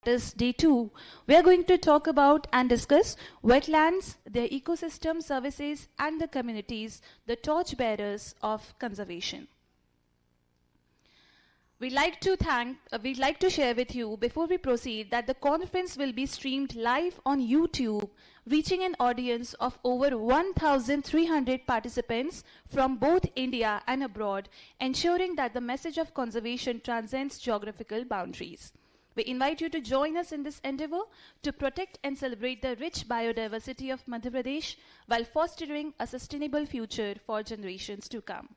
This day 2, we are going to talk about and discuss wetlands, their ecosystem services, and the communities, the torchbearers of conservation. We'd like to share with you before we proceed that the conference will be streamed live on YouTube, reaching an audience of over 1,300 participants from both India and abroad, ensuring that the message of conservation transcends geographical boundaries. We invite you to join us in this endeavor to protect and celebrate the rich biodiversity of Madhya Pradesh while fostering a sustainable future for generations to come.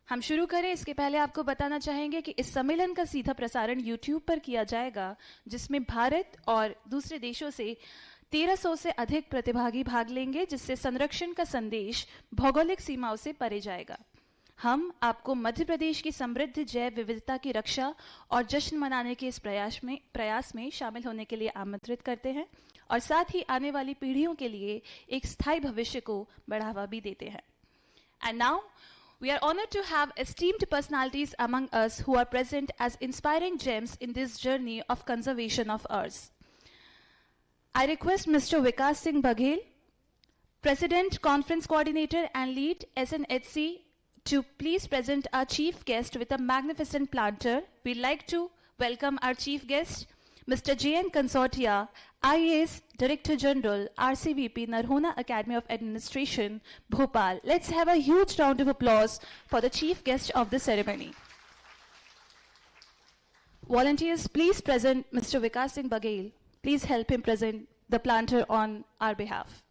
हम शुरू करें इसके पहले आपको बताना चाहेंगे कि इस सम्मेलन का सीधा प्रसारण YouTube पर किया जाएगा, जिसमें भारत और दूसरे देशों से 1300 से अधिक प्रतिभागी भाग लेंगे, जिससे संरक्षण का संदेश भौगोलिक सीमाओं से परे जाएगा। हम आपको मध्य प्रदेश की समृद्ध जैव विविधता की रक्षा और जश्न मनाने के इस प्रयास में शामिल होने के लिए आमंत्रित करते हैं और साथ ही आने वाली पीढ़ियों के लिए एक स्थायी भविष्य को बढ़ावा भी देते हैं। And now, we are honored to have esteemed personalities among us who are present as inspiring gems in this journey of conservation of ours. I request Mr. Vikas Singh Baghel, President, Conference Coordinator and Lead SNHC, to please present our chief guest with a magnificent planter. We'd like to welcome our chief guest, Mr. J.N. Consortia, IAS Director General, RCVP, Narhona Academy of Administration, Bhopal. Let's have a huge round of applause for the chief guest of the ceremony. Volunteers, please present Mr. Vikas Singh Baghel. Please help him present the planter on our behalf.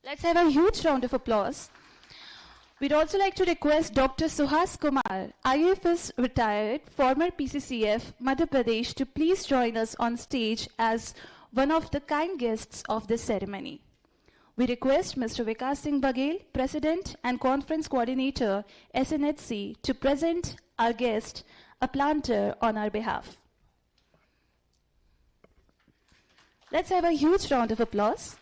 Let's have a huge round of applause. We'd also like to request Dr. Suhas Kumar, IAFS retired, former PCCF, Madhya Pradesh, to please join us on stage as one of the kind guests of this ceremony. We request Mr. Vikas Singh Baghel, President and Conference Coordinator, SNHC, to present our guest, a planter, on our behalf. Let's have a huge round of applause.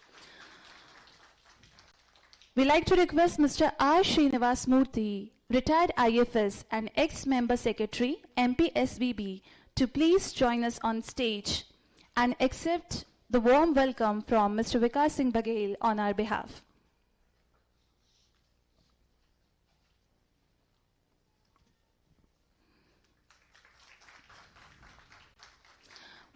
We'd like to request Mr. R. Srinivas Murthy, retired IFS and ex-member secretary, MPSVB, to please join us on stage and accept the warm welcome from Mr. Vikas Singh Baghel on our behalf.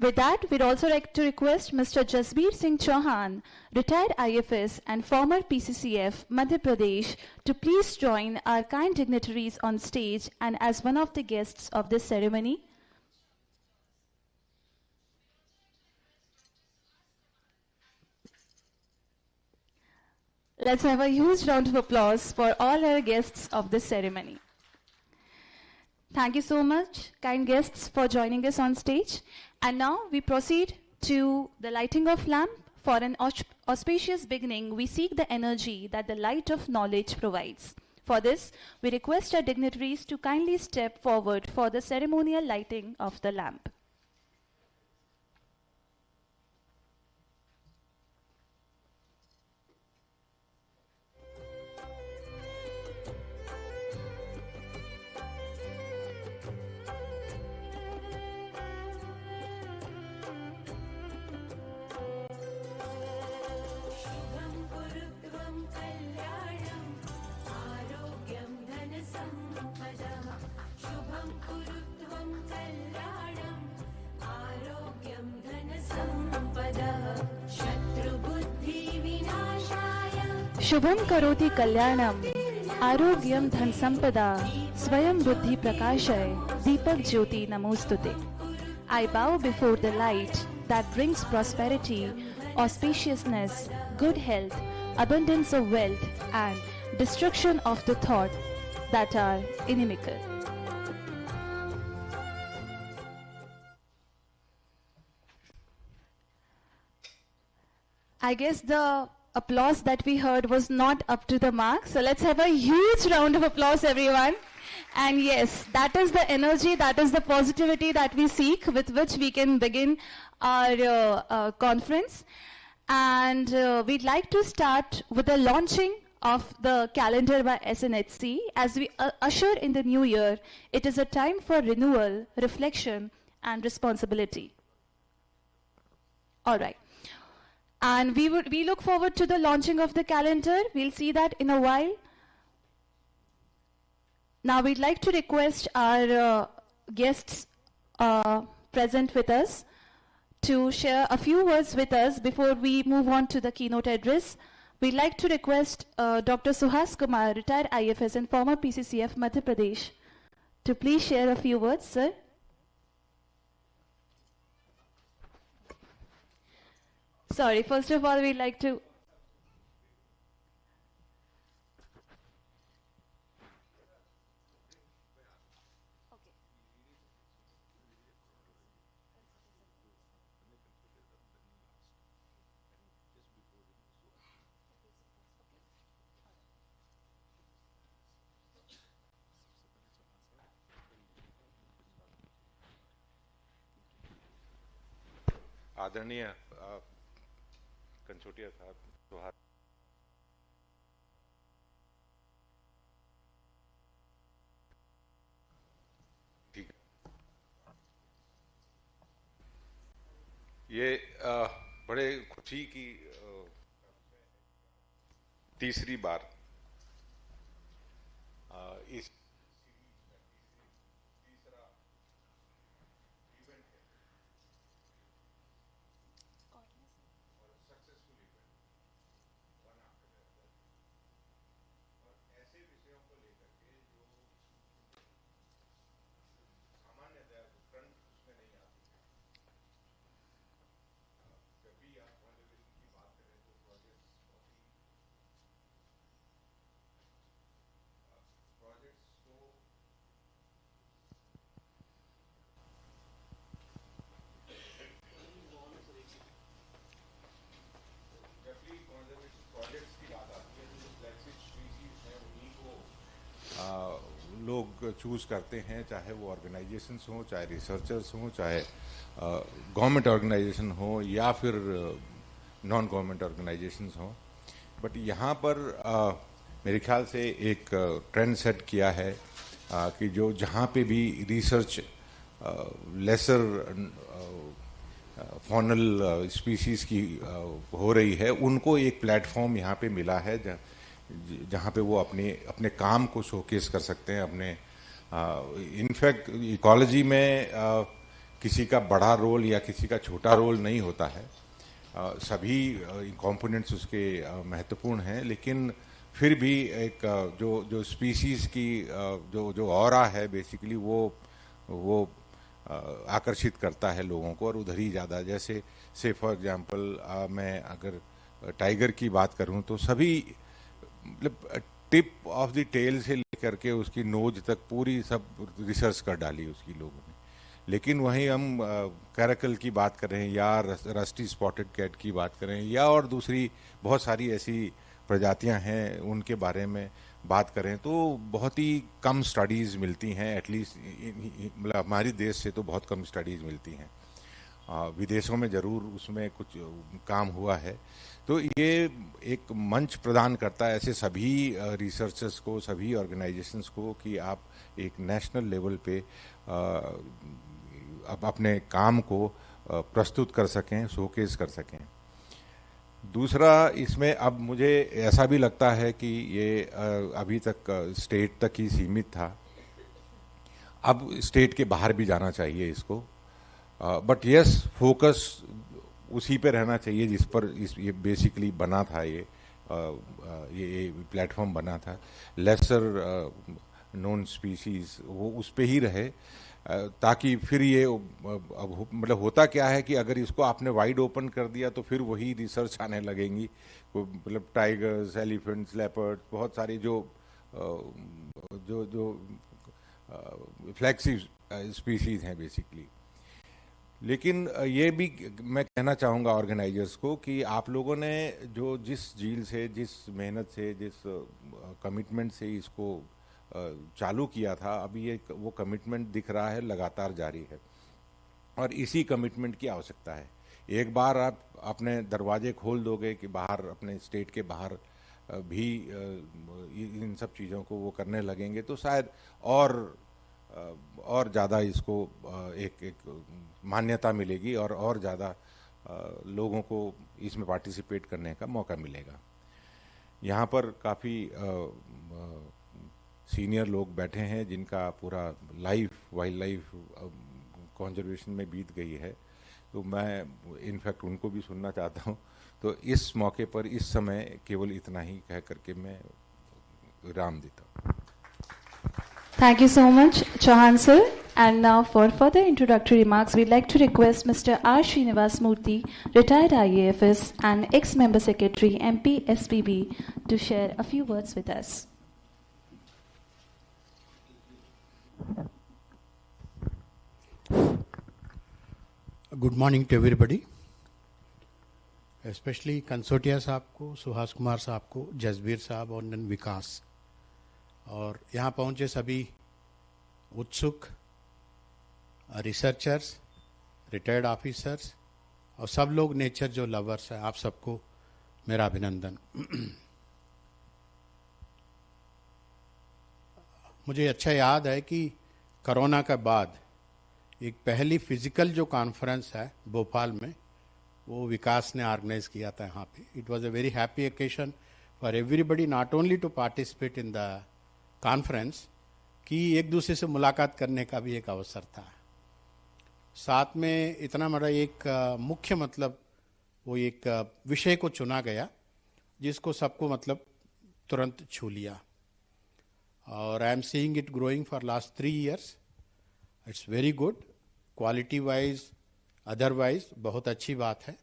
With that, we'd also like to request Mr. Jasbir Singh Chauhan, retired IFS and former PCCF, Madhya Pradesh, to please join our kind dignitaries on stage and as one of the guests of this ceremony. Let's have a huge round of applause for all our guests of this ceremony. Thank you so much, kind guests, for joining us on stage. And now we proceed to the lighting of lamp. For an auspicious beginning, we seek the energy that the light of knowledge provides. For this, we request our dignitaries to kindly step forward for the ceremonial lighting of the lamp. Shubham करोति कल्याणम आरोग्यम धन संपदा स्वयं बुद्धि प्रकाशय दीपक ज्योति नमोस्तुते. I bow before the light that brings prosperity, auspiciousness, good health, abundance of wealth, and destruction of the thought that are inimical. I guess the applause that we heard was not up to the mark. So let's have a huge round of applause, everyone. And yes, that is the energy, that is the positivity that we seek, with which we can begin our conference. And we'd like to start with the launching of the calendar by SNHC. As we usher in the new year, it is a time for renewal, reflection, and responsibility. All right. And we look forward to the launching of the calendar. We'll see that in a while. Now we'd like to request our guests present with us to share a few words with us before we move on to the keynote address. We'd like to request Dr. Suhas Kumar, retired IFS and former PCCF Madhya Pradesh, to please share a few words, sir. Sorry, first of all, we'd like to... आदरणीय कंचोटिया साहब, सुहास, ठीक, ये बड़े खुशी की तीसरी बार इस लोग चूज करते हैं, चाहे वो ऑर्गेनाइजेशंस हों, चाहे रिसर्चर्स हों, चाहे गवर्नमेंट ऑर्गेनाइजेशन हो या फिर नॉन गवर्नमेंट ऑर्गेनाइजेशंस हों। बट यहाँ पर मेरे ख्याल से एक ट्रेंड सेट किया है कि जो जहाँ पे भी रिसर्च लेसर फॉनल स्पीसीज की हो रही है, उनको एक प्लेटफॉर्म यहाँ पे मिला है जहाँ पे वो अपने काम को शोकेस कर सकते हैं। अपने इनफैक्ट इकोलॉजी में किसी का बड़ा रोल या किसी का छोटा रोल नहीं होता है, सभी कंपोनेंट्स उसके महत्वपूर्ण हैं, लेकिन फिर भी एक जो स्पीसीज की जो ऑरा है बेसिकली वो आकर्षित करता है लोगों को, और उधर ही ज़्यादा। जैसे से फॉर एग्जांपल मैं अगर टाइगर की बात करूं तो सभी मतलब टिप ऑफ द टेल से लेकर के उसकी नोज तक पूरी सब रिसर्च कर डाली उसकी लोगों ने। लेकिन वहीं हम कैरकल की बात करें या रस्टी स्पॉटेड कैट की बात करें या और दूसरी बहुत सारी ऐसी प्रजातियां हैं उनके बारे में बात करें तो बहुत ही कम स्टडीज़ मिलती हैं। एटलीस्ट मतलब हमारी देश से तो बहुत कम स्टडीज़ मिलती हैं, विदेशों में ज़रूर उसमें कुछ काम हुआ है। तो ये एक मंच प्रदान करता है ऐसे सभी रिसर्चर्स को, सभी ऑर्गेनाइजेशंस को कि आप एक नेशनल लेवल पे अब अपने काम को प्रस्तुत कर सकें, शोकेस कर सकें। दूसरा, इसमें अब मुझे ऐसा भी लगता है कि ये अभी तक स्टेट तक ही सीमित था, अब स्टेट के बाहर भी जाना चाहिए इसको। बट यस, फोकस उसी पे रहना चाहिए जिस पर ये बेसिकली बना था, ये प्लेटफॉर्म बना था। लेसर नोन स्पीसीज वो उस पे ही रहे, ताकि फिर ये अब मतलब होता क्या है कि अगर इसको आपने वाइड ओपन कर दिया तो फिर वही रिसर्च आने लगेंगी, मतलब टाइगर्स, एलिफेंट्स, लेपर्ड, बहुत सारी जो फ्लैगशिप स्पीसीज हैं बेसिकली। लेकिन ये भी मैं कहना चाहूँगा ऑर्गेनाइजर्स को कि आप लोगों ने जो जिस झील से, जिस मेहनत से, जिस कमिटमेंट से इसको चालू किया था, अभी ये वो कमिटमेंट दिख रहा है लगातार जारी है, और इसी कमिटमेंट की आवश्यकता है। एक बार आप अपने दरवाजे खोल दोगे कि बाहर अपने स्टेट के बाहर भी इन सब चीज़ों को वो करने लगेंगे तो शायद और ज़्यादा इसको एक मान्यता मिलेगी और ज़्यादा लोगों को इसमें पार्टिसिपेट करने का मौका मिलेगा। यहाँ पर काफ़ी सीनियर लोग बैठे हैं जिनका पूरा लाइफ वाइल्ड लाइफ कंजर्वेशन में बीत गई है, तो मैं इनफैक्ट उनको भी सुनना चाहता हूँ। तो इस मौके पर इस समय केवल इतना ही कह करके मैं विराम देता हूँ। Thank you so much, Chauhan sir. And now for further introductory remarks, we'd like to request Mr. R. Srinivas Murthy, retired IAFS and ex-member secretary, MP, SPB, to share a few words with us. Good morning to everybody, specially Kansotia साहब को, सुहास कुमार साहब को, जसबीर साहब और none विकास, और यहाँ पहुँचे सभी उत्सुक रिसर्चर्स, रिटायर्ड ऑफिसर्स और सब लोग नेचर जो लवर्स हैं, आप सबको मेरा अभिनंदन। मुझे अच्छा याद है कि कोरोना के बाद एक पहली फिजिकल जो कॉन्फ्रेंस है भोपाल में, वो विकास ने ऑर्गेनाइज किया था यहाँ पे। It was a very happy occasion for everybody, not only to participate in the conference, कि एक दूसरे से मुलाकात करने का भी एक अवसर था। साथ में इतना बड़ा एक मुख्य मतलब वो एक विषय को चुना गया जिसको सबको मतलब तुरंत छू लिया, और I am seeing it growing for last 3 years। It's very good, quality wise otherwise बहुत अच्छी बात है।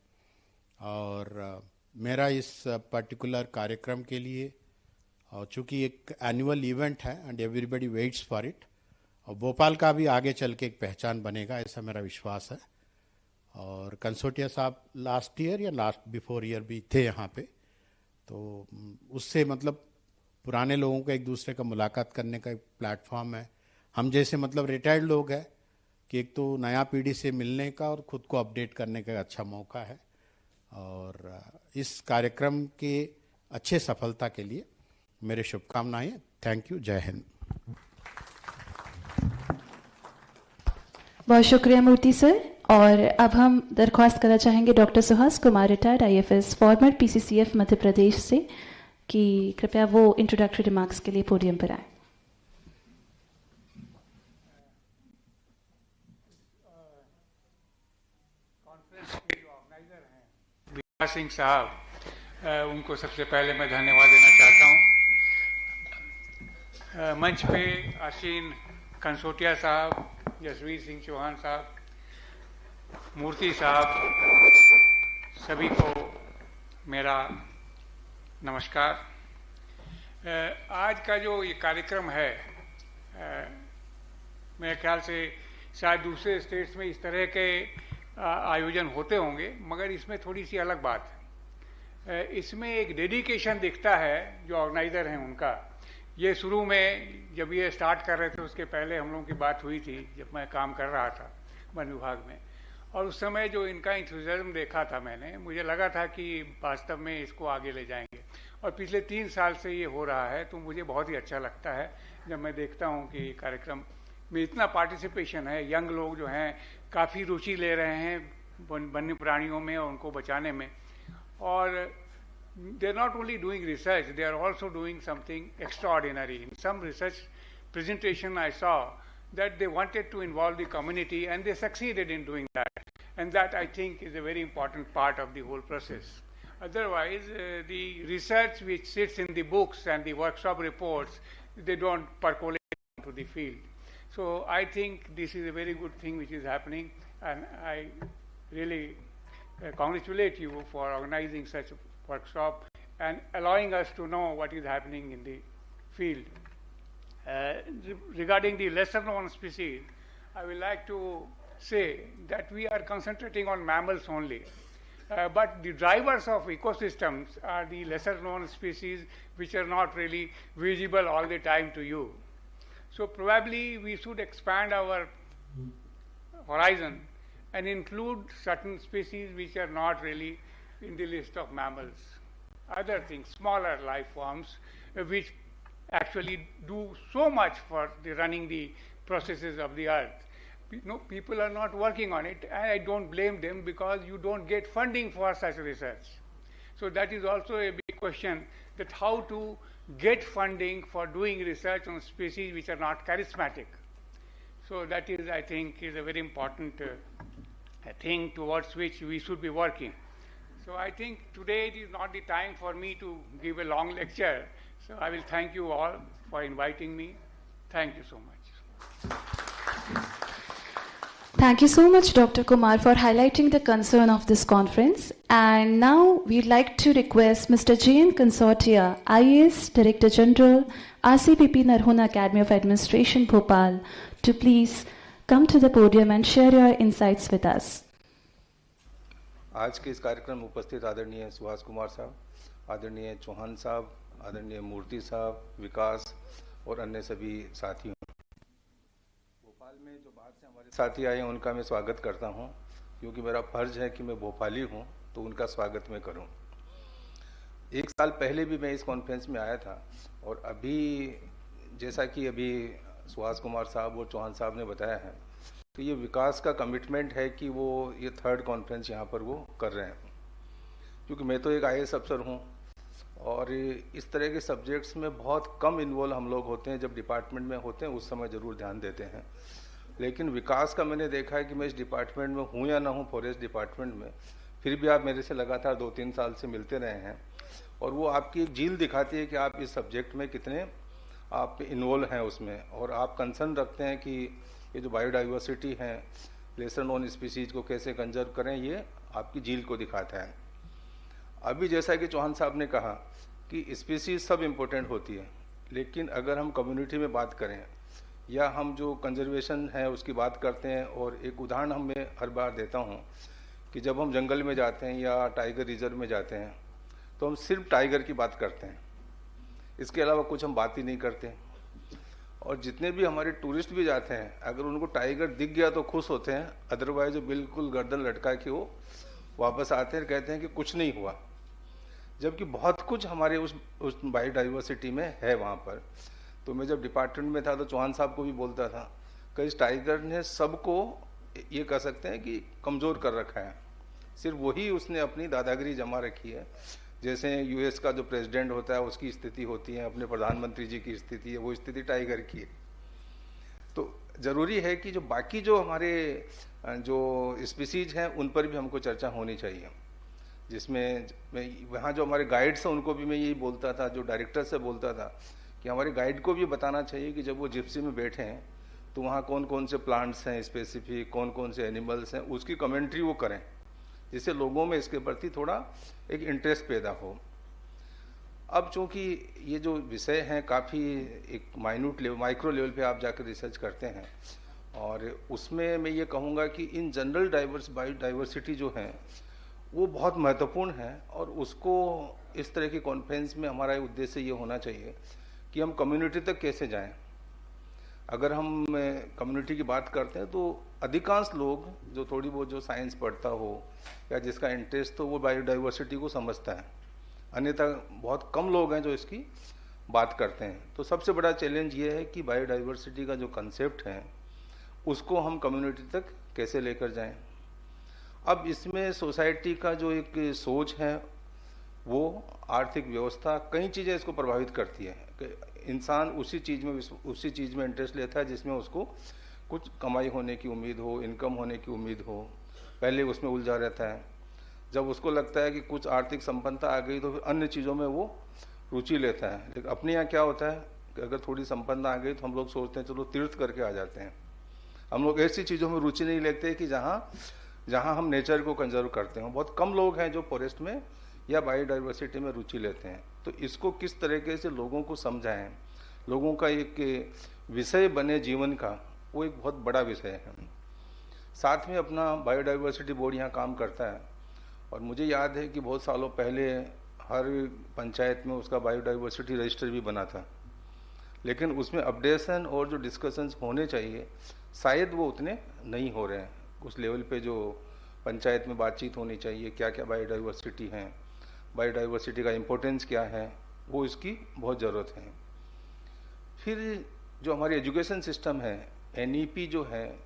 और मेरा इस पर्टिकुलर कार्यक्रम के लिए, और चूँकि एक एनुअल इवेंट है and everybody waits for it, और भोपाल का भी आगे चल के एक पहचान बनेगा, ऐसा मेरा विश्वास है। और कंसोटिया साहब लास्ट ईयर या लास्ट बिफोर ईयर भी थे यहाँ पे, तो उससे मतलब पुराने लोगों को एक दूसरे का मुलाकात करने का एक प्लेटफॉर्म है। हम जैसे मतलब रिटायर्ड लोग हैं कि एक तो नया पीढ़ी से मिलने का और ख़ुद को अपडेट करने का अच्छा मौका है। और इस कार्यक्रम के अच्छे सफलता के लिए मेरे शुभकामनाएं। थैंक यू, जय हिंद। बहुत शुक्रिया मूर्ति सर। और अब हम दरख्वास्त करना चाहेंगे doctor Suhas Kumar, retired IAFS, farmer PCCF Madhya Pradesh से, कि कृपया वो इंट्रोडक्टरी रिमार्क्स के लिए पोडियम पर आए। कॉन्फ्रेंस के जो ऑर्गेनाइजर हैं विकास सिंह साहब, उनको सबसे पहले मैं धन्यवाद देना चाहता हूँ। मंच पे आसीन कंसोटिया साहब, जसवीर सिंह चौहान साहब, मूर्ति साहब, सभी को मेरा नमस्कार। आज का जो ये कार्यक्रम है, मेरे ख्याल से शायद दूसरे स्टेट्स में इस तरह के आयोजन होते होंगे, मगर इसमें थोड़ी सी अलग बात है। इसमें एक डेडिकेशन दिखता है जो ऑर्गेनाइज़र हैं उनका। ये शुरू में जब ये स्टार्ट कर रहे थे, उसके पहले हम लोगों की बात हुई थी जब मैं काम कर रहा था वन विभाग में, और उस समय जो इनका इंथुजियाज्म देखा था मैंने, मुझे लगा था कि वास्तव में इसको आगे ले जाएंगे। और पिछले 3 साल से ये हो रहा है, तो मुझे बहुत ही अच्छा लगता है जब मैं देखता हूँ कि कार्यक्रम में इतना पार्टिसिपेशन है। यंग लोग जो हैं काफ़ी रुचि ले रहे हैं वन्य प्राणियों में और उनको बचाने में। और they are not only doing research, they are also doing something extraordinary. In some research presentation I saw that they wanted to involve the community, and they succeeded in doing that. And that, I think, is a very important part of the whole process. Otherwise, the research which sits in the books and the workshop reports, they don't percolate into the field. So I think this is a very good thing which is happening, and I really congratulate you for organizing such a workshop and allowing us to know what is happening in the field. Regarding the lesser known species, I would like to say that we are concentrating on mammals only. But the drivers of ecosystems are the lesser known species which are not really visible all the time to you. So probably we should expand our horizon and include certain species which are not really in the list of mammals. other things, smaller life forms, which actually do so much for the running the processes of the earth. No, people are not working on it, and I don't blame them because you don't get funding for such research. So that is also a big question, that how to get funding for doing research on species which are not charismatic. So that is, I think, is a very important thing towards which we should be working. So I think today it is not the time for me to give a long lecture. So I will thank you all for inviting me. Thank you so much. Thank you so much, Dr. Kumar, for highlighting the concern of this conference. And now we'd like to request Mr. J.N. Consortia, IAS Director General, RCPP Narhona Academy of Administration, Bhopal, to please come to the podium and share your insights with us. आज के इस कार्यक्रम में उपस्थित आदरणीय सुभाष कुमार साहब, आदरणीय चौहान साहब, आदरणीय मूर्ति साहब, विकास और अन्य सभी साथियों, भोपाल में जो बाहर से हमारे साथी आए हैं उनका मैं स्वागत करता हूं, क्योंकि मेरा फर्ज है कि मैं भोपाली हूं तो उनका स्वागत मैं करूं। एक साल पहले भी मैं इस कॉन्फ्रेंस में आया था, और अभी जैसा कि अभी सुभाष कुमार साहब और चौहान साहब ने बताया है, तो ये विकास का कमिटमेंट है कि वो ये थर्ड कॉन्फ्रेंस यहाँ पर वो कर रहे हैं। क्योंकि मैं तो एक IAS अफसर हूँ, और इस तरह के सब्जेक्ट्स में बहुत कम इन्वॉल्व हम लोग होते हैं। जब डिपार्टमेंट में होते हैं उस समय ज़रूर ध्यान देते हैं, लेकिन विकास का मैंने देखा है कि मैं इस डिपार्टमेंट में हूँ या ना हूँ, फॉरेस्ट डिपार्टमेंट में, फिर भी आप मेरे से लगातार 2-3 साल से मिलते रहे हैं, और वो आपकी एक झील दिखाती है कि आप इस सब्जेक्ट में कितने आप इन्वॉल्व हैं उसमें, और आप कंसर्न रखते हैं कि ये जो बायोडाइवर्सिटी है, लेसर नोन स्पीसीज को कैसे कंजर्व करें, ये आपकी झील को दिखाता है। अभी जैसा कि चौहान साहब ने कहा कि स्पीसीज सब इम्पोर्टेंट होती है, लेकिन अगर हम कम्युनिटी में बात करें या हम जो कंजर्वेशन है उसकी बात करते हैं, और एक उदाहरण हम मैं हर बार देता हूँ कि जब हम जंगल में जाते हैं या टाइगर रिजर्व में जाते हैं तो हम सिर्फ टाइगर की बात करते हैं, इसके अलावा कुछ हम बात ही नहीं करते। और जितने भी हमारे टूरिस्ट भी जाते हैं, अगर उनको टाइगर दिख गया तो खुश होते हैं, अदरवाइज बिल्कुल गर्दन लटका के वो वापस आते हैं, कहते हैं कि कुछ नहीं हुआ, जबकि बहुत कुछ हमारे उस बायोडाइवर्सिटी में है वहाँ पर। तो मैं जब डिपार्टमेंट में था तो चौहान साहब को भी बोलता था कि इस टाइगर ने सबको ये कह सकते हैं कि कमज़ोर कर रखा है, सिर्फ वही उसने अपनी दादागिरी जमा रखी है। जैसे US का जो प्रेसिडेंट होता है उसकी स्थिति होती है, अपने प्रधानमंत्री जी की स्थिति है, वो स्थिति टाइगर की है। तो ज़रूरी है कि जो बाकी जो हमारे जो स्पीसीज हैं उन पर भी हमको चर्चा होनी चाहिए, जिसमें वहाँ जो हमारे गाइड्स हैं उनको भी मैं यही बोलता था, जो डायरेक्टर से बोलता था कि हमारे गाइड को भी बताना चाहिए कि जब वो जिप्सी में बैठे हैं तो वहाँ कौन कौन से प्लांट्स हैं स्पेसिफिक, कौन कौन से एनिमल्स हैं, उसकी कमेंट्री वो करें, जिससे लोगों में इसके प्रति थोड़ा एक इंटरेस्ट पैदा हो। अब चूंकि ये जो विषय हैं काफ़ी एक माइन्यूट लेवल, माइक्रो लेवल पे आप जाकर रिसर्च करते हैं, और उसमें मैं ये कहूँगा कि इन जनरल बायोडाइवर्सिटी जो है वो बहुत महत्वपूर्ण है, और उसको इस तरह की कॉन्फ्रेंस में हमारा उद्देश्य ये होना चाहिए कि हम कम्युनिटी तक कैसे जाएं। अगर हम कम्युनिटी की बात करते हैं तो अधिकांश लोग जो थोड़ी बहुत जो साइंस पढ़ता हो या जिसका इंटरेस्ट हो वो बायोडाइवर्सिटी को समझता है, अन्यथा बहुत कम लोग हैं जो इसकी बात करते हैं। तो सबसे बड़ा चैलेंज ये है कि बायोडाइवर्सिटी का जो कंसेप्ट है उसको हम कम्युनिटी तक कैसे लेकर जाएं। अब इसमें सोसाइटी का जो एक सोच है, वो आर्थिक व्यवस्था, कई चीज़ें इसको प्रभावित करती है कि इंसान उसी चीज़ में इंटरेस्ट लेता है जिसमें उसको कुछ कमाई होने की उम्मीद हो, इनकम होने की उम्मीद हो, पहले उसमें उलझा रहता है। जब उसको लगता है कि कुछ आर्थिक संपन्नता आ गई तो फिर अन्य चीज़ों में वो रुचि लेता है। लेकिन अपने यहाँ क्या होता है कि अगर थोड़ी संपन्नता आ गई तो हम लोग सोचते हैं चलो तीर्थ करके आ जाते हैं। हम लोग ऐसी चीज़ों में रुचि नहीं लेते कि जहाँ हम नेचर को कंजर्व करते हैं। बहुत कम लोग हैं जो फॉरेस्ट में या बायोडाइवर्सिटी में रुचि लेते हैं। तो इसको किस तरीके से लोगों को समझाएं, लोगों का एक विषय बने जीवन का, वो एक बहुत बड़ा विषय है। साथ में अपना बायोडाइवर्सिटी बोर्ड यहाँ काम करता है, और मुझे याद है कि बहुत सालों पहले हर पंचायत में उसका बायोडाइवर्सिटी रजिस्टर भी बना था, लेकिन उसमें अपडेशन और जो डिस्कशंस होने चाहिए शायद वो उतने नहीं हो रहे हैं। उस लेवल पे जो पंचायत में बातचीत होनी चाहिए, क्या क्या बायोडाइवर्सिटी हैं, बायोडाइवर्सिटी का इम्पोर्टेंस क्या है, वो इसकी बहुत ज़रूरत है। फिर जो हमारी एजुकेशन सिस्टम है, एनईपी जो है,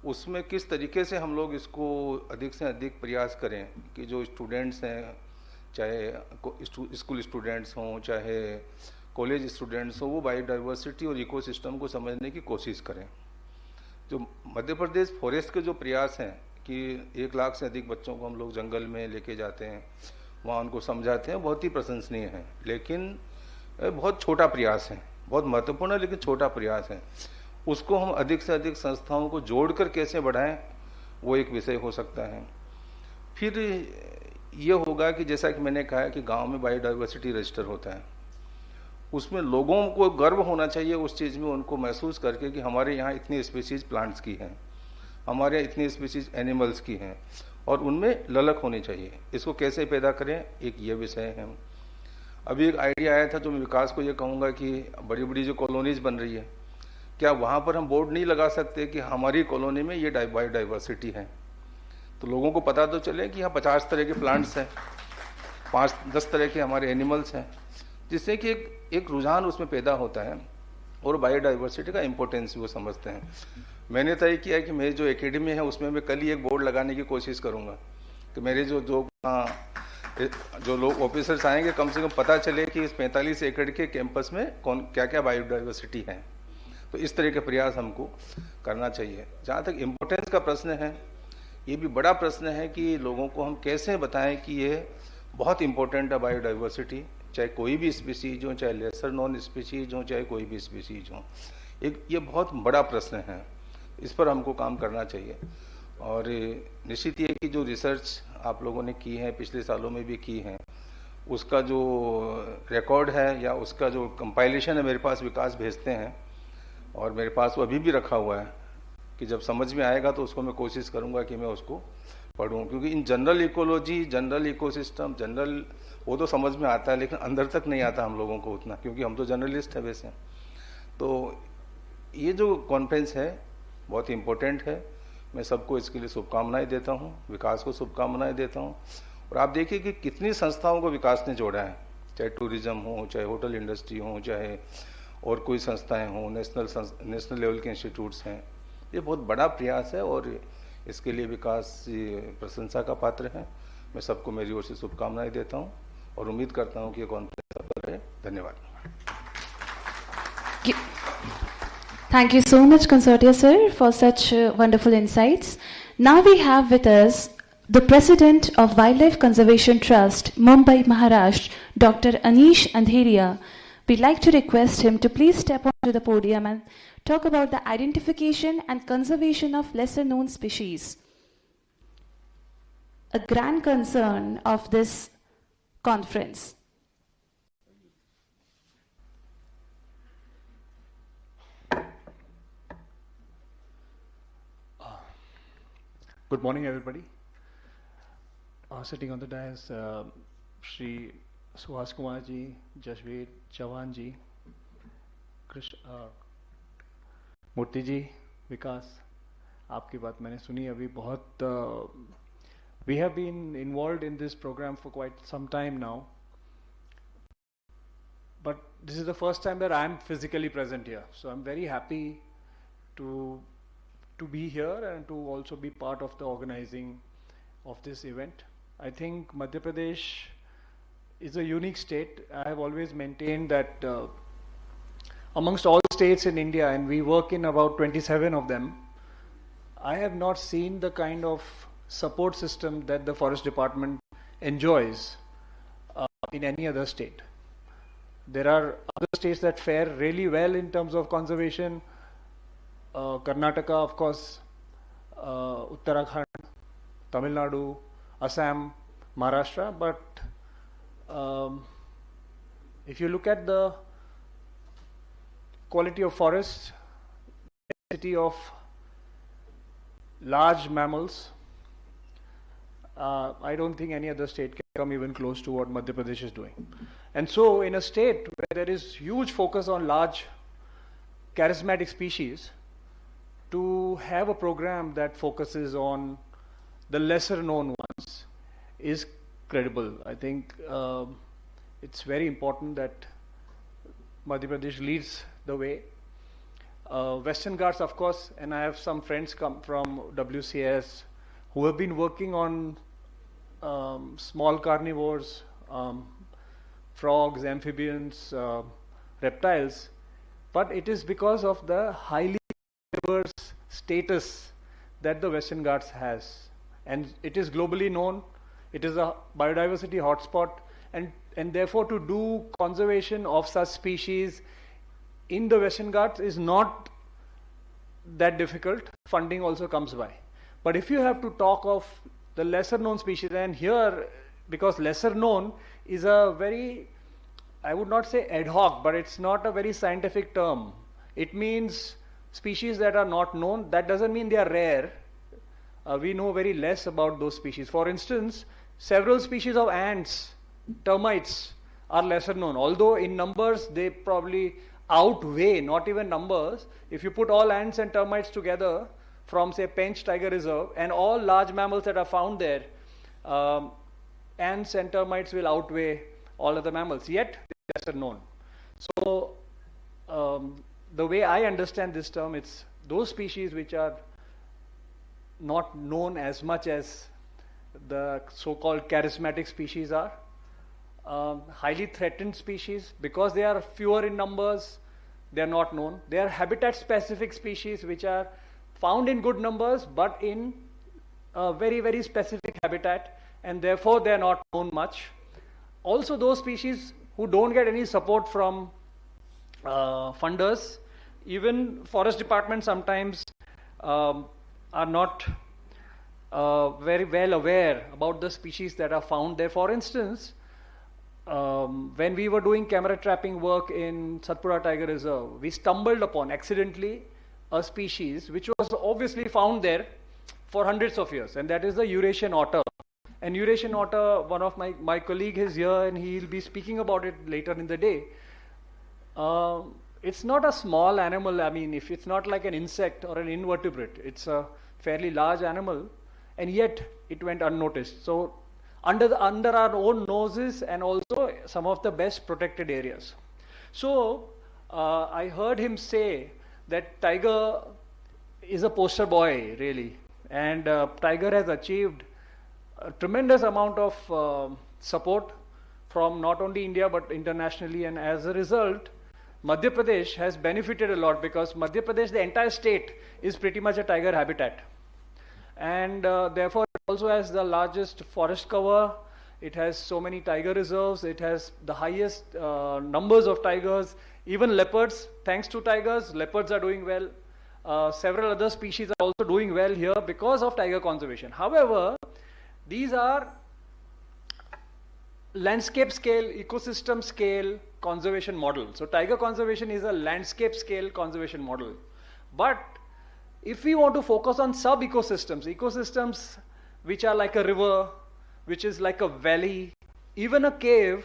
उसमें किस तरीके से हम लोग इसको अधिक से अधिक प्रयास करें कि जो स्टूडेंट्स हैं, चाहे स्कूल स्टूडेंट्स हों चाहे कॉलेज स्टूडेंट्स हों, वो बायोडाइवर्सिटी और इकोसिस्टम को समझने की कोशिश करें। जो मध्य प्रदेश फॉरेस्ट के जो प्रयास हैं कि 1 लाख से अधिक बच्चों को हम लोग जंगल में लेके जाते हैं, वहाँ उनको समझाते हैं, बहुत ही प्रशंसनीय है, लेकिन बहुत छोटा प्रयास है, बहुत महत्वपूर्ण है लेकिन छोटा प्रयास है। उसको हम अधिक से अधिक संस्थाओं को जोड़कर कैसे बढ़ाएं, वो एक विषय हो सकता है। फिर ये होगा कि जैसा कि मैंने कहा कि गांव में बायोडाइवर्सिटी रजिस्टर होता है, उसमें लोगों को गर्व होना चाहिए उस चीज़ में, उनको महसूस करके कि हमारे यहाँ इतनी स्पीसीज प्लांट्स की हैं, हमारे यहाँ इतनी स्पीसीज एनिमल्स की हैं, और उनमें ललक होनी चाहिए। इसको कैसे पैदा करें, एक ये विषय है। अभी एक आइडिया आया था, जो मैं विकास को ये कहूँगा कि बड़ी बड़ी जो कॉलोनीज बन रही है, क्या वहाँ पर हम बोर्ड नहीं लगा सकते कि हमारी कॉलोनी में ये बायोडाइवर्सिटी है, तो लोगों को पता तो चले कि यहाँ 50 तरह के प्लांट्स हैं, 5-10 तरह के हमारे एनिमल्स हैं, जिससे कि एक रुझान उसमें पैदा होता है और बायोडाइवर्सिटी का इम्पोर्टेंस वो समझते हैं। मैंने तय किया कि मेरी जो एकेडमी है उसमें मैं कल ही एक बोर्ड लगाने की कोशिश करूँगा कि मेरे जो लोग ऑफिसर्स आएंगे, कम से कम पता चले कि इस 45 एकड़ के कैंपस में क्या क्या बायोडाइवर्सिटी है। तो इस तरह के प्रयास हमको करना चाहिए। जहाँ तक इम्पोर्टेंस का प्रश्न है, ये भी बड़ा प्रश्न है कि लोगों को हम कैसे बताएं कि ये बहुत इम्पोर्टेंट है बायोडाइवर्सिटी, चाहे कोई भी स्पीसीज हो, चाहे लेसर नॉन स्पीसीज हो, चाहे कोई भी स्पीसीज हो। ये बहुत बड़ा प्रश्न है, इस पर हमको काम करना चाहिए। और निश्चित ये कि जो रिसर्च आप लोगों ने की है, पिछले सालों में भी की है, उसका जो रिकॉर्ड है या उसका जो कंपाइलेशन है मेरे पास विकास भेजते हैं, और मेरे पास वो अभी भी रखा हुआ है कि जब समझ में आएगा तो उसको मैं कोशिश करूंगा कि मैं उसको पढ़ूं, क्योंकि in general ecology, general ecosystem, general वो तो समझ में आता है, लेकिन अंदर तक नहीं आता हम लोगों को उतना, क्योंकि हम तो जर्नलिस्ट है वैसे। तो ये जो कॉन्फ्रेंस है बहुत इम्पोर्टेंट है। मैं सबको इसके लिए शुभकामनाएं देता हूँ, विकास को शुभकामनाएं देता हूँ। और आप देखिए कि कितनी संस्थाओं को विकास ने जोड़ा है, चाहे टूरिज्म हो, चाहे होटल इंडस्ट्री हो, चाहे और कोई संस्थाएं हों, नेशनल लेवल के इंस्टीट्यूट्स हैं। ये बहुत बड़ा प्रयास है और इसके लिए विकास प्रशंसा का पात्र है। मैं सबको मेरी ओर से शुभकामनाएं देता हूं और उम्मीद करता हूं कि ये कॉन्फ्रेंस सफल रहे। धन्यवाद। Thank you so much, Consortia sir, for such wonderful insights. Now we have with us the President of Wildlife Conservation Trust, Mumbai, Maharashtra, Dr. Anish Andheria. We'd like to request him to please step onto the podium and talk about the identification and conservation of lesser known species. A grand concern of this conference. Good morning, everybody. Sitting on the dais, Shri Suhas Kumar ji, Jashveer Chavan ji, मूर्ति जी, विकास, आपकी बात मैंने सुनी अभी बहुत। We have been involved in this program for quite some time now, but this is the first time that I am physically present here, so I'm very happy to be here and to also be part of the organizing of this event. I think Madhya Pradesh is a unique state. I have always maintained that amongst all states in India, and we work in about 27 of them, I have not seen the kind of support system that the Forest Department enjoys in any other state. There are other states that fare really well in terms of conservation. Karnataka, of course, Uttarakhand, Tamil Nadu, Assam, Maharashtra, but if you look at the quality of forests, density of large mammals, I don't think any other state can come even close to what Madhya Pradesh is doing. And so in a state where there is huge focus on large charismatic species, to have a program that focuses on the lesser known ones is credible. I think it's very important that Madhya Pradesh leads the way. Western Ghats, of course, and I have some friends come from WCS who have been working on small carnivores, frogs, amphibians, reptiles, but it is because of the highly diverse status that the Western Ghats has, and it is globally known. It is a biodiversity hotspot, and therefore to do conservation of such species in the Western Ghats is not that difficult. Funding also comes by. But if you have to talk of the lesser known species, and here, because lesser known is a very, I would not say ad hoc, but it's not a very scientific term. It means species that are not known. That doesn't mean they are rare. We know very less about those species. For instance, several species of ants, termites, are lesser known, although in numbers they probably outweigh, not even numbers. If you put all ants and termites together from, say, Pench Tiger Reserve, and all large mammals that are found there, ants and termites will outweigh all other mammals, yet they're lesser known. So the way I understand this term, it's those species which are not known as much as the so-called charismatic species are. Highly threatened species, because they are fewer in numbers, they are not known. They are habitat-specific species which are found in good numbers, but in a very, very specific habitat, and therefore they are not known much. Also, those species who don't get any support from funders, even forest departments sometimes are not very well aware about the species that are found there. For instance, when we were doing camera trapping work in Satpura Tiger Reserve, we stumbled upon accidentally a species which was obviously found there for hundreds of years, and that is the Eurasian otter. And Eurasian otter, one of my colleague is here and he'll be speaking about it later in the day. It's not a small animal. I mean, if it's not like an insect or an invertebrate, it's a fairly large animal, and yet it went unnoticed. So under our own noses, and also some of the best protected areas. So I heard him say that Tiger is a poster boy, really, and Tiger has achieved a tremendous amount of support from not only India but internationally, and as a result, Madhya Pradesh has benefited a lot, because Madhya Pradesh, the entire state, is pretty much a tiger habitat, and therefore it also has the largest forest cover. It has so many tiger reserves. It has the highest numbers of tigers. Even leopards, thanks to tigers, leopards are doing well. Several other species are also doing well here because of tiger conservation. However, these are landscape scale, ecosystem scale conservation model. So tiger conservation is a landscape scale conservation model. But if we want to focus on sub-ecosystems, ecosystems which are like a river, which is like a valley, even a cave,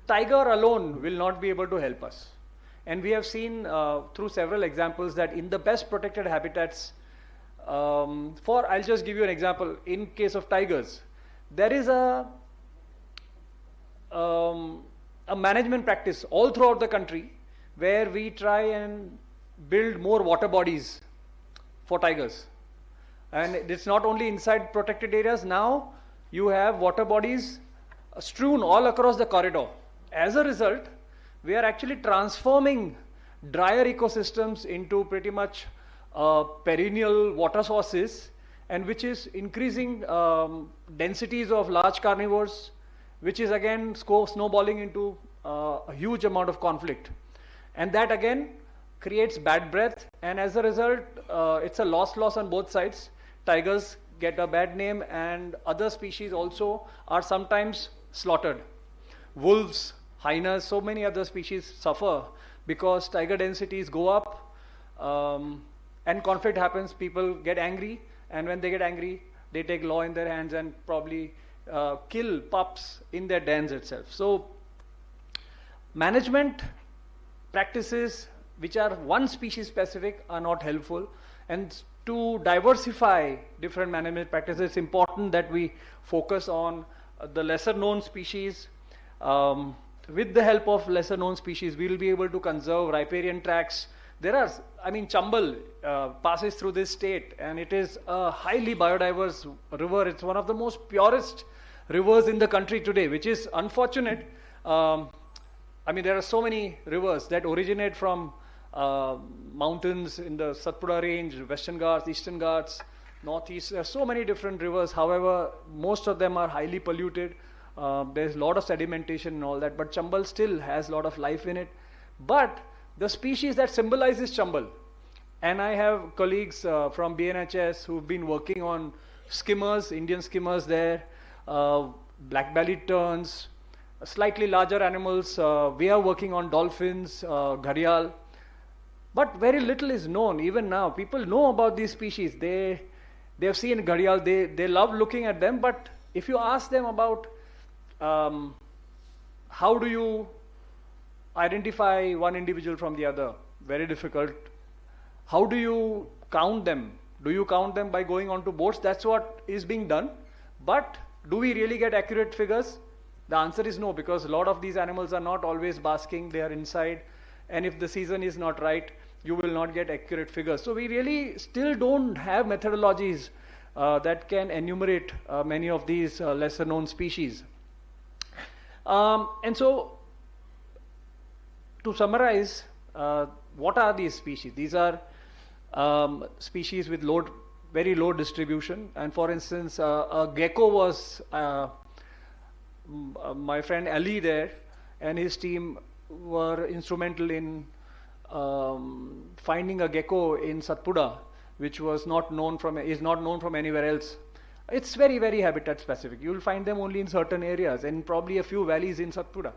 tiger alone will not be able to help us. And we have seen through several examples that in the best protected habitats, I'll just give you an example. In case of tigers, there is a management practice all throughout the country where we try and build more water bodies for tigers. And it's not only inside protected areas. Now you have water bodies strewn all across the corridor. As a result, we are actually transforming drier ecosystems into pretty much perennial water sources, and which is increasing densities of large carnivores, which is again snowballing into a huge amount of conflict. And that again creates bad breath, and as a result, it's a loss on both sides. Tigers get a bad name, and other species also are sometimes slaughtered. Wolves, hyenas, so many other species suffer because tiger densities go up, and conflict happens. People get angry, and when they get angry, they take law in their hands and probably kill pups in their dens itself. So management practices which are one species specific are not helpful, and to diversify different management practices, it's important that we focus on the lesser known species. With the help of lesser known species, we will be able to conserve riparian tracts. There are, Chambal passes through this state, and it is a highly biodiverse river. It's one of the most purest rivers in the country today, which is unfortunate. There are so many rivers that originate from mountains in the Satpura range, Western Ghats, Eastern Ghats, Northeast. There are so many different rivers. However, most of them are highly polluted. There's a lot of sedimentation and all that, but Chambal still has a lot of life in it. But the species that symbolizes Chambal, and I have colleagues from BNHS who've been working on skimmers, Indian skimmers there, black-bellied terns, slightly larger animals. We are working on dolphins, gharial. But very little is known. Even now, people know about these species. They have seen gharial. They love looking at them. But if you ask them about how do you identify one individual from the other, very difficult. How do you count them? Do you count them by going onto boats? That's what is being done. But do we really get accurate figures? The answer is no, because a lot of these animals are not always basking. They are inside. And if the season is not right, you will not get accurate figures. So we really still don't have methodologies that can enumerate many of these lesser known species. And so, to summarize, what are these species? These are species with very low distribution. And for instance, a gecko was, my friend Ali there and his team were instrumental in finding a gecko in Satpura, which is not known from anywhere else. It's very, very habitat specific. You will find them only in certain areas and probably a few valleys in Satpura.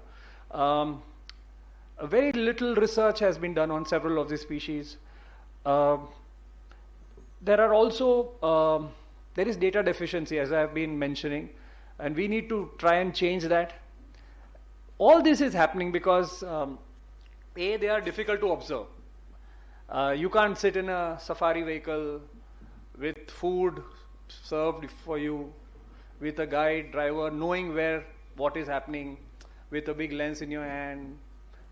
Very little research has been done on several of these species. There are also, there is data deficiency, as I have been mentioning, and we need to try and change that. All this is happening because they are difficult to observe. You can't sit in a safari vehicle with food served for you, with a guide, driver, knowing what is happening, with a big lens in your hand.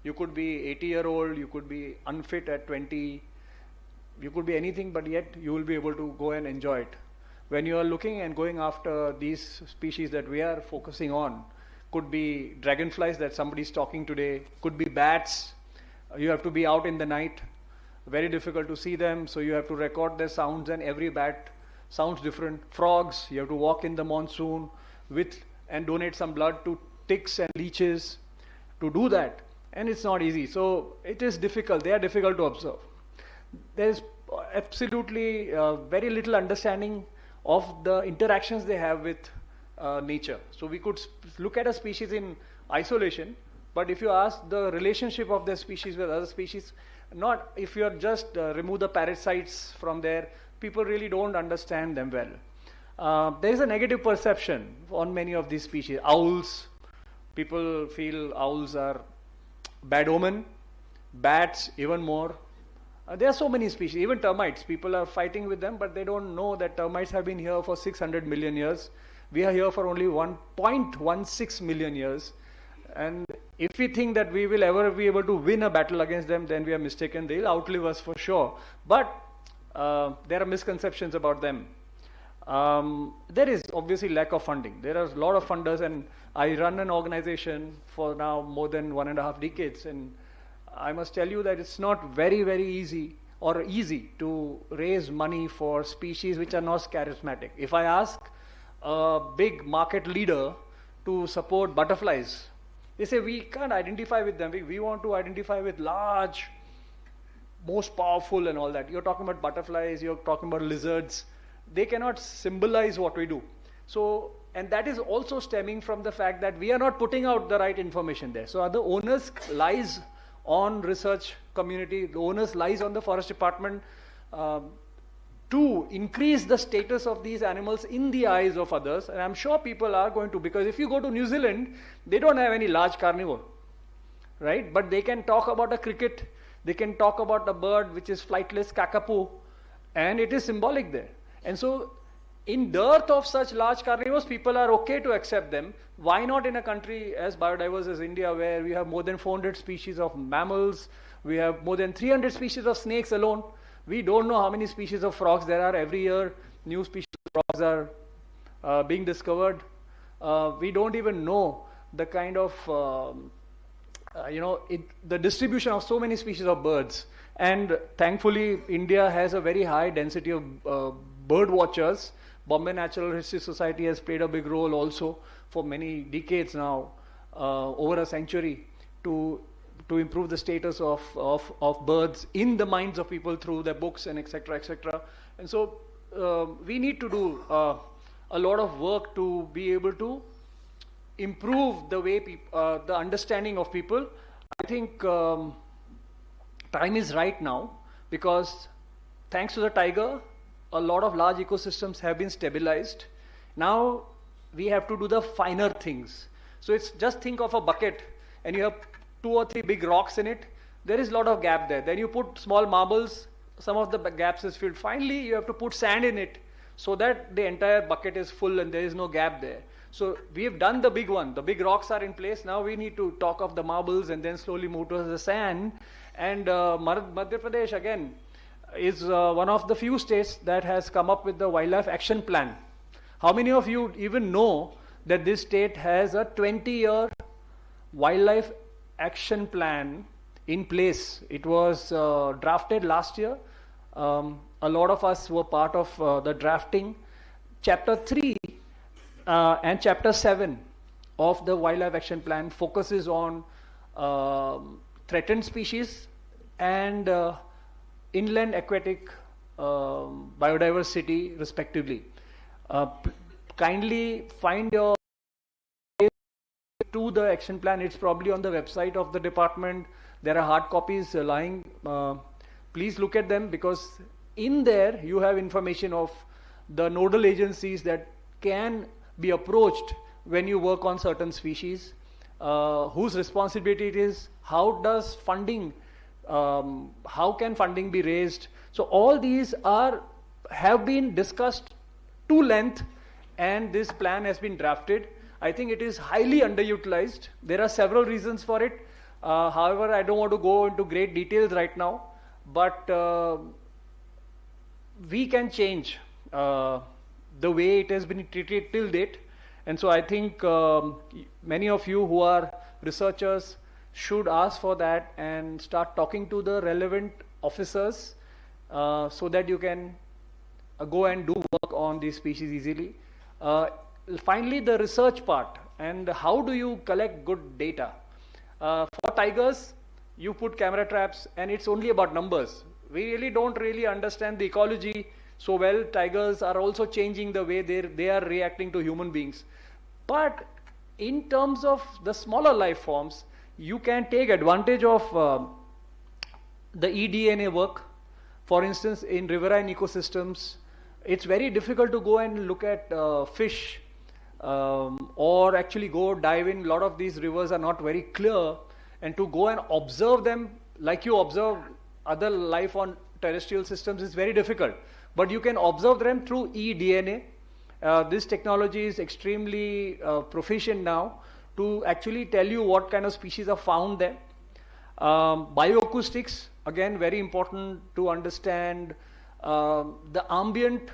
You could be 80-year-old, you could be unfit at 20, you could be anything, but yet you will be able to go and enjoy it. When you are looking and going after these species that we are focusing on, could be dragonflies that somebody is talking today, could be bats. You have to be out in the night, very difficult to see them, so you have to record their sounds, and every bat sounds different. Frogs, you have to walk in the monsoon and donate some blood to ticks and leeches to do that, and it's not easy. So it is difficult. They are difficult to observe. There is absolutely very little understanding of the interactions they have with nature. So we could look at a species in isolation, but if you ask the relationship of the species with other species, not if you just remove the parasites from there, people really don't understand them well. There is a negative perception on many of these species. Owls, people feel owls are bad omen. Bats, even more. There are so many species, even termites. People are fighting with them, but they don't know that termites have been here for 600 million years. We are here for only 1.16 million years. And if we think that we will ever be able to win a battle against them, then we are mistaken. They will outlive us for sure. But there are misconceptions about them. There is obviously lack of funding. There are a lot of funders, and I run an organization for now more than 1.5 decades. And I must tell you that it's not very, very easy to raise money for species which are not charismatic. If I ask a big market leader to support butterflies, they say we can't identify with them. We want to identify with large, most powerful and all that. You're talking about butterflies, you're talking about lizards. They cannot symbolize what we do. So, and that is also stemming from the fact that we are not putting out the right information there. So the onus lies on research community, the onus lies on the forest department to increase the status of these animals in the eyes of others. And I'm sure people are going to, because if you go to New Zealand, they don't have any large carnivore, right? But they can talk about a cricket, they can talk about a bird which is flightless, kakapo, and it is symbolic there. And so in dearth of such large carnivores, people are okay to accept them. Why not in a country as biodiverse as India, where we have more than 400 species of mammals, we have more than 300 species of snakes alone. We don't know how many species of frogs there are. Every year new species of frogs are being discovered. We don't even know the kind of the distribution of so many species of birds. And thankfully, India has a very high density of bird watchers. Bombay Natural History Society has played a big role also for many decades now, over a century, to improve the status of birds in the minds of people through their books and etc. etc. And so we need to do a lot of work to be able to improve the way the understanding of people. I think time is right now, because thanks to the tiger, a lot of large ecosystems have been stabilized. Now we have to do the finer things. So it's just think of a bucket and you have 2 or 3 big rocks in it. There is a lot of gap there. Then you put small marbles, some of the gaps is filled. Finally, you have to put sand in it so that the entire bucket is full and there is no gap there. So we have done the big one. The big rocks are in place. Now we need to talk of the marbles and then slowly move to the sand. And Madhya Pradesh again is one of the few states that has come up with the wildlife action plan. How many of you even know that this state has a 20-year wildlife action plan in place? It was drafted last year. A lot of us were part of the drafting. Chapter 3 and Chapter 7 of the wildlife action plan focuses on threatened species and inland aquatic biodiversity respectively. Kindly find your way to the action plan. It's probably on the website of the department. There are hard copies lying. Please look at them, because in there you have information of the nodal agencies that can be approached when you work on certain species, whose responsibility it is, how does funding, how can funding be raised. So all these have been discussed to length, and this plan has been drafted. I think it is highly underutilized. There are several reasons for it. However, I don't want to go into great details right now, but we can change the way it has been treated till date. And so I think many of you who are researchers should ask for that and start talking to the relevant officers so that you can go and do work on these species easily. Finally, the research part, and how do you collect good data? For tigers, you put camera traps and it's only about numbers. We really don't understand the ecology so well. Tigers are also changing the way they are reacting to human beings. But in terms of the smaller life forms, you can take advantage of the eDNA work. For instance, in riverine ecosystems, it's very difficult to go and look at fish or actually go dive in. A lot of these rivers are not very clear, and to go and observe them like you observe other life on terrestrial systems is very difficult. But you can observe them through eDNA. This technology is extremely proficient now to actually tell you what kind of species are found there. Bioacoustics, again, very important to understand the ambient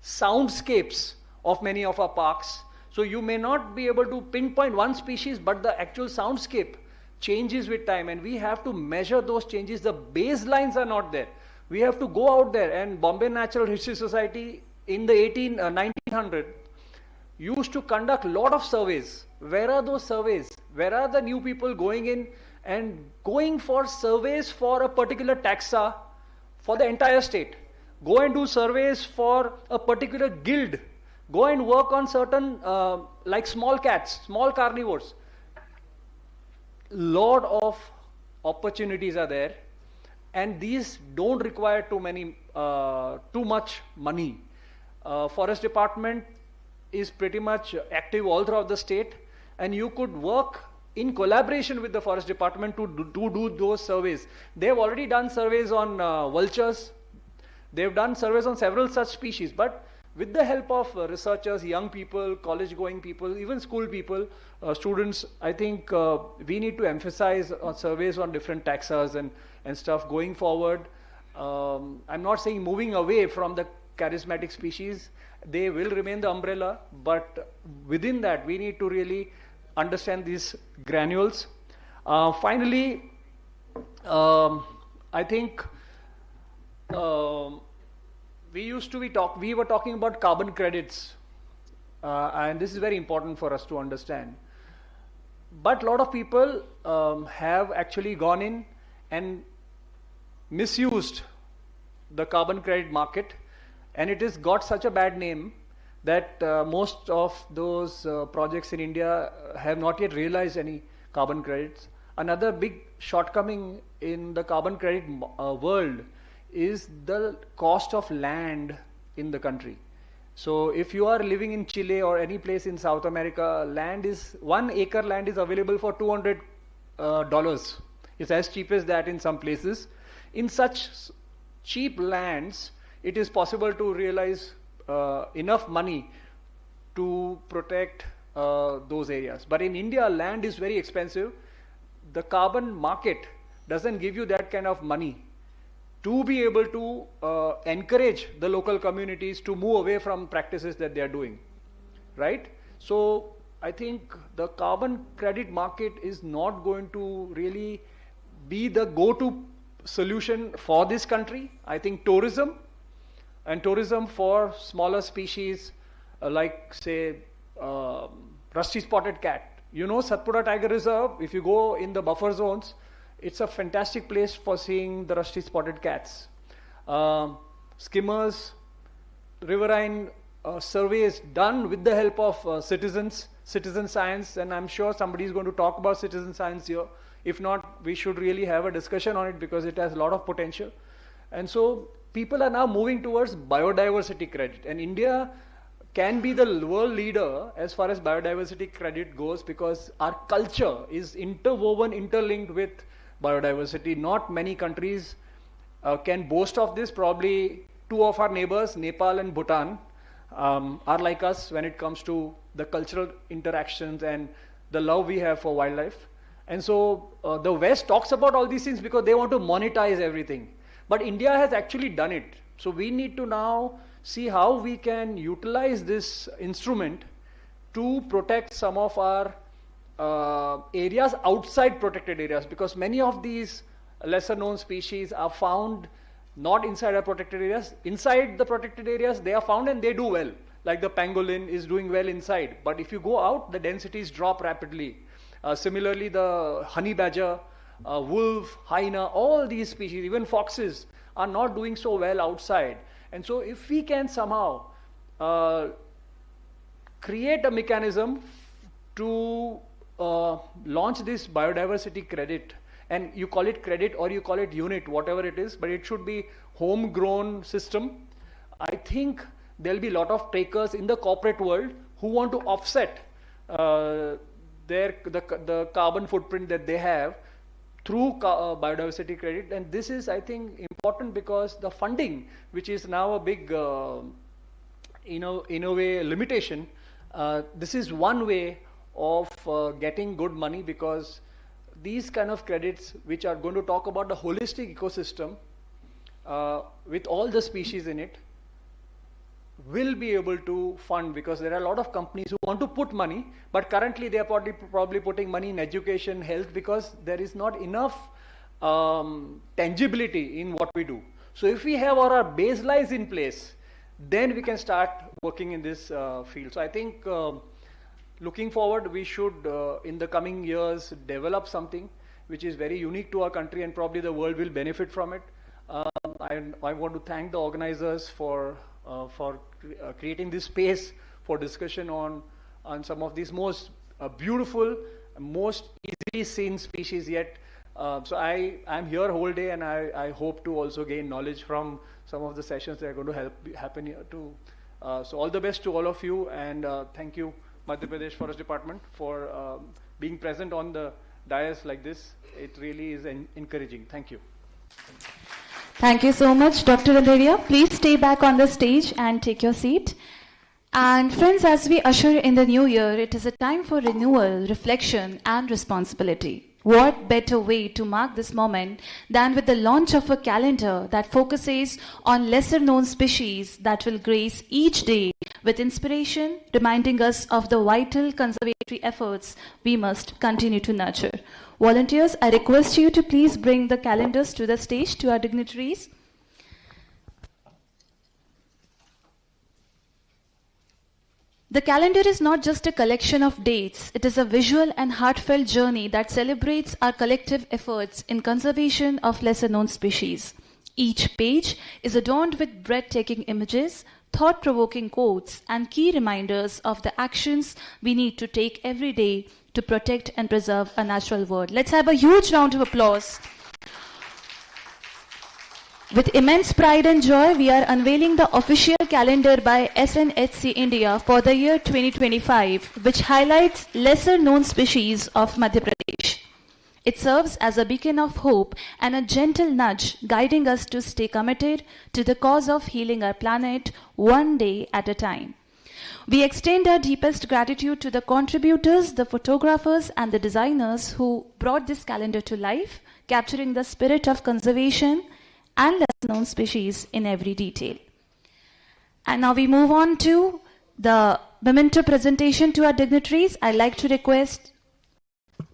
soundscapes of many of our parks. So you may not be able to pinpoint one species, but the actual soundscape changes with time, and we have to measure those changes. The baselines are not there. We have to go out there, and Bombay Natural History Society in the 1900 used to conduct a lot of surveys. Where are those surveys? Where are the new people going in and going for surveys for a particular taxa for the entire state? Go and do surveys for a particular guild. Go and work on certain like small cats, small carnivores. Lot of opportunities are there, and these don't require too much money. Forest department is pretty much active all throughout the state, and you could work in collaboration with the forest department to do those surveys. They have already done surveys on vultures. They've done surveys on several such species, but with the help of researchers, young people, college-going people, even school people, students, I think we need to emphasize on surveys on different taxas and stuff going forward. I'm not saying moving away from the charismatic species. They will remain the umbrella, but within that, we need to really understand these granules. Finally, I think we were talking about carbon credits, and this is very important for us to understand. But a lot of people have actually gone in and misused the carbon credit market, and it has got such a bad name that most of those projects in India have not yet realized any carbon credits. Another big shortcoming in the carbon credit world is the cost of land in the country. So if you are living in Chile or any place in South America, 1 acre land is available for $200. It's as cheap as that in some places. In such cheap lands, it is possible to realize enough money to protect those areas. But in India, land is very expensive. The carbon market doesn't give you that kind of money to be able to encourage the local communities to move away from practices that they are doing, right? So I think the carbon credit market is not going to really be the go-to solution for this country. I think tourism for smaller species like say rusty spotted cat. You know, Satpura Tiger Reserve, if you go in the buffer zones, it's a fantastic place for seeing the rusty spotted cats. Skimmers, riverine surveys done with the help of citizen science, and I'm sure somebody is going to talk about citizen science here. If not, we should really have a discussion on it because it has a lot of potential. And so people are now moving towards biodiversity credit, and India can be the world leader as far as biodiversity credit goes because our culture is interlinked with biodiversity. Not many countries can boast of this. Probably two of our neighbors, Nepal and Bhutan, are like us when it comes to the cultural interactions and the love we have for wildlife. And so the West talks about all these things because they want to monetize everything. But India has actually done it. So we need to now see how we can utilize this instrument to protect some of our areas outside protected areas, because many of these lesser known species are found not inside our protected areas. Inside the protected areas, they are found and they do well. Like the pangolin is doing well inside. But if you go out, the densities drop rapidly. Similarly, the honey badger, wolf, hyena, all these species, even foxes, are not doing so well outside. And so if we can somehow create a mechanism to launch this biodiversity credit, and you call it credit or you call it unit, whatever it is, but it should be homegrown system. I think there'll be a lot of takers in the corporate world who want to offset the carbon footprint that they have through biodiversity credit. And this is, I think, important because the funding, which is now a big, in a way, limitation, this is one way of getting good money, because these kind of credits, which are going to talk about the holistic ecosystem with all the species in it, will be able to fund, because there are a lot of companies who want to put money, but currently they are probably putting money in education, health, because there is not enough tangibility in what we do. So if we have our baselines in place, then we can start working in this field. So I think looking forward, we should in the coming years develop something which is very unique to our country, and probably the world will benefit from it. I want to thank the organizers for creating this space for discussion on some of these most beautiful, most easily seen species yet. So I'm here whole day, and I hope to also gain knowledge from some of the sessions that are going to happen here too. So all the best to all of you, and thank you, Madhya Pradesh Forest Department, for being present on the dais like this. It really is encouraging. Thank you. Thank you so much, Dr. Andrea. Please stay back on the stage and take your seat. And friends, as we usher in the new year, it is a time for renewal, reflection, and responsibility. What better way to mark this moment than with the launch of a calendar that focuses on lesser known species that will grace each day with inspiration, reminding us of the vital conservatory efforts we must continue to nurture. Volunteers, I request you to please bring the calendars to the stage to our dignitaries. The calendar is not just a collection of dates, it is a visual and heartfelt journey that celebrates our collective efforts in conservation of lesser-known species. Each page is adorned with breathtaking images, thought-provoking quotes, and key reminders of the actions we need to take every day to protect and preserve our natural world. Let's have a huge round of applause. With immense pride and joy, we are unveiling the official calendar by SNHC India for the year 2025, which highlights lesser-known species of Madhya Pradesh. It serves as a beacon of hope and a gentle nudge guiding us to stay committed to the cause of healing our planet one day at a time. We extend our deepest gratitude to the contributors, the photographers, and the designers who brought this calendar to life, capturing the spirit of conservation and lesser-known species in every detail. And now we move on to the memento presentation to our dignitaries. I'd like to request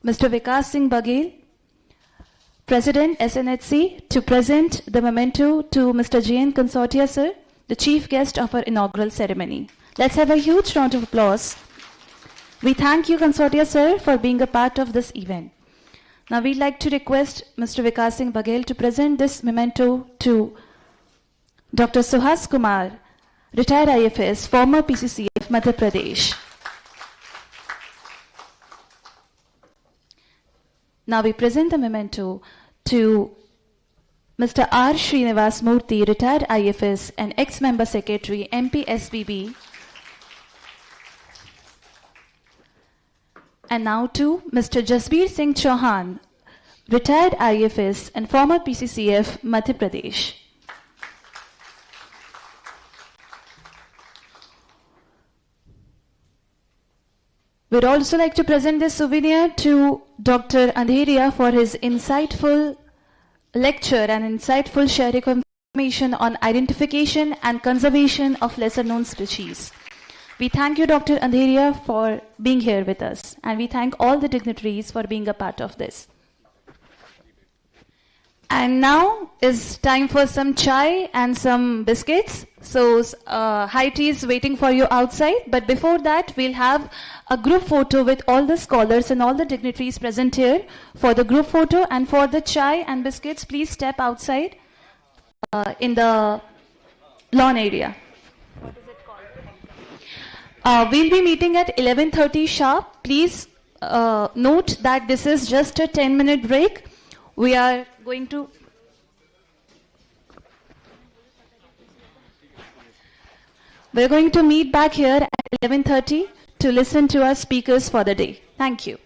Mr. Vikas Singh Baghel, President SNHC, to present the memento to Mr. J.N. Consortia, sir, the chief guest of our inaugural ceremony. Let's have a huge round of applause. We thank you, Consortia, sir, for being a part of this event. Now we'd like to request Mr. Vikas Singh Baghel to present this memento to Dr. Suhas Kumar, retired IFS, former PCCF, Madhya Pradesh. Now we present the memento to Mr. R. Srinivas Murthy, retired IFS and ex-member secretary, MP SBB. And now to Mr. Jasbir Singh Chauhan, retired IFS and former PCCF, Madhya Pradesh. We'd also like to present this souvenir to Dr. Andheria for his insightful lecture and insightful sharing of information on identification and conservation of lesser-known species. We thank you, Dr. Andheria, for being here with us, and we thank all the dignitaries for being a part of this. And now is time for some chai and some biscuits. So high tea is waiting for you outside, but before that we'll have a group photo with all the scholars and all the dignitaries present here. For the group photo and for the chai and biscuits, please step outside in the lawn area. We'll be meeting at 11:30 sharp. Please note that this is just a 10-minute break. We are going to meet back here at 11:30 to listen to our speakers for the day. Thank you.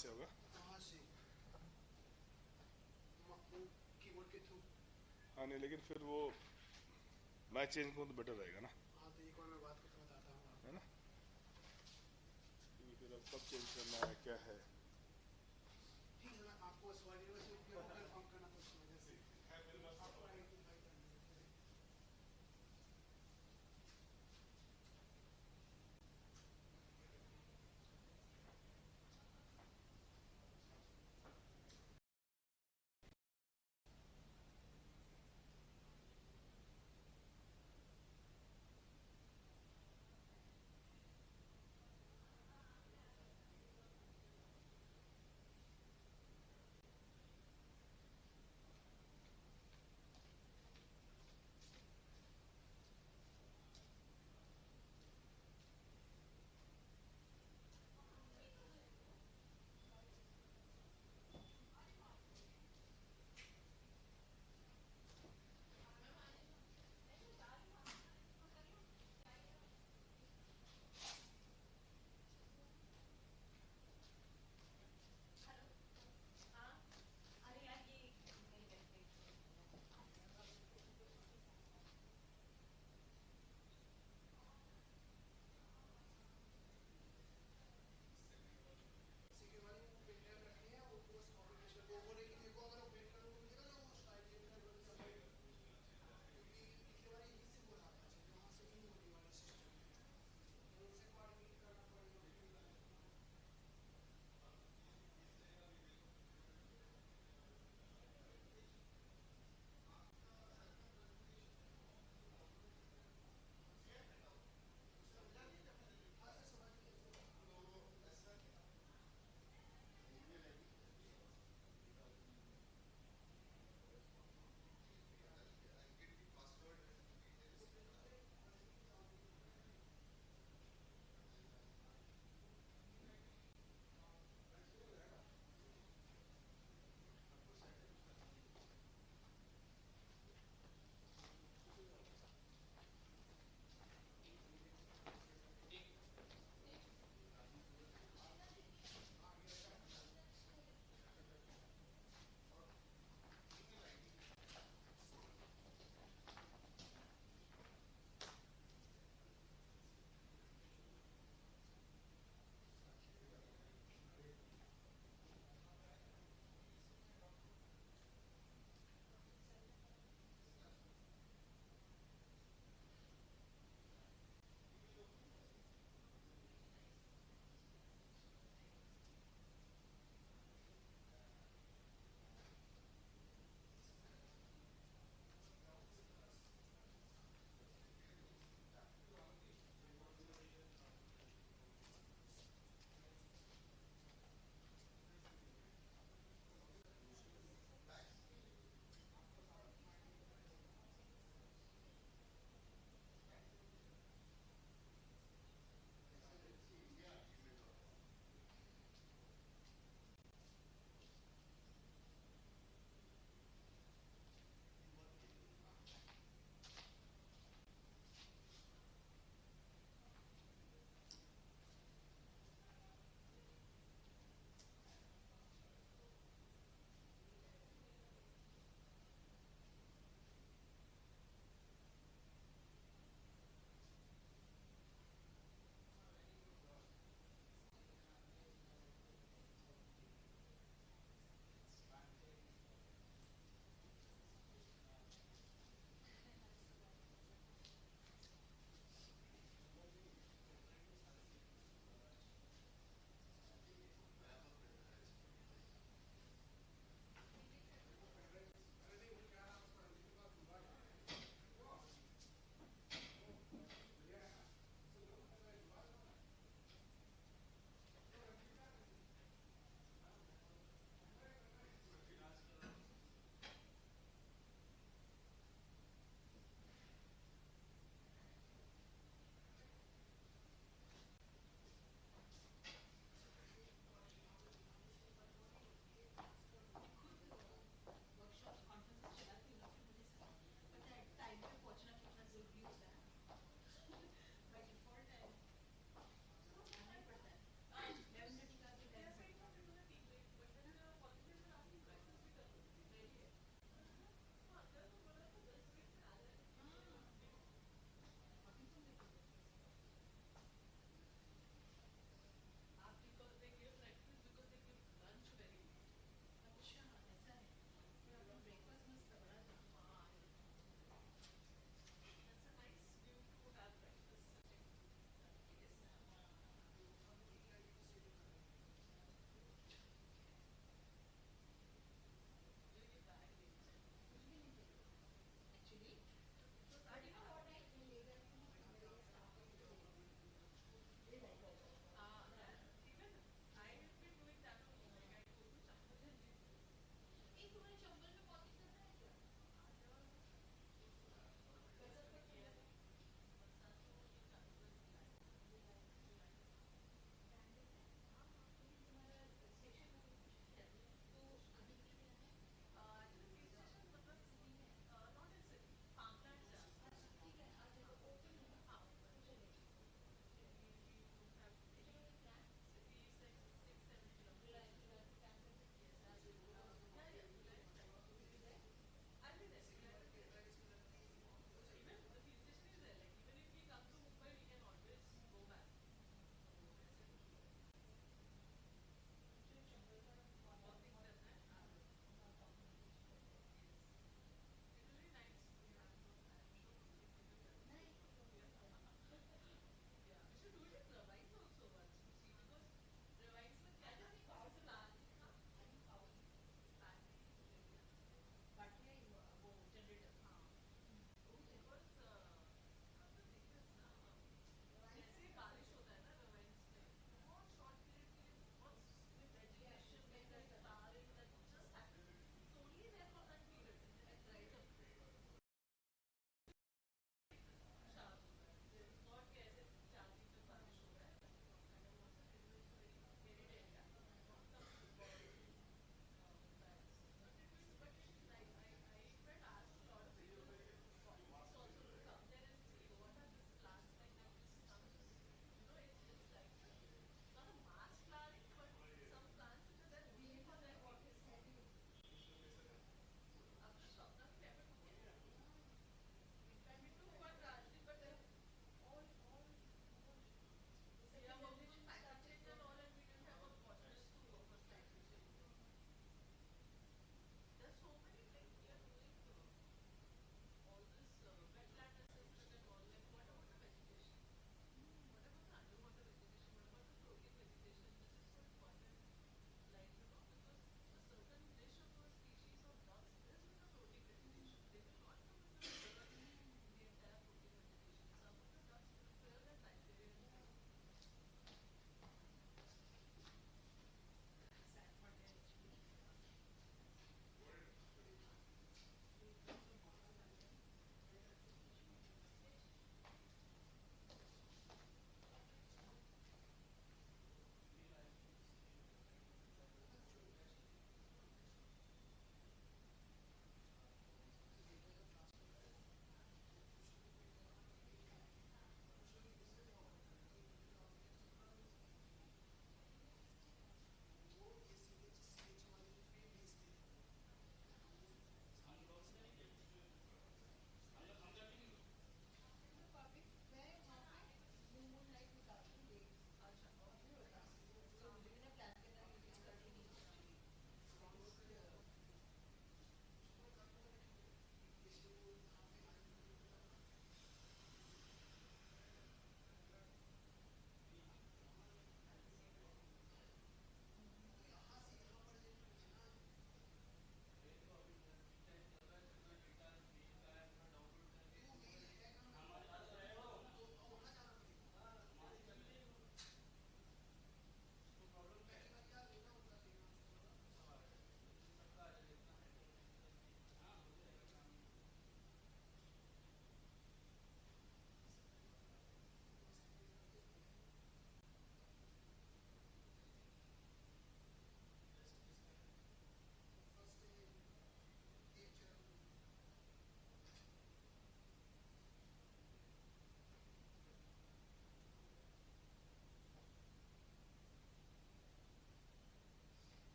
से होगा हाँ नहीं लेकिन फिर वो मैं change करूँ तो बेटर रहेगा ना है ना क्योंकि फिर अब कब चेंज करना है क्या है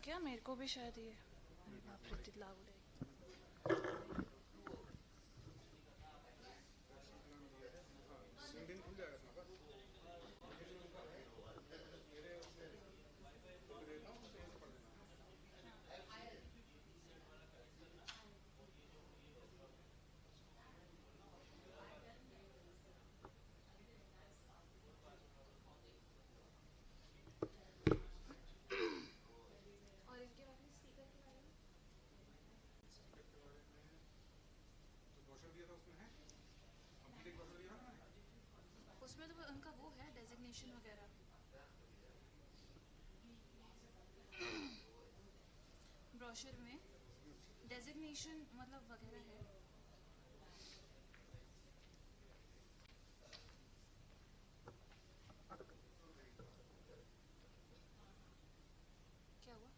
क्या मेरे को भी शायद ये बाप रे इतना लागू रहेगी। उसमें तो उनका वो है डेजिग्नेशन वगैरह, ब्रोशर में डेजिग्नेशन मतलब वगैरह है। क्या हुआ?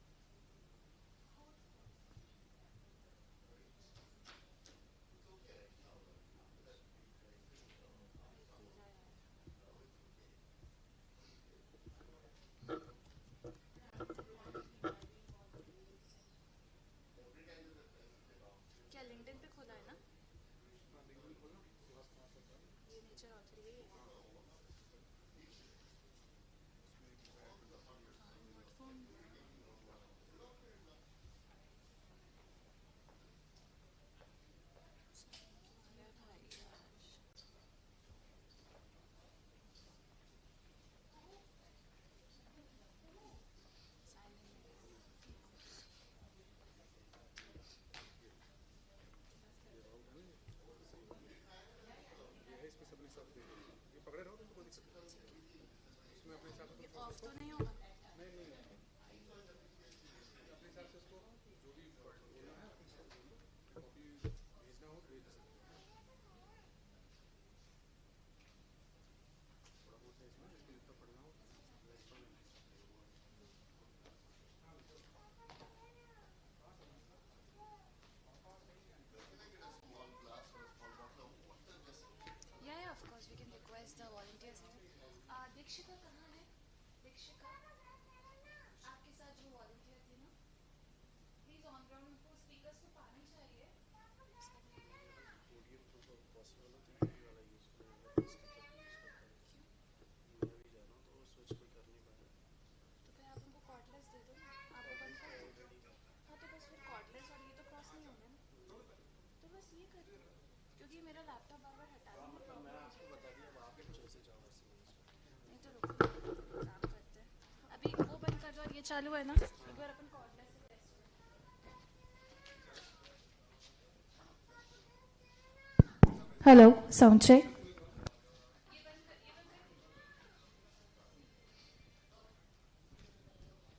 क्या लिंक्डइन पे खोला है ना? ये नेचर ऑथर यही है। ऑफ तो नहीं होगा? Yeah, of course we can request the volunteers here. Dikshika कहाँ है? दीक्षिका आपके साथ जो वॉलंटियर थी ना, प्लीज ऑन ग्राउंड उनको स्पीकर्स को पानी चाहिए। तो फिर आप उनको कॉर्डलेस दे दो ना, आप बंद कर दो। हाँ तो बस फिर कॉर्डलेस और ये तो क्रॉस नहीं होंगे ना, तो बस ये कर दो, क्योंकि मेरा लैपटॉप बार बार हटाने में प्रॉब्लम है। नहीं तो रुको काम करते हैं, अभी वो बंद कर दो और ये चालू है ना, एक बार अपन कॉर्डलेस से टेस्ट करें। Hello sound check.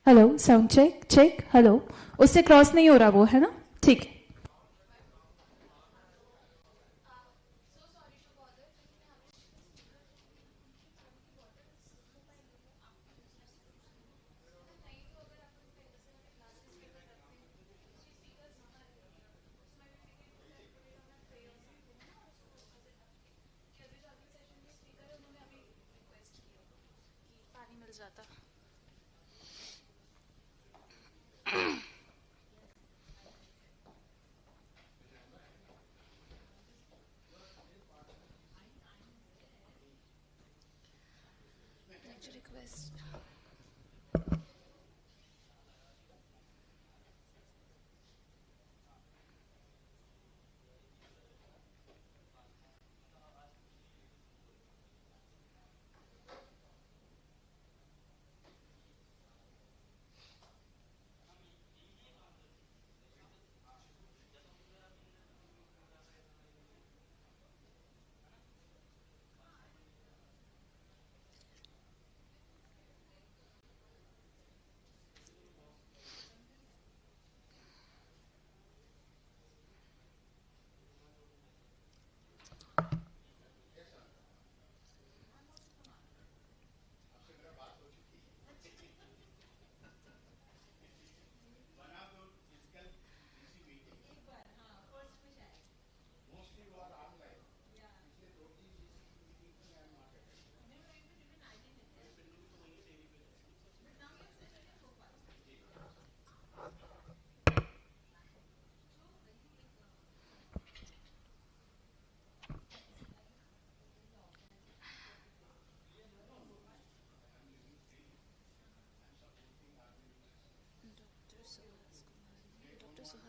Hello sound check check. Hello, उससे क्रॉस नहीं हो रहा वो, है ना? ठीक है। पानी मिल जाता। Request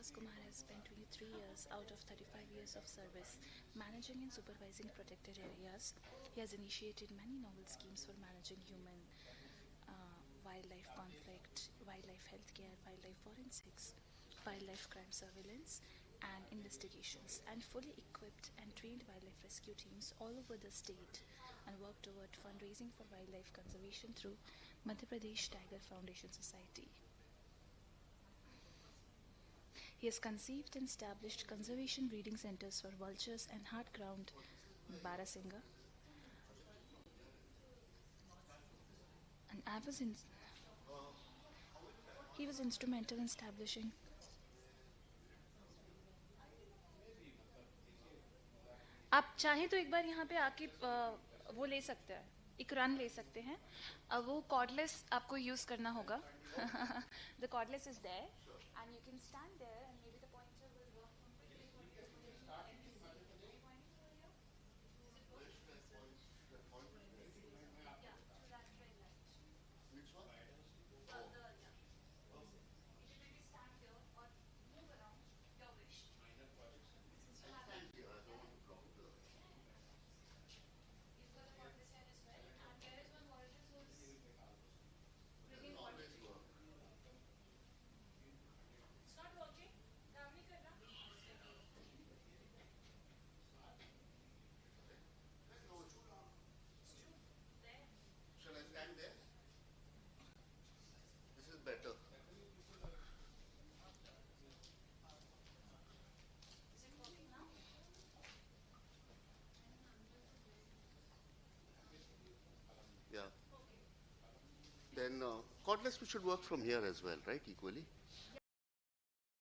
Suhas Kumar has spent 23 years out of 35 years of service managing and supervising protected areas. He has initiated many novel schemes for managing human wildlife conflict, wildlife healthcare, wildlife forensics, wildlife crime surveillance, and investigations, and fully equipped and trained wildlife rescue teams all over the state, and worked toward fundraising for wildlife conservation through Madhya Pradesh Tiger Foundation Society. He has conceived and established conservation breeding centers for vultures and hard-ground Barasinga. And he was instrumental in establishing. आप चाहें तो एक बार यहाँ पे आके वो ले सकते हैं, एक रन ले सकते हैं. अब वो कॉर्डलेस आपको यूज करना होगा. The cordless is there and you can stand there and maybe the pointer will work. Then cordless should work from here as well, right? Equally.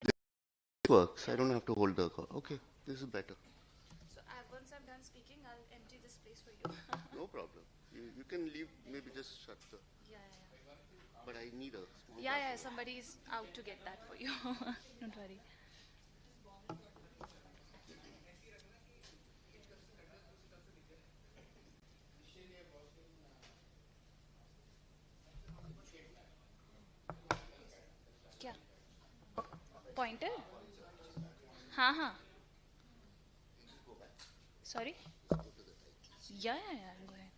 This works. I don't have to hold the cord. Okay, this is better. So once I'm done speaking, I'll empty this place for you. No problem. You can leave. Maybe just shut the. Yeah. But I need a small. Yeah. Somebody is out to get that for you. Don't worry. क्या? Pointer? हाँ. Sorry? Yeah. Go ahead.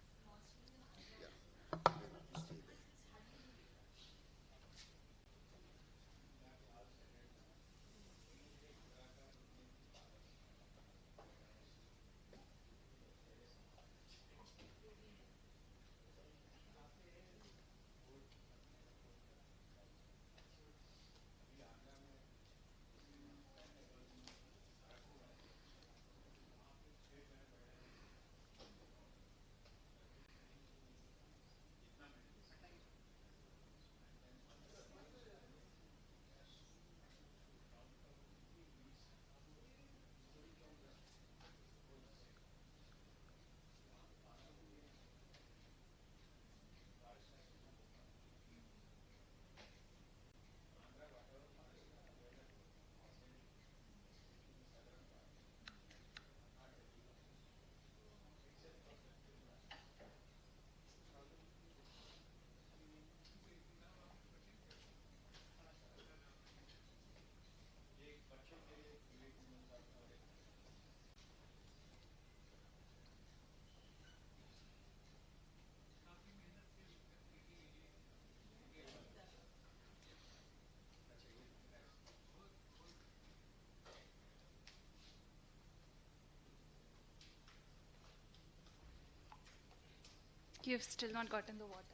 You've still not gotten the water.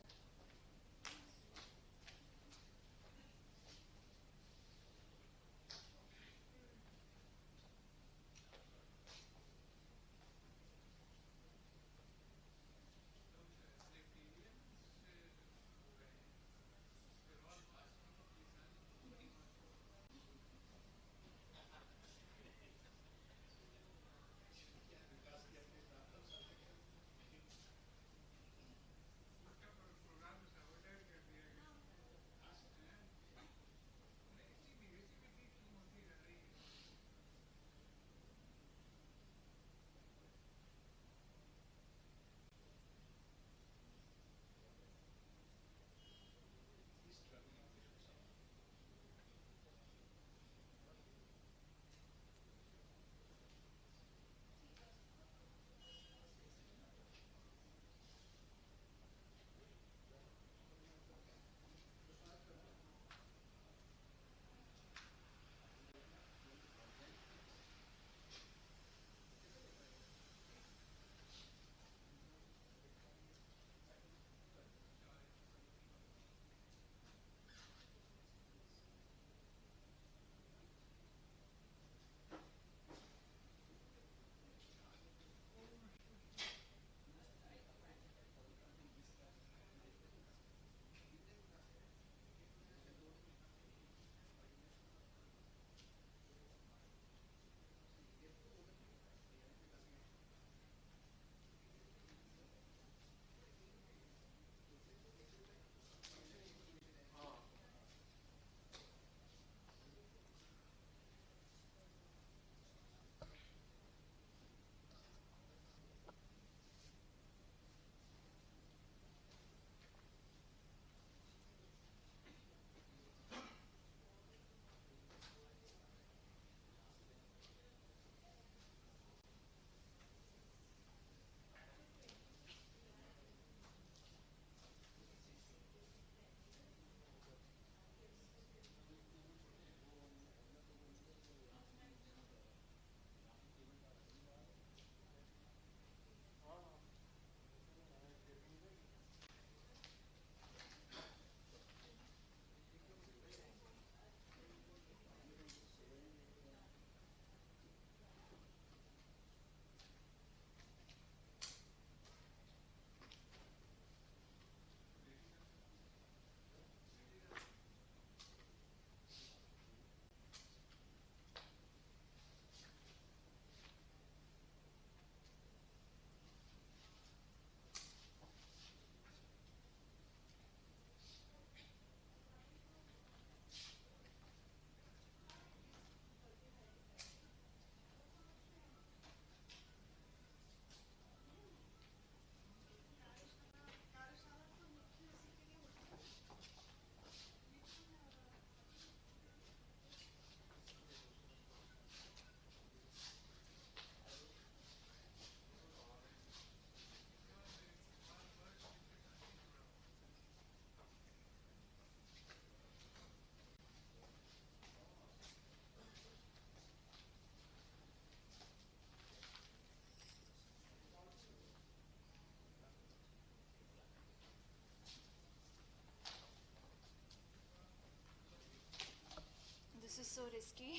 so risky.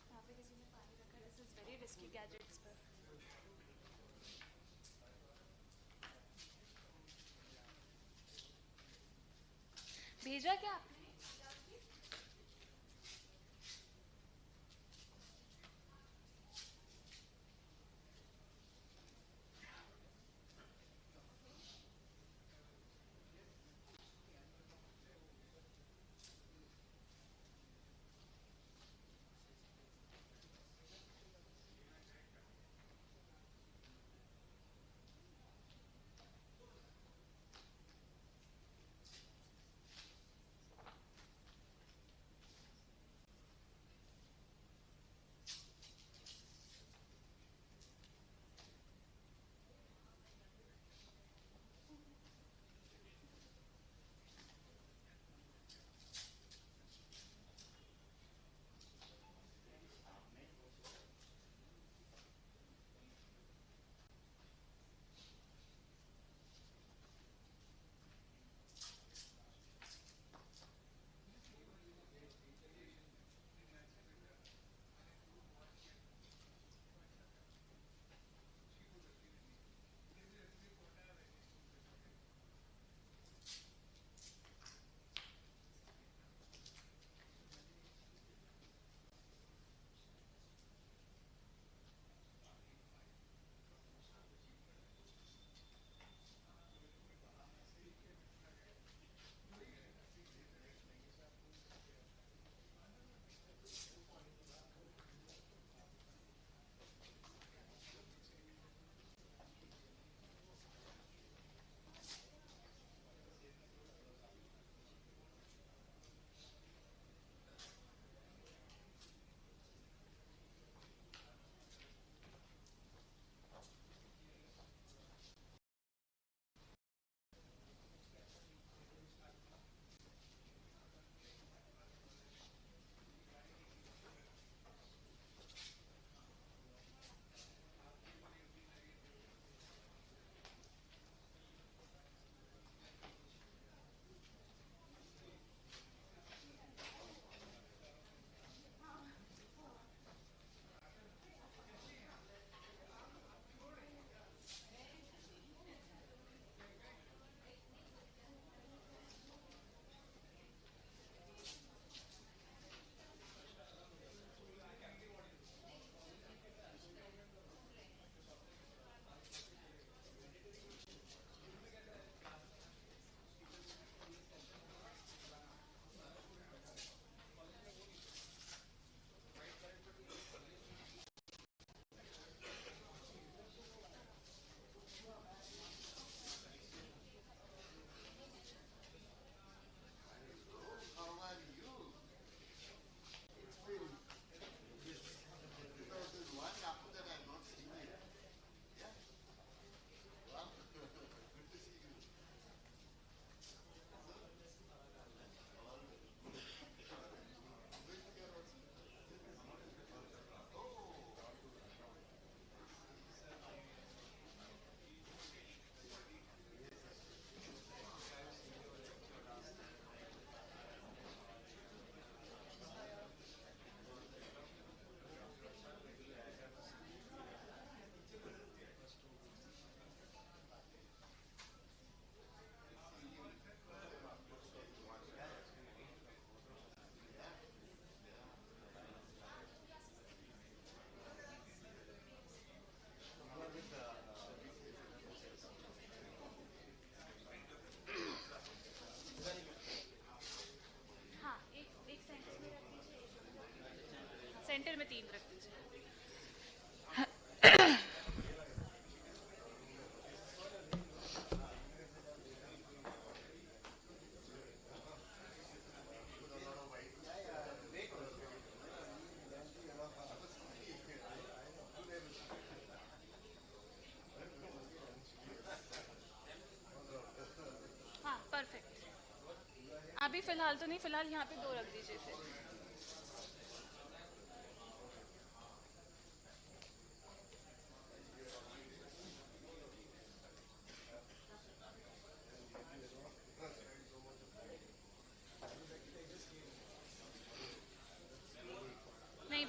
यहाँ पे किसी ने पानी रखा है. This is very risky gadgets पर. भेजा क्या आपने? सेंटर में 3 रख दीजिए. हाँ परफेक्ट. अभी फिलहाल तो नहीं, फिलहाल यहाँ पे 2 रख दीजिए फिर.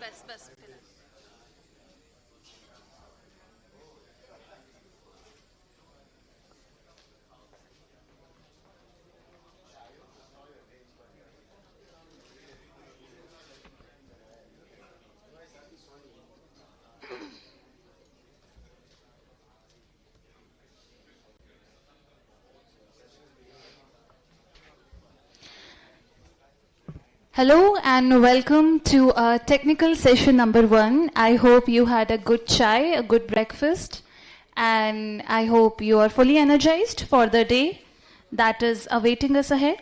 बस बस Hello and welcome to technical session number 1. I hope you had a good chai, a good breakfast, and I hope you are fully energized for the day that is awaiting us ahead.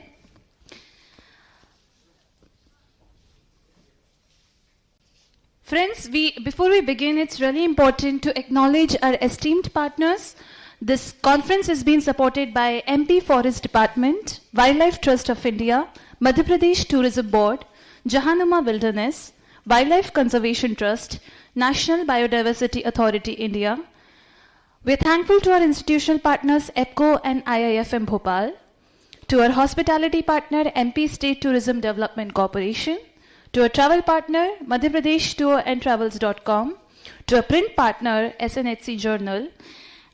Friends, before we begin, it's really important to acknowledge our esteemed partners. This conference has been supported by MP Forest Department, Wildlife Trust of India, Madhya Pradesh Tourism Board, Jahanuma Wilderness, Wildlife Conservation Trust, National Biodiversity Authority India. We're thankful to our institutional partners EPCO and IIFM Bhopal, to our hospitality partner MP State Tourism Development Corporation, to our travel partner Madhya Pradesh Tour and Travels.com, to our print partner SNHC Journal,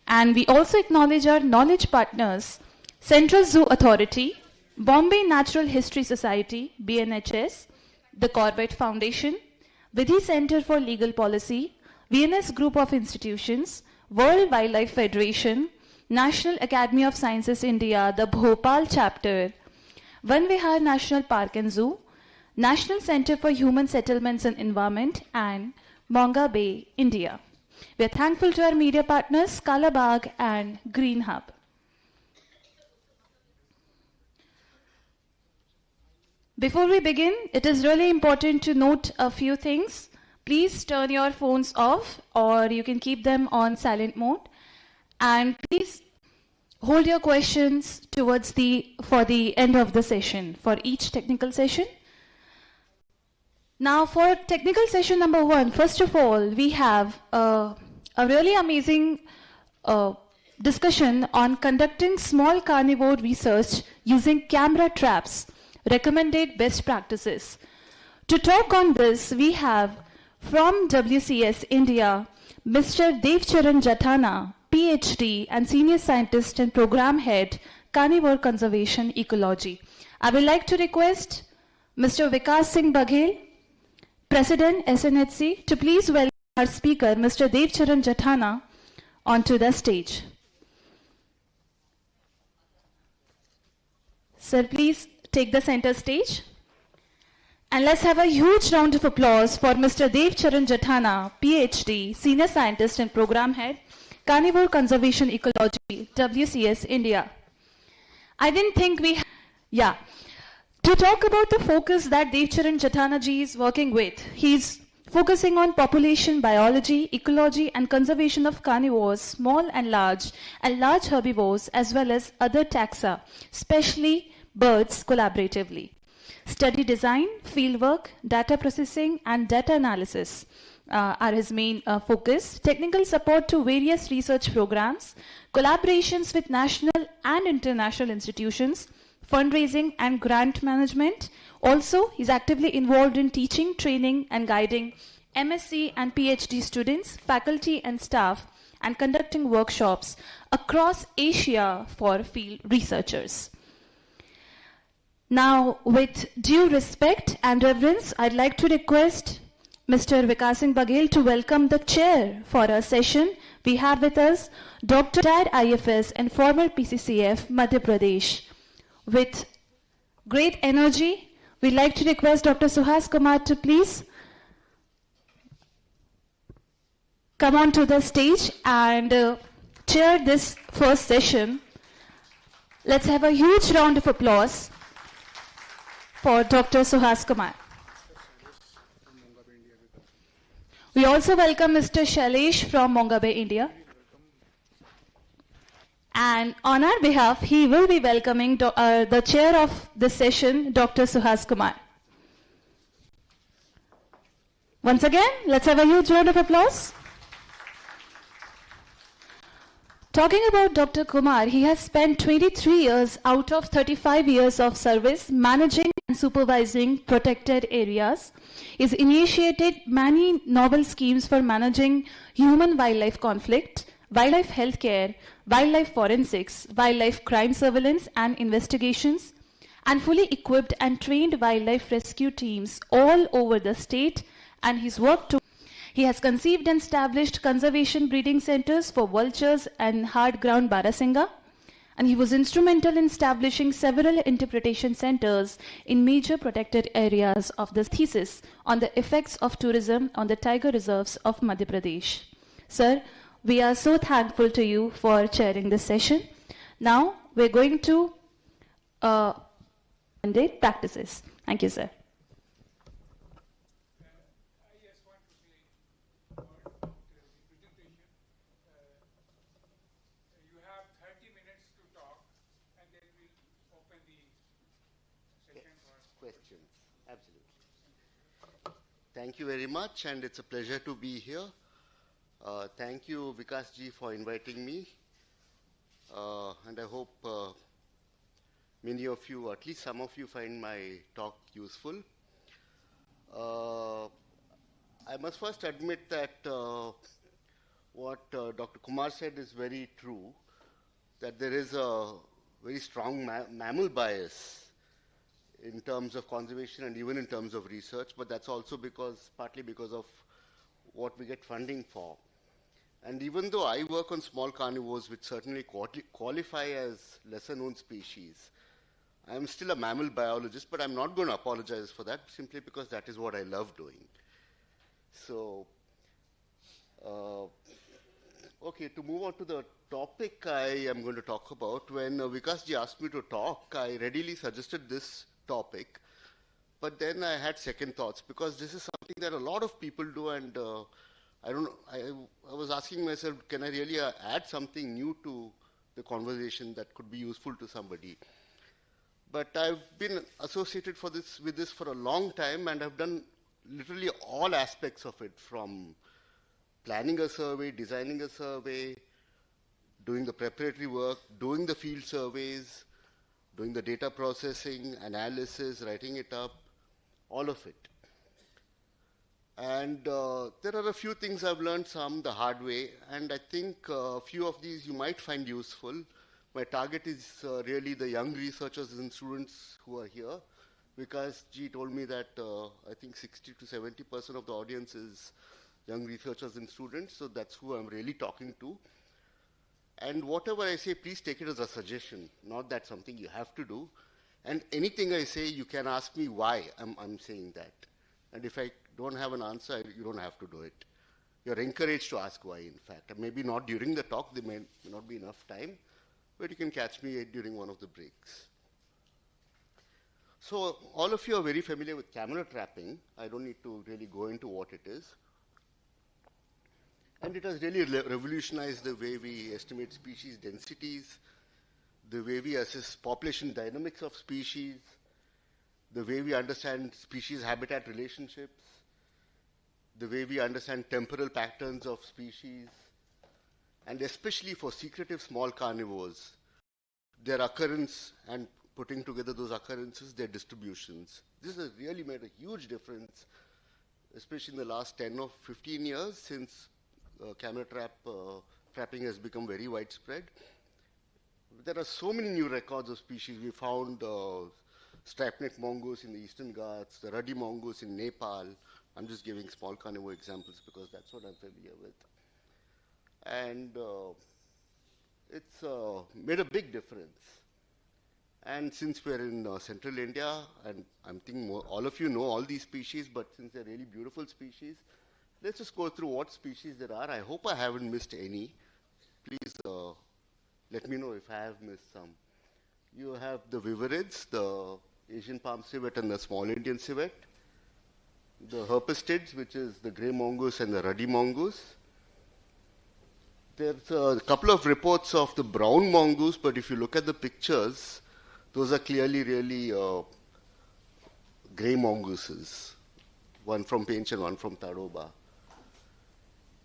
and we also acknowledge our knowledge partners Central Zoo Authority, Bombay Natural History Society, BNHS, the Corbett Foundation, Vidhi Center for Legal Policy, VNS Group of Institutions, World Wildlife Federation, National Academy of Sciences India, the Bhopal Chapter, Van Vihar National Park and Zoo, National Center for Human Settlements and Environment, and Monga Bay, India. We are thankful to our media partners, Kala Bagh and Green Hub. Before we begin, it is really important to note a few things. Please turn your phones off or you can keep them on silent mode. And please hold your questions for the end of the session, for each technical session. Now for technical session number 1, first of all, we have a really amazing discussion on conducting small carnivore research using camera traps. Recommended best practices. To talk on this, we have from WCS India, Mr. Devcharan Jathana, PhD and Senior Scientist and Program Head, Carnivore Conservation Ecology. I would like to request Mr. Vikas Singh Baghel, President SNHC, to please welcome our speaker, Mr. Devcharan Jathana, onto the stage. Sir, please take the center stage. And let's have a huge round of applause for Mr. Devcharan Jathana, PhD, Senior Scientist and Program Head, Carnivore Conservation Ecology, WCS India. I didn't think to talk about the focus that Devcharan Jathana ji is working with, he's focusing on population biology, ecology and conservation of carnivores, small and large herbivores as well as other taxa, especially birds collaboratively. Study design, fieldwork, data processing and data analysis are his main focus. Technical support to various research programs, collaborations with national and international institutions, fundraising and grant management. Also, he's actively involved in teaching, training and guiding MSc and PhD students, faculty and staff, and conducting workshops across Asia for field researchers. Now, with due respect and reverence, I'd like to request Mr. Vikas Singh Baghel to welcome the chair for our session. We have with us Dr. retired IFS and former PCCF, Madhya Pradesh. With great energy, we'd like to request Dr. Suhas Kumar to please come onto the stage and chair this first session. Let's have a huge round of applause for Dr. Suhas Kumar. We also welcome Mr. Shailesh from Monga Bay, India. And on our behalf, he will be welcoming the chair of this session, Dr. Suhas Kumar. Once again, let's have a huge round of applause. Talking about Dr. Kumar, he has spent 23 years out of 35 years of service managing and supervising protected areas. He's initiated many novel schemes for managing human-wildlife conflict, wildlife healthcare, wildlife forensics, wildlife crime surveillance and investigations, and fully equipped and trained wildlife rescue teams all over the state, and his work to he has conceived and established conservation breeding centers for vultures and hard-ground Barasinga, and he was instrumental in establishing several interpretation centers in major protected areas of the thesis on the effects of tourism on the tiger reserves of Madhya Pradesh. Sir, we are so thankful to you for chairing this session. Now, we're going to mandate practices. Thank you, sir. Questions, absolutely. Thank you very much, and it's a pleasure to be here. Thank you, Vikas ji, for inviting me. And I hope many of you, at least some of you, find my talk useful. I must first admit that what Dr. Kumar said is very true, that there is a very strong mammal bias in terms of conservation and even in terms of research, but that's also partly because of what we get funding for. And even though I work on small carnivores, which certainly qualify as lesser known species, I'm still a mammal biologist, but I'm not going to apologize for that, simply because that is what I love doing. So, okay, to move on to the topic I am going to talk about, when Vikas ji asked me to talk, I readily suggested this topic, but then I had second thoughts, because this is something that a lot of people do, and I was asking myself, can I really add something new to the conversation that could be useful to somebody? But I've been associated with this for a long time, and I've done literally all aspects of it, from planning a survey, designing a survey, doing the preparatory work, doing the field surveys, doing the data processing, analysis, writing it up, all of it. And there are a few things I've learned, some the hard way, and I think a few of these you might find useful. My target is really the young researchers and students who are here, because G told me that I think 60 to 70% of the audience is young researchers and students, so that's who I'm really talking to. And whatever I say, please take it as a suggestion, not that something you have to do. And anything I say, you can ask me why I'm saying that. And if I don't have an answer, you don't have to do it. You're encouraged to ask why, in fact. And maybe not during the talk, there may not be enough time, but you can catch me during one of the breaks. So all of you are very familiar with camera trapping. I don't need to really go into what it is. And it has really revolutionized the way we estimate species densities, the way we assess population dynamics of species, the way we understand species-habitat relationships, the way we understand temporal patterns of species, and especially for secretive small carnivores, their occurrence and putting together those occurrences, their distributions. This has really made a huge difference, especially in the last 10 or 15 years since camera trapping has become very widespread. There are so many new records of species. We found striped-necked mongoose in the Eastern Ghats, the ruddy mongoose in Nepal. I'm just giving small carnivore examples because that's what I'm familiar with. And it's made a big difference. And since we're in central India, and I'm thinking all of you know all these species, but since they're really beautiful species, let's just go through what species there are. I hope I haven't missed any. Please let me know if I have missed some. You have the viverids, the Asian palm civet and the small Indian civet, the herpestids, which is the grey mongoose and the ruddy mongoose. There's a couple of reports of the brown mongoose, but if you look at the pictures, those are clearly really grey mongooses, one from Pench and one from Tadoba.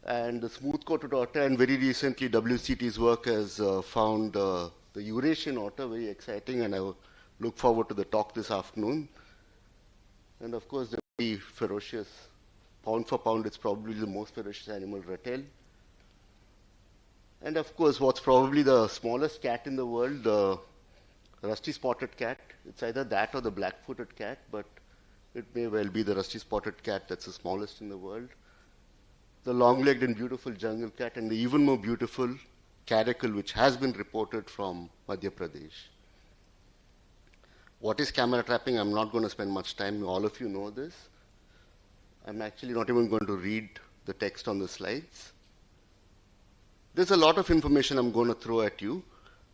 And the smooth-coated otter, and very recently WCT's work has found the Eurasian otter very exciting, and I look forward to the talk this afternoon. And of course, the very ferocious, pound for pound, it's probably the most ferocious animal, ratel. And of course, what's probably the smallest cat in the world, the rusty spotted cat. It's either that or the black-footed cat, but it may well be the rusty spotted cat that's the smallest in the world. The long-legged and beautiful jungle cat, and the even more beautiful caracal, which has been reported from Madhya Pradesh. What is camera trapping? I'm not going to spend much time. All of you know this. I'm actually not even going to read the text on the slides. There's a lot of information I'm going to throw at you,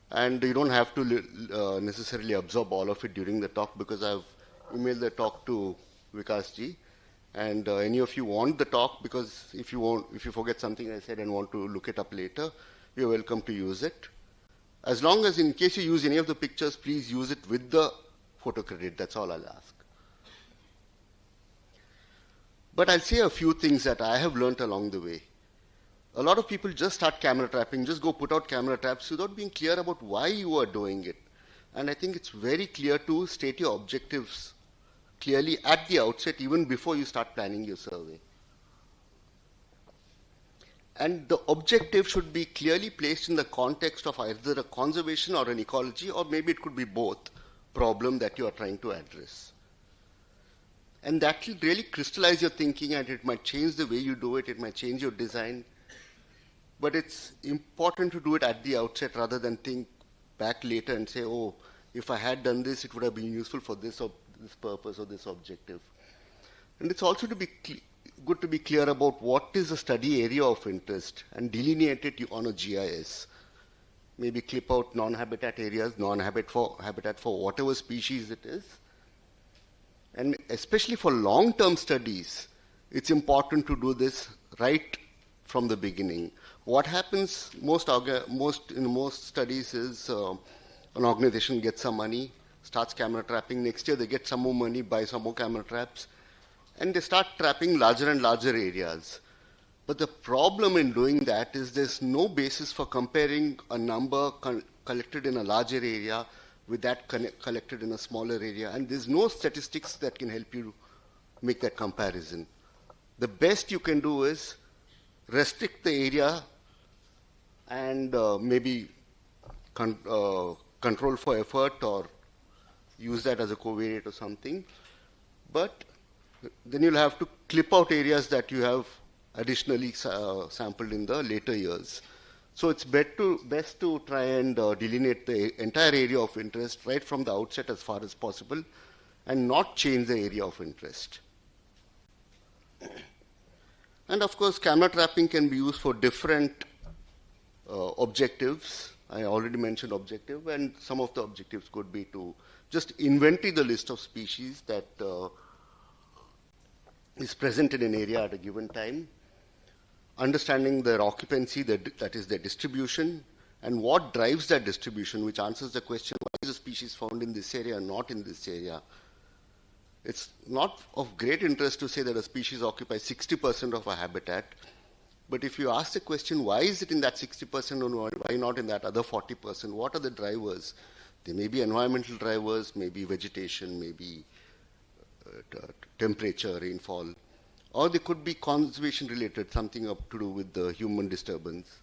and you don't have to necessarily absorb all of it during the talk, because I've emailed the talk to Vikas ji. And any of you want the talk, because if you forget something I said and want to look it up later, you're welcome to use it. As long as, in case you use any of the pictures, please use it with the photo credit. That's all I'll ask. But I'll say a few things that I have learned along the way. A lot of people just start camera trapping, just go put out camera traps without being clear about why you are doing it. And I think it's very clear to state your objectives clearly at the outset, even before you start planning your survey. And the objective should be clearly placed in the context of either a conservation or an ecology, or maybe it could be both, problem that you are trying to address. And that will really crystallize your thinking, and it might change the way you do it, it might change your design. But it's important to do it at the outset rather than think back later and say, oh, if I had done this, it would have been useful for this or this purpose or this objective. And it's also to be good to be clear about what is the study area of interest and delineate it on a GIS. Maybe clip out non-habitat areas, habitat for whatever species it is. And especially for long-term studies, it's important to do this right from the beginning. What happens in most studies is an organization gets some money, starts camera trapping. Next year they get some more money, buy some more camera traps, and they start trapping larger and larger areas. But the problem in doing that is there's no basis for comparing a number collected in a larger area with that collected in a smaller area, and there's no statistics that can help you make that comparison. The best you can do is restrict the area and maybe control for effort, or use that as a covariate or something. But then you'll have to clip out areas that you have additionally sampled in the later years. So it's best to try and delineate the entire area of interest right from the outset as far as possible, and not change the area of interest. And of course, camera trapping can be used for different objectives. I already mentioned objective, and some of the objectives could be to just inventory the list of species that is present in an area at a given time, understanding their occupancy, that is their distribution, and what drives that distribution, which answers the question, why is a species found in this area and not in this area? It's not of great interest to say that a species occupies 60% of a habitat, but if you ask the question, why is it in that 60% and why not in that other 40%, what are the drivers? There may be environmental drivers, maybe vegetation, maybe temperature, rainfall, or they could be conservation related, something up to do with the human disturbance.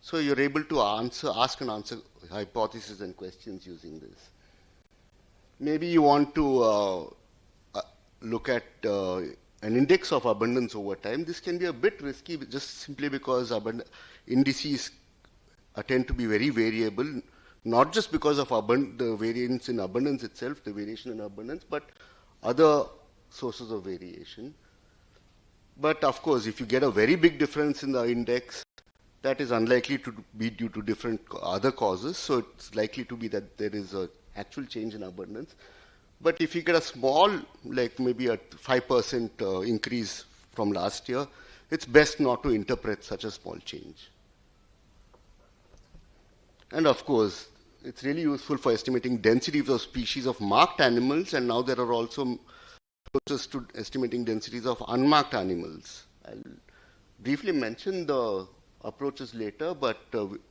So you're able to ask and answer hypotheses and questions using this. Maybe you want to look at an index of abundance over time. This can be a bit risky just simply because indices tend to be very variable, not just because of the variance in abundance itself, the variation in abundance, but other sources of variation. But of course, if you get a very big difference in the index, that is unlikely to be due to different other causes. So it's likely to be that there is an actual change in abundance. But if you get a small, like maybe a 5% increase from last year, it's best not to interpret such a small change. And of course, it's really useful for estimating densities of species of marked animals, and now there are also approaches to estimating densities of unmarked animals. I'll briefly mention the approaches later, but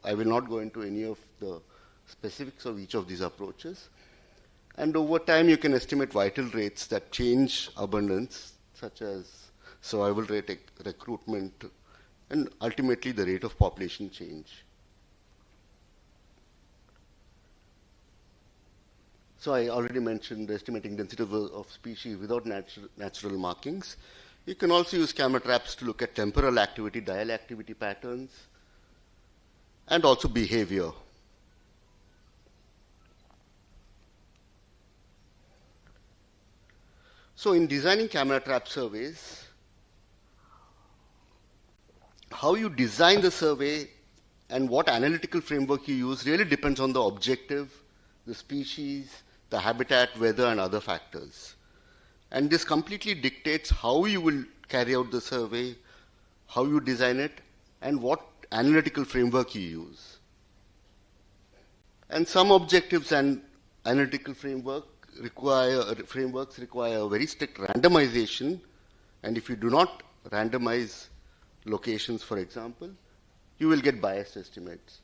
I will not go into any of the specifics of each of these approaches. And over time, you can estimate vital rates that change abundance, such as survival rate, recruitment, and ultimately the rate of population change. So I already mentioned estimating density of species without natural markings. You can also use camera traps to look at temporal activity, dial activity patterns, and also behavior. So in designing camera trap surveys, how you design the survey and what analytical framework you use really depends on the objective, the species, the habitat, weather, and other factors. And this completely dictates how you will carry out the survey, how you design it, and what analytical framework you use. And some objectives and analytical frameworks require very strict randomization, and if you do not randomize locations, for example, you will get biased estimates.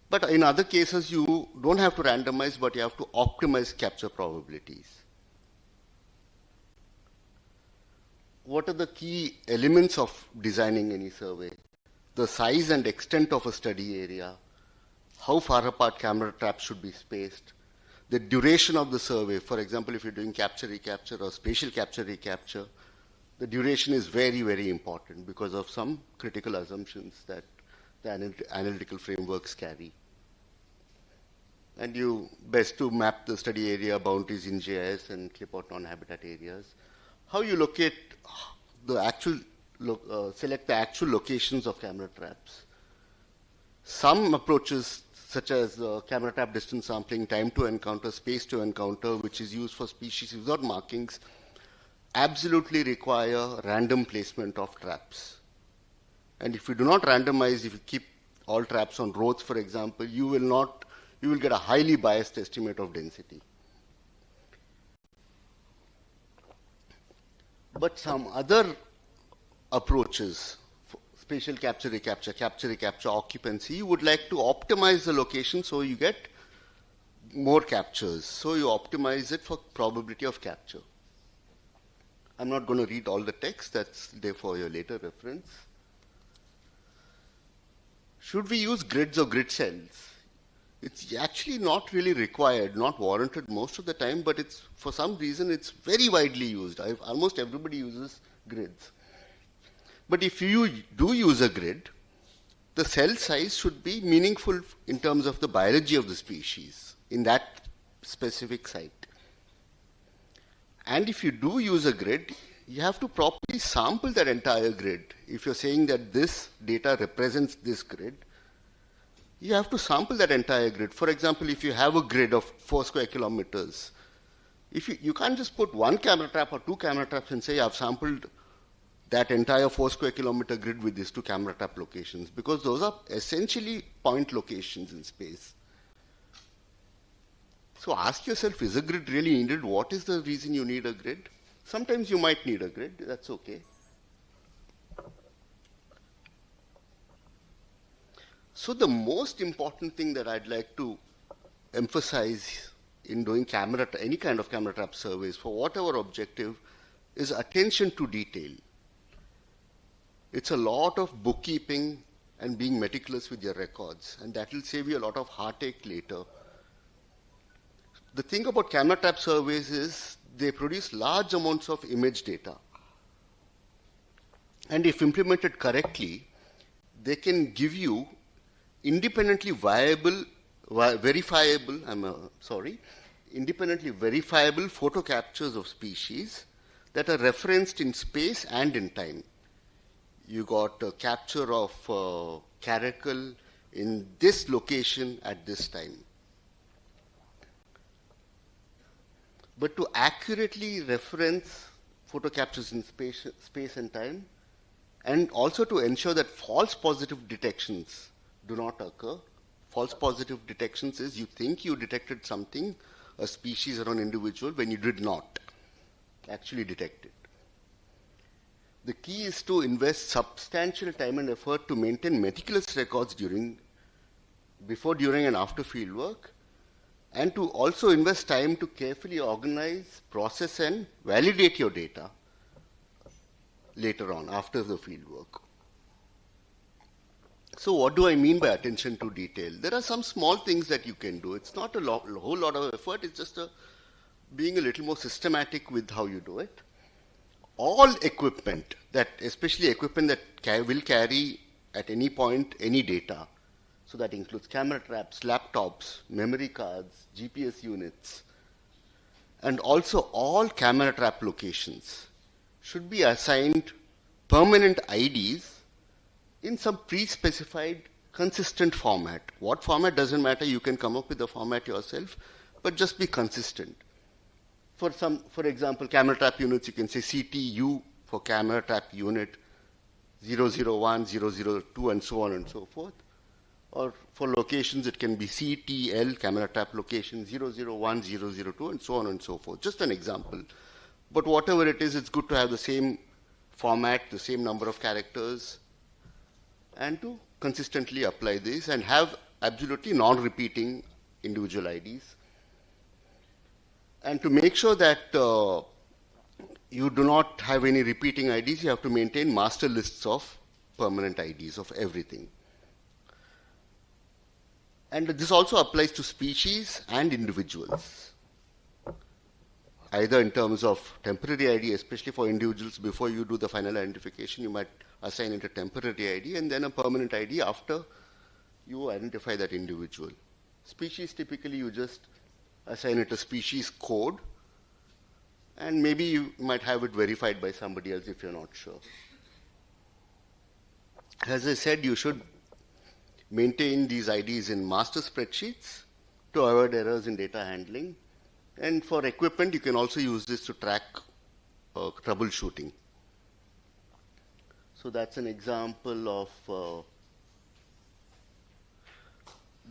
But in other cases, you don't have to randomize, but you have to optimize capture probabilities. What are the key elements of designing any survey? The size and extent of a study area, how far apart camera traps should be spaced, the duration of the survey. For example, if you're doing capture-recapture or spatial capture-recapture, the duration is very, very important because of some critical assumptions that the analytical frameworks carry. And you best to map the study area boundaries in GIS and clip out non-habitat areas. How you locate the actual, select the actual locations of camera traps. Some approaches, such as camera trap distance sampling, time to encounter, space to encounter, which is used for species without markings, absolutely require random placement of traps. And if you do not randomize, if you keep all traps on roads, for example, you will get a highly biased estimate of density. But some other approaches, spatial capture-recapture, capture-recapture, occupancy, you would like to optimize the location so you get more captures. So you optimize it for probability of capture. I'm not going to read all the text, that's there for your later reference. Should we use grids or grid cells? It's actually not really required, not warranted most of the time, but it's, for some reason, it's very widely used. Almost everybody uses grids. But if you do use a grid, the cell size should be meaningful in terms of the biology of the species in that specific site. And if you do use a grid, you have to properly sample that entire grid. If you're saying that this data represents this grid, you have to sample that entire grid. For example, if you have a grid of 4 square kilometers, if you can't just put one camera trap or two camera traps and say, I've sampled that entire 4 square kilometer grid with these 2 camera trap locations, because those are essentially point locations in space. So ask yourself, is a grid really needed? What is the reason you need a grid? Sometimes you might need a grid, that's okay. So the most important thing that I'd like to emphasize in doing any kind of camera trap surveys for whatever objective is attention to detail. It's a lot of bookkeeping and being meticulous with your records, and that will save you a lot of heartache later. The thing about camera trap surveys is they produce large amounts of image data. And if implemented correctly, they can give you independently verifiable photo captures of species that are referenced in space and in time. You got a capture of caracal in this location at this time. But to accurately reference photo captures in space and time, and also to ensure that false positive detections do not occur. False positive detections is you think you detected something, a species or an individual, when you did not actually detect it. The key is to invest substantial time and effort to maintain meticulous records before, during, and after fieldwork, and to also invest time to carefully organize, process, and validate your data later on, after the field work. So what do I mean by attention to detail? There are some small things that you can do. It's not a whole lot of effort. It's just being a little more systematic with how you do it. All equipment, especially equipment that will carry at any point any data, so that includes camera traps, laptops, memory cards, GPS units, and also all camera trap locations should be assigned permanent IDs in some pre-specified consistent format. What format doesn't matter, you can come up with the format yourself, but just be consistent. For example, camera trap units, you can say CTU for camera trap unit 001, 002, and so on and so forth. Or for locations, it can be CTL, camera trap location 001, 002, and so on and so forth. Just an example. But whatever it is, it's good to have the same format, the same number of characters, and to consistently apply this and have absolutely non-repeating individual IDs. And to make sure that you do not have any repeating IDs, you have to maintain master lists of permanent IDs of everything. And this also applies to species and individuals, either in terms of temporary ID, especially for individuals. Before you do the final identification, you might assign it a temporary ID and then a permanent ID after you identify that individual. Species, typically you just assign it a species code, and maybe you might have it verified by somebody else if you're not sure. As I said, you should maintain these IDs in master spreadsheets to avoid errors in data handling. And for equipment, you can also use this to track troubleshooting. So that's an example of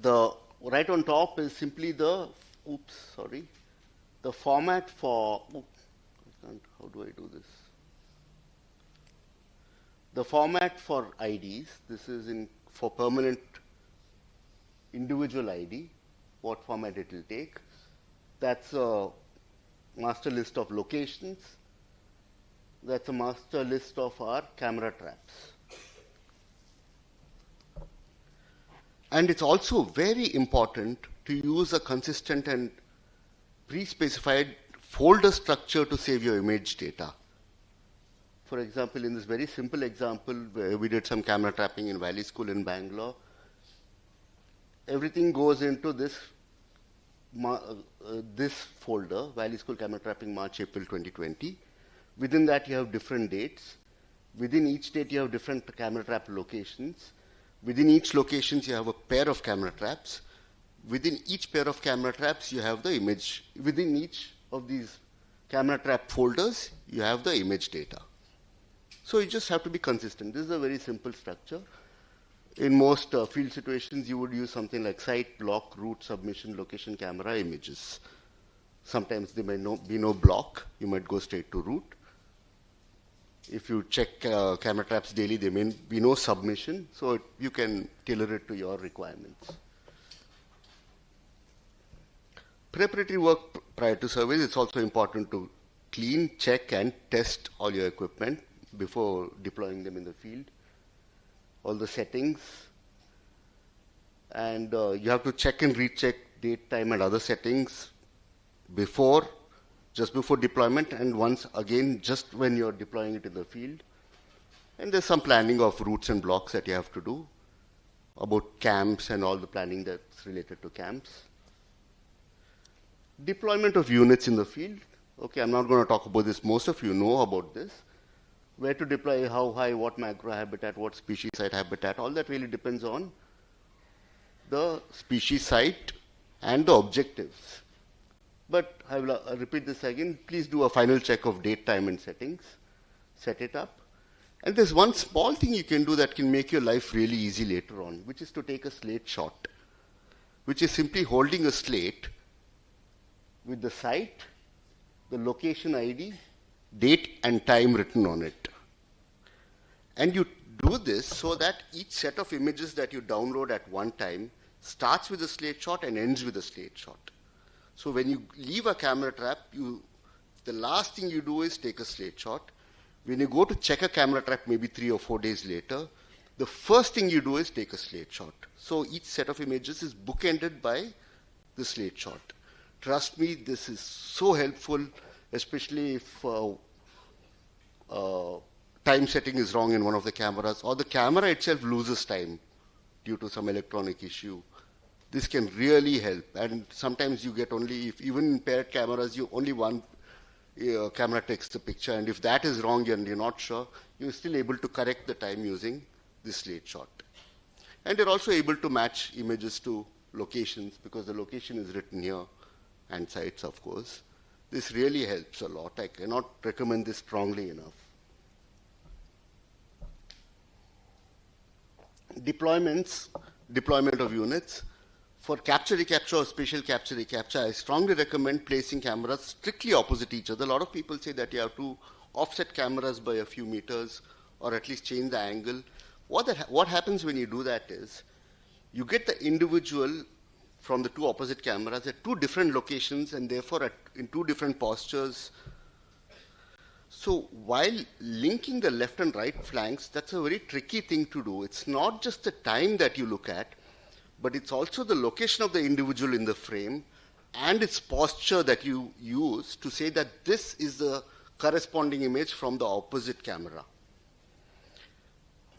the right on top is simply the format for, how do I do this? The format for IDs, this is for permanent individual ID, what format it will take. That's a master list of locations. That's a master list of our camera traps. And it's also very important to use a consistent and pre-specified folder structure to save your image data. For example, in this very simple example, where we did some camera trapping in Valley School in Bangalore, everything goes into this folder, Valley School Camera Trapping March, April 2020. Within that, you have different dates. Within each date, you have different camera trap locations. Within each locations, you have a pair of camera traps. Within each pair of camera traps, you have the image. Within each of these camera trap folders, you have the image data. So you just have to be consistent. This is a very simple structure. In most field situations, you would use something like site, block, route, submission, location, camera, images. Sometimes there may be no block. You might go straight to route. If you check camera traps daily, there may be no submission, so you can tailor it to your requirements. Preparatory work prior to service, it's also important to clean, check, and test all your equipment before deploying them in the field. All the settings. And you have to check and recheck date, time, and other settings just before deployment, and once again just when you're deploying it in the field. And there's some planning of routes and blocks that you have to do about camps and all the planning that's related to camps. Deployment of units in the field. Okay, I'm not going to talk about this. Most of you know about this. Where to deploy, how high, what macro habitat, what species site habitat, all that really depends on the species site and the objectives. But I will repeat this again. Please do a final check of date, time, and settings. Set it up. And there's one small thing you can do that can make your life really easy later on, which is to take a slate shot, which is simply holding a slate with the site, the location ID, date, and time written on it. And you do this so that each set of images that you download at one time starts with a slate shot and ends with a slate shot. So when you leave a camera trap, the last thing you do is take a slate shot. When you go to check a camera trap maybe 3 or 4 days later, the first thing you do is take a slate shot. So each set of images is bookended by the slate shot. Trust me, this is so helpful, especially if time setting is wrong in one of the cameras, or the camera itself loses time due to some electronic issue. This can really help. And sometimes you get only, if even in paired cameras, you only one camera takes the picture, and if that is wrong and you're not sure, you're still able to correct the time using this slate shot. And you're also able to match images to locations, because the location is written here, and sites, of course. This really helps a lot. I cannot recommend this strongly enough. Deployment of units. For capture-recapture or spatial capture-recapture, I strongly recommend placing cameras strictly opposite each other. A lot of people say that you have to offset cameras by a few meters, or at least change the angle. What happens when you do that is, you get the individual from the two opposite cameras at two different locations, and therefore in two different postures. So while linking the left and right flanks, that's a very tricky thing to do. It's not just the time that you look at, but it's also the location of the individual in the frame and its posture that you use to say that this is the corresponding image from the opposite camera.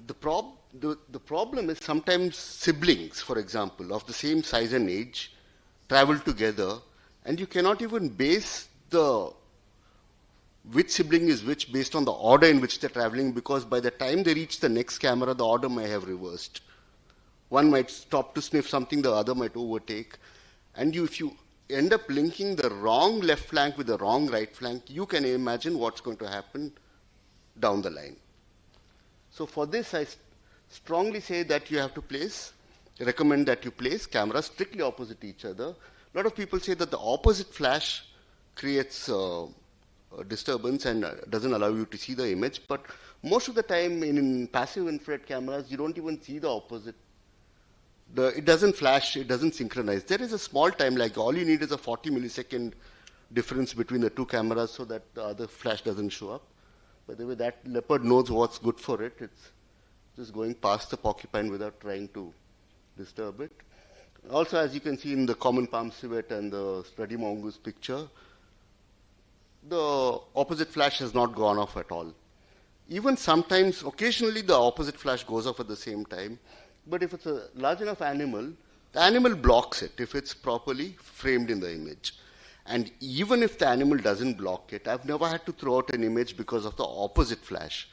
The problem is sometimes siblings, for example, of the same size and age, travel together, and you cannot even base which sibling is which based on the order in which they're traveling, because by the time they reach the next camera, the order may have reversed. One might stop to sniff something, the other might overtake. And if you end up linking the wrong left flank with the wrong right flank, you can imagine what's going to happen down the line. So for this, I strongly say that you have to recommend that you place cameras strictly opposite each other. A lot of people say that the opposite flash creates disturbance and doesn't allow you to see the image, but most of the time in passive infrared cameras, you don't even see the opposite. It doesn't flash, it doesn't synchronize. There is a small time lag. All you need is a 40 millisecond difference between the two cameras so that the other flash doesn't show up. By the way, that leopard knows what's good for it. It's just going past the porcupine without trying to disturb it. Also, as you can see in the common palm civet and the study mongoose picture, the opposite flash has not gone off at all. Even sometimes, occasionally, the opposite flash goes off at the same time. But if it's a large enough animal, the animal blocks it if it's properly framed in the image. And even if the animal doesn't block it, I've never had to throw out an image because of the opposite flash.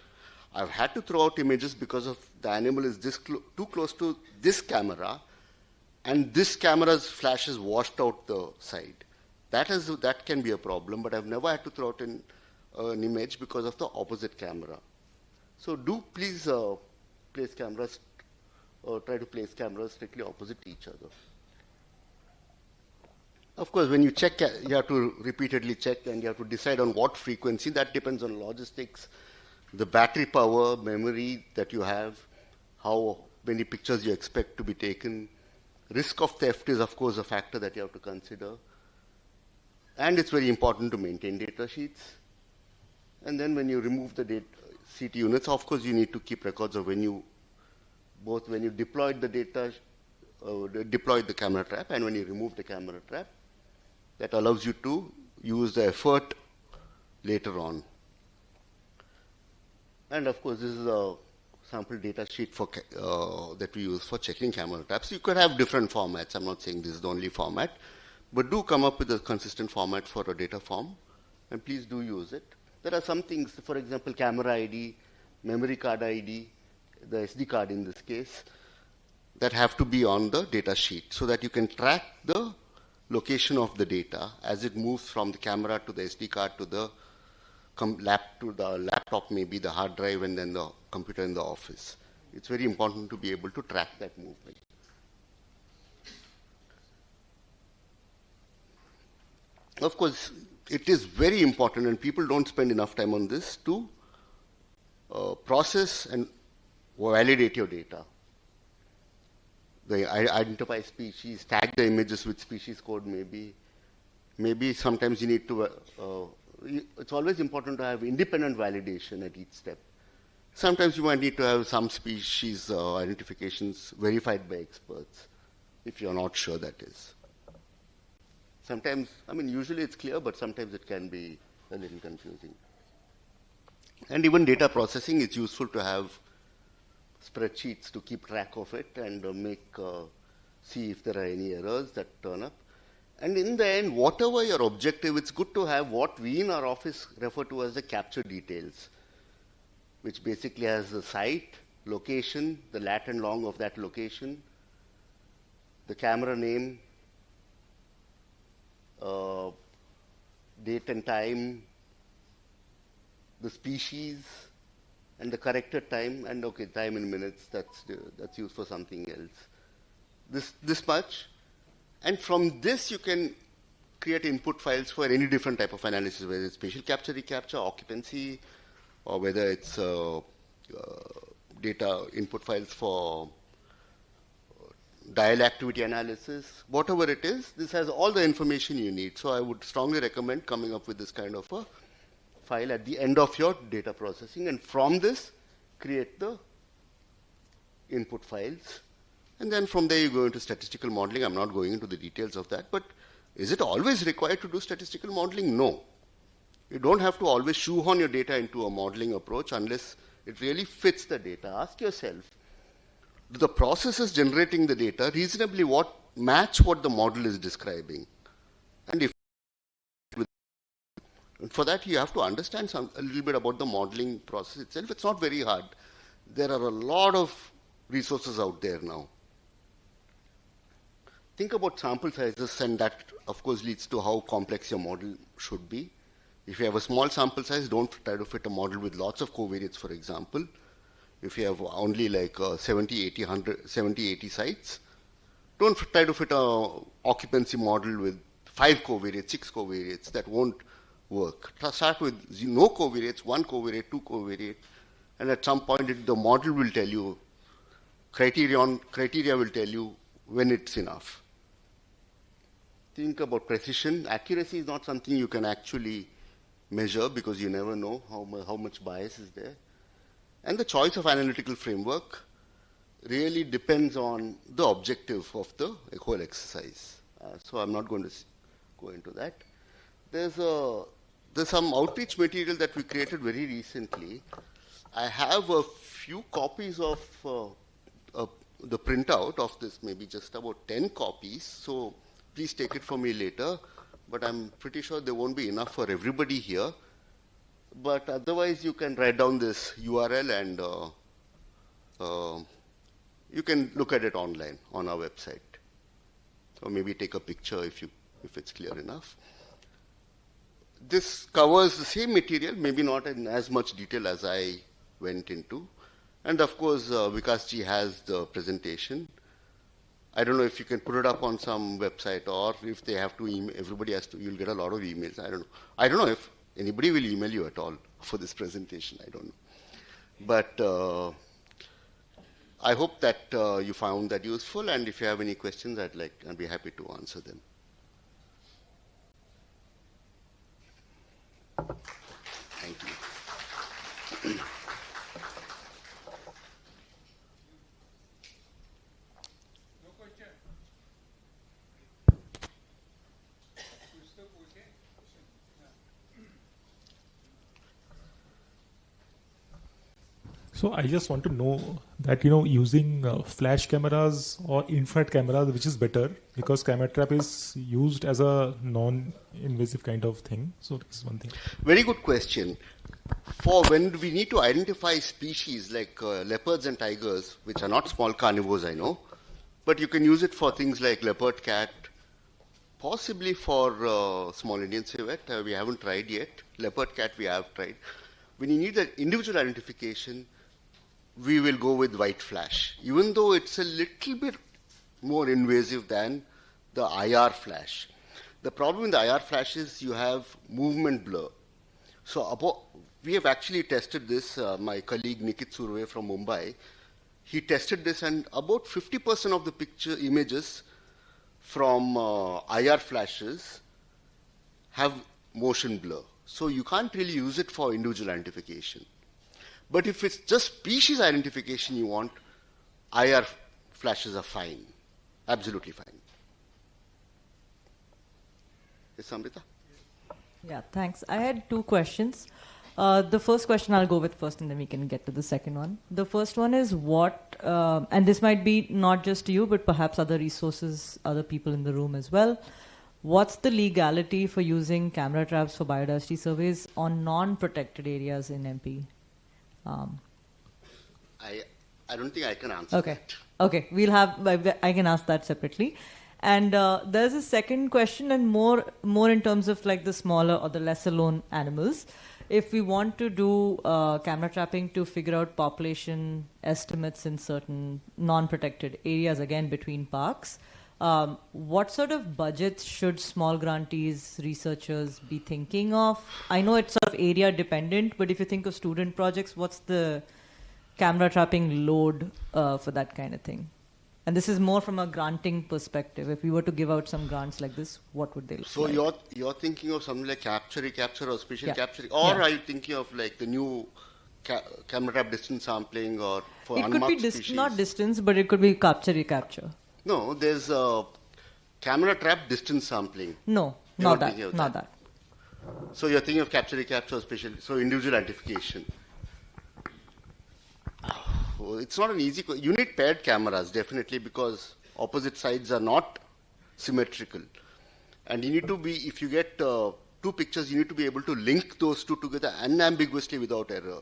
I've had to throw out images because of the animal is too close to this camera, and this camera's flash has washed out the side. That can be a problem, but I've never had to throw out an image because of the opposite camera. So do please place cameras, or try to place cameras strictly opposite each other. Of course, when you check, you have to repeatedly check, and you have to decide on what frequency. That depends on logistics, the battery power, memory that you have, how many pictures you expect to be taken. Risk of theft is, of course, a factor that you have to consider. And it's very important to maintain data sheets. And then when you remove the CT units, of course, you need to keep records of when you deployed the data, deployed the camera trap, and when you remove the camera trap. That allows you to use the effort later on. And of course, this is a sample data sheet for that we use for checking camera traps. You could have different formats. I'm not saying this is the only format, but do come up with a consistent format for a data form, and please do use it. There are some things, for example, camera ID, memory card ID, the SD card in this case, that have to be on the data sheet so that you can track the location of the data as it moves from the camera to the SD card to the laptop, maybe the hard drive, and then the computer in the office. It's very important to be able to track that movement. Of course, it is very important, and people don't spend enough time on this, to process and validate your data. Identify species, tag the images with species code maybe, maybe sometimes you need to, it's always important to have independent validation at each step. Sometimes you might need to have some species identifications verified by experts, if you're not sure that is. Sometimes, I mean, usually it's clear, but sometimes it can be a little confusing. And even data processing, it's useful to have spreadsheets to keep track of it and see if there are any errors that turn up. And in the end, whatever your objective, it's good to have what we in our office refer to as the capture details, which basically has the site, location, the lat and long of that location, the camera name, date and time, the species, and the corrected time, and okay, time in minutes, that's used for something else. This much. And from this, you can create input files for any different type of analysis, whether it's spatial capture, recapture, occupancy, or whether it's data input files for dial activity analysis. Whatever it is, this has all the information you need. So I would strongly recommend coming up with this kind of a file at the end of your data processing, and from this, create the input files. And then from there, you go into statistical modeling. I'm not going into the details of that, but is it always required to do statistical modeling? No. You don't have to always shoehorn your data into a modeling approach unless it really fits the data. Ask yourself, do the processes generating the data reasonably match what the model is describing? And if for that, you have to understand a little bit about the modeling process itself. It's not very hard. There are a lot of resources out there now. Think about sample sizes, and that, of course, leads to how complex your model should be. If you have a small sample size, don't try to fit a model with lots of covariates, for example. If you have only like 70, 80 sites, don't try to fit an occupancy model with 5 covariates, 6 covariates. That won't work. Start with no covariates, 1 covariate, 2 covariate, and at some point the model will tell you, criteria will tell you when it's enough. Think about precision. Accuracy is not something you can actually measure because you never know how much bias is there. And the choice of analytical framework really depends on the objective of the whole exercise. So I'm not going to go into that. There's some outreach material that we created very recently. I have a few copies of the printout of this, maybe just about 10 copies. So please take it from me later. But I'm pretty sure there won't be enough for everybody here. But otherwise, you can write down this URL and you can look at it online on our website. Or maybe take a picture if it's clear enough. This covers the same material, maybe not in as much detail as I went into. And of course, Vikasji has the presentation. I don't know if you can put it up on some website or if they have to email, everybody has to, you'll get a lot of emails. I don't know if anybody will email you at all for this presentation. I don't know. But I hope that you found that useful. And if you have any questions, I'd be happy to answer them. Thank you. So I just want to know that, using flash cameras or infrared cameras, which is better, because camera trap is used as a non-invasive kind of thing. So this is one thing. Very good question. For when we need to identify species like leopards and tigers, which are not small carnivores, I know, but you can use it for things like leopard cat, possibly for small Indian civet. We haven't tried yet. Leopard cat we have tried. When you need that individual identification, we will go with white flash, even though it's a little bit more invasive than the IR flash. The problem with the IR flash is you have movement blur. So we have actually tested this. My colleague Nikit Surve from Mumbai, he tested this, and about 50% of the images from IR flashes have motion blur. So you can't really use it for individual identification. But if it's just species identification you want, IR flashes are fine. Absolutely fine. Yes, Amrita? Yeah, thanks. I had two questions. The first question I'll go with first, and then we can get to the second one. The first one is what, and this might be not just to you, but perhaps other resources, other people in the room as well. What's the legality for using camera traps for biodiversity surveys on non-protected areas in MP? I don't think I can answer that. Okay, we'll have. I can ask that separately. And there's a second question, and more in terms of like the smaller or the lesser known animals. If we want to do camera trapping to figure out population estimates in certain non-protected areas, again between parks, what sort of budgets should small grantees, researchers be thinking of? I know it's sort of area dependent, but if you think of student projects, what's the camera trapping load for that kind of thing? And this is more from a granting perspective. If we were to give out some grants like this, what would they look like? So you're thinking of something like recapture or spatial capture, or are you thinking of like the new camera trap distance sampling or for unmarked species? It could be not distance, but it could be recapture. No, there's a camera trap distance sampling. No, not that. So you're thinking of recapture or spatial, so individual identification. It's not an easy question. You need paired cameras, definitely, because opposite sides are not symmetrical. And you need to be, if you get two pictures, you need to be able to link those two together unambiguously without error.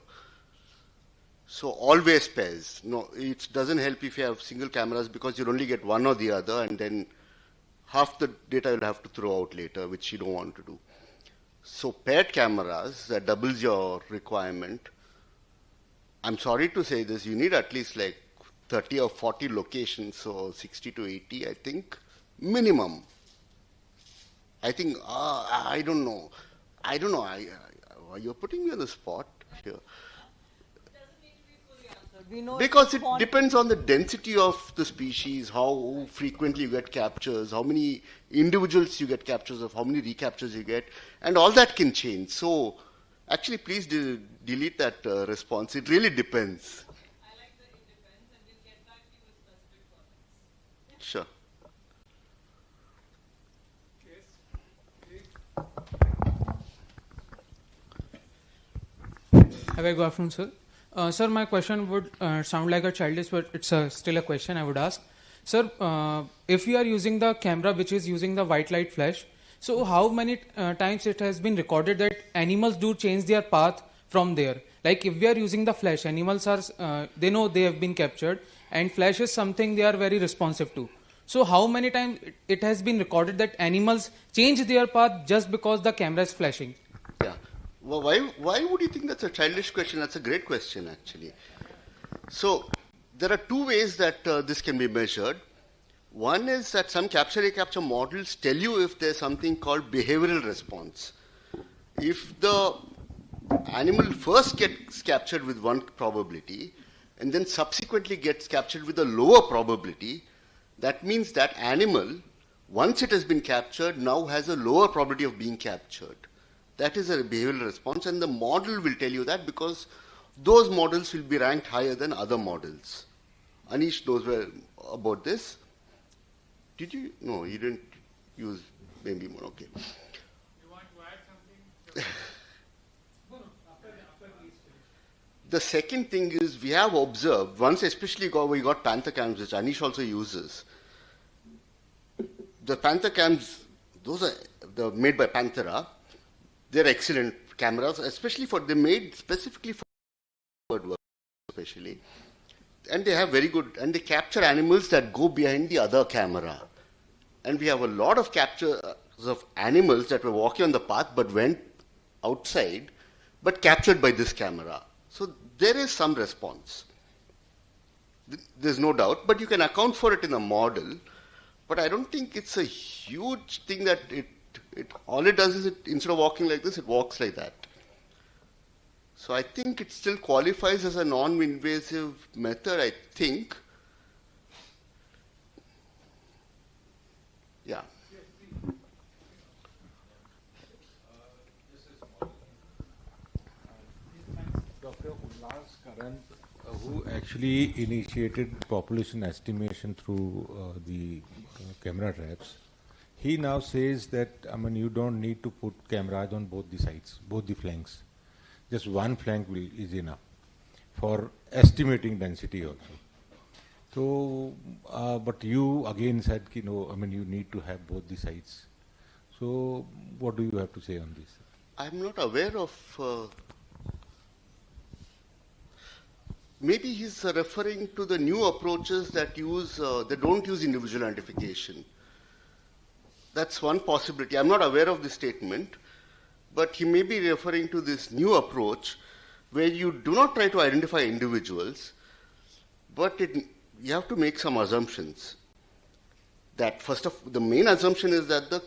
So always pairs. No, it doesn't help if you have single cameras because you'll only get one or the other, and then half the data you'll have to throw out later, which you don't want to do. So paired cameras, that doubles your requirement. I'm sorry to say this, you need at least like 30 or 40 locations, so 60 to 80, I think, minimum. I think, I don't know. You're putting me on the spot here. Because it depends on the density of the species, how frequently you get captures, how many individuals you get captures of, how many recaptures you get, and all that can change. So, actually, please delete that response. It really depends. I like the it depends, and we'll get back to you with specific comments. Sure. Have a good afternoon, sir. Sir, my question would sound like a childish, but it's still a question I would ask. Sir, if you are using the camera which is using the white light flash, so how many times it has been recorded that animals do change their path from there? Like if we are using the flash, animals are, they know they have been captured, and flash is something they are very responsive to. So how many times it has been recorded that animals change their path just because the camera is flashing? Yeah. Well, why would you think that's a childish question? That's a great question, actually. So there are two ways that this can be measured. One is that some capture-recapture models tell you if there's something called behavioral response. If the animal first gets captured with one probability and then subsequently gets captured with a lower probability, that means that animal, once it has been captured, now has a lower probability of being captured. That is a behavioral response, and the model will tell you that because those models will be ranked higher than other models. Anish knows about this. Did you? No, you didn't use maybe more. Okay. You want to add something? No, after please. The second thing is we have observed, once especially we got panther cams, which Anish also uses. The panther cams, those are made by Panthera. They're excellent cameras, they're made specifically for bird work, especially. And they have very good, and they capture animals that go behind the other camera. And we have a lot of captures of animals that were walking on the path but went outside, but captured by this camera. So there is some response. There's no doubt, but you can account for it in a model. But I don't think it's a huge thing that all it does is instead of walking like this, it walks like that. So I think it still qualifies as a non-invasive method, I think. Yeah. who actually initiated population estimation through the camera traps, he now says that, I mean, you don't need to put cameras on both the sides, both the flanks. Just one flank is enough for estimating density also. So, but you again said, I mean, you need to have both the sides. So, what do you have to say on this? I'm not aware of. Maybe he's referring to the new approaches that don't use individual identification. That's one possibility. I'm not aware of this statement, but he may be referring to this new approach where you do not try to identify individuals, but you have to make some assumptions. That the main assumption is that the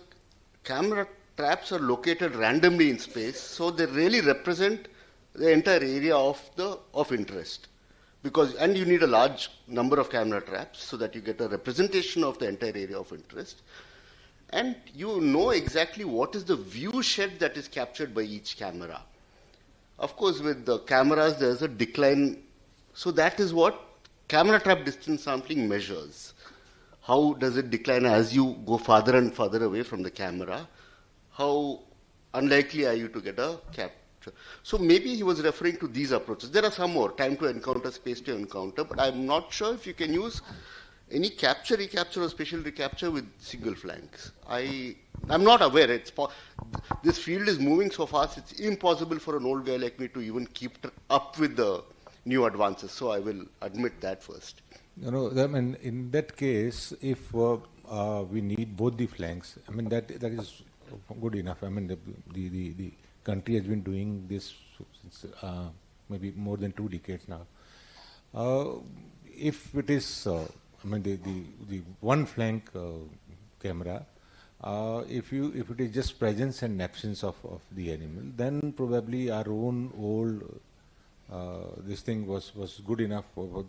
camera traps are located randomly in space, so they really represent the entire area of interest. And you need a large number of camera traps so that you get a representation of the entire area of interest. And you know exactly what is the view shed that is captured by each camera. Of course, with the cameras, there's a decline. So that is what camera trap distance sampling measures. How does it decline as you go farther and farther away from the camera? How unlikely are you to get a capture? So maybe he was referring to these approaches. There are some more, time to encounter, space to encounter, but I'm not sure if you can use any capture, recapture, or spatial recapture with single flanks. I'm not aware. This field is moving so fast, it's impossible for an old guy like me to even keep up with the new advances. So I will admit that first. I mean, in that case, if we need both the flanks, I mean, that is good enough. I mean, the country has been doing this since maybe more than 2 decades now. If it is, I mean, the one flank camera, if it is just presence and absence of the animal, then probably our own old this thing was good enough for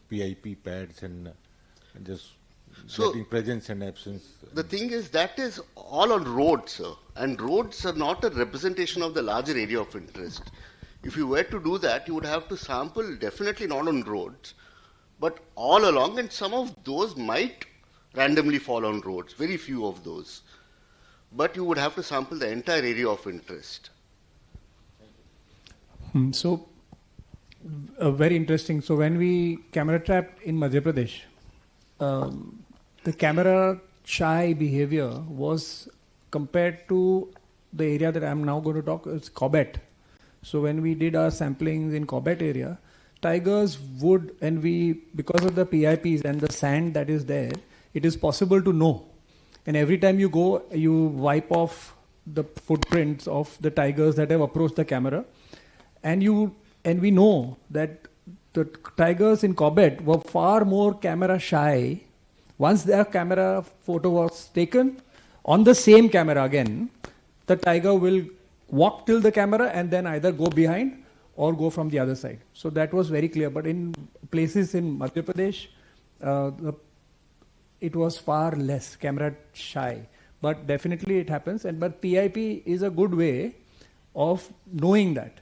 PIP pads and just getting presence and absence. The thing is, that is all on roads, sir. And roads are not a representation of the larger area of interest. If you were to do that, you would have to sample, definitely not on roads, but all along, and some of those might randomly fall on roads, very few of those. But you would have to sample the entire area of interest. So, very interesting. So when we camera trapped in Madhya Pradesh, the camera shy behavior was compared to the area that I'm now going to talk, it's Cobbett. So when we did our samplings in Cobbett area, tigers would, and because of the PIPs and the sand that is there, it is possible to know. And every time you go, you wipe off the footprints of the tigers that have approached the camera. And we know that the tigers in Cobbett were far more camera shy. Once their camera photo was taken, on the same camera again, the tiger will walk till the camera and then either go behind or go from the other side. So that was very clear. But in places in Madhya Pradesh, it was far less camera shy. But definitely it happens. But PIP is a good way of knowing that.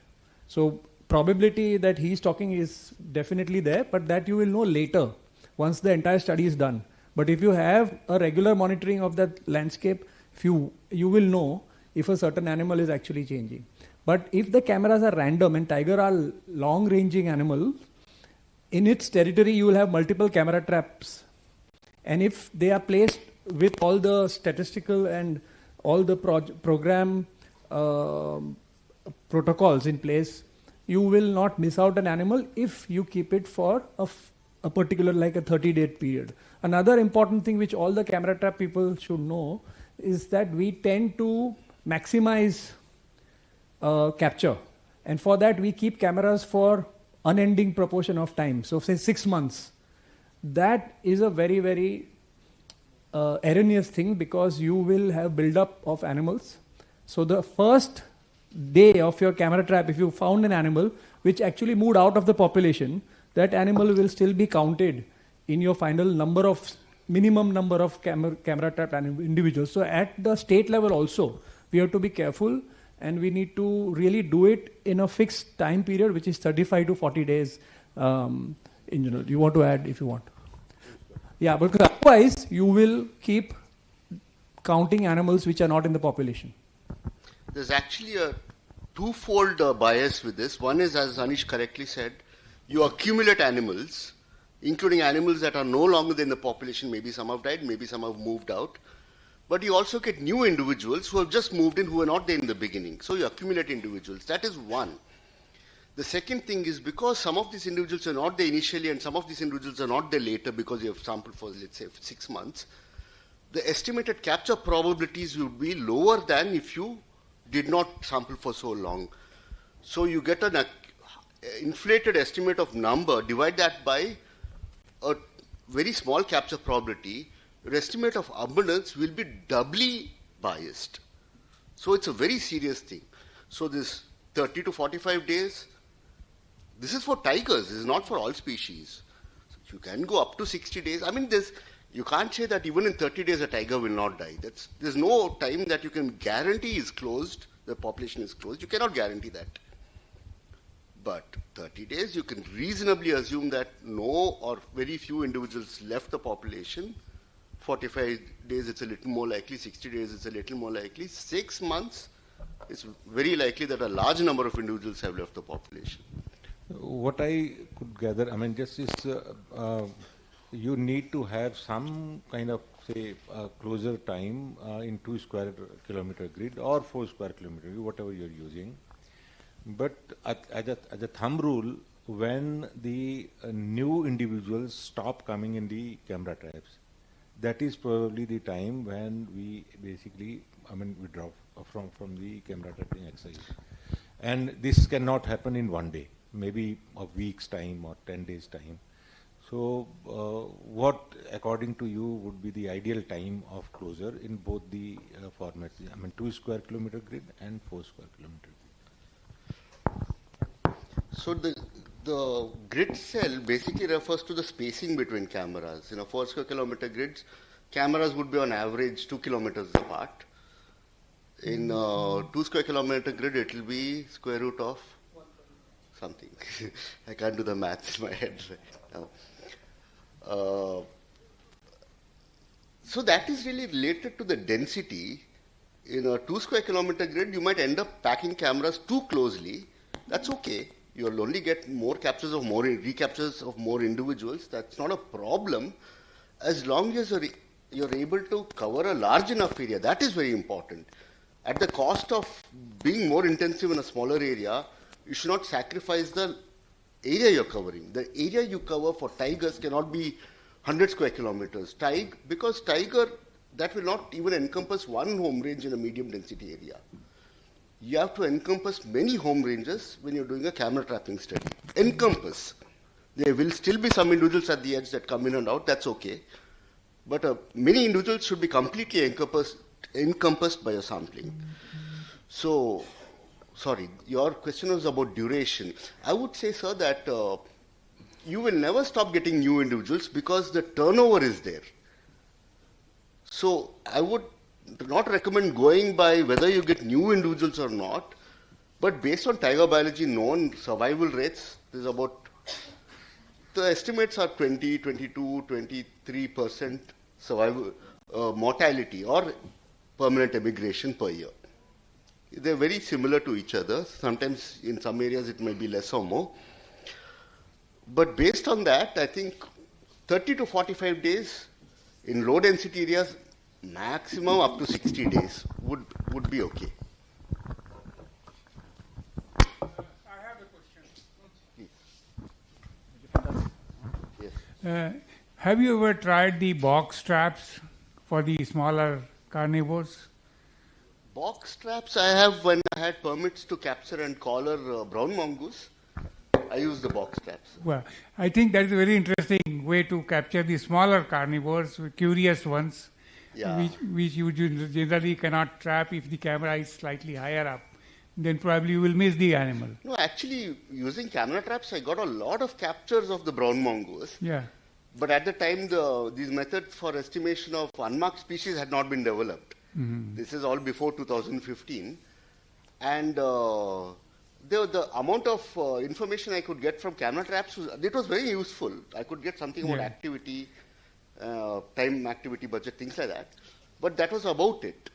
So probability that he's talking is definitely there, but that you will know later once the entire study is done. But if you have a regular monitoring of that landscape, you will know if a certain animal is actually changing. But if the cameras are random and tiger are long-ranging animals, in its territory you will have multiple camera traps. And if they are placed with all the statistical and all the program protocols in place, you will not miss out an animal if you keep it for a particular, like a 30-day period. Another important thing which all the camera trap people should know is that we tend to maximize capture. And for that, we keep cameras for unending proportion of time. So say 6 months. That is a very, very erroneous thing, because you will have build-up of animals. So the first day of your camera trap, if you found an animal which actually moved out of the population, that animal will still be counted in your final minimum number of camera trap individuals. So at the state level also, we have to be careful and we need to really do it in a fixed time period, which is 35 to 40 days. In general, you want to add if you want? Yeah, because otherwise you will keep counting animals which are not in the population. There's actually a twofold bias with this. One is, as Anish correctly said, you accumulate animals, including animals that are no longer in the population. Maybe some have died, maybe some have moved out. But you also get new individuals who have just moved in, who were not there in the beginning. So you accumulate individuals. That is one. The second thing is, because some of these individuals are not there initially and some of these individuals are not there later because you have sampled for, let's say, 6 months, the estimated capture probabilities would be lower than if you did not sample for so long. So you get an inflated estimate of number, divide that by a very small capture probability, your estimate of abundance will be doubly biased. So it's a very serious thing. So this 30 to 45 days, this is for tigers, this is not for all species. So you can go up to 60 days. I mean, you can't say that even in 30 days a tiger will not die. There's no time that you can guarantee is closed, the population is closed. You cannot guarantee that. But 30 days, you can reasonably assume that no or very few individuals left the population. 45 days, it's a little more likely. 60 days, it's a little more likely. 6 months, it's very likely that a large number of individuals have left the population. What I could gather, I mean, just is you need to have some kind of, say, closure time in 2 square kilometer grid or 4 square kilometer grid, whatever you're using. But as a thumb rule, when the new individuals stop coming in the camera traps, that is probably the time when we basically, withdraw from the camera trapping exercise. And this cannot happen in one day, maybe a week's time or 10 days' time. So what, according to you, would be the ideal time of closure in both the formats, 2 square kilometer grid and 4 square kilometer grid? So the grid cell basically refers to the spacing between cameras. 4 square kilometer grids, cameras would be on average 2 kilometers apart. In 2 square kilometer grid, it will be square root of something. I can't do the maths in my head right now. So that is really related to the density. In a 2 square kilometer grid, you might end up packing cameras too closely. That's okay. You'll only get more captures of recaptures of more individuals. That's not a problem, as long as you're able to cover a large enough area. That is very important. At the cost of being more intensive in a smaller area, you should not sacrifice the area you're covering. The area you cover for tigers cannot be 100 square kilometers. Because tiger, that will not even encompass one home range in a medium density area. You have to encompass many home ranges when you're doing a camera trapping study. Encompass. There will still be some individuals at the edge that come in and out, that's okay. But many individuals should be completely encompassed by your sampling. So, sorry, your question was about duration. I would say, sir, that you will never stop getting new individuals because the turnover is there. So, I would not recommend going by whether you get new individuals or not, but based on tiger biology known survival rates, there's about, the estimates are 20, 22, 23% survival mortality or permanent emigration per year. They're very similar to each other. Sometimes in some areas it may be less or more. But based on that, I think 30 to 45 days in low density areas, maximum up to 60 days would be okay. I have a question. Yes. Have you ever tried the box traps for the smaller carnivores? Box traps I have when I had permits to capture and collar brown mongoose. I use the box traps. Well, I think that is a very interesting way to capture the smaller carnivores, curious ones, which you generally cannot trap if the camera is slightly higher up. Then probably you will miss the animal. No, actually, using camera traps, I got a lot of captures of the brown mongoose. Yeah. But at the time, these methods for estimation of unmarked species had not been developed. Mm-hmm. This is all before 2015. And the amount of information I could get from camera traps, it was very useful. I could get something about activity, time, activity, budget, things like that. But that was about it.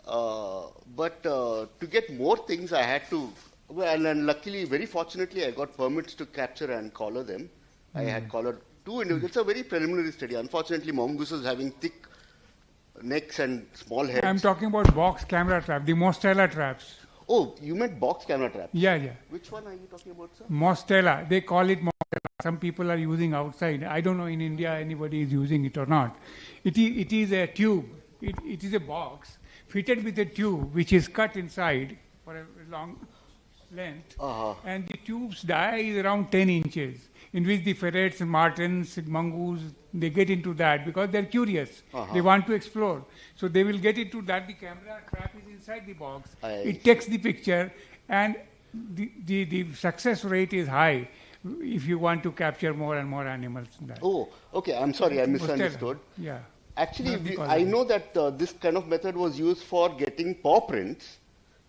But to get more things, I had to, well, and luckily, very fortunately, I got permits to capture and collar them. I had collared 2 individuals. It's a very preliminary study. Unfortunately, mongooses having thick necks and small heads. I'm talking about box camera trap, the Mostella traps. Oh, you meant box camera traps? Yeah, yeah. Which one are you talking about, sir? Mostella. They call it Mostella. Some people are using outside. I don't know in India anybody is using it or not. It is a tube. It is a box fitted with a tube which is cut inside for a long length. And the tube's dia is around 10 inches, in which the ferrets, martens, mongoose, they get into that because they're curious. They want to explore. So they will get into that. The camera trap is inside the box. It takes the picture, and the success rate is high if you want to capture more and more animals in that. Oh, okay. I'm sorry, I misunderstood. Yeah. Actually, I know that this kind of method was used for getting paw prints,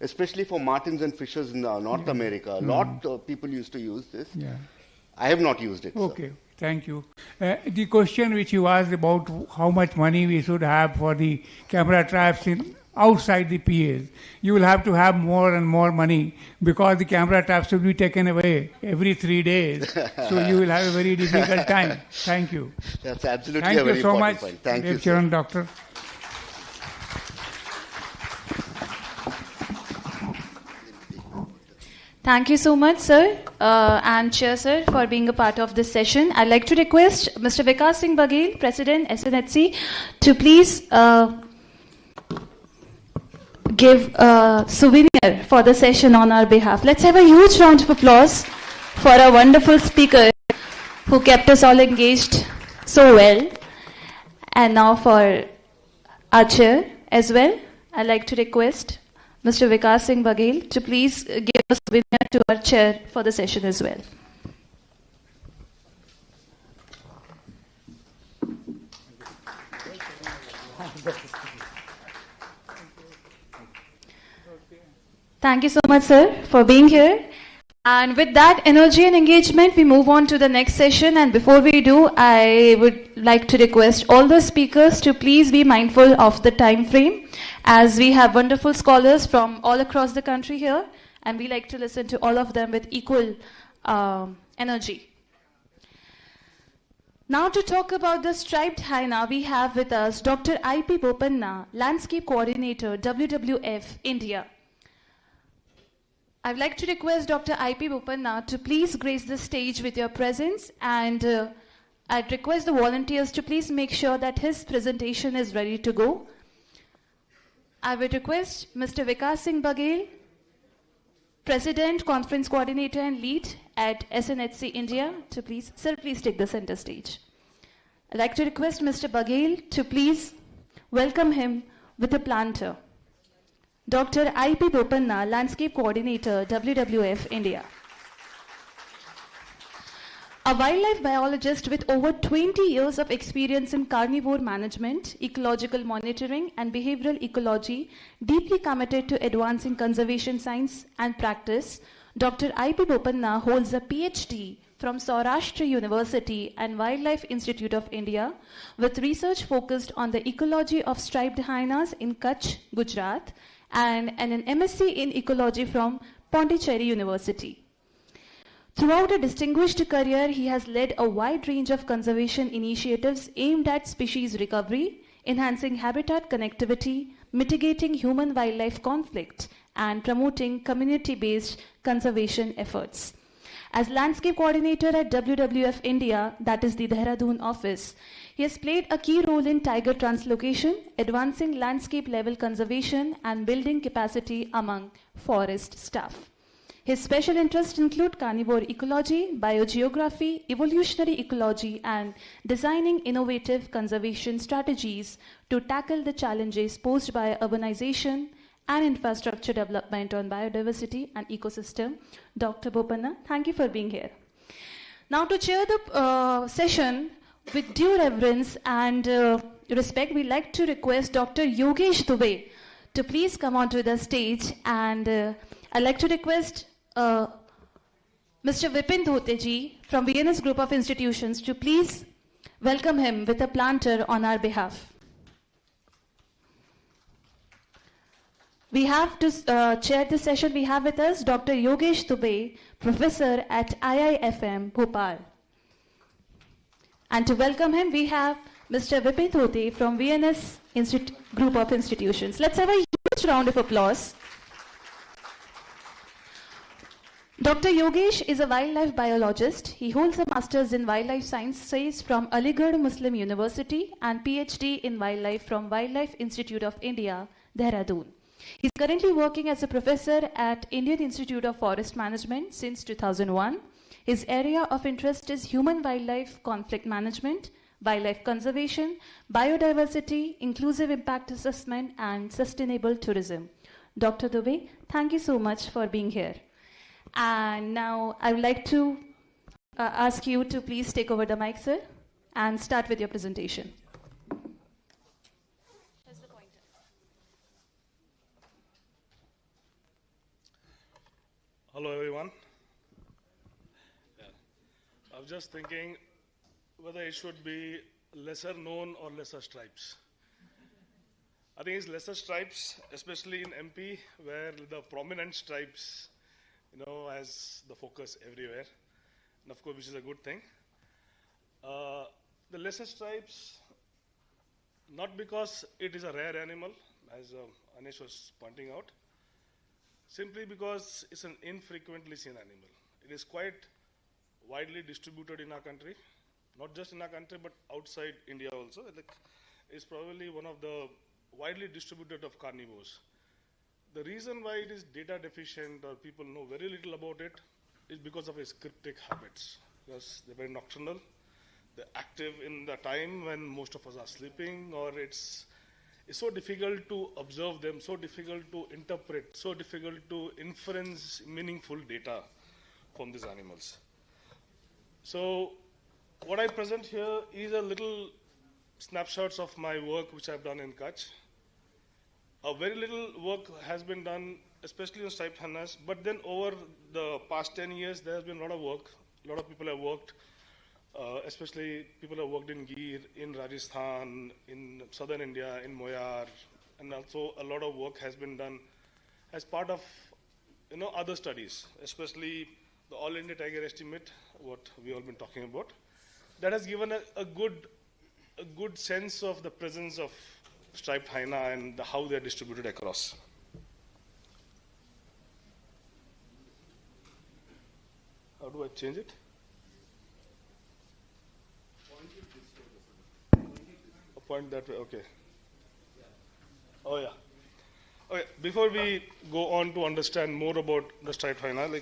especially for martins and fishes in North America. A lot of people used to use this. Yeah. I have not used it. Okay, thank you. The question which you asked about how much money we should have for the camera traps outside the PAs, you will have to have more and more money because the camera traps will be taken away every 3 days. So you will have a very difficult time. Thank you. That's absolutely a very important point. Thank you so much. Doctor. Thank you so much, sir, and Chair, sir, for being a part of this session. I'd like to request Mr. Vikas Singh Baghel, President, SNHC, to please give a souvenir for the session on our behalf. Let's have a huge round of applause for our wonderful speaker who kept us all engaged so well. And now for our Chair as well, I'd like to request Mr. Vikas Singh Baghel to please give a souvenir to our chair for the session as well. Thank you so much, sir, for being here. And with that energy and engagement, we move on to the next session. And before we do, I would like to request all the speakers to please be mindful of the time frame, as we have wonderful scholars from all across the country here, and we like to listen to all of them with equal energy. Now to talk about the striped hyena, we have with us Dr. I.P. Bopanna, Landscape Coordinator, WWF, India. I'd like to request Dr. I.P. Bopanna to please grace the stage with your presence, and I'd request the volunteers to please make sure that his presentation is ready to go. I would request Mr. Vikas Singh Baghel, President, Conference Coordinator and Lead at SNHC India, to please, sir, please take the center stage. I'd like to request Mr. Baghel to please welcome him with a planter. Dr. I.P. Bopanna, Landscape Coordinator, WWF, India. A wildlife biologist with over 20 years of experience in carnivore management, ecological monitoring, and behavioral ecology, deeply committed to advancing conservation science and practice, Dr. I.P. Bopanna holds a PhD from Saurashtra University and Wildlife Institute of India, with research focused on the ecology of striped hyenas in Kutch, Gujarat, and an MSc in ecology from Pondicherry University. Throughout a distinguished career, he has led a wide range of conservation initiatives aimed at species recovery, enhancing habitat connectivity, mitigating human-wildlife conflict, and promoting community-based conservation efforts. As Landscape Coordinator at WWF India, that is the Dehradun office, he has played a key role in tiger translocation, advancing landscape-level conservation, and building capacity among forest staff. His special interests include carnivore ecology, biogeography, evolutionary ecology, and designing innovative conservation strategies to tackle the challenges posed by urbanization and infrastructure development on biodiversity and ecosystem. Dr. Bopanna, thank you for being here. Now to chair the session with due reverence and respect, we'd like to request Dr. Yogesh Dubey to please come onto the stage, and I'd like to request Mr. Vipin Dhoteji from VNS Group of Institutions to please welcome him with a planter on our behalf. We have to chair this session. We have with us Dr. Yogesh Dubey, Professor at IIFM, Bhopal. And to welcome him, we have Mr. Vipin Dhote from VNS Group of Institutions. Let's have a huge round of applause. Dr. Yogesh is a wildlife biologist. He holds a master's in wildlife sciences from Aligarh Muslim University and PhD in wildlife from Wildlife Institute of India, Dehradun. He's currently working as a professor at Indian Institute of Forest Management since 2001. His area of interest is human-wildlife conflict management, wildlife conservation, biodiversity, inclusive impact assessment, and sustainable tourism. Dr. Dubey, thank you so much for being here. And now I would like to ask you to please take over the mic, sir, and start with your presentation. Hello, everyone. I was just thinking whether it should be lesser known or lesser stripes. I think it's lesser stripes, especially in MP, where the prominent stripes, has the focus everywhere, and of course, which is a good thing. The lesser stripes, not because it is a rare animal, as Anish was pointing out, simply because it's an infrequently seen animal. It is quite widely distributed in our country, not just in our country, but outside India also. It's probably one of the widely distributed of carnivores. The reason why it is data deficient or people know very little about it is because of its cryptic habits. Because they're very nocturnal, they're active in the time when most of us are sleeping, or it's so difficult to observe them, so difficult to interpret, so difficult to inference meaningful data from these animals. So what I present here is a little snapshots of my work which I've done in Kutch. A very little work has been done, especially on striped hyenas, but then over the past 10 years, there has been a lot of work. A lot of people have worked, especially people have worked in Gir, in Rajasthan, in southern India, in Moyar, and also a lot of work has been done as part of other studies, especially the All India Tiger Estimate, what we all been talking about. That has given a good sense of the presence of striped hyena and how they are distributed across. How do I change it? Point that way, okay. Oh yeah. Okay, before we go on to understand more about the striped hyena,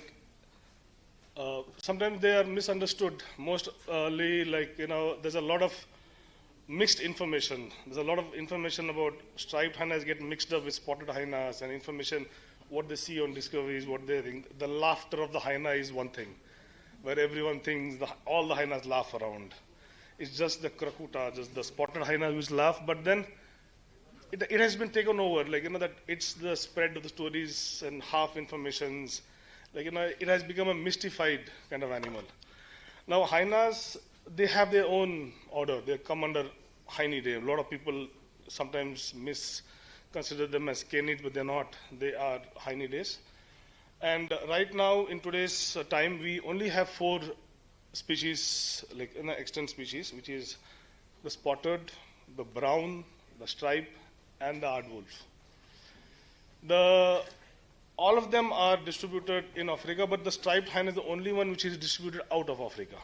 sometimes they are misunderstood. Mostly, there's a lot of mixed information. There's a lot of information about striped hyenas get mixed up with spotted hyenas, and information, what they see on discoveries, what they think. The laughter of the hyena is one thing, where everyone thinks all the hyenas laugh around. It's just the krakuta, just the spotted hyenas which laugh, but then it has been taken over, that it's the spread of the stories and half informations, it has become a mystified kind of animal. Now, hyenas, they have their own order. They come under Hyenidae. A lot of people sometimes consider them as canids, but they're not. They are Hyenidae. And right now, in today's time, we only have 4 species, extant species, which is the spotted, the brown, the stripe, and the aardwolf. All of them are distributed in Africa, but the striped hyena is the only one which is distributed out of Africa.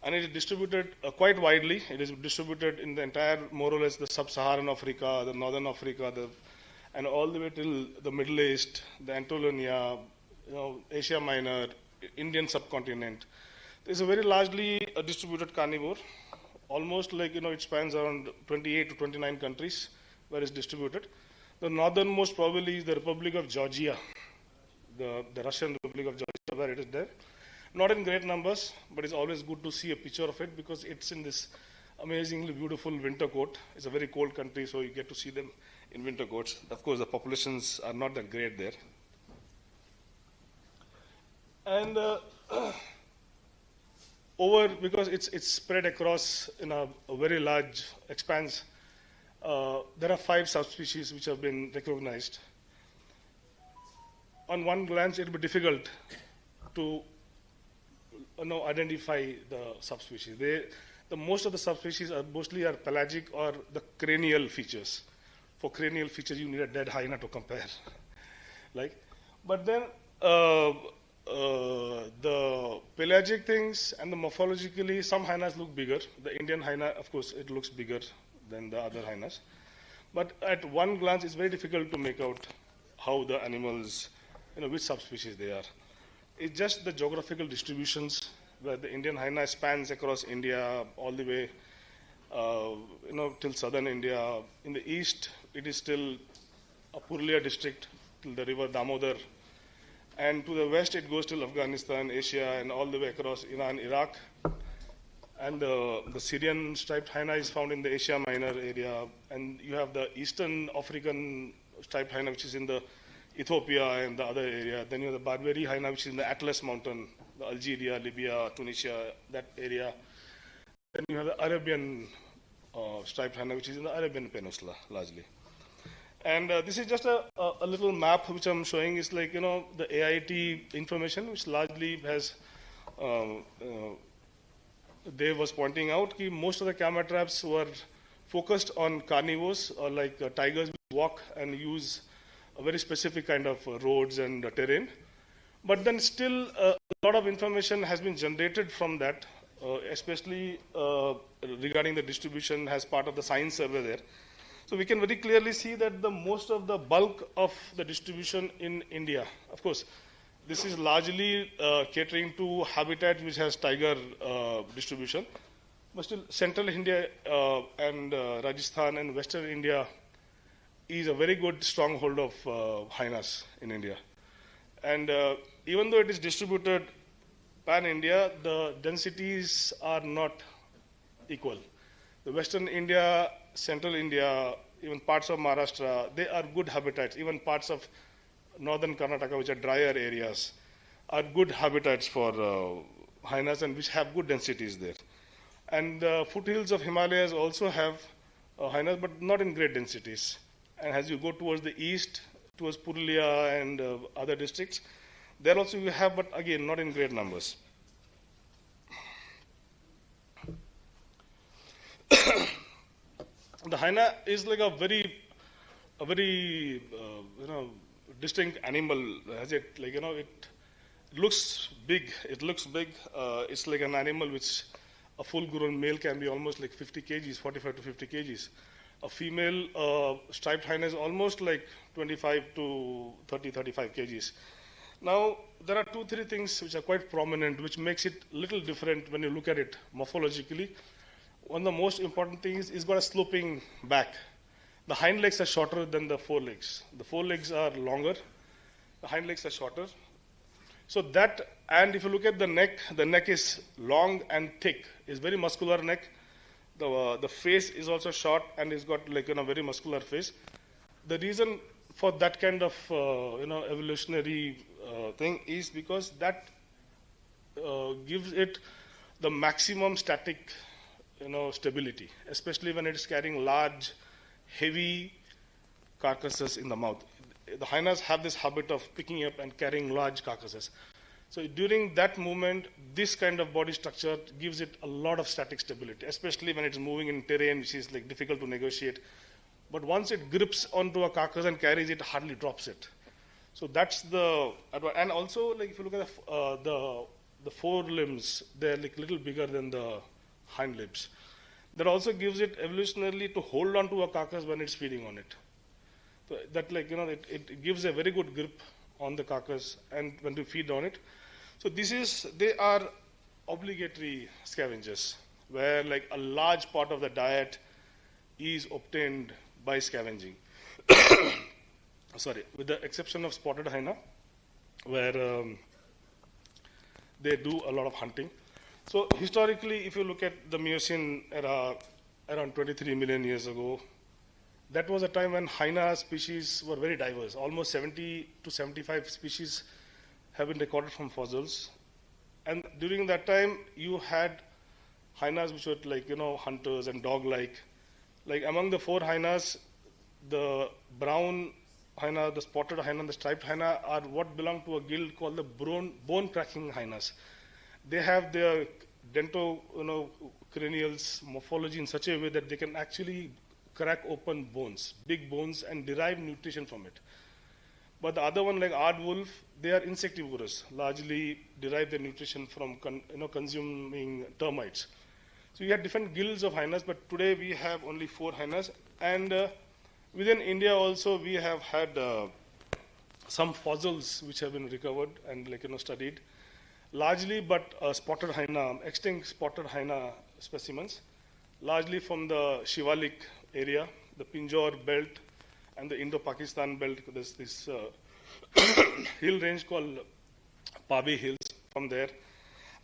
And it is distributed quite widely. It is distributed in the entire, more or less, the sub-Saharan Africa, the northern Africa, and all the way till the Middle East, the Anatolia, Asia Minor, Indian subcontinent. It's a very largely distributed carnivore. Almost it spans around 28 to 29 countries where it's distributed. The northernmost probably is the Republic of Georgia, the Russian Republic of Georgia, where it is there. Not in great numbers, but it's always good to see a picture of it because it's in this amazingly beautiful winter coat. It's a very cold country, so you get to see them in winter coats. Of course, the populations are not that great there. And because it's spread across in a very large expanse, there are 5 subspecies which have been recognized. On one glance, it will be difficult to identify the subspecies. Most of the subspecies are mostly pelagic or the cranial features. For cranial features, you need a dead hyena to compare. But then the pelagic things and the morphologically, some hyenas look bigger. The Indian hyena, of course, it looks bigger than the other hyenas. But at one glance, it's very difficult to make out how the animals, which subspecies they are. It's just the geographical distributions where the Indian hyena spans across India all the way, till southern India. In the east, it is still a Purulia district till the river Damodar. And to the west, it goes till Afghanistan, Asia, and all the way across Iran, Iraq. And the Syrian striped hyena is found in the Asia Minor area. And you have the Eastern African striped hyena, which is in the Ethiopia and the other area. Then you have the Barbary hyena, which is in the Atlas Mountain, the Algeria, Libya, Tunisia, that area. Then you have the Arabian striped hyena, which is in the Arabian Peninsula, largely. And this is just a little map which I'm showing. Is like, the AIT information, which largely has, Dave was pointing out, that most of the camera traps were focused on carnivores, or like tigers which walk and use a very specific kind of roads and terrain. But then still a lot of information has been generated from that, especially regarding the distribution as part of the science survey there. So we can very clearly see that the most of the bulk of the distribution in India, of course, this is largely catering to habitat which has tiger distribution. But still, central India and Rajasthan and western India is a very good stronghold of hyenas in India. And even though it is distributed pan-India, the densities are not equal. The western India, central India, even parts of Maharashtra, they are good habitats. Even parts of northern Karnataka, which are drier areas, are good habitats for hyenas and which have good densities there. And the foothills of Himalayas also have hyenas, but not in great densities. And as you go towards the east, towards Purulia and other districts, there also you have, but again, not in great numbers. The hyena is like a very distinct animal. Has it it looks big. It's like an animal which a full-grown male can be almost like 50 kgs, 45 to 50 kgs. A female striped hyena is almost like 25 to 35 kgs. Now, there are 2-3 things which are quite prominent, which makes it a little different when you look at it morphologically. One of the most important things is got a sloping back. The hind legs are shorter than the forelegs. The forelegs are longer. The hind legs are shorter. So that, and if you look at the neck is long and thick. It's very muscular neck. The face is also short and it's got like a very muscular face. The reason for that kind of evolutionary thing is because that gives it the maximum static stability, especially when it is carrying large, heavy carcasses in the mouth. The hyenas have this habit of picking up and carrying large carcasses. So during that movement, this kind of body structure gives it a lot of static stability, especially when it's moving in terrain which is like difficult to negotiate. But once it grips onto a carcass and carries it, hardly drops it. So that's the advantage. And also, like if you look at the forelimbs, they're like little bigger than the hind limbs. That also gives it evolutionarily to hold on to a carcass when it's feeding on it. So that it gives a very good grip on the carcass and when to feed on it. So they are obligatory scavengers, where like a large part of the diet is obtained by scavenging. Sorry, with the exception of spotted hyena, where they do a lot of hunting. So historically, if you look at the Miocene era, around 23 million years ago, that was a time when hyena species were very diverse. Almost 70 to 75 species have been recorded from fossils. And during that time, you had hyenas which were like, hunters and dog-like. Like among the 4 hyenas, the brown hyena, the spotted hyena, and the striped hyena are what belong to a guild called the bone-cracking hyenas. They have their cranials morphology in such a way that they can actually crack open bones, big bones, and derive nutrition from it. But the other one, like aardwolf, they are insectivorous, largely derive their nutrition from consuming termites. So you had different guilds of hyenas, but today we have only 4 hyenas. And within India also, we have had some fossils which have been recovered and studied, largely but spotted hyena, extinct spotted hyena specimens, largely from the Shivalik area, the Pinjore belt, and the Indo-Pakistan belt. There's this hill range called Pabi Hills from there.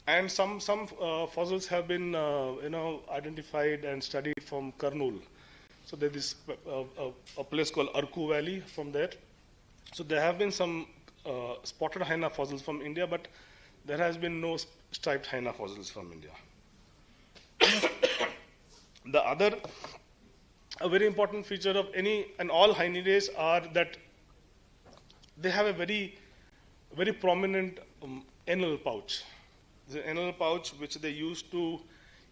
And some fossils have been identified and studied from Kurnool. So there's this a place called Arku Valley from there. So there have been some spotted hyena fossils from India, but there has been no striped hyena fossils from India. The other, a very important feature of any and all hyenidae are that they have a very, very prominent anal pouch. The anal pouch which they used to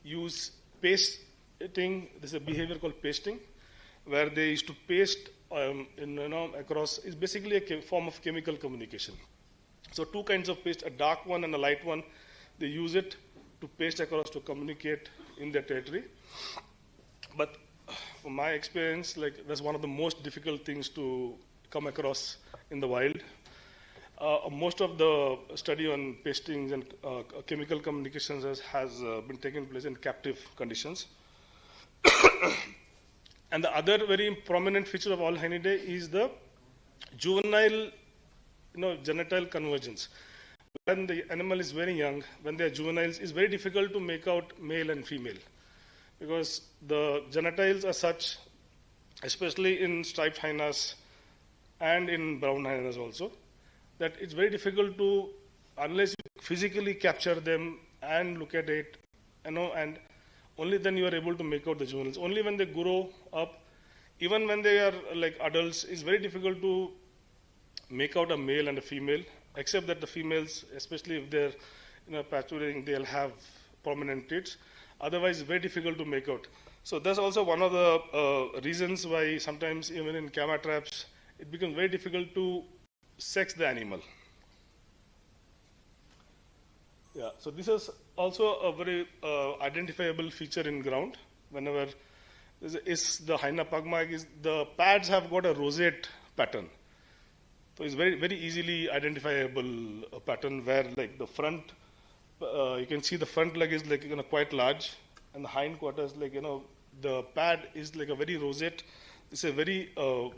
use pasting. There's a behavior called pasting, where they used to paste across. It's basically a form of chemical communication. So 2 kinds of paste, a dark one and a light one. They use it to paste across to communicate in their territory. But from my experience, that's one of the most difficult things to come across in the wild. Most of the study on pastings and chemical communications has been taking place in captive conditions. And the other very prominent feature of all hyenidae is the juvenile, genital convergence. When the animal is very young, when they are juveniles, it's very difficult to make out male and female, because the genitals are such, especially in striped hyenas and in brown hyenas also, that it's very difficult to, unless you physically capture them and look at it, and only then you are able to make out the juveniles. Only when they grow up, even when they are like adults, it's very difficult to make out a male and a female, except that the females, especially if they're pasturating, they'll have prominent tits. Otherwise, it's very difficult to make out. So that's also one of the reasons why sometimes even in camera traps, it becomes very difficult to sex the animal. Yeah, so this is also a very identifiable feature in ground. Whenever is the hyena pugma, the pads have got a rosette pattern. So it's very, very easily identifiable pattern where like the front, you can see the front leg is like quite large, and the hind quarters, the pad is like a very rosette. It's a very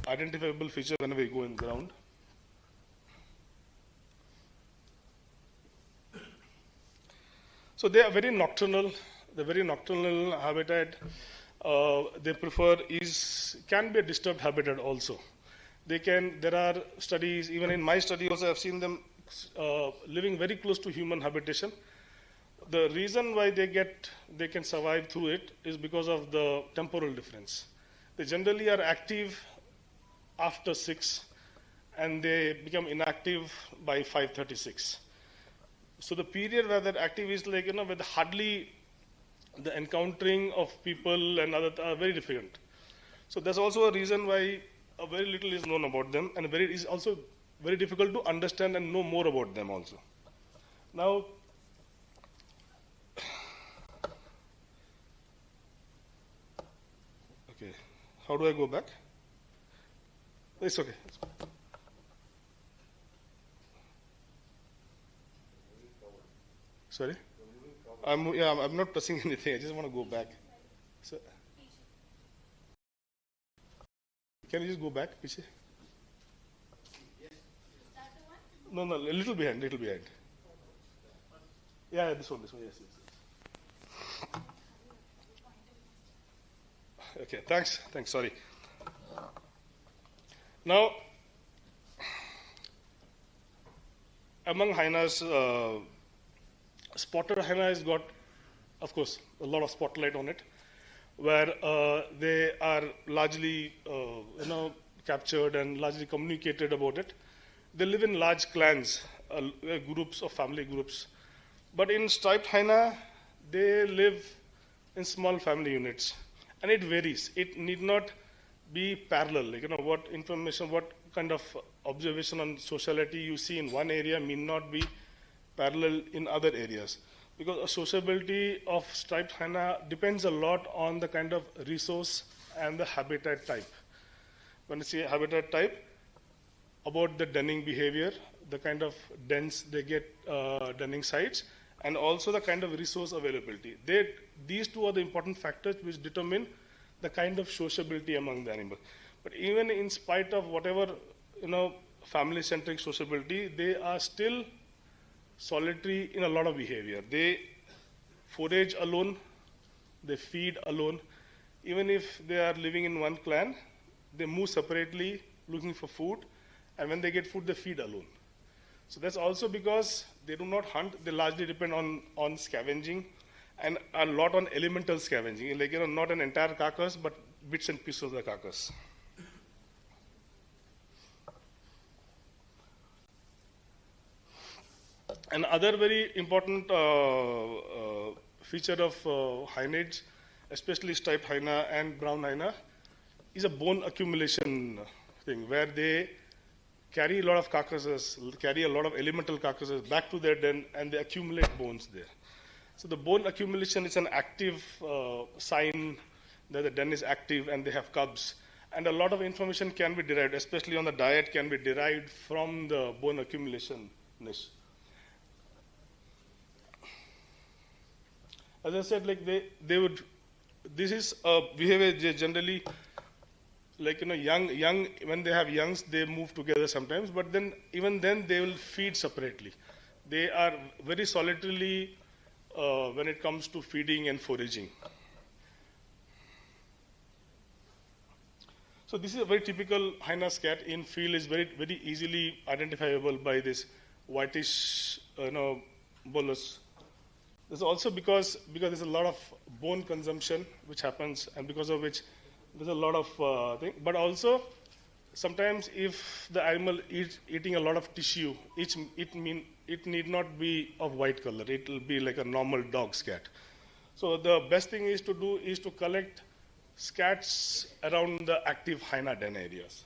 identifiable feature whenever you go in ground. So they are very nocturnal. The very nocturnal habitat they prefer can be a disturbed habitat also. There are studies, even in my study also I've seen them living very close to human habitation. The reason why they can survive through it is because of the temporal difference. They generally are active after 6 and they become inactive by 5:36. So the period where they're active is with hardly the encountering of people and other are very different. So there's also a reason why very little is known about them, and it is also very difficult to understand and know more about them also. Now, okay, how do I go back? It's okay. Sorry? I'm not pressing anything. I just want to go back. So, can you just go back, Piche? No, a little behind, Yeah, this one, yes. Okay, thanks, sorry. Now, among hyenas, spotted hyena has got, of course, a lot of spotlight on it, where they are largely, captured and largely communicated about it. They live in large clans, groups of family groups. But in striped hyena, they live in small family units, and it varies. It need not be parallel. What information, what kind of observation on sociality you see in one area may not be parallel in other areas. Because a sociability of striped hyena depends a lot on the kind of resource and the habitat type. When I say habitat type, about the denning behavior, the kind of dens they get, denning sites, and also the kind of resource availability. These two are the important factors which determine the kind of sociability among the animal. But even in spite of whatever, family-centric sociability, they are still solitary in a lot of behavior. They forage alone, they feed alone. Even if they are living in one clan, they move separately looking for food, and when they get food, they feed alone. So that's also because they do not hunt, they largely depend on scavenging, and a lot on elemental scavenging, not an entire carcass, but bits and pieces of the carcass. Another very important feature of hyenids, especially striped hyena and brown hyena, is a bone accumulation thing, where they carry a lot of carcasses, carry a lot of elemental carcasses back to their den, and they accumulate bones there. So the bone accumulation is an active sign that the den is active and they have cubs. And a lot of information can be derived, especially on the diet, can be derived from the bone accumulation niche. As I said, this is a behavior they generally, young, when they have youngs, they move together sometimes, but then, even then, they will feed separately. They are very solitarily when it comes to feeding and foraging. So this is a very typical hyena scat in field, is very, very easily identifiable by this whitish, bolus. This is also because there's a lot of bone consumption which happens, and because of which there's a lot of thing. But also, sometimes if the animal is eating a lot of tissue, it need not be of white color. It will be like a normal dog scat. So the best thing is to do is to collect scats around the active hyena den areas.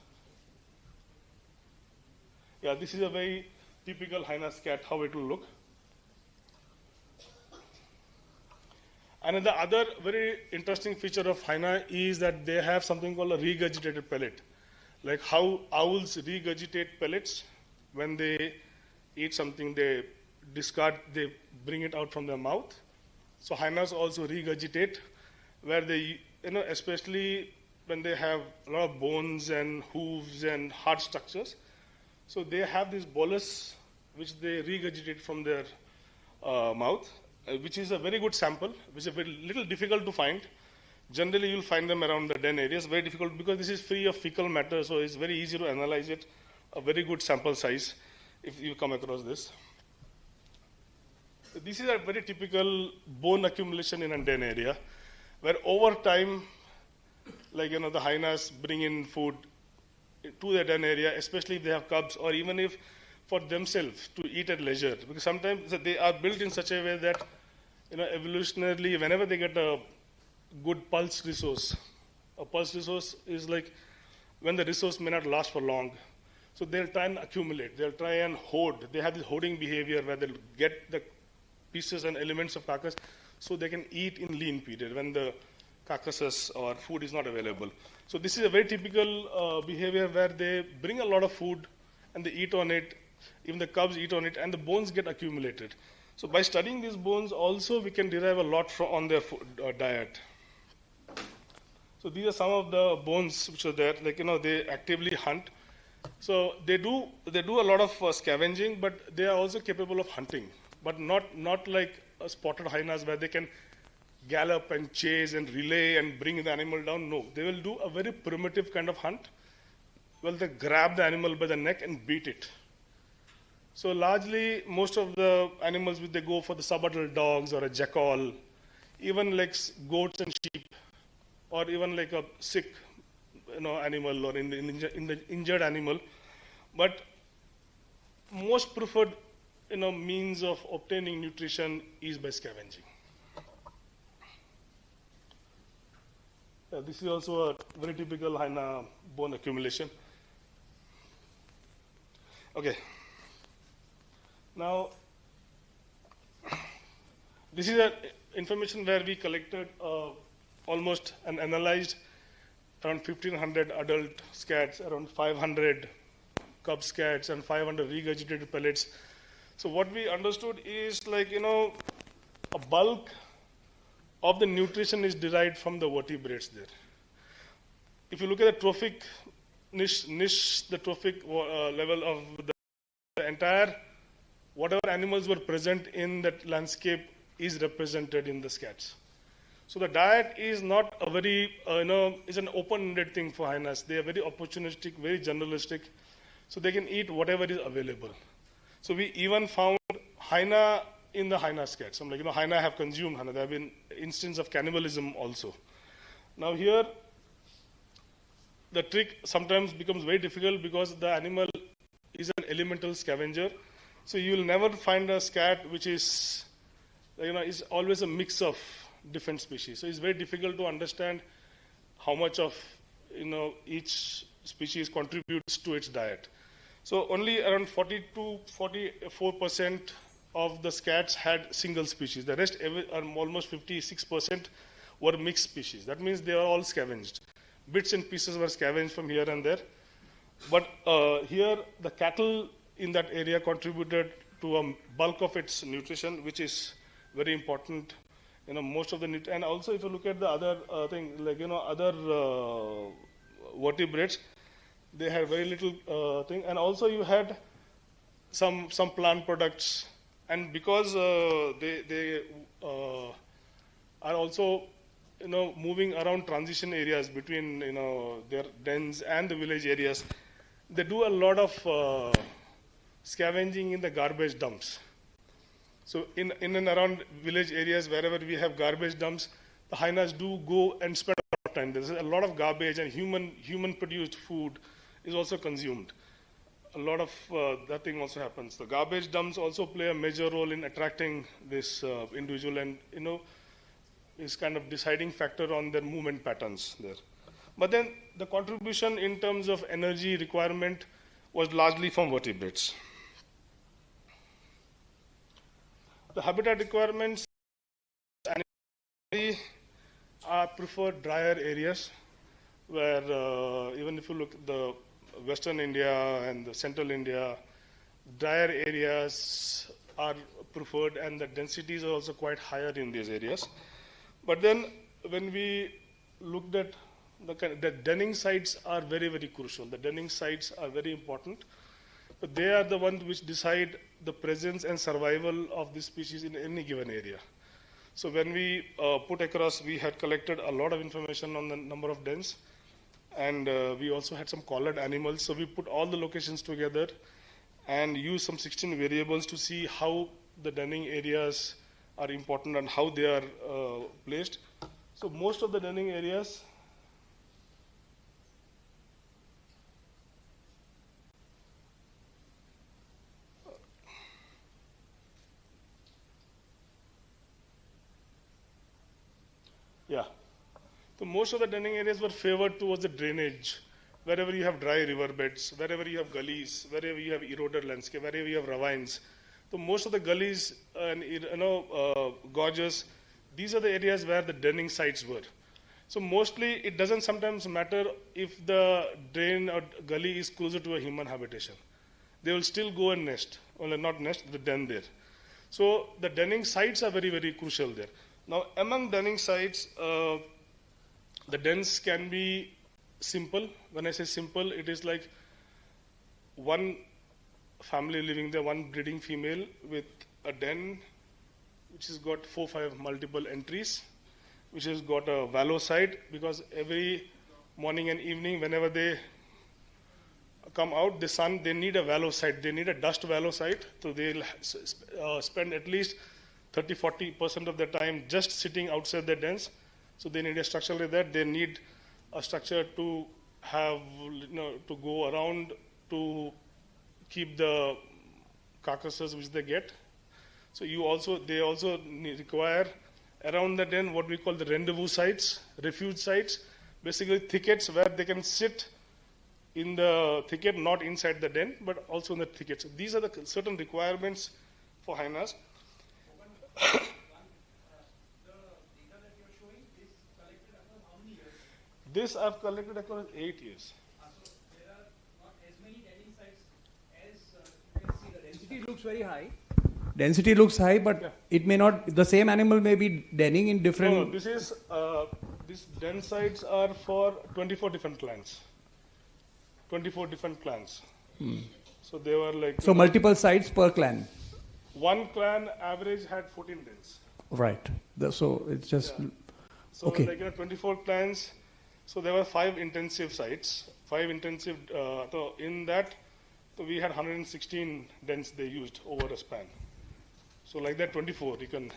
Yeah, this is a very typical hyena scat, how it will look. And the other very interesting feature of hyena is that they have something called a regurgitated pellet. Like how owls regurgitate pellets when they eat something, they discard, they bring it out from their mouth. So hyenas also regurgitate, where they, especially when they have a lot of bones and hooves and hard structures. So they have this bolus which they regurgitate from their mouth, which is a very good sample, which is a very little difficult to find. Generally, you'll find them around the den areas. Very difficult because this is free of fecal matter, so it's very easy to analyze it. A very good sample size if you come across this. This is a very typical bone accumulation in a den area, where over time, the hyenas bring in food to the den area, especially if they have cubs, or even if for themselves to eat at leisure. Because sometimes they are built in such a way that, evolutionarily, whenever they get a good pulse resource, a pulse resource is like when the resource may not last for long. So they'll try and accumulate, they'll try and hoard. They have this hoarding behavior where they'll get the pieces and elements of carcass so they can eat in lean period when the carcasses or food is not available. So this is a very typical behavior where they bring a lot of food and they eat on it, even the cubs eat on it, and the bones get accumulated. So by studying these bones also we can derive a lot on their food, diet. So these are some of the bones which are there, they actively hunt. So they do a lot of scavenging, but they are also capable of hunting, but not like spotted hyenas where they can gallop and chase and relay and bring the animal down. No, they will do a very primitive kind of hunt. Well, they grab the animal by the neck and beat it. So largely, most of the animals, they go for the subadult dogs or a jackal, even like goats and sheep, or even like a sick, animal or in the injured animal. But most preferred, means of obtaining nutrition is by scavenging. This is also a very typical hyena bone accumulation. Okay. Now, this is information where we collected almost and analyzed around 1,500 adult scats, around 500 cub scats, and 500 regurgitated pellets. So what we understood is a bulk of the nutrition is derived from the vertebrates there. If you look at the trophic niche, the trophic level of the entire, whatever animals were present in that landscape is represented in the scats. So the diet is not a very, is an open-ended thing for hyenas. They are very opportunistic, very generalistic, so they can eat whatever is available. So we even found hyena in the hyena scats. I'm like, hyena have consumed hyena. There have been instances of cannibalism also. Now here, the trick sometimes becomes very difficult because the animal is an elemental scavenger. So you will never find a scat which is, is always a mix of different species. So it's very difficult to understand how much of, each species contributes to its diet. So only around 40 to 44% of the scats had single species. The rest, almost 56%, were mixed species. That means they are all scavenged. Bits and pieces were scavenged from here and there. But here, the cattle in that area contributed to a bulk of its nutrition, which is very important. Most of the and also if you look at the other thing, other vertebrates, they had very little thing. And also you had some plant products. And because they are also moving around transition areas between their dens and the village areas, they do a lot of scavenging in the garbage dumps. So in and around village areas, wherever we have garbage dumps, the hyenas do go and spend a lot of time. There's a lot of garbage, and human produced food is also consumed. A lot of that thing also happens. The garbage dumps also play a major role in attracting this individual, and is kind of deciding factor on their movement patterns there. But then the contribution in terms of energy requirement was largely from vertebrates. The habitat requirements prefer drier areas, where even if you look at the Western India and the Central India, drier areas are preferred, and the densities are also quite higher in these areas. But then when we looked at the denning sites are very, very crucial. The denning sites are very important, but they are the ones which decide the presence and survival of this species in any given area. So when we put across, we had collected a lot of information on the number of dens, and we also had some collared animals. So we put all the locations together and used some 16 variables to see how the denning areas are important and how they are placed. So most of the denning areas So most of the denning areas were favored towards the drainage, wherever you have dry riverbeds, wherever you have gullies, wherever you have eroded landscape, wherever you have ravines. So most of the gullies and gorges, these are the areas where the denning sites were. So mostly it doesn't sometimes matter if the drain or gully is closer to a human habitation. They will still go and nest, well not nest, the den there. So the denning sites are very, very crucial there. Now among denning sites, the dens can be simple. When I say simple, it is like one family living there, one breeding female with a den which has got 4 or 5 multiple entries. which has got a wallow side, because every morning and evening, whenever they come out, the sun, they need a wallow side. They need a dust wallow side. So they'll spend at least 30-40% of their time just sitting outside their dens. So they need a structure like that. They need a structure to have, to go around to keep the carcasses which they get. So they also require around the den what we call the rendezvous sites, refuge sites, basically thickets where they can sit in the thicket, not inside the den, but also in the thicket. So these are the certain requirements for hyenas. This I've collected across 8 years. So there are not as many denning sites as you can see. The density looks very high. Density looks high, but it may not. The same animal may be denning in different. No, this is these den sites are for 24 different clans. 24 different clans. So they were like. So multiple sites per clan. One clan average had 14 dens. Right. So it's just. Yeah. So okay. Like 24 clans. So there were 5 intensive sites. 5 intensive. So in that, so we had 116 dens they used over a span. So like that 24 you can.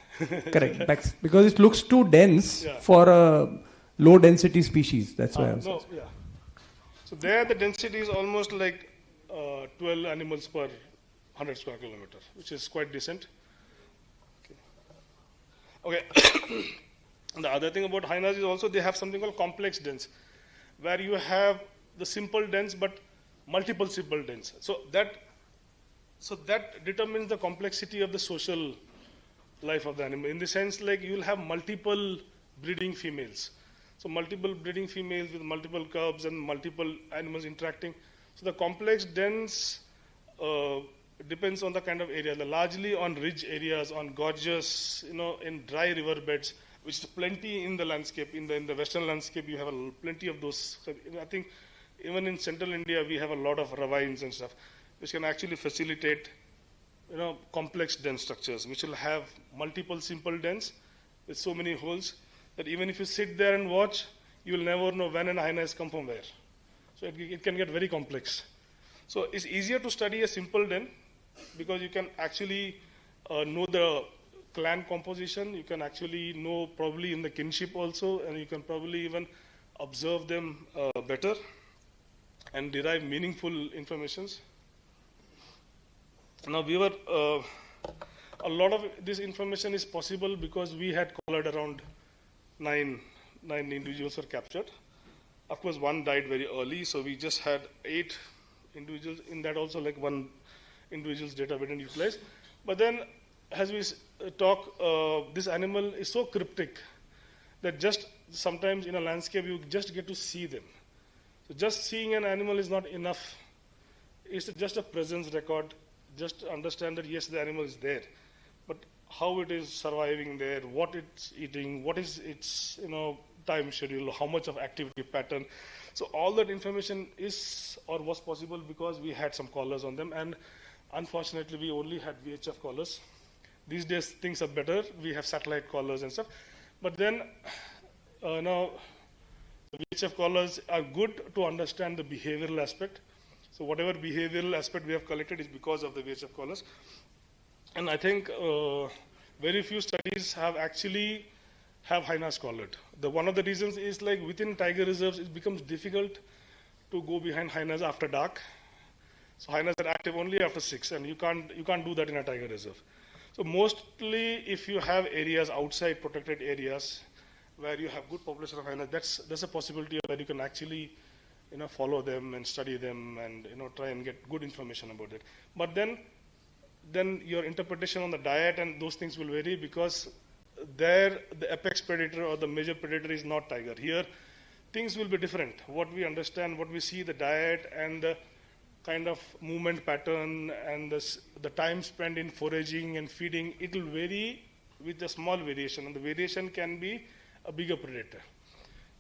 Correct. Because it looks too dense for a low density species. That's why I was. No, yeah. So there the density is almost like 12 animals per 100 square kilometer, which is quite decent. Okay. The other thing about hyenas is also they have something called complex dens, where you have the simple dens but multiple simple dens. So that determines the complexity of the social life of the animal. In the sense, like you'll have multiple breeding females. So multiple breeding females with multiple cubs and multiple animals interacting. So the complex dens depends on the kind of area. Largely on ridge areas, on gorges, in dry river beds, which is plenty in the landscape. In the western landscape, you have plenty of those. So I think even in central India, we have a lot of ravines and stuff, which can actually facilitate, complex den structures, which will have multiple simple dens with so many holes that even if you sit there and watch, you will never know when an hyena has come from where. So it can get very complex. So it's easier to study a simple den because you can actually know the clan composition. You can actually know probably in the kinship also, and you can probably even observe them better and derive meaningful informations. Now a lot of this information is possible because we had collared around 9 individuals were captured. Of course, one died very early, so we just had 8 individuals. In that also, like 1 individual's data we didn't utilize. But then, as we talk, this animal is so cryptic that just sometimes in a landscape you just get to see them. So just seeing an animal is not enough. It's just a presence record. Just understand that yes, the animal is there, but how it is surviving there, what it's eating, what is its time schedule, how much of activity pattern. So all that information is or was possible because we had some collars on them, and unfortunately we only had VHF collars. These days things are better. We have satellite collars and stuff, but then now the VHF collars are good to understand the behavioral aspect. So whatever behavioral aspect we have collected is because of the VHF collars. And I think very few studies have actually have hyenas collared. One of the reasons is like within tiger reserves, it becomes difficult to go behind hyenas after dark. So hyenas are active only after 6, and you can't do that in a tiger reserve. So mostly if you have areas outside protected areas where you have good population of hyenas, that's a possibility where you can actually follow them and study them and try and get good information about it. But then your interpretation on the diet and those things will vary because there the apex predator or the major predator is not tiger. Here things will be different. What we understand, what we see, the diet and the kind of movement pattern and the time spent in foraging and feeding, it will vary with a small variation, and the variation can be a bigger predator.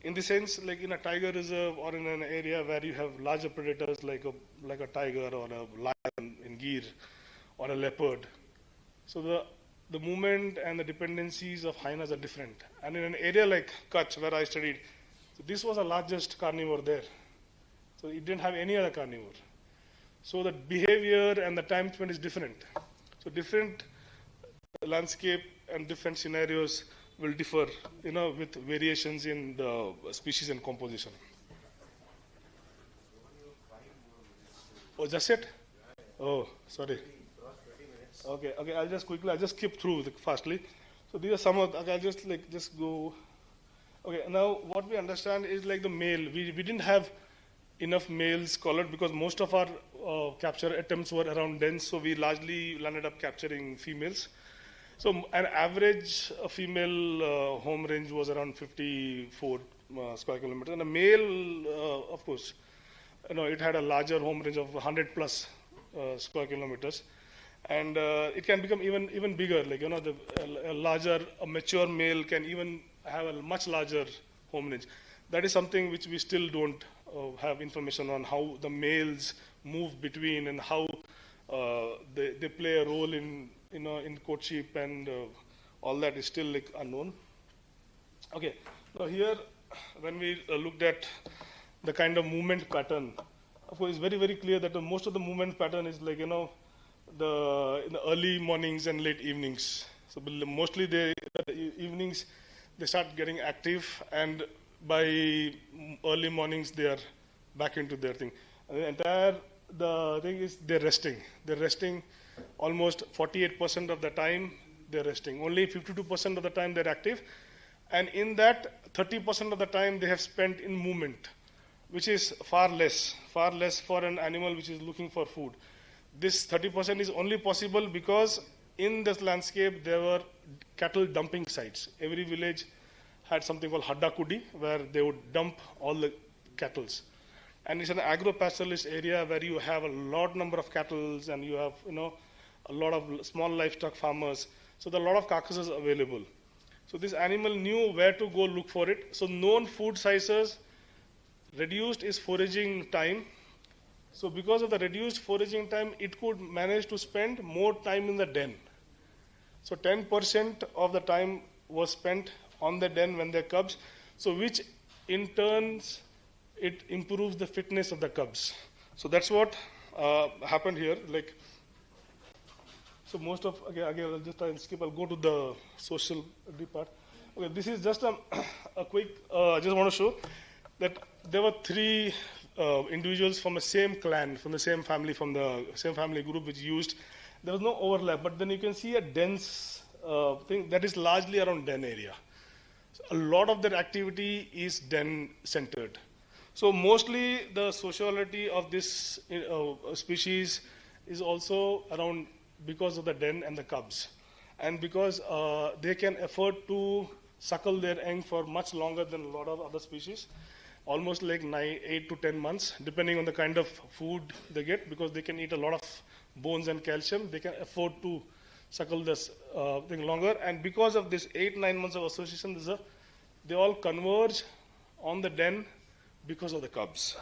In the sense, like in a tiger reserve or in an area where you have larger predators like a tiger or a lion in Gir or a leopard. So the movement and the dependencies of hyenas are different. And in an area like Kutch, where I studied, so this was the largest carnivore there. So it didn't have any other carnivore. So the behavior and the time spent is different. So different landscape and different scenarios will differ, with variations in the species and composition. Oh, just it? Oh, sorry. Okay, I'll just skip through fastly. So these are some of, I'll just go. Okay, now what we understand is like the male. We didn't have enough males collared because most of our capture attempts were around dens, so we largely landed up capturing females. So an average female home range was around 54 square kilometers, and a male, of course, it had a larger home range of 100 plus square kilometers, and it can become even bigger. Like a mature male can even have a much larger home range. That is something which we still don't have information on, how the males move between and how they play a role in courtship, and all that is still unknown. Okay, now here when we looked at the kind of movement pattern, of course it's very, very clear that most of the movement pattern is in the early mornings and late evenings. So mostly the evenings they start getting active, and by early mornings they are back into their thing. And the thing is they're resting. They're resting almost 48% of the time. They're resting. Only 52% of the time they're active, and in that 30% of the time they have spent in movement, which is far less for an animal which is looking for food. This 30% is only possible because in this landscape there were cattle dumping sites. Every village had something called Haddakudi, where they would dump all the cattle. And it's an agro-pastoralist area where you have a lot number of cattle, and you have a lot of small livestock farmers. So there are a lot of carcasses available. So this animal knew where to go look for it. So known food sizes reduced its foraging time. So because of the reduced foraging time, it could manage to spend more time in the den. So 10% of the time was spent on the den when they're cubs, so which in turns it improves the fitness of the cubs. So that's what happened here. So most of, again I'll just try and skip. I'll go to the social part. Okay, this is just a quick. I just want to show that there were three individuals from the same clan, from the same family group, which used. There was no overlap, but then you can see a dense thing that is largely around den area. So a lot of their activity is den centered. So mostly the sociality of this species is also around because of the den and the cubs, and because they can afford to suckle their young for much longer than a lot of other species, almost like 8 to 10 months, depending on the kind of food they get, because they can eat a lot of bones and calcium. They can afford to suckle this thing longer, and because of this 8-9 months of association, they all converge on the den because of the cubs.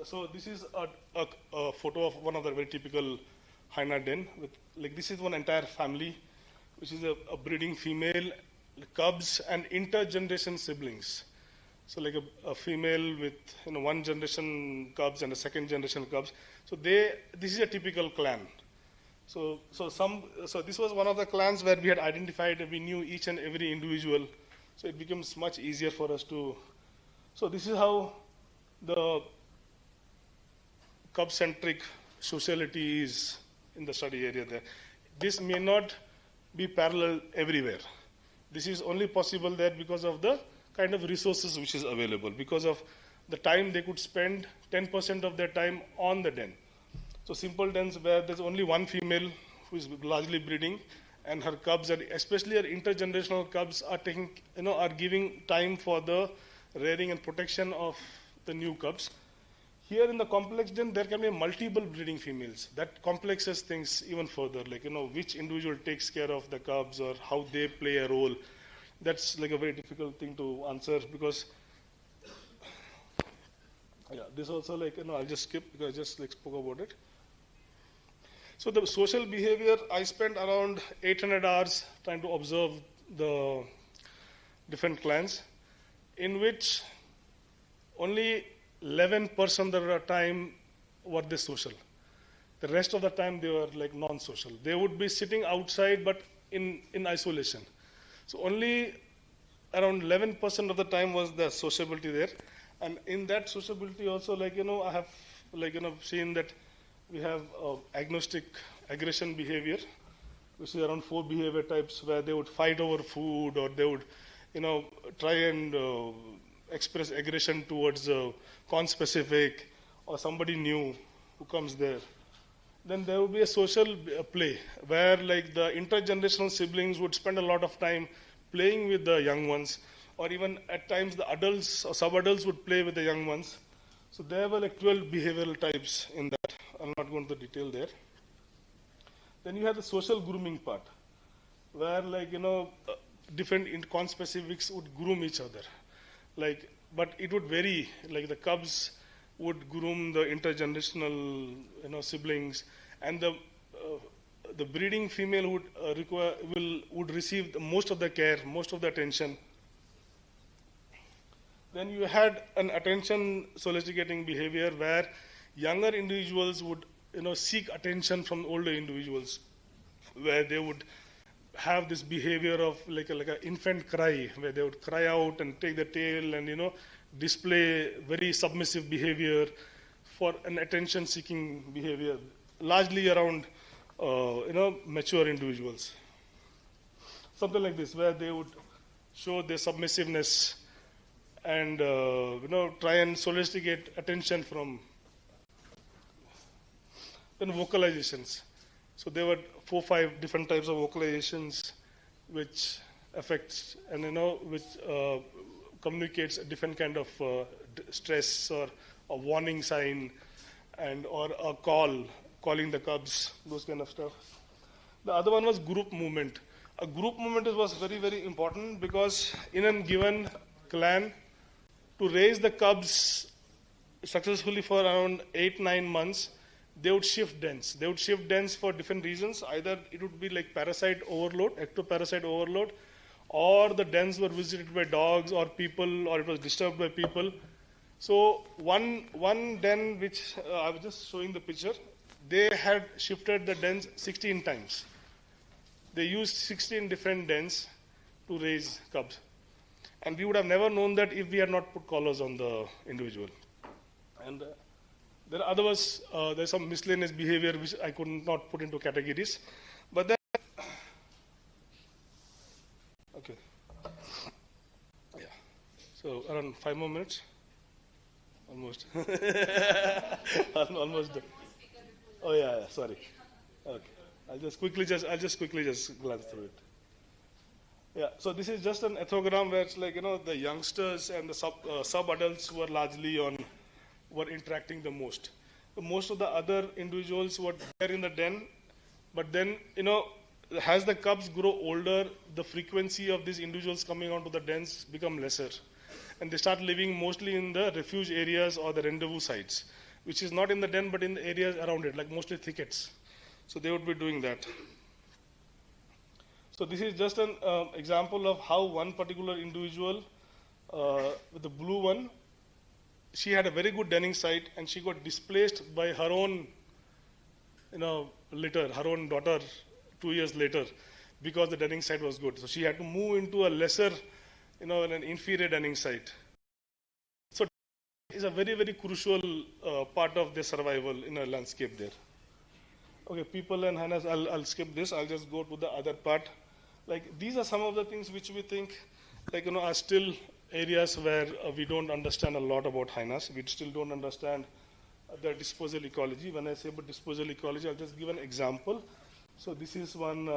So this is a photo of one of the very typical hyena den. This is one entire family, which is a breeding female, cubs, and intergeneration siblings. So like a female with one generation cubs and a second generation cubs. So this is a typical clan. So this was one of the clans where we had identified, we knew each and every individual. So it becomes much easier for us to. So this is how the cub-centric sociality is in the study area there. This may not be parallel everywhere. This is only possible there because of the kind of resources which is available, because of the time they could spend 10% of their time on the den. So simple dens where there's only one female who is largely breeding, and her cubs, especially her intergenerational cubs, are giving time for the rearing and protection of the new cubs. Here in the complex den, there can be multiple breeding females. That complexes things even further, which individual takes care of the cubs or how they play a role. That's a very difficult thing to answer, because this also I'll just skip because I just spoke about it. So the social behavior, I spent around 800 hours trying to observe the different clans, in which only 11% of the time were they social. The rest of the time they were like non-social. They would be sitting outside but in isolation. So only around 11% of the time was the sociability there. And in that sociability also, I have seen that we have agnostic aggression behavior, which is around 4 behavior types, where they would fight over food, or they would try and express aggression towards conspecific or somebody new who comes there. Then there would be a social play where the intergenerational siblings would spend a lot of time playing with the young ones, or even at times the adults or sub-adults would play with the young ones. So there were 12 behavioral types in that. I'll not go into the detail there. Then you have the social grooming part, where different conspecifics would groom each other. But it would vary. The cubs would groom the intergenerational siblings, and the breeding female would receive most of the care, most of the attention. Then you had an attention soliciting behavior where younger individuals would seek attention from older individuals, where they would have this behavior of like an infant cry, where they would cry out and take the tail and display very submissive behavior for an attention seeking behavior, largely around mature individuals. Something like this, where they would show their submissiveness and try and solicit attention from. Then vocalizations. So there were 4 or 5 different types of vocalizations which affects and which communicates a different kind of stress or a warning sign or a calling the cubs, those kind of stuff. The other one was group movement. A group movement was very, very important, because in a given clan, to raise the cubs successfully for around 8-9 months, they would shift dens. They would shift dens for different reasons. Either it would be like parasite overload, ectoparasite overload, or the dens were visited by dogs or people, or it was disturbed by people. So one den, which I was just showing the picture, they had shifted the dens 16 times. They used 16 different dens to raise cubs. And we would have never known that if we had not put collars on the individual. And there are others, there's some miscellaneous behavior which I could not put into categories. But then, okay. Yeah. So around 5 more minutes. Almost. Almost done. Oh yeah, sorry. Okay. I'll just quickly glance through it. Yeah, so this is just an ethogram where it's the youngsters and the sub-adults were largely were interacting the most. Most of the other individuals were there in the den, but then, as the cubs grow older, the frequency of these individuals coming onto the dens become lesser. And they start living mostly in the refuge areas or the rendezvous sites, which is not in the den, but in the areas around it, like mostly thickets. So they would be doing that. So this is just an example of how one particular individual, with the blue one, she had a very good denning site, and she got displaced by her own, litter, her own daughter 2 years later, because the denning site was good. So she had to move into a lesser, an inferior denning site. So it's a very, very crucial part of their survival in a landscape there. Okay, people and hyenas, I'll skip this. I'll just go to the other part. These are some of the things which we think, are still areas where we don't understand a lot about hyenas. We still don't understand the disposal ecology. When I say about disposal ecology, I'll just give an example. So this is one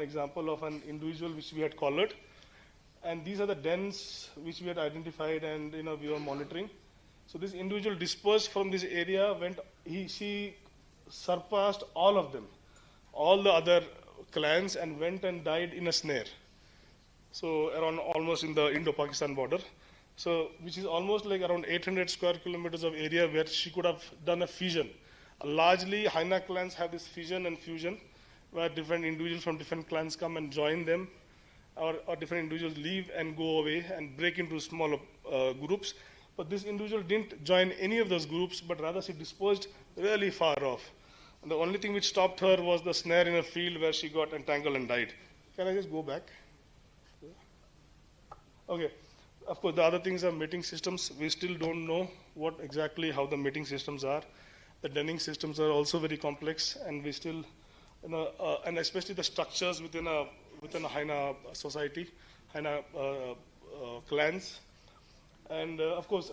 example of an individual which we had collared. And these are the dens which we had identified and we were monitoring. So this individual dispersed from this area, she surpassed all of them, all the other clans, and went and died in a snare. So around almost in the Indo-Pakistan border. So which is almost like around 800 square kilometers of area where she could have done a fission. Largely, hyena clans have this fission and fusion, where different individuals from different clans come and join them, or different individuals leave and go away and break into smaller groups. But this individual didn't join any of those groups, but rather she dispersed really far off. And the only thing which stopped her was the snare in a field where she got entangled and died. Can I just go back? Okay. Of course, the other things are mating systems. We still don't know how the mating systems are. The denning systems are also very complex, and we still, and especially the structures within a hyena society, hyena clans. And of course,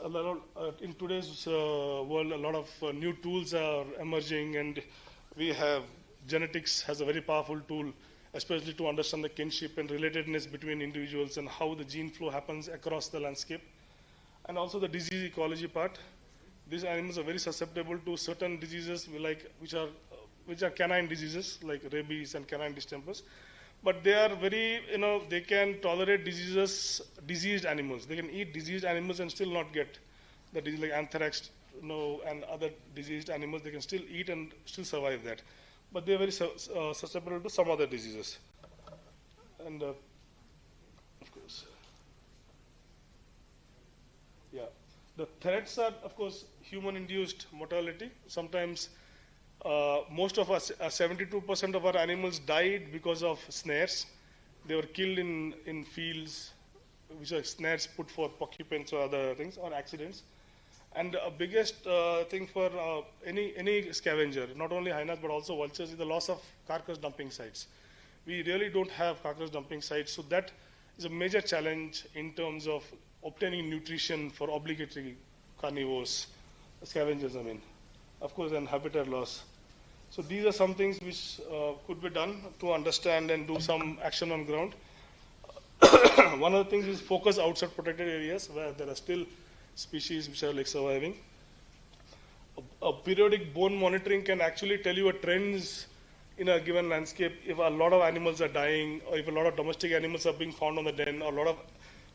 in today's world, a lot of new tools are emerging, and we have genetics has a very powerful tool, especially to understand the kinship and relatedness between individuals and how the gene flow happens across the landscape. And also the disease ecology part. These animals are very susceptible to certain diseases which are canine diseases like rabies and canine distempers. But they are very, they can tolerate diseased animals. They can eat diseased animals and still not get the disease like anthrax, and other diseased animals. They can still eat and still survive that. But they are very susceptible to some other diseases. And of course, yeah. The threats are, of course, human-induced mortality. Sometimes most of us, 72% of our animals died because of snares. They were killed in fields, which are snares put for porcupines or other things, or accidents. And the biggest thing for any scavenger, not only hyenas but also vultures, is the loss of carcass dumping sites. We really don't have carcass dumping sites, so that is a major challenge in terms of obtaining nutrition for obligatory carnivores, scavengers, of course, and habitat loss. So these are some things which could be done to understand and do some action on ground. One of the things is focus outside protected areas where there are still species which are surviving. A periodic bone monitoring can actually tell you trends in a given landscape. If a lot of animals are dying, or if a lot of domestic animals are being found on the den, or a lot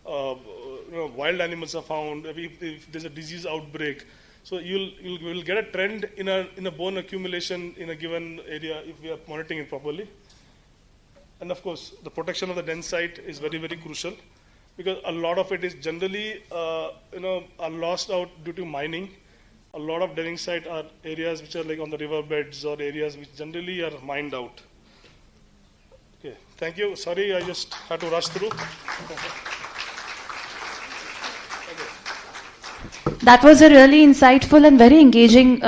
of wild animals are found, if there's a disease outbreak. So you'll get a trend in a bone accumulation in a given area if we are monitoring it properly. And of course, the protection of the den site is very, very crucial, because a lot of it is generally are lost out due to mining. A lot of denning site are areas which are on the riverbeds or areas which generally are mined out. Okay, thank you. Sorry, I just had to rush through. That was a really insightful and very engaging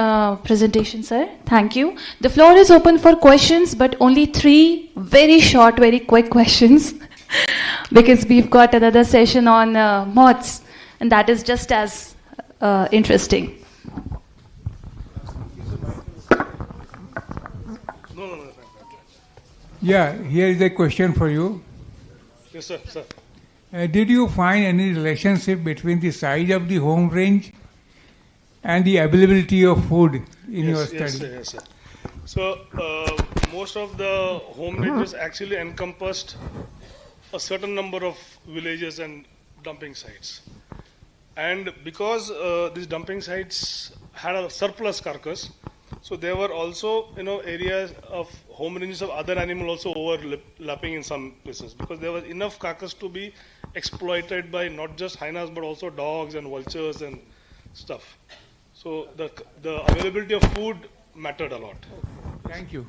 presentation, sir. Thank you. The floor is open for questions, but only 3 very short, very quick questions, because we've got another session on moths, and that is just as interesting. Yeah, here is a question for you. Yes, sir. Did you find any relationship between the size of the home range and the availability of food in your study? Yes, sir. So most of the home ranges actually encompassed a certain number of villages and dumping sites. And because these dumping sites had a surplus carcass, so there were also areas of home ranges of other animals also overlapping in some places, because there was enough carcass to be exploited by not just hyenas but also dogs and vultures and stuff. So the availability of food mattered a lot. Thank you.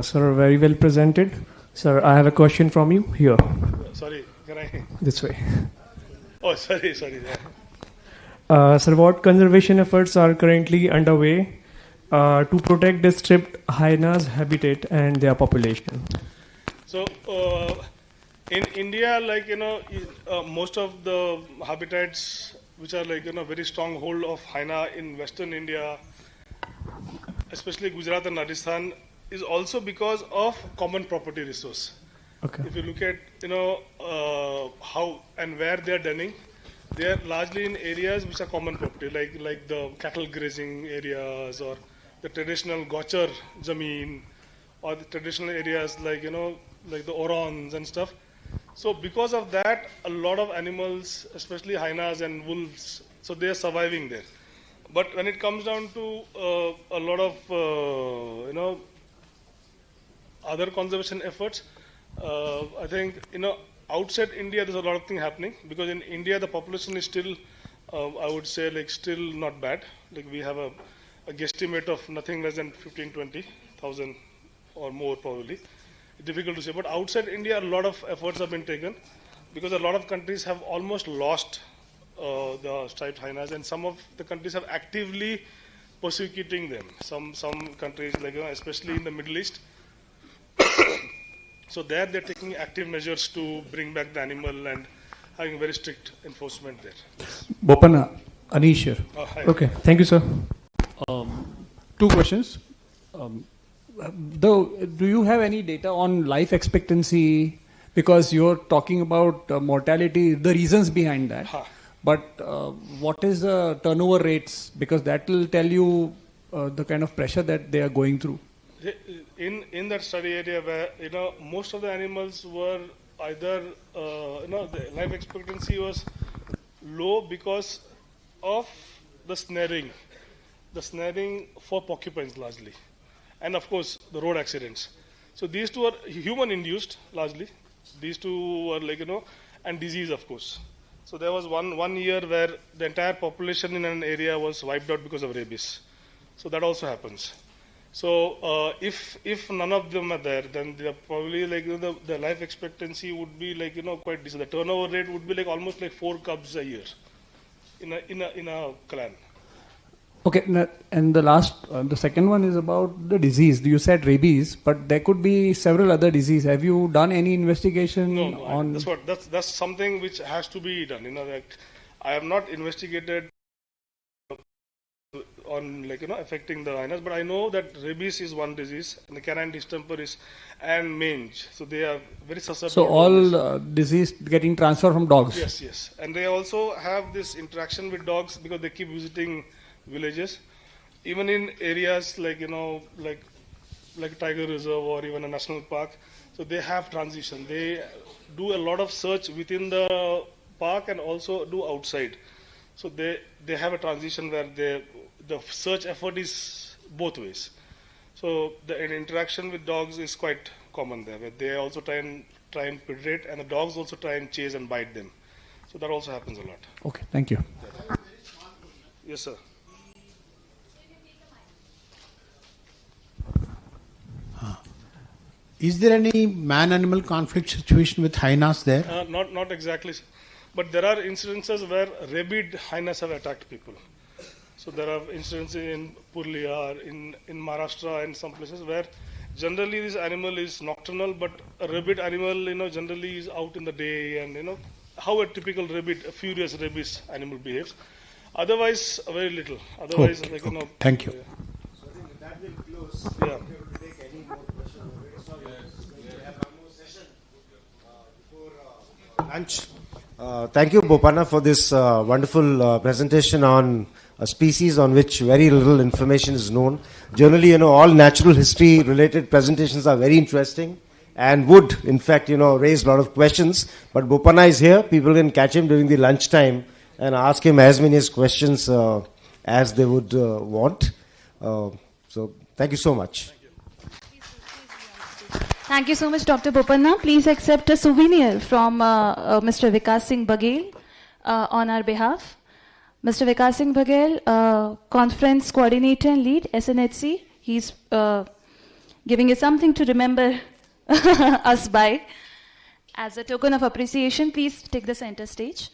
Sir, very well presented. Sir, I have a question from you here. Sorry, can I? This way. Oh, sorry. Sir, what conservation efforts are currently underway to protect the stripped hyenas' habitat and their population? So, in India, most of the habitats which are very strong hold of hyena in Western India, especially Gujarat and Rajasthan, is also because of common property resource. Okay. If you look at how and where they are denning, they are largely in areas which are common property, like the cattle grazing areas, or the traditional gochar zameen, or the traditional areas like the orons and stuff. So because of that, a lot of animals, especially hyenas and wolves, so they are surviving there. But when it comes down to a lot of, other conservation efforts, I think, outside India, there's a lot of things happening, because in India, the population is still, I would say, like, still not bad. Like, we have a guesstimate of nothing less than 15,000-20,000 or more, probably. Difficult to say. But outside India, a lot of efforts have been taken, because a lot of countries have almost lost the striped hyenas, and some of the countries have actively persecuting them. Some countries, like, especially in the Middle East. So there they're taking active measures to bring back the animal and having very strict enforcement there. Bopanna, Anish here. Hi. Okay, thank you, sir. Two questions. Do you have any data on life expectancy? Because you're talking about mortality, the reasons behind that. But what is the turnover rates? Because that will tell you the kind of pressure that they are going through. In that study area where, most of the animals were either, the life expectancy was low because of the snaring for porcupines largely. And of course, the road accidents. So these two are human induced largely. These two were like, and disease, of course. So there was one year where the entire population in an area was wiped out because of rabies. So that also happens. So if none of them are there, then they're probably like, the life expectancy would be like, quite decent. The turnover rate would be like almost like 4 cubs a year in a clan. Okay, and the second one is about the disease. You said rabies, but there could be several other diseases. Have you done any investigation on? That's something which has to be done. Like, I have not investigated on affecting the hyenas, but I know that rabies is one disease, and the canine distemper is, and mange. So they are very susceptible. So all disease getting transferred from dogs. Yes, and they also have this interaction with dogs because they keep visiting villages, even in areas like like Tiger Reserve or even a national park. So they have transition. They do a lot of search within the park and also do outside. So they have a transition where the search effort is both ways. So the interaction with dogs is quite common there, where they also try and predate, and the dogs also try and chase and bite them. So that also happens a lot. Okay, thank you. Yes, sir. Is there any man-animal conflict situation with hyenas there? Not exactly, but there are incidences where rabid hyenas have attacked people. So there are incidents in Purlia, in Maharashtra, and some places where generally this animal is nocturnal, but a rabid animal, generally is out in the day, and how a typical a furious rabies animal behaves. Otherwise, very little. Otherwise, okay. Thank you. Yeah. So I think with that will close. Yeah. Take any more questions. We have one more session before lunch. Thank you, Bopanna, for this wonderful presentation on a species on which very little information is known. Generally, all natural history related presentations are very interesting and would, in fact, raise a lot of questions. But Bopanna is here. People can catch him during the lunchtime and ask him as many questions as they would want. So thank you so much. Thank you so much, Dr. Bopanna. Please accept a souvenir from Mr. Vikas Singh Baghel on our behalf. Mr. Vikas Singh Baghel, Conference Coordinator and Lead, SNHC. He's giving you something to remember us by. As a token of appreciation, please take the center stage.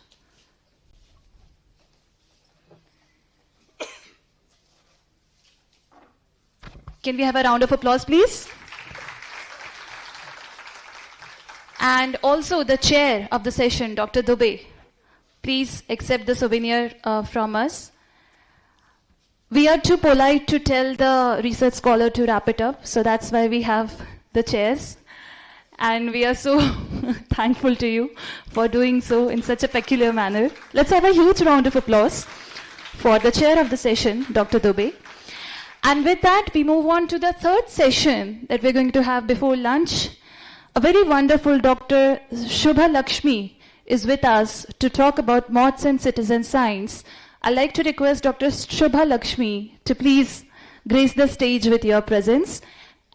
Can we have a round of applause, please? And also the chair of the session, Dr. Dubey. Please accept the souvenir from us. We are too polite to tell the research scholar to wrap it up, so that's why we have the chairs. And we are so thankful to you for doing so in such a peculiar manner. Let's have a huge round of applause for the chair of the session, Dr. Dubey. And with that, we move on to the third session that we're going to have before lunch. A very wonderful Dr. Shubha Lakshmi is with us to talk about moths and citizen science. I'd like to request Dr. Shubha Lakshmi to please grace the stage with your presence.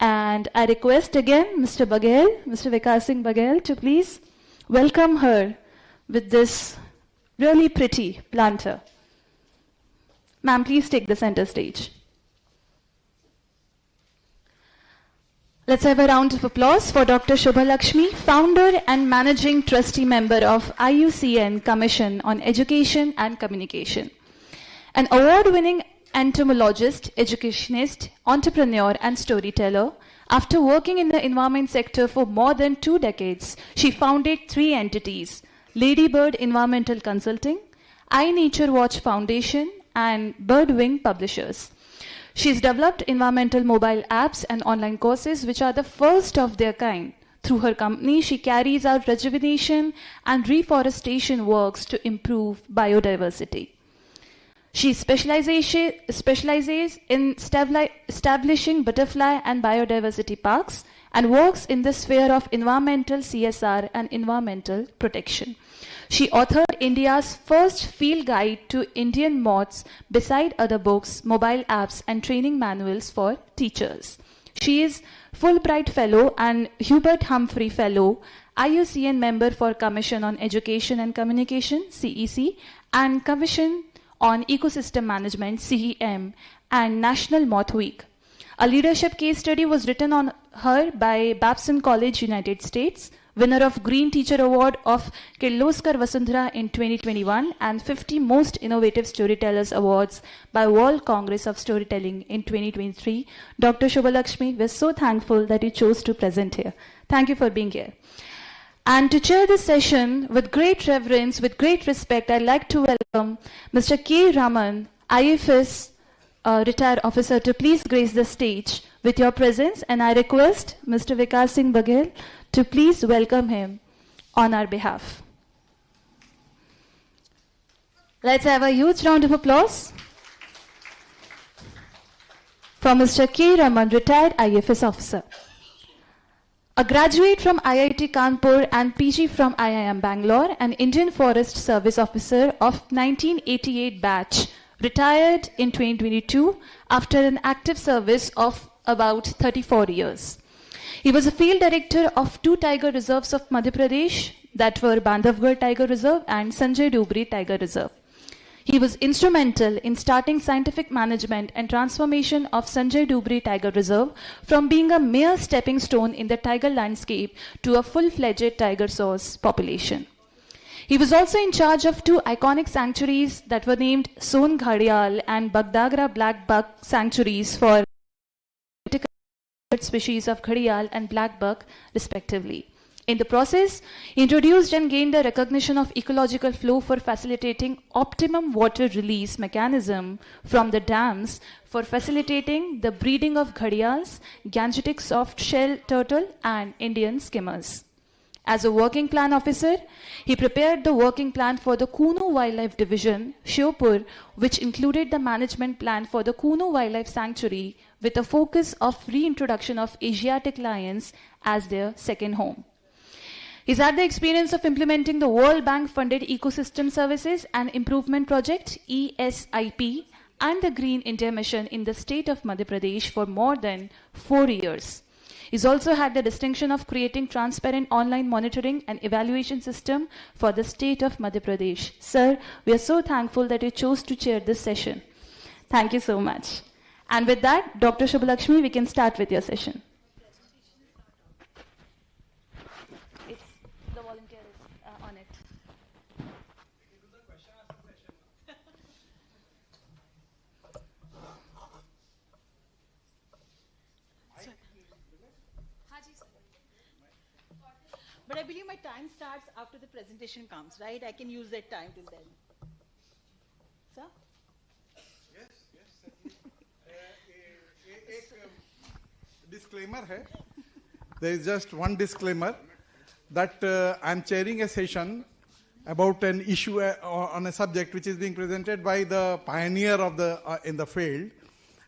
And I request again Mr. Baghel, Mr. Vikas Singh Baghel, to please welcome her with this really pretty planter. Ma'am, please take the center stage. Let's have a round of applause for Dr. Shubha Lakshmi, founder and managing trustee member of IUCN Commission on Education and Communication. An award-winning entomologist, educationist, entrepreneur, and storyteller, after working in the environment sector for more than 2 decades, she founded 3 entities: Ladybird Environmental Consulting, iNature Watch Foundation, and Birdwing Publishers. She's developed environmental mobile apps and online courses which are the first of their kind. Through her company, she carries out rejuvenation and reforestation works to improve biodiversity. She specializes in establishing butterfly and biodiversity parks and works in the sphere of environmental CSR and environmental protection. She authored India's first field guide to Indian moths, beside other books, mobile apps, and training manuals for teachers. She is Fulbright Fellow and Hubert Humphrey Fellow, IUCN member for Commission on Education and Communication, CEC, and Commission on Ecosystem Management, CEM, and National Moth Week. A leadership case study was written on her by Babson College, United States, winner of Green Teacher Award of Kirloskar Vasundhara in 2021 and 50 Most Innovative Storytellers Awards by World Congress of Storytelling in 2023. Dr. Shubha Lakshmi, we're so thankful that you chose to present here. Thank you for being here. And to chair this session with great reverence, with great respect, I'd like to welcome Mr. K. Raman, IFS retired officer, to please grace the stage with your presence, and I request Mr. Vikas Singh Baghel to please welcome him on our behalf. Let's have a huge round of applause for Mr. K. Raman, retired IFS officer. A graduate from IIT Kanpur and PG from IIM Bangalore, an Indian Forest Service officer of 1988 batch, retired in 2022 after an active service of about 34 years. He was a field director of 2 tiger reserves of Madhya Pradesh, that were Bandhavgarh Tiger Reserve and Sanjay Dubri Tiger Reserve. He was instrumental in starting scientific management and transformation of Sanjay Dubri Tiger Reserve from being a mere stepping stone in the tiger landscape to a full-fledged tiger source population. He was also in charge of 2 iconic sanctuaries that were named Son Ghadial and Bagdagra Black Buck sanctuaries for species of Ghadial and Black Buck, respectively. In the process, he introduced and gained the recognition of ecological flow for facilitating optimum water release mechanism from the dams for facilitating the breeding of Ghadials, Gangetic soft-shell turtle, and Indian skimmers. As a working plan officer, he prepared the working plan for the Kuno Wildlife Division, Shiopur, which included the management plan for the Kuno Wildlife Sanctuary with a focus of reintroduction of Asiatic lions as their second home. He's had the experience of implementing the World Bank-funded Ecosystem Services and Improvement Project, ESIP, and the Green India Mission in the state of Madhya Pradesh for more than 4 years. He's also had the distinction of creating transparent online monitoring and evaluation system for the state of Madhya Pradesh. Sir, we are so thankful that you chose to chair this session. Thank you so much. And with that, Dr. Shubha Lakshmi, we can start with your session. The volunteer is on it. But I believe my time starts after the presentation comes, right? I can use that time till then. Sir? Yes, disclaimer hai. There is just one disclaimer that I am chairing a session about an issue on a subject which is being presented by the pioneer of the in the field,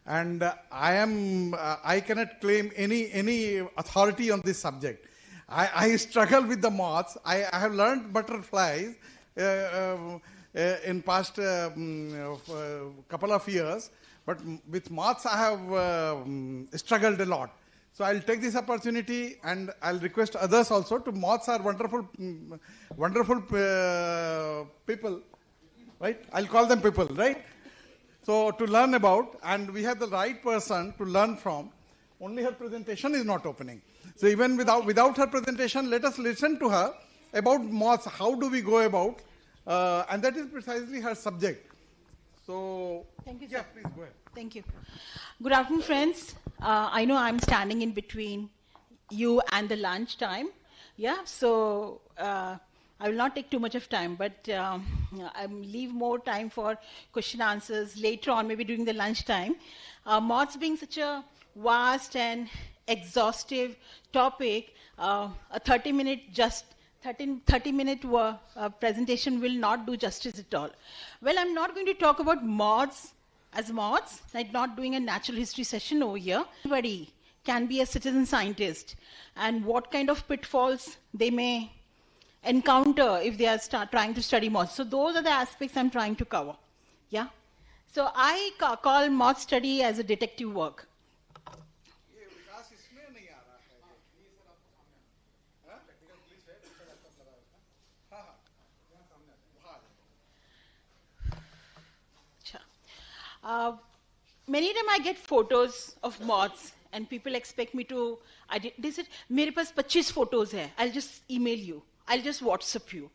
and I cannot claim any authority on this subject. I struggle with the moths. I have learned butterflies in past couple of years, but with moths I have struggled a lot. So I'll take this opportunity and I'll request others also to. Moths are wonderful people, right? I'll call them people, right? So to learn about, and we have the right person to learn from. Only her presentation is not opening. So even without her presentation, let us listen to her about moths. How do we go about? And that is precisely her subject. So, thank you, sir. Yeah, please go ahead. Thank you. Good afternoon, friends. I know I'm standing in between you and the lunch time. Yeah, so I will not take too much of time, but I'll leave more time for question answers later on, maybe during the lunch time. Moths being such a vast and exhaustive topic, a 30-minute presentation will not do justice at all. Well, I'm not going to talk about moths as moths, like not doing a natural history session over here. Anybody can be a citizen scientist, and what kind of pitfalls they may encounter if they are trying to study moths. So those are the aspects I'm trying to cover. Yeah. So I call moth study as a detective work. Many times I get photos of moths and people expect me to, they said, मेरे पास 25 photos है, I'll just email you, I'll just WhatsApp you.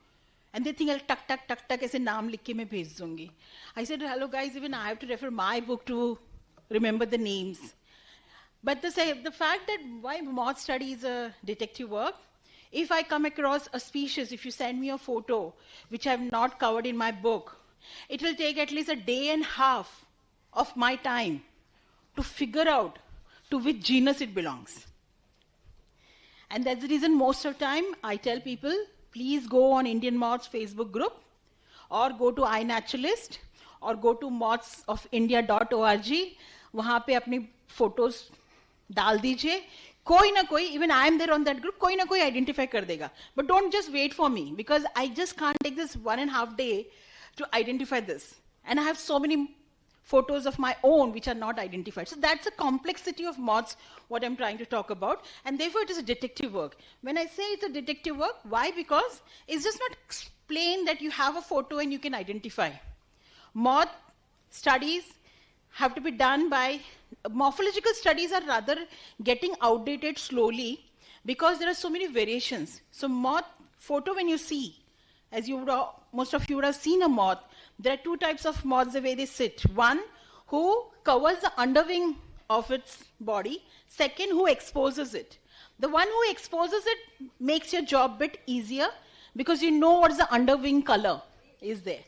And they think I'll tuck ऐसे नाम लिख के मैं भेज दूंगी. I said, hello guys, even I have to refer my book to remember the names. But the fact that why moth study is a detective work, if I come across a species, if you send me a photo which I have not covered in my book, it will take at least a day and a half of my time to figure out to which genus it belongs. And that's the reason most of the time I tell people, please go on Indian Moths Facebook group, or go to iNaturalist, or go to mothsofIndia.org. वहाँ पे अपनी photos डाल दीजिए. कोई ना कोई, even I am there on that group, कोई ना कोई identify कर देगा. But don't just wait for me, because I just can't take this 1.5 days to identify this. And I have so many photos of my own which are not identified. So that's the complexity of moths, what I'm trying to talk about. And therefore it is a detective work. When I say it's a detective work, why? Because it's just not explain that you have a photo and you can identify. Moth studies have to be done by, morphological studies are rather getting outdated slowly because there are so many variations. So moth photo when you see, as you would, most of you would have seen a moth, there are two types of moths the way they sit. One who covers the underwing of its body. Second, who exposes it. The one who exposes it makes your job a bit easier because you know what is the underwing color is there.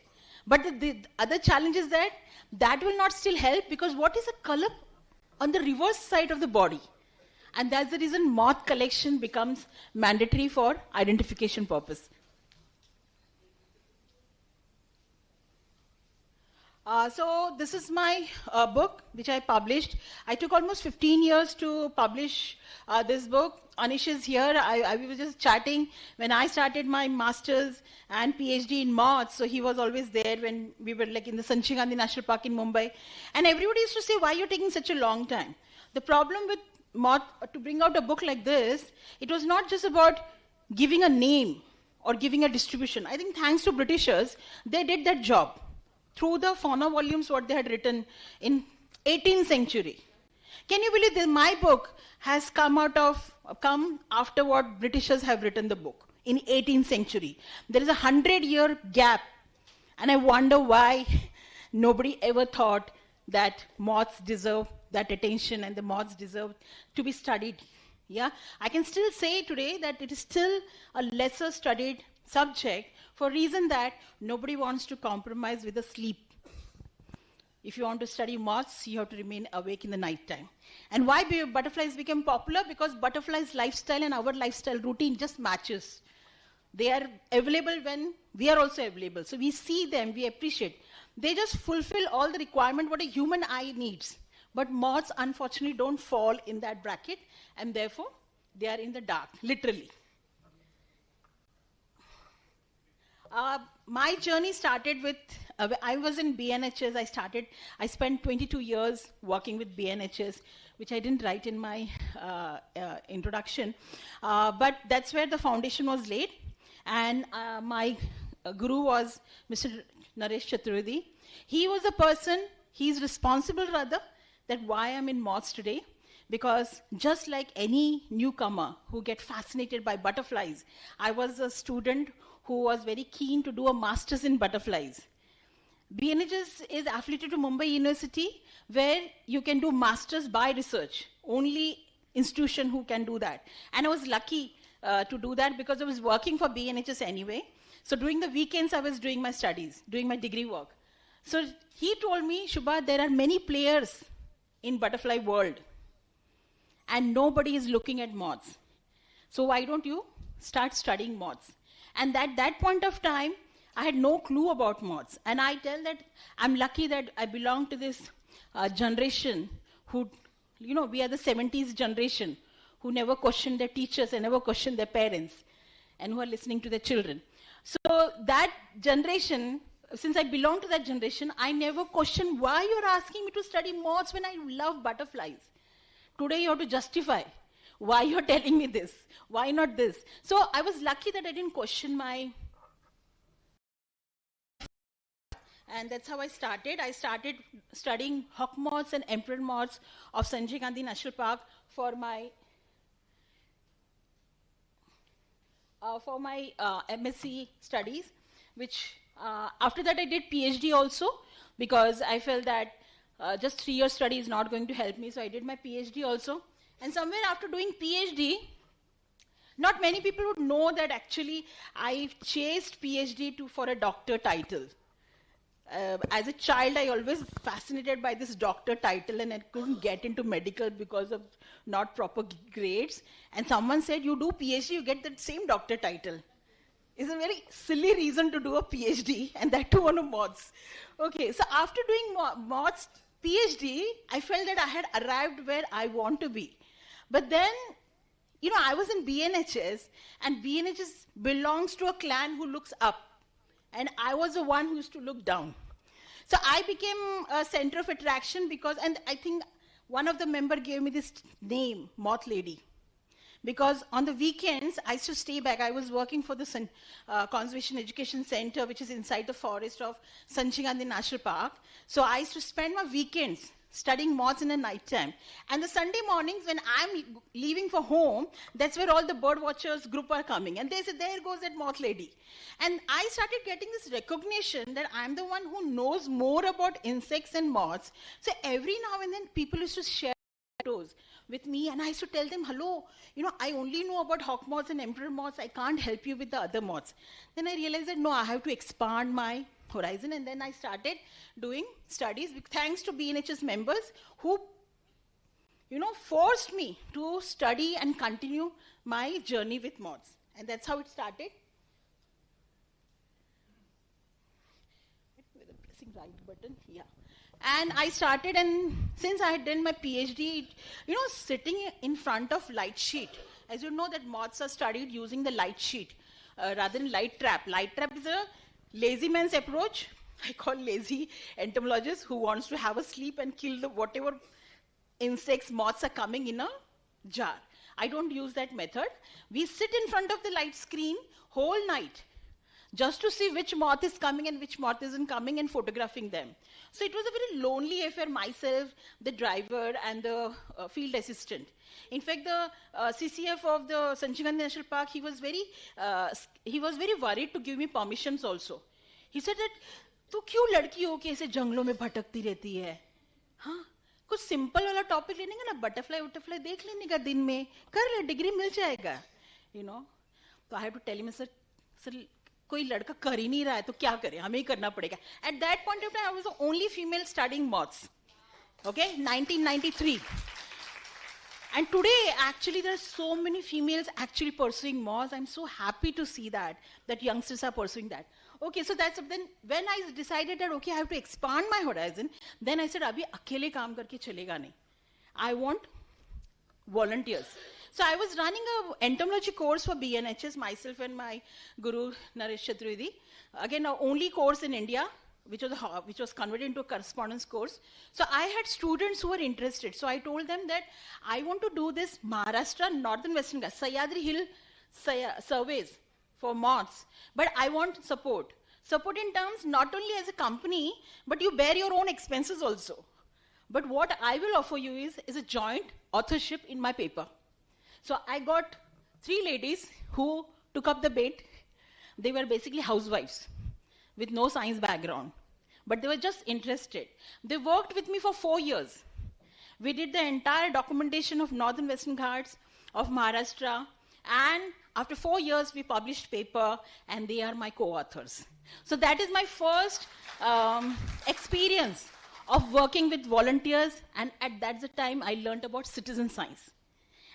But the other challenge is that that will not still help, because what is the color on the reverse side of the body? And that's the reason moth collection becomes mandatory for identification purpose. So this is my book which I published. I took almost 15 years to publish this book. Anish is here. I was just chatting when I started my master's and PhD in moths. So he was always there when we were like in the Sanjay Gandhi National Park in Mumbai. And everybody used to say, why are you taking such a long time? The problem with moth, to bring out a book like this, it was not just about giving a name or giving a distribution. I think thanks to Britishers, they did that job through the fauna volumes what they had written in 18th century. Can you believe that my book has come after what Britishers have written the book in 18th century? There is a 100-year gap, and I wonder why nobody ever thought that moths deserve that attention and the moths deserve to be studied. Yeah, I can still say today that it is still a lesser studied subject for reason that nobody wants to compromise with the sleep. If you want to study moths, you have to remain awake in the night time. And why butterflies became popular? Because butterflies' lifestyle and our lifestyle routine just matches. They are available when we are also available. So we see them, we appreciate. They just fulfill all the requirement what a human eye needs. But moths, unfortunately, don't fall in that bracket, and therefore, they are in the dark, literally. My journey started with, I was in BNHS. I spent 22 years working with BNHS, which I didn't write in my introduction. But that's where the foundation was laid. And my guru was Mr. Naresh Chaturvedi. He was a person, he's responsible rather, that why I'm in moths today. Because just like any newcomer who get fascinated by butterflies, I was a student who was very keen to do a master's in butterflies. BNHS is affiliated to Mumbai University, where you can do master's by research. Only institution who can do that. And I was lucky to do that because I was working for BNHS anyway. So during the weekends, I was doing my studies, doing my degree work. So he told me, Shubha, there are many players in butterfly world, and nobody is looking at moths. So why don't you start studying moths? And at that point of time, I had no clue about moths. And I tell that I'm lucky that I belong to this generation who, we are the 70s generation who never questioned their teachers and never questioned their parents and who are listening to their children. So that generation, since I belong to that generation, I never questioned why you're asking me to study moths when I love butterflies. Today you have to justify why you're telling me this, why not this. So I was lucky that I didn't question my... And that's how I started. I started studying hawk moths and emperor moths of Sanjay Gandhi National Park for my MSc studies, which after that I did PhD also, because I felt that just 3 years study is not going to help me, so I did my PhD also. And somewhere after doing PhD, not many people would know that actually I chased PhD for a doctor title. As a child, I always fascinated by this doctor title, and I couldn't get into medical because of not proper grades. And someone said, you do PhD, you get that same doctor title. It's a very silly reason to do a PhD, and that too on a moths. Okay, so after doing moths PhD, I felt that I had arrived where I want to be. But then, I was in BNHS, and BNHS belongs to a clan who looks up. And I was the one who used to look down. So I became a center of attraction because, and I think one of the members gave me this name, Moth Lady. Because on the weekends, I used to stay back. I was working for the Conservation Education Center, which is inside the forest of Sanjay Gandhi National Park. So I used to spend my weekends studying moths in the night time. And the Sunday mornings when I'm leaving for home, that's where all the bird watchers group are coming. And they say, there goes that moth lady. And I started getting this recognition that I'm the one who knows more about insects and moths. So every now and then people used to share photos with me, and I used to tell them, hello, I only know about hawk moths and emperor moths. I can't help you with the other moths. Then I realized that, no, I have to expand my horizon, and then I started doing studies thanks to BNHS members who, forced me to study and continue my journey with moths. And that's how it started. With the pressing right button, yeah. And I started, and since I had done my PhD, sitting in front of light sheet, as you know that moths are studied using the light sheet rather than light trap. Light trap is a lazy man's approach. I call lazy entomologist who wants to have a sleep and kill whatever insects, moths are coming in a jar. I don't use that method. We sit in front of the light screen whole night just to see which moth is coming and which moth isn't coming, and photographing them. So it was a very lonely affair, myself, the driver, and the field assistant. In fact, the CCF of the Sanjay Gandhi National Park, he was very worried to give me permissions also. He said that, तू क्यों लड़की हो के ऐसे जंगलों में भटकती रहती है? हाँ, कुछ सिंपल वाला टॉपिक लेने का ना, बटरफ्लाई वटरफ्लाई देख लेने का दिन में, कर ले, डिग्री मिल जाएगा, तो I have to tell him, sir, कोई लड़का कर ही नहीं रहा है तो क्या करें, हमें ही करना पड़ेगा. At that point of time, I was the only female studying moths. Okay, 1993. And today, actually, there are so many females actually pursuing moths. I'm so happy to see that youngsters are pursuing that. Okay, so then when I decided that, okay, I have to expand my horizon, then I said, abhi akele kaam karke chalega nahi. I want volunteers. So I was running an entomology course for BNHS, myself and my guru, Naresh Chaturvedi. Again, our only course in India, which was converted into a correspondence course. So I had students who were interested. So I told them that I want to do this Maharashtra, Northern Western Ghats, Sahyadri Hill surveys for moths. But I want support. Support in terms not only as a company, but you bear your own expenses also. But what I will offer you is a joint authorship in my paper. So I got 3 ladies who took up the bait. They were basically housewives with no science background, but they were just interested. They worked with me for 4 years. We did the entire documentation of Northern Western Ghats, of Maharashtra, and after 4 years we published paper, and they are my co-authors. So that is my first experience of working with volunteers, and that's the time I learned about citizen science.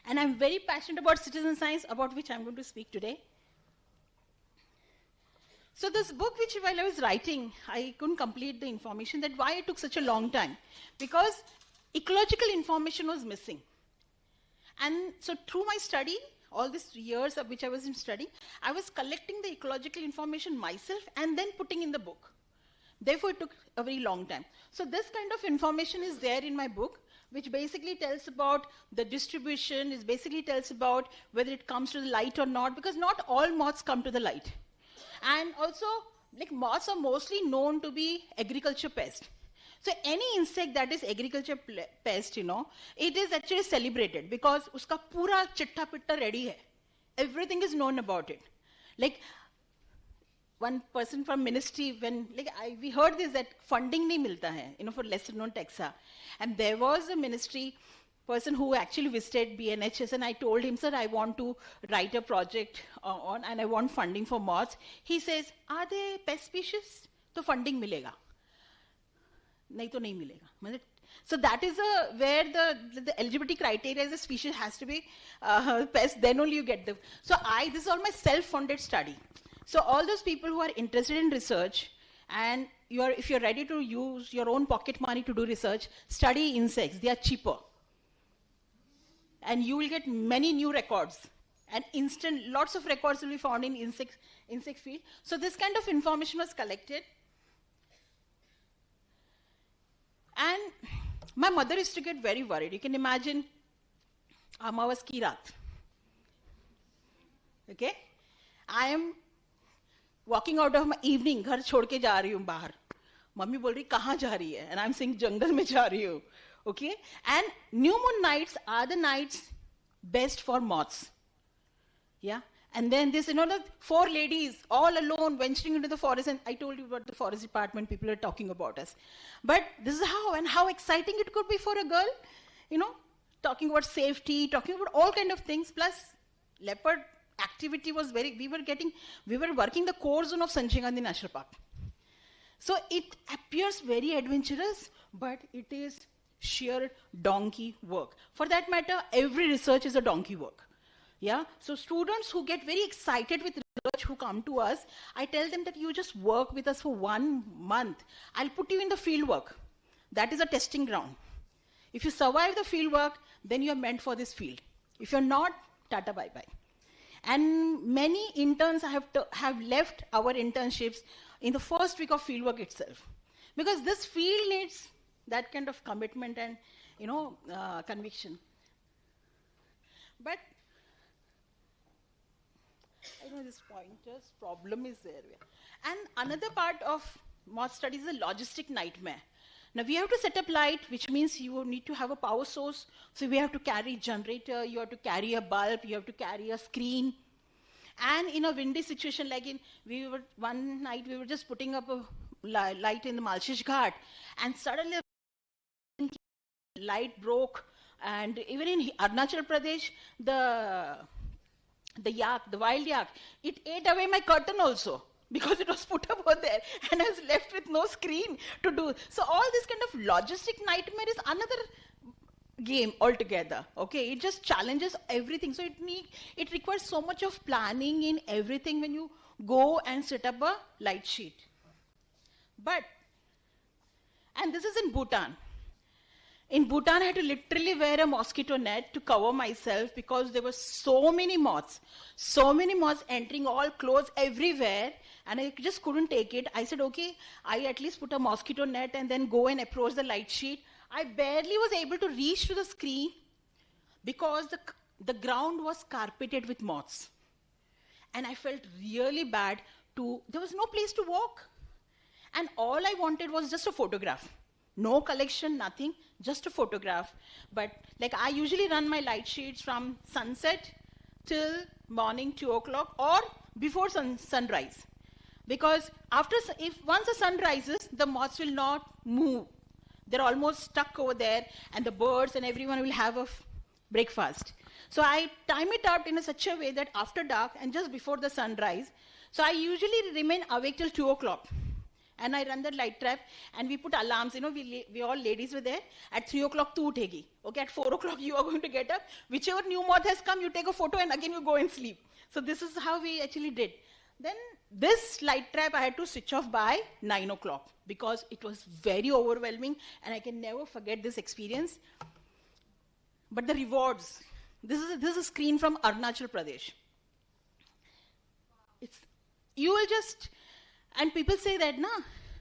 And I'm very passionate about citizen science, about which I'm going to speak today. So this book, which while I was writing, I couldn't complete the information that why it took such a long time. Because ecological information was missing. And so through my study, all these years of which I was in study, I was collecting the ecological information myself and then putting in the book. Therefore, it took a very long time. So this kind of information is there in my book, which basically tells about the distribution, it basically tells about whether it comes to the light or not, because not all moths come to the light. And also, like moths are mostly known to be agriculture pest. So any insect that is agriculture pest, it is actually celebrated because uska pura chitta pitta ready hai. Everything is known about it. Like one person from ministry, when we heard this that funding nahi milta hai, for lesser known taxa. And there was a ministry person who actually visited BNHS, and I told him, sir, I want to write a project on, and I want funding for moths. He says, are they pest species? So funding milega. Nahi to nahi milega. So that is where the eligibility criteria as a species has to be pest, then only you get them. So this is all my self-funded study. So all those people who are interested in research, and if you're ready to use your own pocket money to do research, study insects. They are cheaper. And you will get many new records. And lots of records will be found in insect field. So this kind of information was collected. And my mother used to get very worried. You can imagine Amawas ki raat. Okay? I am walking out of my evening, घर छोड़ के जा रही हूँ बाहर. Mummy बोल रही कहाँ जा रही है? And I'm saying जंगल में जा रही हूँ. Okay? And new moon nights are the nights best for moths. Yeah? And then this, the 4 ladies all alone venturing into the forest, and I told you about the forest department, people are talking about us. But this is how exciting it could be for a girl, talking about safety, talking about all kind of things, plus leopard activity was we were working the core zone of Sanjay Gandhi National Park. So it appears very adventurous, but it is sheer donkey work. For that matter, every research is a donkey work. Yeah. So students who get very excited with research, who come to us, I tell them that you just work with us for 1 month. I'll put you in the field work. That is a testing ground. If you survive the field work, then you're meant for this field. If you're not, tata bye-bye. And many interns have left our internships in the first week of fieldwork itself. Because this field needs that kind of commitment and, conviction. But, I know this pointer's problem is there. And another part of moth study is a logistic nightmare. Now we have to set up light, which means you need to have a power source. So we have to carry generator, you have to carry a bulb, you have to carry a screen. And in a windy situation, like one night we were just putting up a light in the Malshish Ghat, and suddenly the light broke. And even in Arunachal Pradesh, the wild yak, it ate away my curtain also, because it was put up over there, and I was left with no screen to do. So all this kind of logistic nightmare is another game altogether. Okay, it just challenges everything. So it requires so much of planning in everything when you go and set up a light sheet. And this is in Bhutan. In Bhutan, I had to literally wear a mosquito net to cover myself because there were so many moths entering all clothes everywhere, and I just couldn't take it. I said, okay, I at least put a mosquito net and then go and approach the light sheet. I barely was able to reach to the screen because the ground was carpeted with moths. And I felt really bad there was no place to walk. And all I wanted was just a photograph. No collection, nothing, just a photograph. But like I usually run my light sheets from sunset till morning 2 o'clock or before sunrise. Because once the sun rises, the moths will not move. They're almost stuck over there, and the birds and everyone will have a breakfast. So I time it out in such a way that after dark and just before the sunrise, so I usually remain awake till 2 o'clock. And I run the light trap, and we put alarms. We all ladies were there. At 3 o'clock, tu uthegi. Okay, at 4 o'clock, you are going to get up. Whichever new moth has come, you take a photo, and again you go and sleep. So this is how we actually did. Then this light trap I had to switch off by 9 o'clock because it was very overwhelming, and I can never forget this experience. But the rewards. This is a screen from Arunachal Pradesh. You will just... And people say that,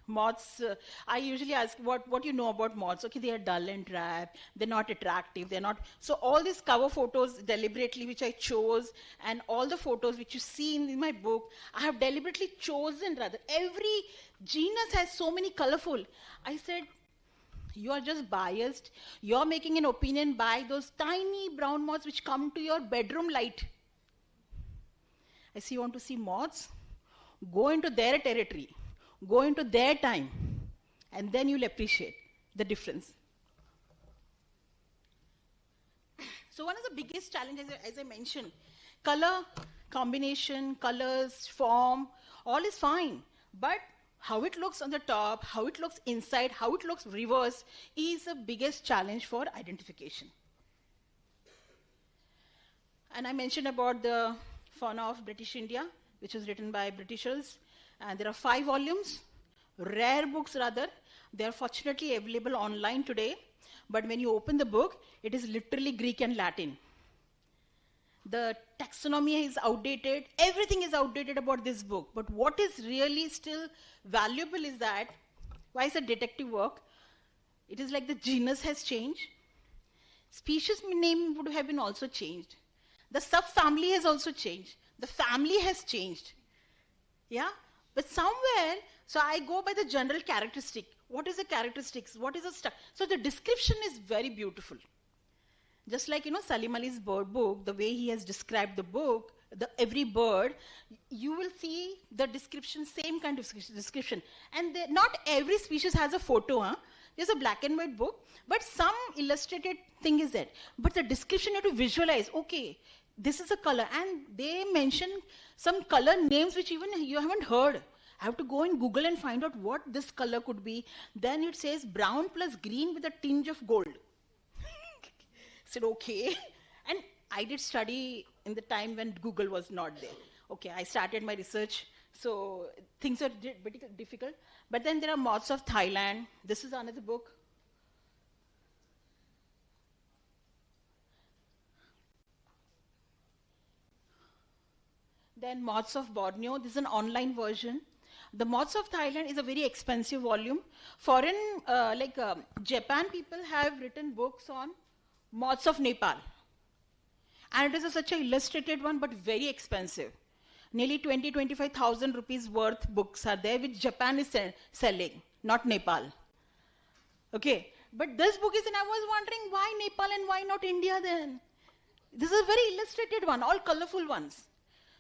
moths, I usually ask, what you know about moths? Okay, they are dull and drab, they're not attractive, they're not... So all these cover photos deliberately, which I chose, and all the photos which you see in my book, I have deliberately chosen rather. Every genus has so many colorful. I said, you are just biased. You're making an opinion by those tiny brown moths which come to your bedroom light. I say, you want to see moths? Go into their territory, go into their time, and then you'll appreciate the difference. So one of the biggest challenges, as I mentioned, color, combination, colors, form, all is fine. But how it looks on the top, how it looks inside, how it looks reverse is the biggest challenge for identification. And I mentioned about the fauna of British India, which was written by Britishers. And there are 5 volumes, rare books rather. They are fortunately available online today. But when you open the book, it is literally Greek and Latin. The taxonomy is outdated. Everything is outdated about this book. But what is really still valuable is that, why is it detective work? It is like the genus has changed. Species name would have been also changed. The subfamily has also changed. The family has changed. Yeah? But somewhere, so I go by the general characteristic. What is the characteristics? What is the stuff? So the description is very beautiful. Just like, Salim Ali's bird book, the way he has described the book, every bird, you will see the description, same kind of description. And not every species has a photo. Huh? There's a black and white book, but some illustrated thing is there. But the description you have to visualize, okay, this is a color, and they mention some color names which even you haven't heard. I have to go and Google and find out what this color could be. Then it says brown plus green with a tinge of gold. I said, okay. And I did study in the time when Google was not there. Okay, I started my research, so things are bit difficult. But then there are moths of Thailand. This is another book. Then Moths of Borneo, this is an online version. The Moths of Thailand is a very expensive volume. Foreign, Japan people have written books on Moths of Nepal. And it is such an illustrated one, but very expensive. Nearly 25,000 rupees worth books are there, which Japan is selling, not Nepal. Okay, but this book is, and I was wondering why Nepal and why not India then? This is a very illustrated one, all colorful ones.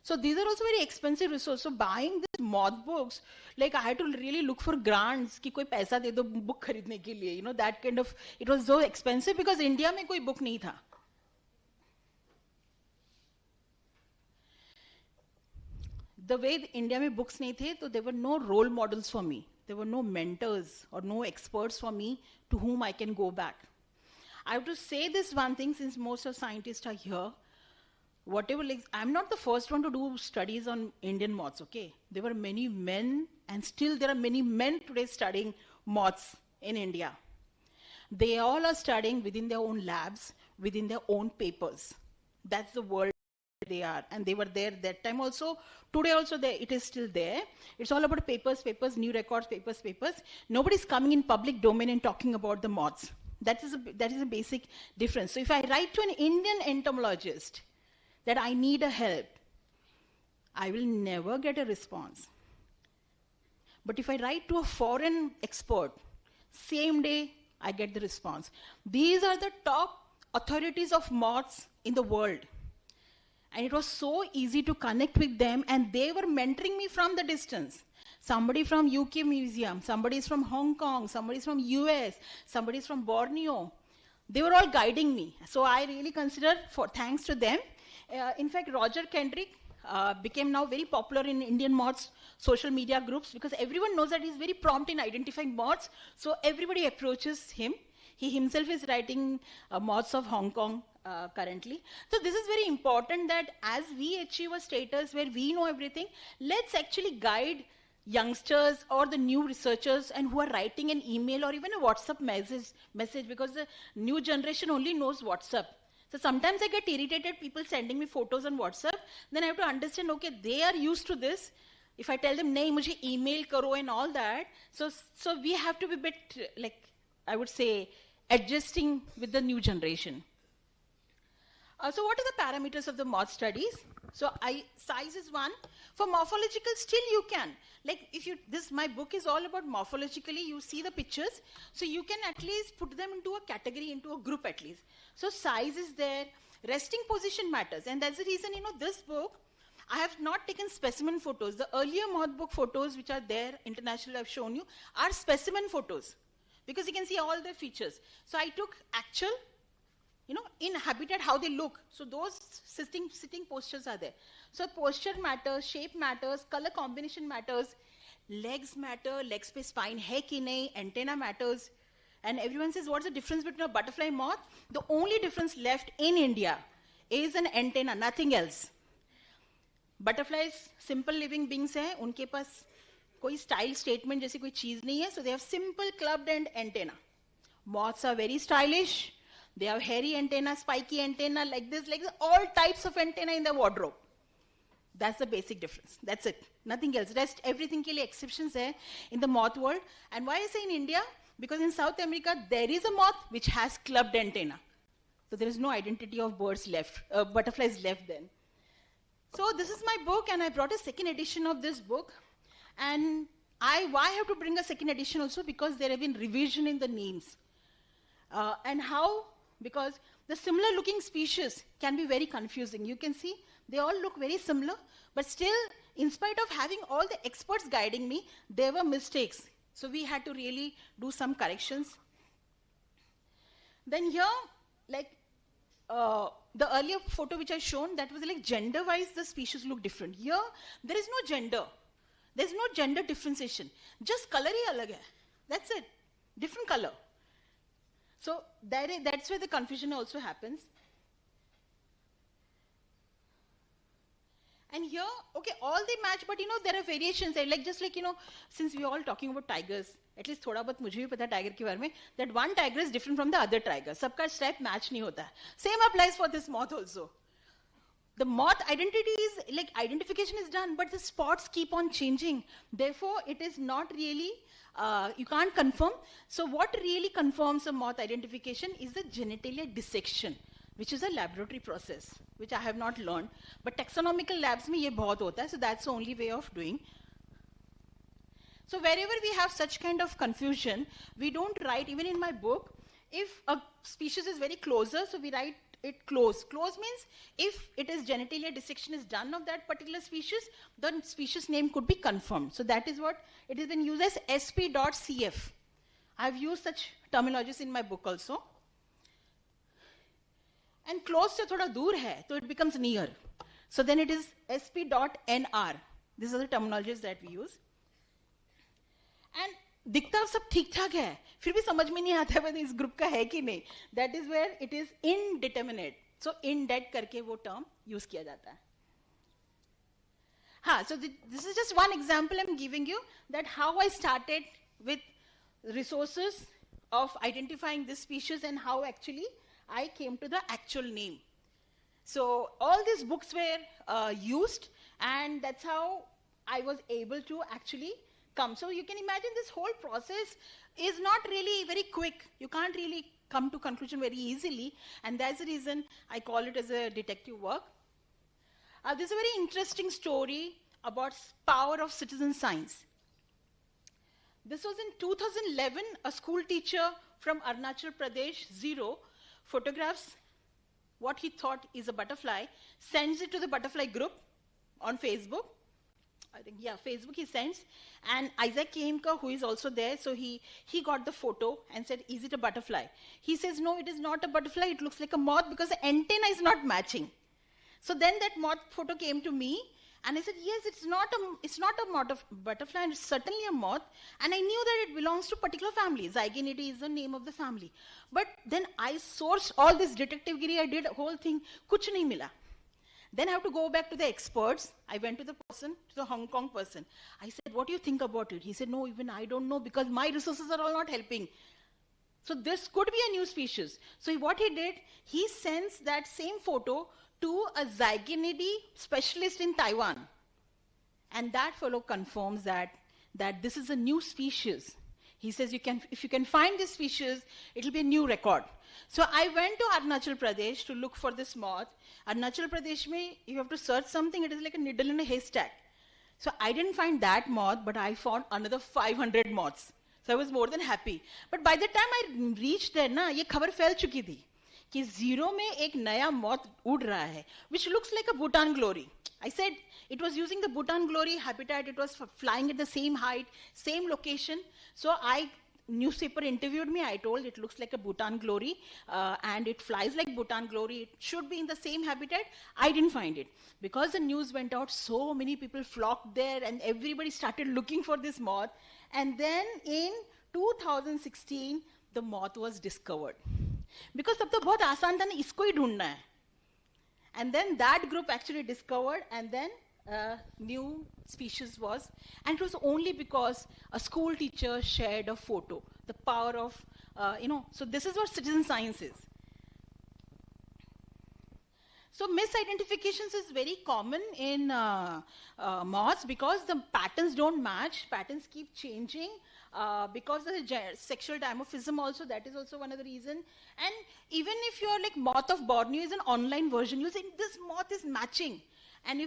So these are also very expensive resources. So buying these moth books, like I had to really look for grants, कि कोई पैसा दे दो book खरीदने के लिए, that kind of, it was so expensive because India में कोई book नहीं था. The way India में books नहीं थे, so there were no role models for me. There were no mentors or no experts for me to whom I can go back. I have to say this one thing, since most of scientists are here. I'm not the first one to do studies on Indian moths, okay? There were many men, and still there are many men today studying moths in India. They all are studying within their own labs, within their own papers. That's the world they are, and they were there that time also. Today also it is still there. It's all about papers, new records, papers. Nobody's coming in public domain and talking about the moths. That is a basic difference. So if I write to an Indian entomologist that I need a help, I will never get a response. But if I write to a foreign expert, same day I get the response. These are the top authorities of moths in the world. And it was so easy to connect with them, and they were mentoring me from the distance. Somebody from UK Museum, somebody is from Hong Kong, somebody is from US, somebody is from Borneo. They were all guiding me. So I really consider, thanks to them. In fact, Roger Kendrick became now very popular in Indian moths social media groups, because everyone knows that he's very prompt in identifying moths. So everybody approaches him. He himself is writing moths of Hong Kong currently. So this is very important, that as we achieve a status where we know everything, let's actually guide youngsters or the new researchers and who are writing an email or even a WhatsApp message, because the new generation only knows WhatsApp. So sometimes I get irritated, people sending me photos on WhatsApp, then I have to understand, okay, they are used to this. If I tell them, nahi, mujhe email karo and all that, so we have to be a bit, like, I would say, adjusting with the new generation. So what are the parameters of the moth studies? So size is one. For morphological, still you can. Like my book is all about morphologically, you see the pictures, so you can at least put them into a category, into a group at least. So size is there, resting position matters, and that's the reason, this book, I have not taken specimen photos. The earlier moth book photos which are there, international I've shown you, are specimen photos, because you can see all the features. So I took actual, in habitat, how they look. So those sitting postures are there. So posture matters, shape matters, color combination matters, legs matter, leg space, spine hai ki nahi, antenna matters. And everyone says, what's the difference between a butterfly and moth? The only difference left in India is an antenna, nothing else. Butterflies, simple living beings hai, unke paas koi style statement jaisi koi cheez nahi hai, so they have simple clubbed end antenna. Moths are very stylish. They have hairy antenna, spiky antenna, like this, all types of antenna in the wardrobe. That's the basic difference. That's it. Nothing else. Rest, everything ke liye exceptions hai in the moth world. And why I say in India? Because in South America, there is a moth which has clubbed antenna. So there is no identity of birds left, butterflies left then. So this is my book, and I brought a second edition of this book. And why I have to bring a second edition also? Because there have been revision in the names. And how? Because the similar looking species can be very confusing. You can see they all look very similar, but still, in spite of having all the experts guiding me, there were mistakes. So we had to really do some corrections. Then here, the earlier photo which I shown, that was like gender-wise, the species look different. Here, there is no gender. There's no gender differentiation. Just color hi alag hai. That's it. Different color. So that's where the confusion also happens. And here, okay, all they match, but there are variations. Since we are all talking about tigers, at least thoda bahut mujhe bhi pata hai tiger ke bare mein, that one tiger is different from the other tiger. Sabka stripe match nahi hota hai. Same applies for this moth also. The moth identification is done, but the spots keep on changing. Therefore, it is not really, you can't confirm. So what really confirms a moth identification is the genitalia dissection, which is a laboratory process, which I have not learned. But taxonomical labs mein ye bahut hota hai, so that's the only way of doing. So wherever we have such kind of confusion, we don't write, even in my book, if a species is very closer, so we write it close. Close means if it is genitalia dissection is done of that particular species, the species name could be confirmed. So that is what it has been used as sp.cf. I've used such terminologies in my book also. And close se thoda dur hai, so it becomes near. So then it is sp.nr. These are the terminologies that we use. And दिखता सब ठीक ठाक है, फिर भी समझ में नहीं आता है इस ग्रुप का है कि नहीं. That is where it is indeterminate. So indeed करके वो term use किया जाता है. हाँ, so this is just one example I'm giving you, that how I started with resources of identifying this species and how actually I came to the actual name. So all these books were used, and that's how I was able to actually come. So you can imagine this whole process is not really very quick. You can't really come to conclusion very easily, and that's the reason I call it as a detective work. There's a very interesting story about power of citizen science. This was in 2011. A school teacher from Arunachal Pradesh, Zero, photographs what he thought is a butterfly, sends it to the butterfly group on Facebook. I think, yeah, Facebook he sends. And Isaac Kemka, who is also there, so he got the photo and said, is it a butterfly? He says, no, it is not a butterfly. It looks like a moth because the antenna is not matching. So then that moth photo came to me, and I said, yes, it's not a moth of butterfly, and it's certainly a moth. And I knew that it belongs to a particular family. Zygonidae is the name of the family. But then I sourced all this detective-giri, I did a whole thing, kuch nahi mila. Then I have to go back to the experts. I went to the person, to the Hong Kong person. I said, what do you think about it? He said, no, even I don't know because my resources are all not helping. So this could be a new species. So what he did, he sends that same photo to a Zygonidae specialist in Taiwan. And that fellow confirms that this is a new species. He says, if you can find this species, it'll be a new record. So I went to Arunachal Pradesh to look for this moth. Arunachal Pradesh, you have to search something, it is like a needle in a haystack. So I didn't find that moth, but I found another 500 moths. So I was more than happy. But by the time I reached there, ये खबर फैल चुकी थी कि Zero में एक नया moth उड़ रहा है, which looks like a Bhutan glory. I said it was using the Bhutan glory habitat. It was flying at the same height, same location. So newspaper interviewed me. I told it looks like a Bhutan glory and it flies like Bhutan glory. It should be in the same habitat. I didn't find it. Because the news went out, so many people flocked there and everybody started looking for this moth. And then in 2016, the moth was discovered. Because तब तो बहुत आसान था ना, इसको ही ढूंढना है. And then that group actually discovered, and then new species was, and it was only because a school teacher shared a photo. The power of, so this is what citizen science is. So misidentifications is very common in moths because the patterns don't match, patterns keep changing. Because of the sexual dimorphism also, that is also one of the reasons. And even if you're like moth of Borneo is an online version, you'll say this moth is matching. And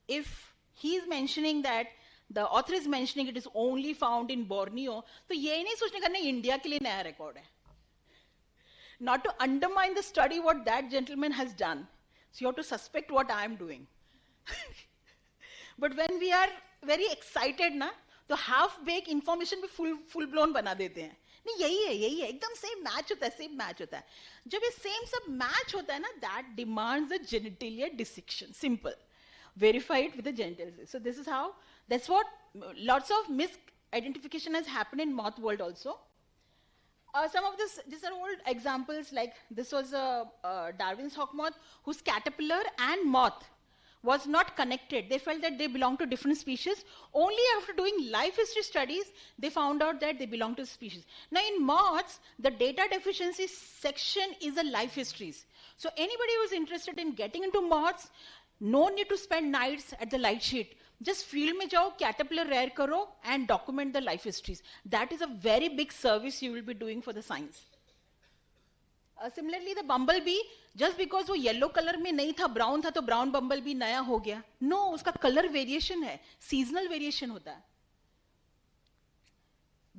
if he is mentioning that, the author is mentioning it is only found in Borneo, तो ये नहीं सोचने का India के लिए नया record है. Not to undermine the study what that gentleman has done. So you have to suspect what I am doing. But when we are very excited ना, तो हाफ बेक इंफॉर्मेशन भी फुल ब्लोन बना देते हैं. नहीं यही है एकदम सेम मैच होता है. जब ये सेम सब मैच होता है ना, that demands the genitalia dissection. Simple, verified with the genital. So this is how, that's what lots of misidentification has happened in moth world also. Some of these are old examples, like this was a Darwin's hawk moth whose caterpillar and moth was not connected. They felt that they belong to different species. Only after doing life history studies, they found out that they belong to species. Now in moths, the data deficiency section is a life histories. So anybody who is interested in getting into moths, no need to spend nights at the light sheet. Just field में जाओ, caterpillar rare करो and document the life histories. That is a very big service you will be doing for the science. Similarly, the bumblebee, just because वो yellow color में नहीं था, brown था, तो brown bumblebee नया हो गया. No, उसका color variation है, seasonal variation होता है.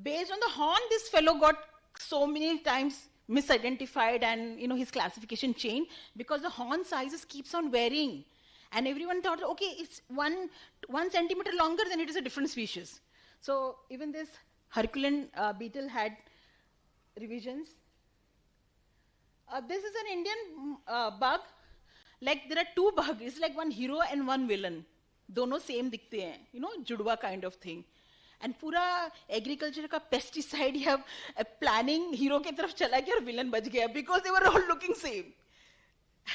Based on the horn, this fellow got so many times misidentified, and his classification changed because the horn sizes keeps on varying, and everyone thought, okay, it's 1 centimeter longer, then it is a different species. So even this Herculean beetle had revisions. This is an Indian bug. Like there are two bugs. It's like one hero and one villain. दोनों same दिखते हैं, जुड़वा kind of thing. And पूरा agriculture का pesticide या planning hero के तरफ चला गया और villain बच गया because they were all looking same.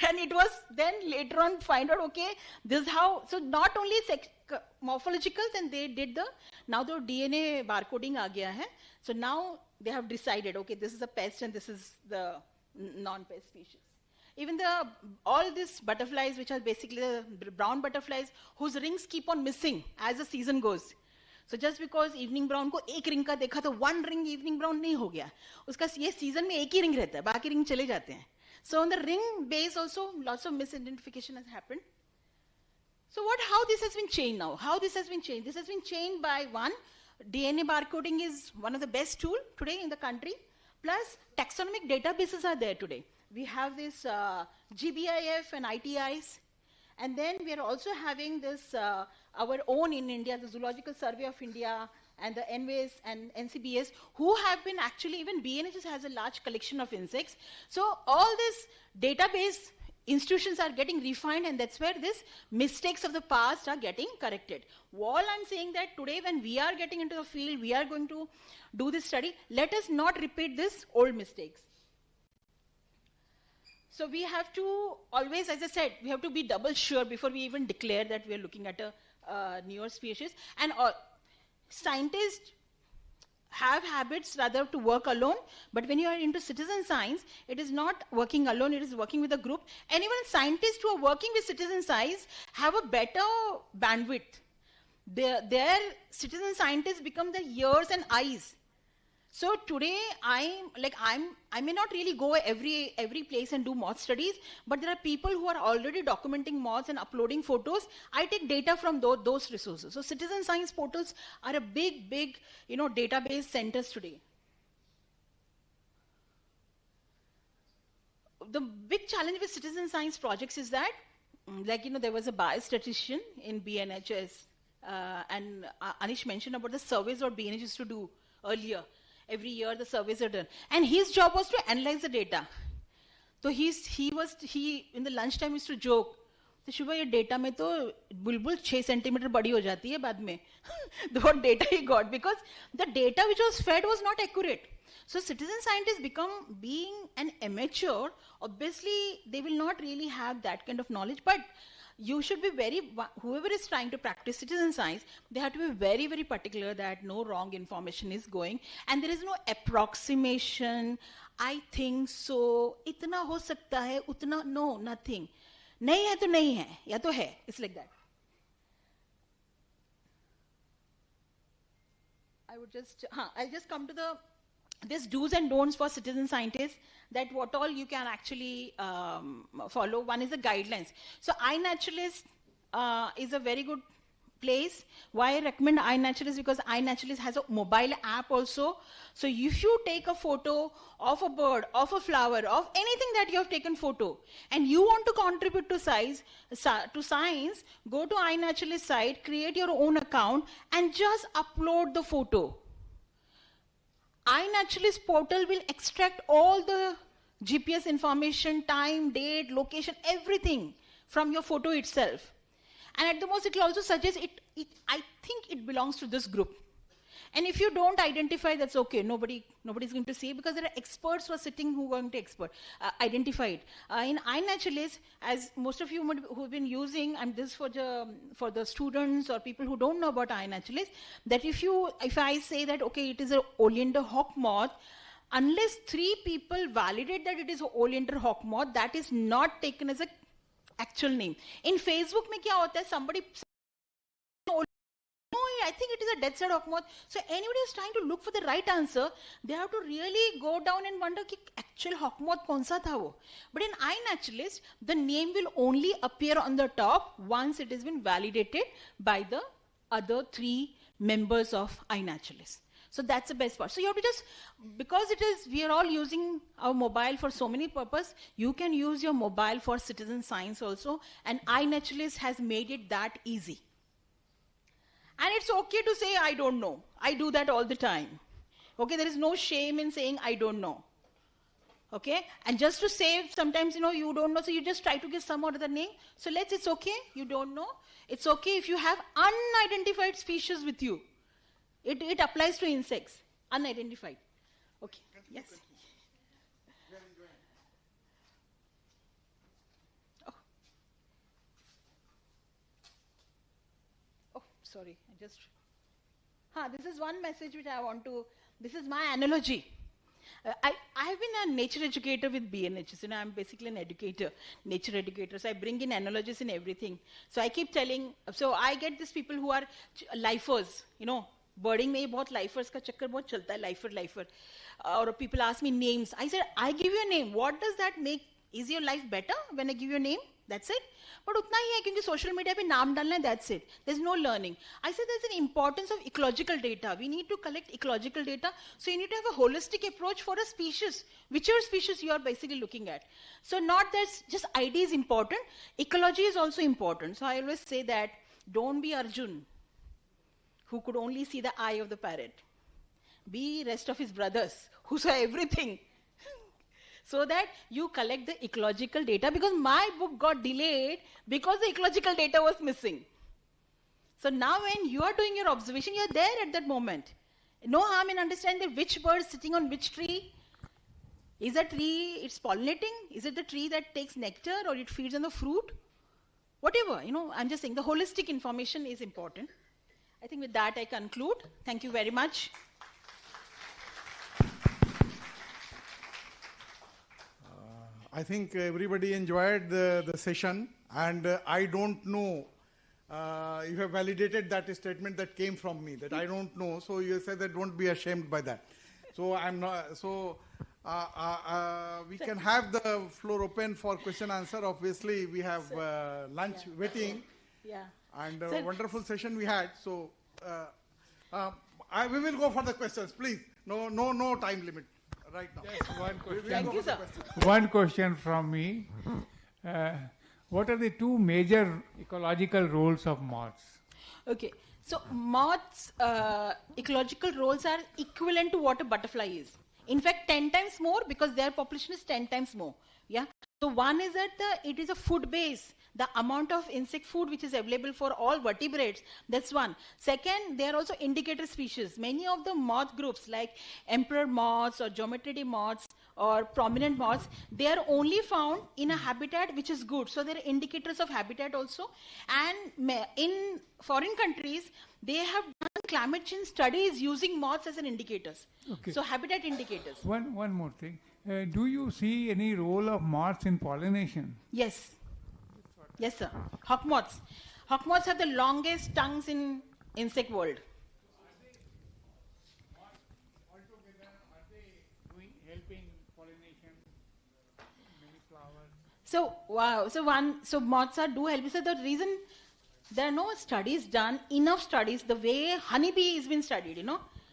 And it was then later on find out, okay, this is how. So not only morphological, then they did now the DNA barcoding aa gaya hai. So now they have decided, okay, this is a pest and this is the non-pest species. Even all these butterflies, which are basically the brown butterflies, whose rings keep on missing as the season goes. So just because evening brown को एक ring का देखा तो one ring evening brown नहीं हो गया, उसका ये season में एक ही ring रहता है, बाकी ring चले जाते हैं. So on the ring base also lots of misidentification has happened. So how this has been changed now? How this has been changed? This has been changed by one, DNA barcoding is one of the best tool today in the country. Plus taxonomic databases are there today. We have this GBIF and ITIs. And then we are also having this, our own in India, the Zoological Survey of India and the NWAS and NCBS, who have been actually, even BNHS has a large collection of insects. So all these database institutions are getting refined, and that's where these mistakes of the past are getting corrected. All I'm saying that today when we are getting into the field, we are going to do this study, let us not repeat these old mistakes. So we have to always, as I said, we have to be double sure before we even declare that we are looking at a newer species. And scientists have habits rather to work alone, but when you are into citizen science, it is not working alone, it is working with a group. And even scientists who are working with citizen science have a better bandwidth. Their citizen scientists become the ears and eyes. So today I may not really go every place and do moth studies, but there are people who are already documenting moths and uploading photos. I take data from those resources. So citizen science portals are a big database centers today. The big challenge with citizen science projects is that, there was a biostatistician in BNHS, and Anish mentioned about the surveys what BNHS used to do earlier. Every year the surveys are done. And his job was to analyze the data. So he in the lunchtime used to joke, तो शुभ ये data में तो बुलबुल 6 centimetre बड़ी हो जाती है बाद में. What data he got, because the data which was fed was not accurate. So citizen scientists being an amateur, obviously they will not really have that kind of knowledge, but you should be whoever is trying to practice citizen science, they have to be very, very particular that no wrong information is going, and there is no approximation, I think so, itna ho sakta hai, utna, no, nothing. Nahi hai to nahi hai, ya to hai. It's like that. I'll just come to this do's and don'ts for citizen scientists, that what all you can actually follow. One is the guidelines. So iNaturalist is a very good place. Why I recommend iNaturalist? Because iNaturalist has a mobile app also. So if you take a photo of a bird, of a flower, of anything that you have taken photo, and you want to contribute to science, go to iNaturalist site, create your own account, and just upload the photo. iNaturalist portal will extract all the GPS information, time, date, location, everything from your photo itself. And at the most, it will also suggest I think it belongs to this group. And if you don't identify, that's okay. Nobody's going to see it, because there are experts who are sitting who are going to identify it. In iNaturalist, as most of you who have been using, and this for the students or people who don't know about iNaturalist, that if I say that, okay, it is an oleander hawk moth, unless 3 people validate that it is an oleander hawk moth, that is not taken as an actual name. In Facebook, mein kya hota hai? Somebody, no, I think it is a death-side hawk moth. So anybody is trying to look for the right answer, they have to really go down and wonder ki actual hawk moth kaun sa tha wo. But in iNaturalist, the name will only appear on the top once it has been validated by the other 3 members of iNaturalist. So that's the best part. So you have to just, because we are all using our mobile for so many purposes, you can use your mobile for citizen science also, and iNaturalist has made it that easy. And it's okay to say, I don't know. I do that all the time. Okay, there is no shame in saying, I don't know. Okay, and just to say, sometimes, you don't know, so you just try to give some other name. So it's okay, you don't know. It's okay if you have unidentified species with you. It applies to insects, unidentified. Okay, yes. Oh. sorry, this is one message which I want to, this is my analogy. I've been a nature educator with BNHS. I'm basically an educator, nature educator. So I bring in analogies in everything. So I keep telling, so I get these people who are lifers, birding में बहुत lifers का चक्कर बहुत चलता है, lifer. Or people ask me names. I said, I give you a name. What does that make? Is your life better when I give you a name? That's it. But उतना ही है क्योंकि social media पे नाम डालना है, that's it. There's no learning. I said there's an importance of ecological data. We need to collect ecological data. So you need to have a holistic approach for a species, whichever species you are basically looking at. So not that just ID is important. Ecology is also important. So I always say that don't be Arjun, who could only see the eye of the parrot. Be rest of his brothers, who saw everything. So that you collect the ecological data, because my book got delayed because the ecological data was missing. So now when you are doing your observation, you are there at that moment. No harm in understanding which bird is sitting on which tree. Is a tree, it's pollinating? Is it the tree that takes nectar or it feeds on the fruit? Whatever, I'm just saying the holistic information is important. I think with that I conclude. Thank you very much. I think everybody enjoyed the session, and I don't know you have validated that statement that came from me, that I don't know. So you said that don't be ashamed by that. So I'm not. So we can have the floor open for question answer. Obviously, we have lunch waiting. Yeah. And a wonderful session we had. So we will go for the questions, please. No time limit. Right now. Yes, one question. Thank you, sir. One question from me. What are the two major ecological roles of moths? Okay, so moths' ecological roles are equivalent to what a butterfly is. In fact, 10 times more, because their population is 10 times more. Yeah. So one is that it is a food base. The amount of insect food which is available for all vertebrates, that's one. Second, they are also indicator species. Many of the moth groups like emperor moths or geometridae moths or prominent moths, they are only found in a habitat which is good. So they are indicators of habitat also. And in foreign countries, they have done climate change studies using moths as an indicators. Okay. So habitat indicators. One more thing. Do you see any role of moths in pollination? Yes. Yes, sir. Hawk moths. Hawk moths have the longest tongues in insect world. Helping pollination, many flowers? So wow. So moths do help. So the reason there are no studies done, enough studies, the way honeybee has been studied,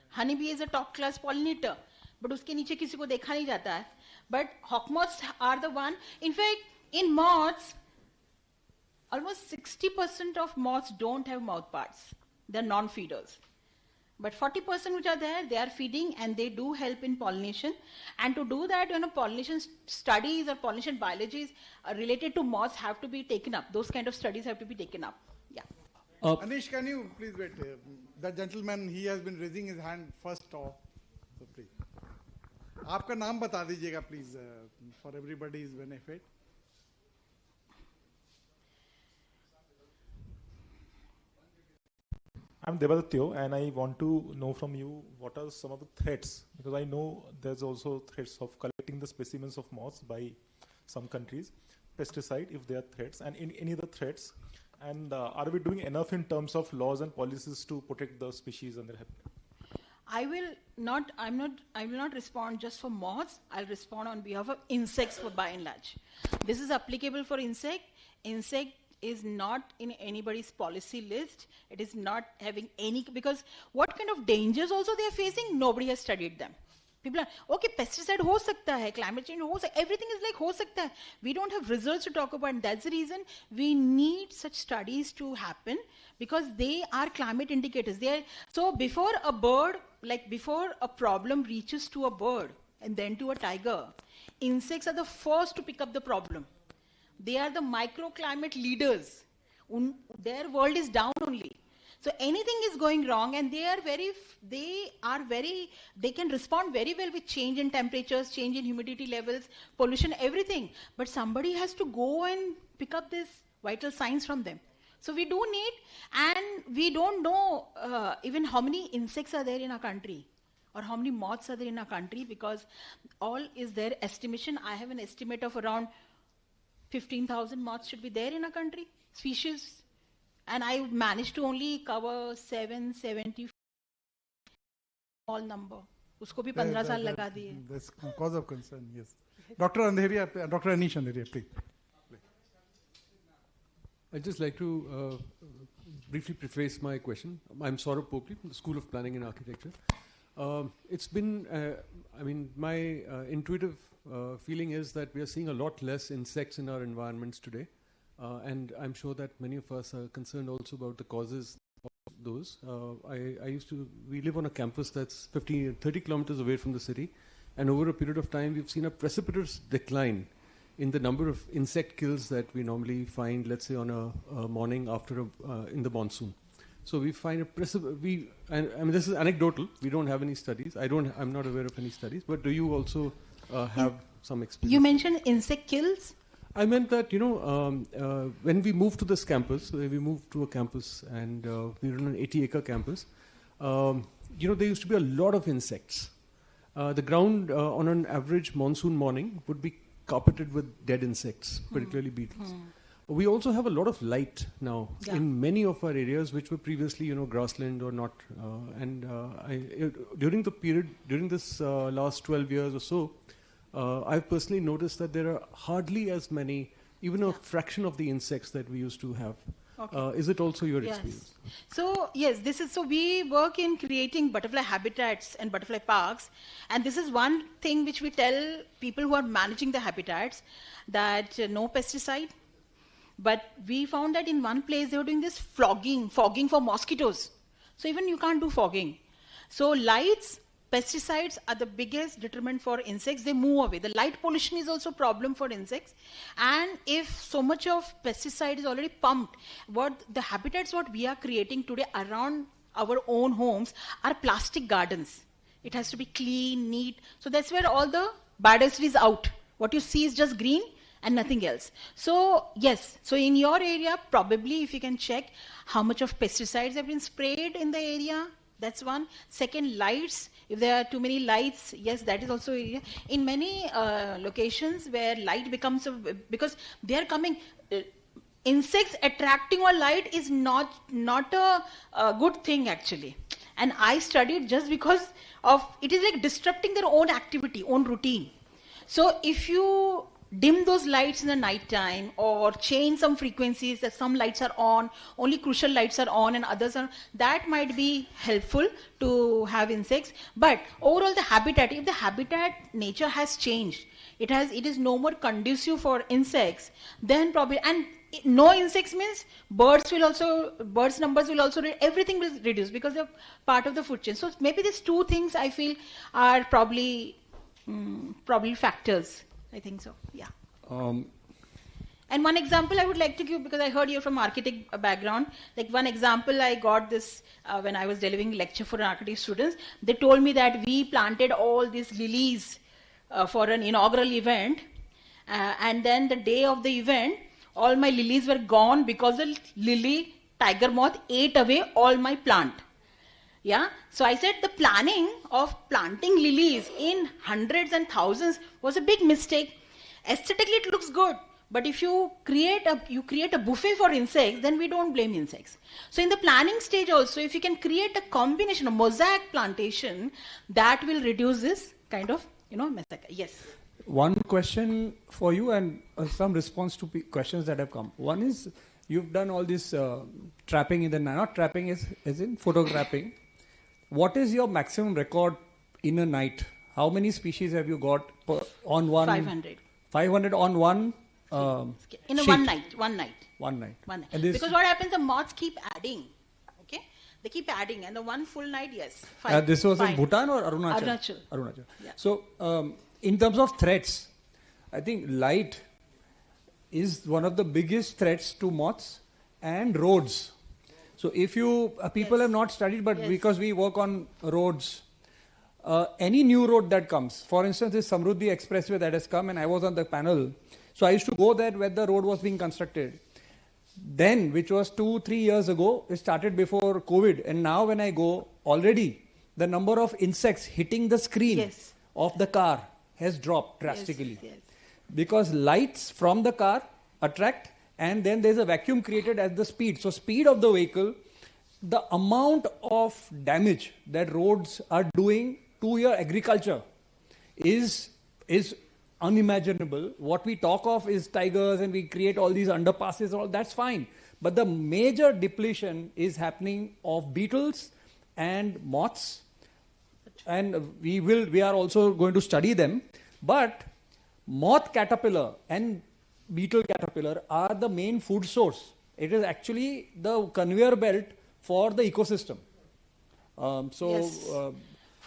Honeybee is a top class pollinator. But उसके नीचे किसी को देखा नहीं जाता है. But hawk moths are the one. In fact, in moths, almost 60% of moths don't have mouth parts. They're non-feeders. But 40% which are there, they are feeding and they do help in pollination. And to do that, pollination studies or pollination biologies related to moths have to be taken up. Those kind of studies have to be taken up. Yeah. Anish, can you please wait? That gentleman, he has been raising his hand first off. So please. आपका नाम बता दीजिएगा please for everybody's benefit. I'm Devadatyo, and I want to know from you what are some of the threats, because I know there's also threats of collecting the specimens of moths by some countries, pesticide if they are threats, and any other threats, and are we doing enough in terms of laws and policies to protect the species and their habitat? I will not respond just for moths. I'll respond on behalf of insects for by and large. This is applicable for insect. Insect is not in anybody's policy list. It is not having any, because what kind of dangers also they are facing, nobody has studied them. People are, okay, pesticide ho sakta hai, climate change ho sakta, everything is like ho sakta hai. We don't have results to talk about, and that's the reason we need such studies to happen, because they are climate indicators. So before a bird, like before a problem reaches to a bird and then to a tiger, insects are the first to pick up the problem. They are the microclimate leaders. Their world is down only. So anything is going wrong, and they can respond very well with change in temperatures, change in humidity levels, pollution, everything. But somebody has to go and pick up these vital signs from them. So we do need, and we don't know even how many insects are there in our country or how many moths are there in our country, because all is their estimation. I have an estimate of around 15,000 moths should be there in our country, species. And I managed to only cover 770 small number. Usko bhi 15 saal laga diye. That's cause of concern, yes. Dr. Andheriya, Dr. Anish Andheriya, please. I'd just like to briefly preface my question. I'm Saurabh Popli from the School of Planning and Architecture. It's been, my intuitive feeling is that we are seeing a lot less insects in our environments today. And I'm sure that many of us are concerned also about the causes of those. We live on a campus that's 30 kilometers away from the city. And over a period of time, we've seen a precipitous decline in the number of insect kills that we normally find, let's say, on a morning after in the monsoon. So we find this is anecdotal. We don't have any studies. I'm not aware of any studies. But do you also have some experience? You mentioned insect kills? I meant that, when we moved to this campus, we moved to a campus and we were on an 80-acre campus, there used to be a lot of insects. The ground on an average monsoon morning would be carpeted with dead insects, particularly beetles. We also have a lot of light now in many of our areas, which were previously, grassland or not. During this last 12 years or so, I've personally noticed that there are hardly as many, even a fraction of the insects that we used to have. Okay. Is it also your experience? So yes, we work in creating butterfly habitats and butterfly parks, and this is one thing which we tell people who are managing the habitats, that no pesticide. But we found that in one place they were doing this fogging for mosquitoes. So even you can't do fogging. So lights, pesticides are the biggest deterrent for insects. They move away. The light pollution is also a problem for insects. And if so much of pesticide is already pumped, the habitats we are creating today around our own homes are plastic gardens. It has to be clean, neat. So that's where all the biodiversity is out. What you see is just green and nothing else. So yes, so in your area, probably if you can check how much of pesticides have been sprayed in the area, that's one. Second, lights. If there are too many lights, yes, that is also area. In many locations where light becomes, because they are coming, insects attracting or light is not a good thing actually. And I studied just because of, it is like disrupting their own activity, own routine. So if you dim those lights in the night time or change some frequencies, that some lights are on, only crucial lights are on and others are, that might be helpful to have insects. But overall the habitat, if the habitat nature has changed, it is no more conducive for insects, then probably, and no insects means birds numbers will also, everything will reduce because they're part of the food chain. So maybe these two things I feel are probably factors. I think so, yeah. And one example I would like to give, because I heard you're from architect background, like one example I got this when I was delivering lecture for architect students. They told me that we planted all these lilies for an inaugural event, and then the day of the event, all my lilies were gone because the lily tiger moth ate away all my plant. Yeah, so I said the planning of planting lilies in hundreds and thousands was a big mistake. Aesthetically it looks good, but if you create a buffet for insects, then we don't blame insects. So in the planning stage also, if you can create a combination of mosaic plantation, that will reduce this kind of massacre. Yes. One question for you and some response to questions that have come. One is, you've done all this trapping in the, not trapping as in photographing. What is your maximum record in a night? How many species have you got on one? 500. 500 on one in sheet. One night. One night. Because what happens, the moths keep adding. Okay, they keep adding, and the one full night, yes. This was in Bhutan or Arunachal? Arunachal. Yeah. So in terms of threats, I think light is one of the biggest threats to moths and roads. So if you, people have not studied, but because we work on roads, any new road that comes, for instance, this Samruddhi Expressway that has come, and I was on the panel. So I used to go there when the road was being constructed. then, which was 2-3 years ago, it started before COVID, and now when I go, already the number of insects hitting the screen of the car has dropped drastically. Because lights from the car attract, and then there's a vacuum created at the speed. So speed of the vehicle, the amount of damage that roads are doing to your agriculture is unimaginable. What we talk of is tigers and we create all these underpasses, all that's fine. But the major depletion is happening of beetles and moths, and we are also going to study them. But moth caterpillar and beetle caterpillar are the main food source. It is actually the conveyor belt for the ecosystem.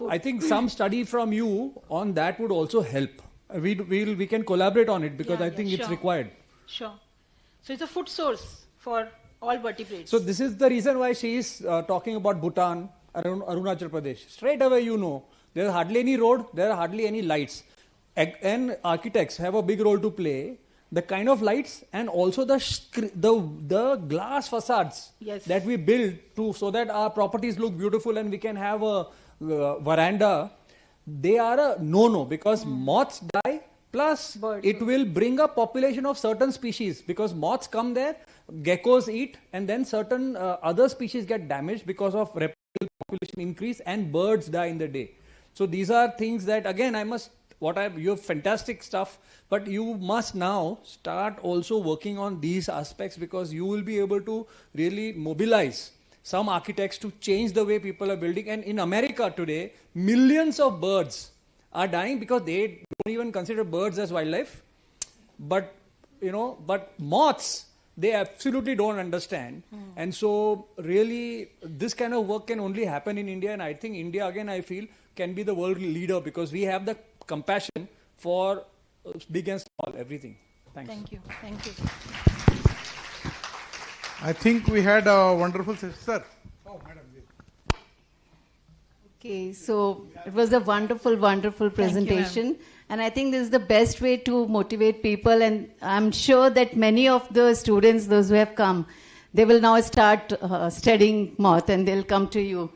I think some study from you on that would also help. We can collaborate on it because I think it's required. Sure. So it's a food source for all vertebrates. So this is the reason why she is talking about Bhutan, Arunachal Pradesh. Straight away you know, there is hardly any road, there are hardly any lights. And architects have a big role to play. The kind of lights and also the glass facades that we build so that our properties look beautiful and we can have a veranda, they are a no-no because moths die, plus it will bring up population of certain species because moths come there, geckos eat, and then certain other species get damaged because of reptile population increase and birds die in the day. So these are things that, again, you have fantastic stuff, but you must now start also working on these aspects because you will be able to really mobilize some architects to change the way people are building. And in America today, millions of birds are dying because they don't even consider birds as wildlife. But moths, they absolutely don't understand. And so really this kind of work can only happen in India, and I think India, again, I feel, can be the world leader because we have the compassion for big and small, everything. Thanks. Thank you. Thank you. I think we had a wonderful session. Sir. Oh, madam. Okay, so it was a wonderful, wonderful presentation. And I think this is the best way to motivate people. And I'm sure that many of the students, those who have come, they will now start studying moth and they'll come to you.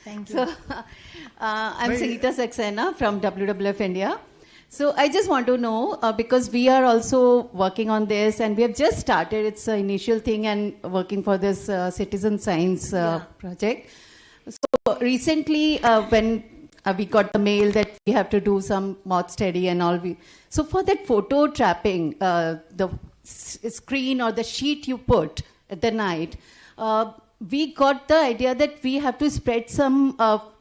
Thank you. So, I'm Sangeeta Saxena from WWF India. So I just want to know, because we are also working on this and we have just started, it's an initial thing and working for this citizen science project. So recently when we got the mail that we have to do some moth study and all, so for that photo trapping, the screen or the sheet you put at the night, we got the idea that we have to spread some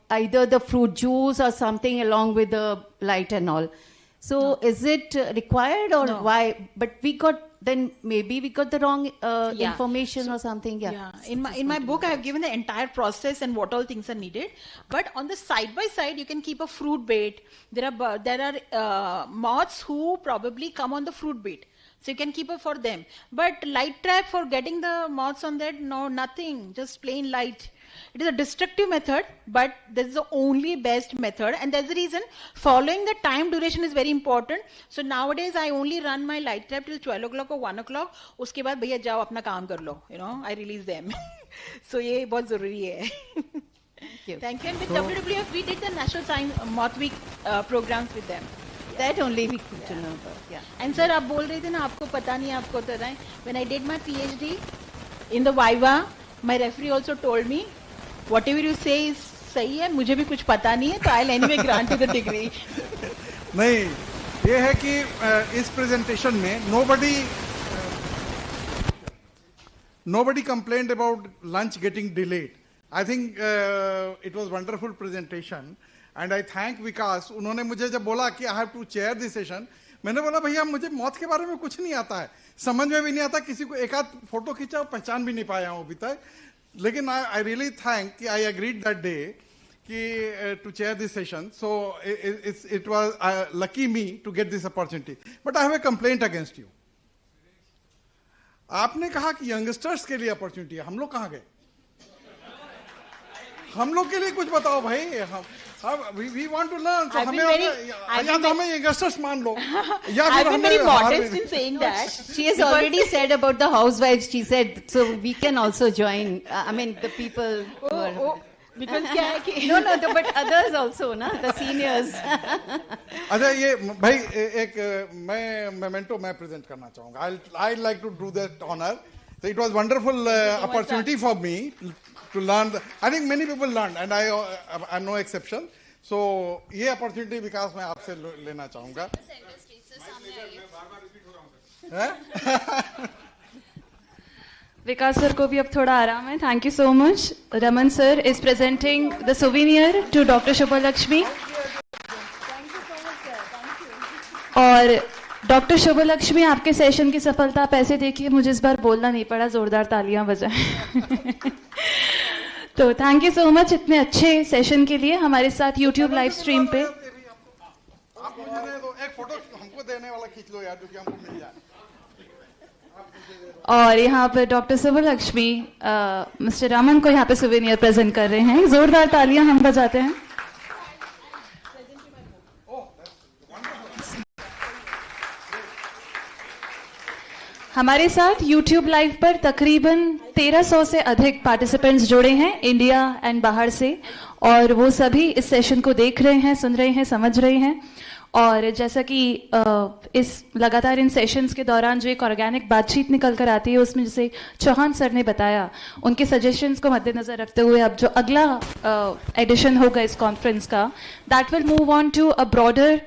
either the fruit juice or something along with the light and all. So is it required or why? But maybe we got the wrong information or something. In my book, I have given the entire process and what all things are needed. But on the side by side, you can keep a fruit bait. There are moths who probably come on the fruit bait. So you can keep it for them. But light trap for getting the moths on that, no, nothing. Just plain light. It is a destructive method, but this is the only best method. And that's the reason following the time duration is very important. So nowadays, I only run my light trap till 12 o'clock or 1 o'clock. Uske baad, bhaiya jao apna kaam kar lo. I release them. So ye bahut zaruri hai. Thank you. And with WWF, we did the National Science Moth Week programs with them. That only we could know about. And sir, आप बोल रहे थे ना आपको पता नहीं आपको तो रहा है. When I did my PhD in the Viva, my referee also told me, whatever you say is सही है, मुझे भी कुछ पता नहीं है, तो I'll anyway grant you the degree. नहीं, ये है कि इस presentation में nobody complained about lunch getting delayed. I think it was wonderful presentation. And I thank Vikas. उन्होंने मुझे जब बोला कि I have to chair this session, मैंने बोला भैया मुझे मौत के बारे में कुछ नहीं आता है, समझ में भी नहीं आता, किसी को एक आध फोटो खींचा पहचान भी नहीं पाया हूँ अभी तक. लेकिन I really thank कि I agreed that day कि to chair this session. So it was lucky me to get this opportunity. But I have a complaint against you. आपने कहा कि youngsters के लिए opportunity है, हम लोग कहाँ गए? हम लोग के लिए कुछ बताओ भाई, we want to learn. So हमें या तो हमें यंगस्टर्स मान लो, या I've फिर been very modest in saying that. She has already said about the housewives. She said so we can also join. I mean the people. Because क्या है कि no, but others also ना, the seniors. अच्छा ये भाई एक मैं memento मैं प्रेजेंट करना चाहूँगा. I'd like to do that honor. So it was wonderful opportunity for me to learn. I think many people learned, and I'm no exception. So ये opportunity विकास मैं आपसे लेना चाहूँगा. विकास सर को भी अब थोड़ा आराम है. Thank you so much. Raman sir is presenting the souvenir to doctor Shubhalakshmi. और डॉक्टर शुभलक्ष्मी, आपके सेशन की सफलता आप ऐसे देखिए, मुझे इस बार बोलना नहीं पड़ा, जोरदार तालियां बजाएं. तो थैंक यू सो मच इतने अच्छे सेशन के लिए. हमारे साथ यूट्यूब लाइव स्ट्रीम पे आप मुझे दे दो एक फोटो, हमको देने वाला खींच लो यार, जो कि हमको मिल जाए. और यहाँ पर डॉक्टर शुभलक्ष्मी मिस्टर रमन को यहाँ पे सुवेनियर प्रेजेंट कर रहे हैं. जोरदार तालियां हम बजाते हैं. हमारे साथ YouTube लाइव पर तकरीबन 1300 से अधिक पार्टिसिपेंट्स जुड़े हैं इंडिया एंड बाहर से, और वो सभी इस सेशन को देख रहे हैं, सुन रहे हैं, समझ रहे हैं. और जैसा कि इस लगातार इन सेशंस के दौरान जो एक ऑर्गेनिक बातचीत निकल कर आती है, उसमें जैसे चौहान सर ने बताया, उनके सजेशंस को मद्देनजर रखते हुए अब जो अगला एडिशन होगा इस कॉन्फ्रेंस का, that will move on to a broader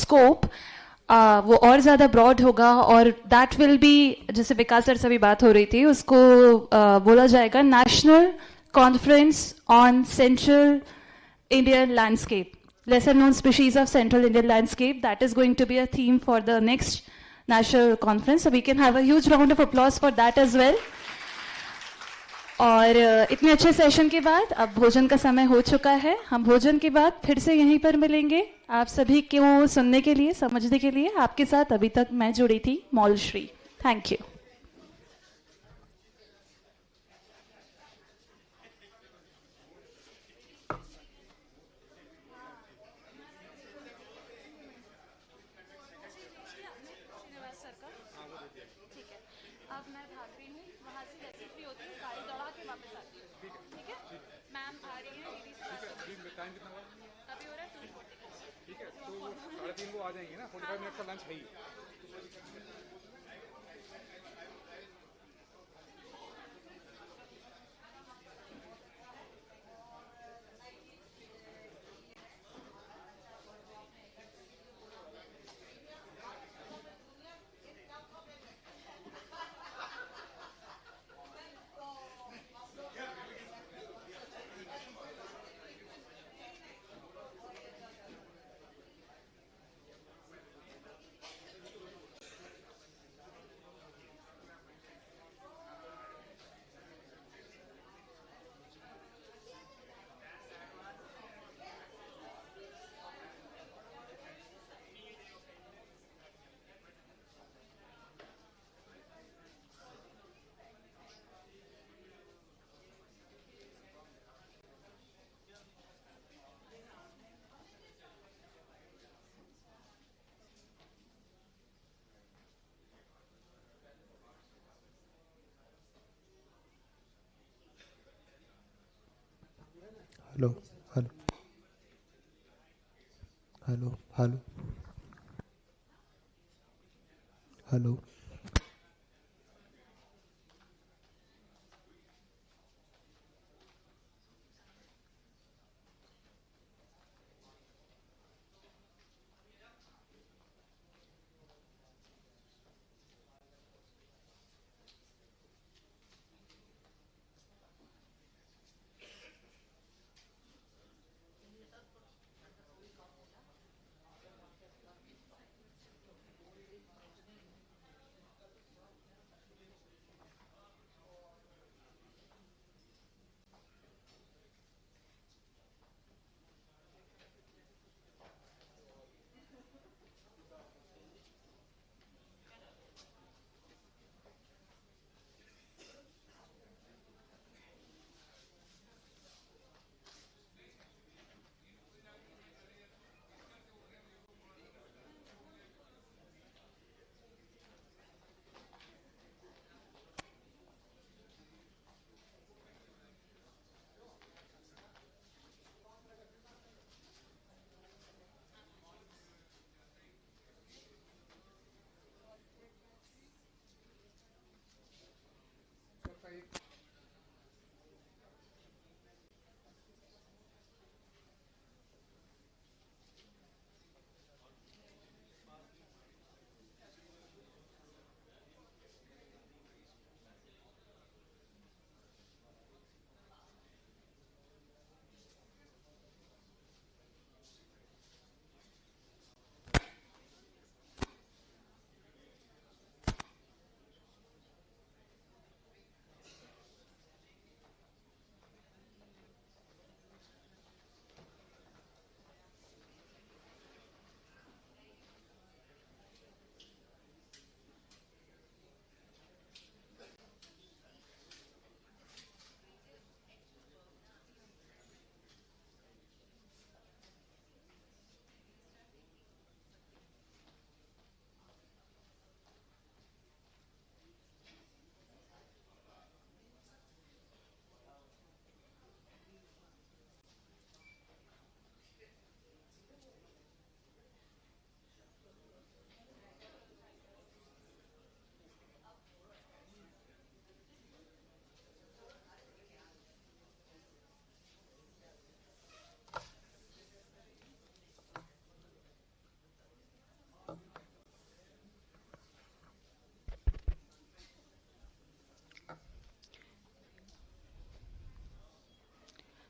scope. वो और ज़्यादा ब्रॉड होगा, और दैट विल बी, जैसे विकास सर से भी बात हो रही थी, उसको बोला जाएगा national conference on central Indian landscape, lesser known species of central Indian landscape. That is going to be a theme for the next national conference. So we can have a huge round of applause for that as well. और इतने अच्छे session के बाद अब भोजन का समय हो चुका है. हम भोजन के बाद फिर से यहीं पर मिलेंगे आप सभी को सुनने के लिए, समझने के लिए. आपके साथ अभी तक मैं जुड़ी थी मॉल श्री. Thank you. आ जाएंगे ना, 45 मिनट का लंच है ही. Hello hello hello hello hello.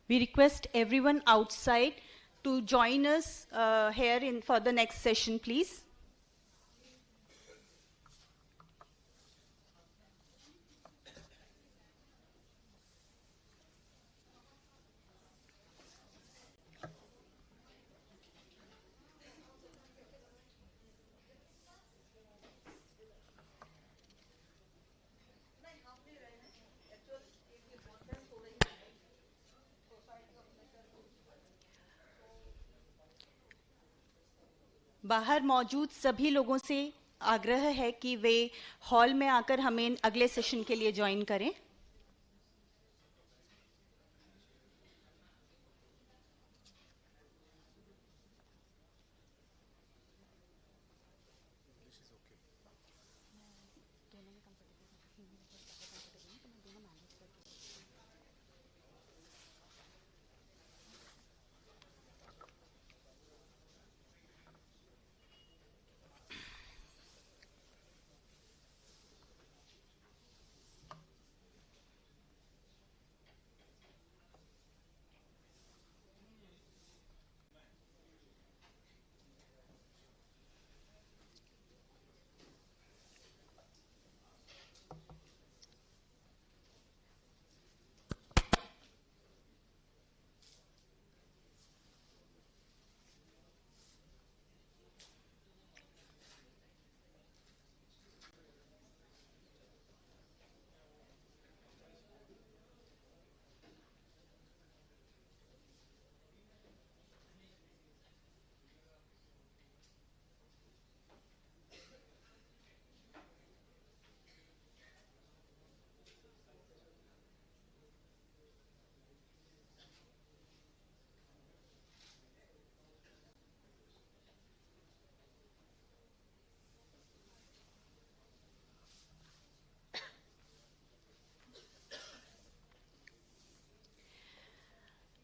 We request everyone outside to join us here for the next session, please. बाहर मौजूद सभी लोगों से आग्रह है कि वे हॉल में आकर हमें अगले सेशन के लिए ज्वाइन करें.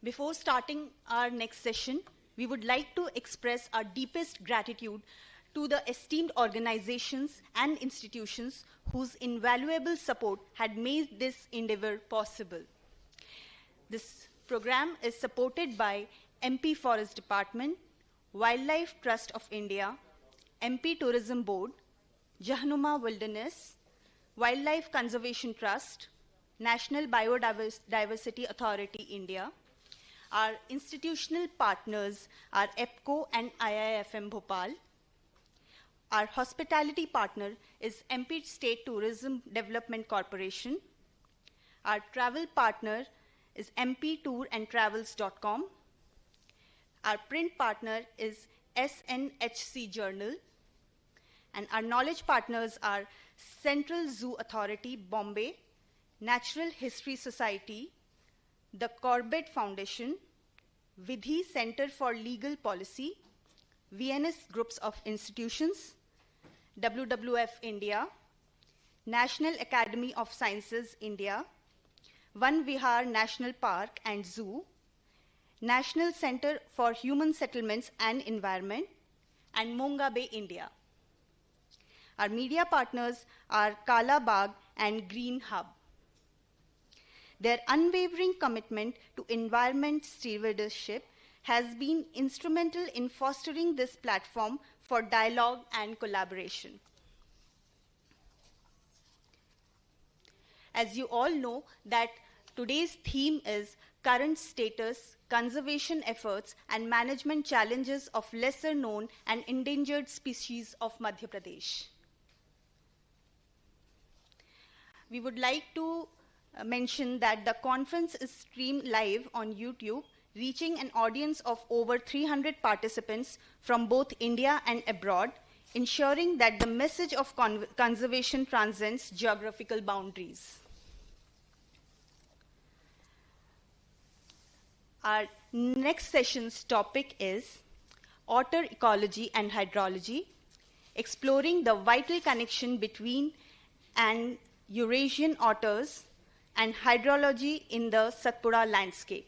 Before starting our next session, we would like to express our deepest gratitude to the esteemed organizations and institutions whose invaluable support had made this endeavor possible. This program is supported by MP Forest Department, Wildlife Trust of India, MP Tourism Board, Jahnuma Wilderness, Wildlife Conservation Trust, National Biodiversity Authority India. Our institutional partners are EPCO and IIFM Bhopal. Our hospitality partner is MP State Tourism Development Corporation. Our travel partner is mptourandtravels.com. Our print partner is SNHC Journal. And our knowledge partners are Central Zoo Authority, Bombay, Natural History Society, the Corbett Foundation, Vidhi Center for Legal Policy, VNS Groups of Institutions, WWF India, National Academy of Sciences India, Van Vihar National Park and Zoo, National Center for Human Settlements and Environment, and Monga Bay, India. Our media partners are Kala Bagh and Green Hub. Their unwavering commitment to environment stewardship has been instrumental in fostering this platform for dialogue and collaboration. As you all know, that today's theme is current status, conservation efforts, and management challenges of lesser known and endangered species of Madhya Pradesh. We would like to mention that the conference is streamed live on YouTube, reaching an audience of over 300 participants from both India and abroad, ensuring that the message of conservation transcends geographical boundaries. Our next session's topic is Otter Ecology and Hydrology, exploring the vital connection between and Eurasian otters and hydrology in the Satpura landscape.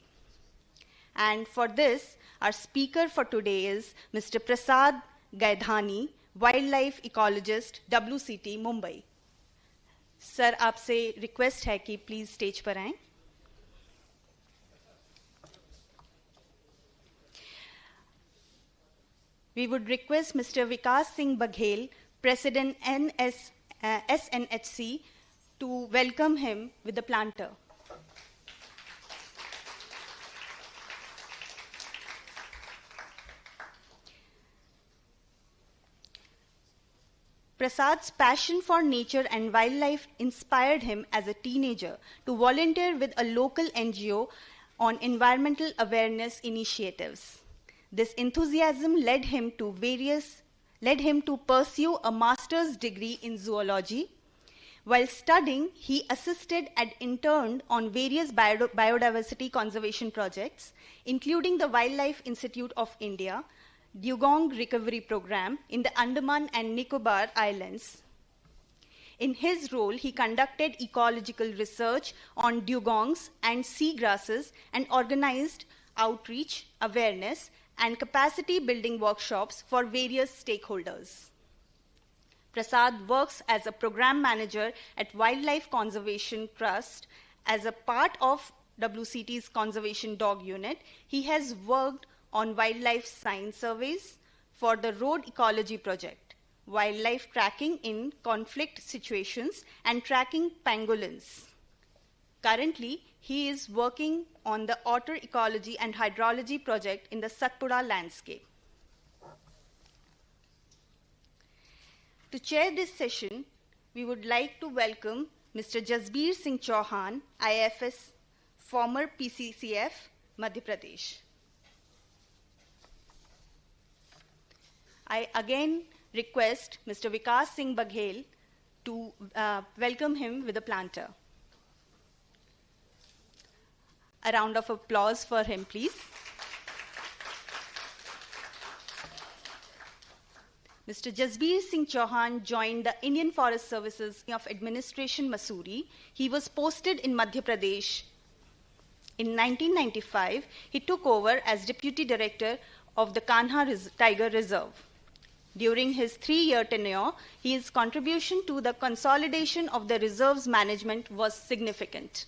And for this, our speaker for today is Mr. Prasad Gaidhani, Wildlife Ecologist, WCT, Mumbai. Sir, आपसे request है कि please stage पर आएं. We would request Mr. Vikas Singh Baghel, President SNHC, to welcome him with the planter. Prasad's passion for nature and wildlife inspired him as a teenager to volunteer with a local NGO on environmental awareness initiatives. This enthusiasm led him to pursue a master's degree in zoology. While studying, he assisted and interned on various biodiversity conservation projects, including the Wildlife Institute of India, Dugong Recovery Program in the Andaman and Nicobar Islands. In his role, he conducted ecological research on dugongs and seagrasses and organized outreach, awareness, and capacity building workshops for various stakeholders. Prasad works as a program manager at Wildlife Conservation Trust. As a part of WCT's Conservation Dog Unit, he has worked on wildlife sign surveys for the Road Ecology Project, wildlife tracking in conflict situations, and tracking pangolins. Currently, he is working on the Otter Ecology and Hydrology Project in the Satpura landscape. To chair this session, we would like to welcome Mr. Jasbir Singh Chauhan, IFS, former PCCF, Madhya Pradesh. I again request Mr. Vikas Singh Baghel to welcome him with a planter. A round of applause for him, please. Mr. Jasbir Singh Chauhan joined the Indian Forest Services of Administration, Mussoorie. He was posted in Madhya Pradesh. In 1995, he took over as Deputy Director of the Kanha Tiger Reserve. During his 3-year tenure, his contribution to the consolidation of the reserve's management was significant.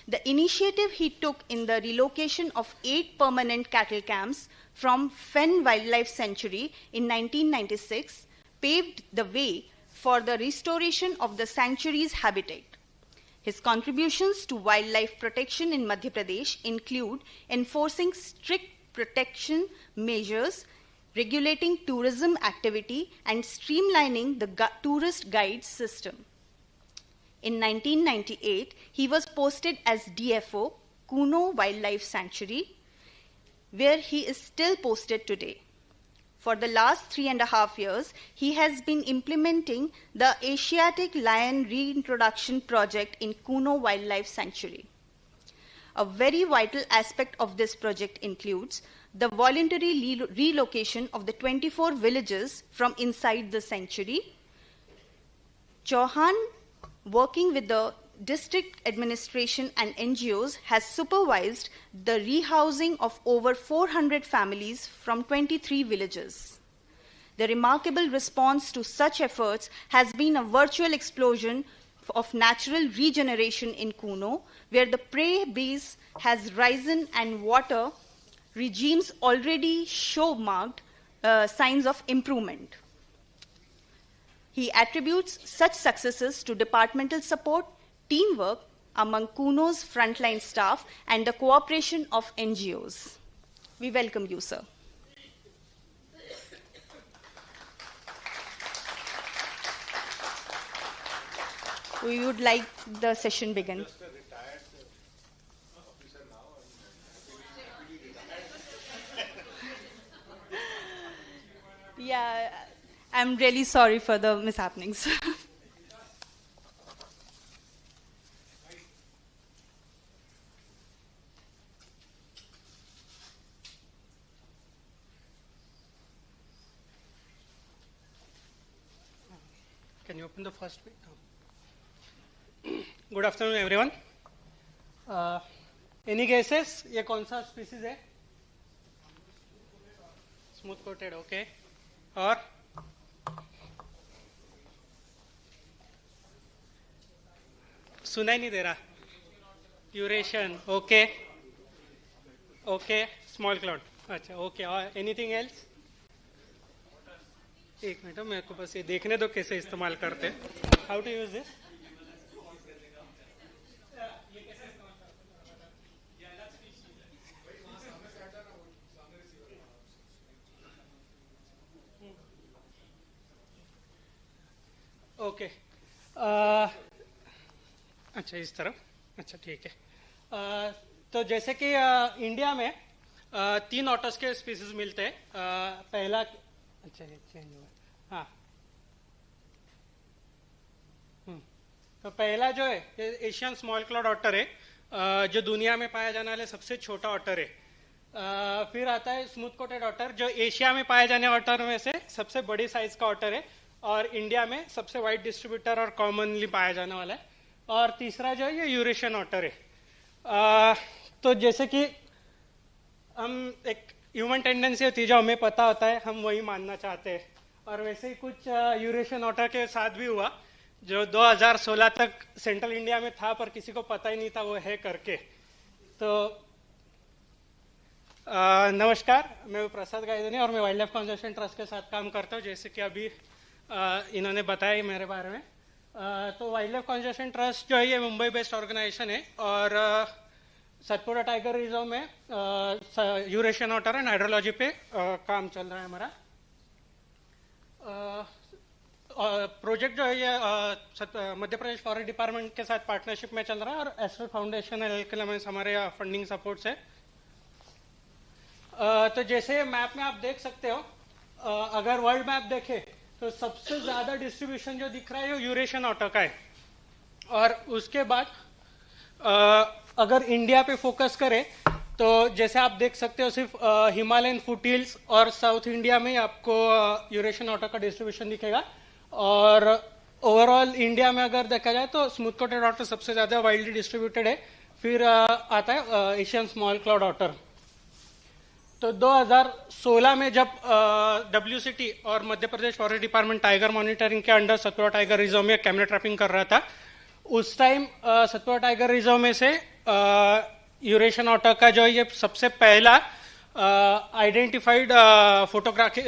The initiative he took in the relocation of 8 permanent cattle camps from Fen Wildlife Sanctuary in 1996 paved the way for the restoration of the sanctuary's habitat. His contributions to wildlife protection in Madhya Pradesh include enforcing strict protection measures, regulating tourism activity, and streamlining the tourist guide system. In 1998, he was posted as DFO, Kuno Wildlife Sanctuary, where he is still posted today. For the last 3.5 years, he has been implementing the Asiatic Lion Reintroduction Project in Kuno Wildlife Sanctuary. A very vital aspect of this project includes the voluntary relocation of the 24 villages from inside the sanctuary. Chauhan, working with the district administration and NGOs, has supervised the rehousing of over 400 families from 23 villages. The remarkable response to such efforts has been a virtual explosion of natural regeneration in Kuno, where the prey base has risen and water regimes already show marked signs of improvement. He attributes such successes to departmental support, teamwork among Kuno's frontline staff, and the cooperation of NGOs. We welcome you, sir. We would like the session begin. Yeah, I'm really sorry for the mishappenings. Can you open the first page? Good afternoon, everyone. Any guesses? ये कौन सा species है? Smooth coated, okay. और सुनाई नहीं दे रहा. Eurasian, okay. Okay, small cloud. अच्छा, okay. Anything else? एक मिनट, मेरे को बस ये देखने दो कैसे इस्तेमाल करते हैं. How to use this. Okay. अच्छा इस तरफ. अच्छा ठीक है. तो जैसे कि इंडिया में 3 ऑटर्स के स्पीसीज मिलते हैं. पहला, अच्छा ये चेंज हुआ. हाँ. तो पहला जो है ये एशियन स्मॉल क्लॉड ऑटर है, जो दुनिया में पाया जाने वाला सबसे छोटा ऑटर है. फिर आता है स्मूथ कोटेड ऑटर, जो एशिया में पाए जाने ऑटर में से सबसे बड़ी साइज का ऑटर है और इंडिया में सबसे वाइड डिस्ट्रीब्यूटर और कॉमनली पाया जाने वाला है. और तीसरा जो है ये यूरेशियन ऑटर है. तो जैसे कि हम एक ह्यूमन टेंडेंसी होती है जो हमें पता होता है हम वही मानना चाहते हैं, और वैसे ही कुछ यूरेशियन ऑटर के साथ भी हुआ जो 2016 तक सेंट्रल इंडिया में था पर किसी को पता ही नहीं था वो है करके. तो नमस्कार, मैं प्रसाद गायधनी और मैं वाइल्ड लाइफ कंजर्वेशन ट्रस्ट के साथ काम करता हूँ, जैसे कि अभी इन्होंने बताया मेरे बारे में. तो वाइल्ड लाइफ कंजर्वेशन ट्रस्ट जो है ये मुंबई बेस्ड ऑर्गेनाइजेशन है और सतपुड़ा टाइगर रिजर्व में यूरेशियन ऑटर एंड हाइड्रोलॉजी पे काम चल रहा है हमारा. प्रोजेक्ट जो है ये मध्य प्रदेश फॉरेस्ट डिपार्टमेंट के साथ पार्टनरशिप में चल रहा है और एस्ट्रल फाउंडेशन एंड एलकेलमेंस हमारे फंडिंग सपोर्ट है. तो जैसे मैप में आप देख सकते हो, अगर वर्ल्ड मैप देखे तो सबसे ज्यादा डिस्ट्रीब्यूशन जो दिख रहा है वो यूरेशियन ऑटर का है. और उसके बाद अगर इंडिया पे फोकस करें तो जैसे आप देख सकते हो सिर्फ हिमालयन फुटहिल्स और साउथ इंडिया में आपको यूरेशियन ऑटर का डिस्ट्रीब्यूशन दिखेगा. और ओवरऑल इंडिया में अगर देखा जाए तो स्मूथ कोटेड ऑटर सबसे ज्यादा वाइल्डली डिस्ट्रीब्यूटेड है. फिर आता है एशियन स्मॉल क्लाउड ऑटर. तो 2016 में जब WCT और मध्य Pradesh forest department tiger monitoring के अंडर सतपुड़ा टाइगर रिजर्व में कैमरा ट्रैपिंग कर रहा था, उस टाइम सतपुड़ा टाइगर रिजर्व में से यूरेशियन ऑटर का जो ये सबसे पहला identified photography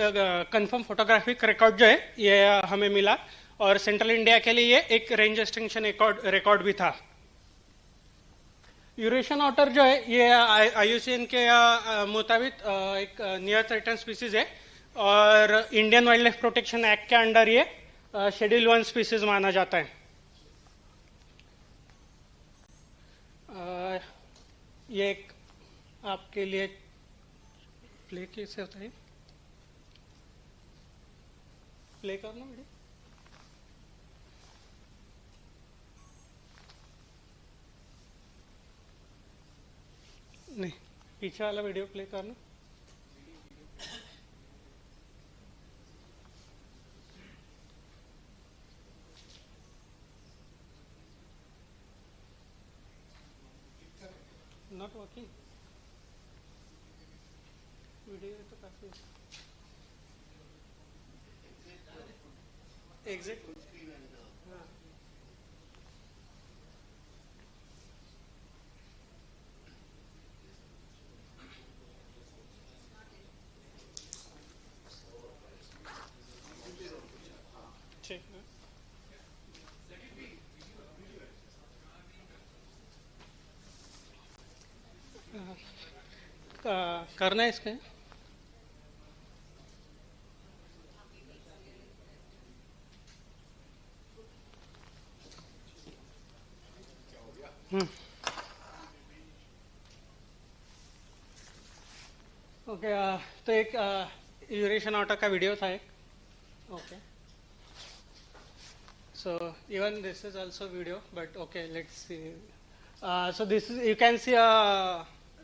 confirm photographic record जो है ये हमें मिला. और सेंट्रल इंडिया के लिए ये एक रेंज एक्सटेंशन रिकॉर्ड भी था. यूरेशियन ऑटर जो है ये IUCN के मुताबिक एक नियर थ्रेटन स्पीसीज है और Indian wild life protection act के अंडर ये शेड्यूल 1 स्पीसीज माना जाता है. ये एक आपके लिए प्ले कैसे होता है, प्ले करना वीडियो. नहीं, पीछे वाला वीडियो प्ले करना. नॉट वर्किंग वीडियो तो काफी एग्जिट. करना है इसके. ओके. तो एक यूरेशियन ऑटर का वीडियो था एक. Okay. So even this is also video, but okay, let's see. So this is, you can see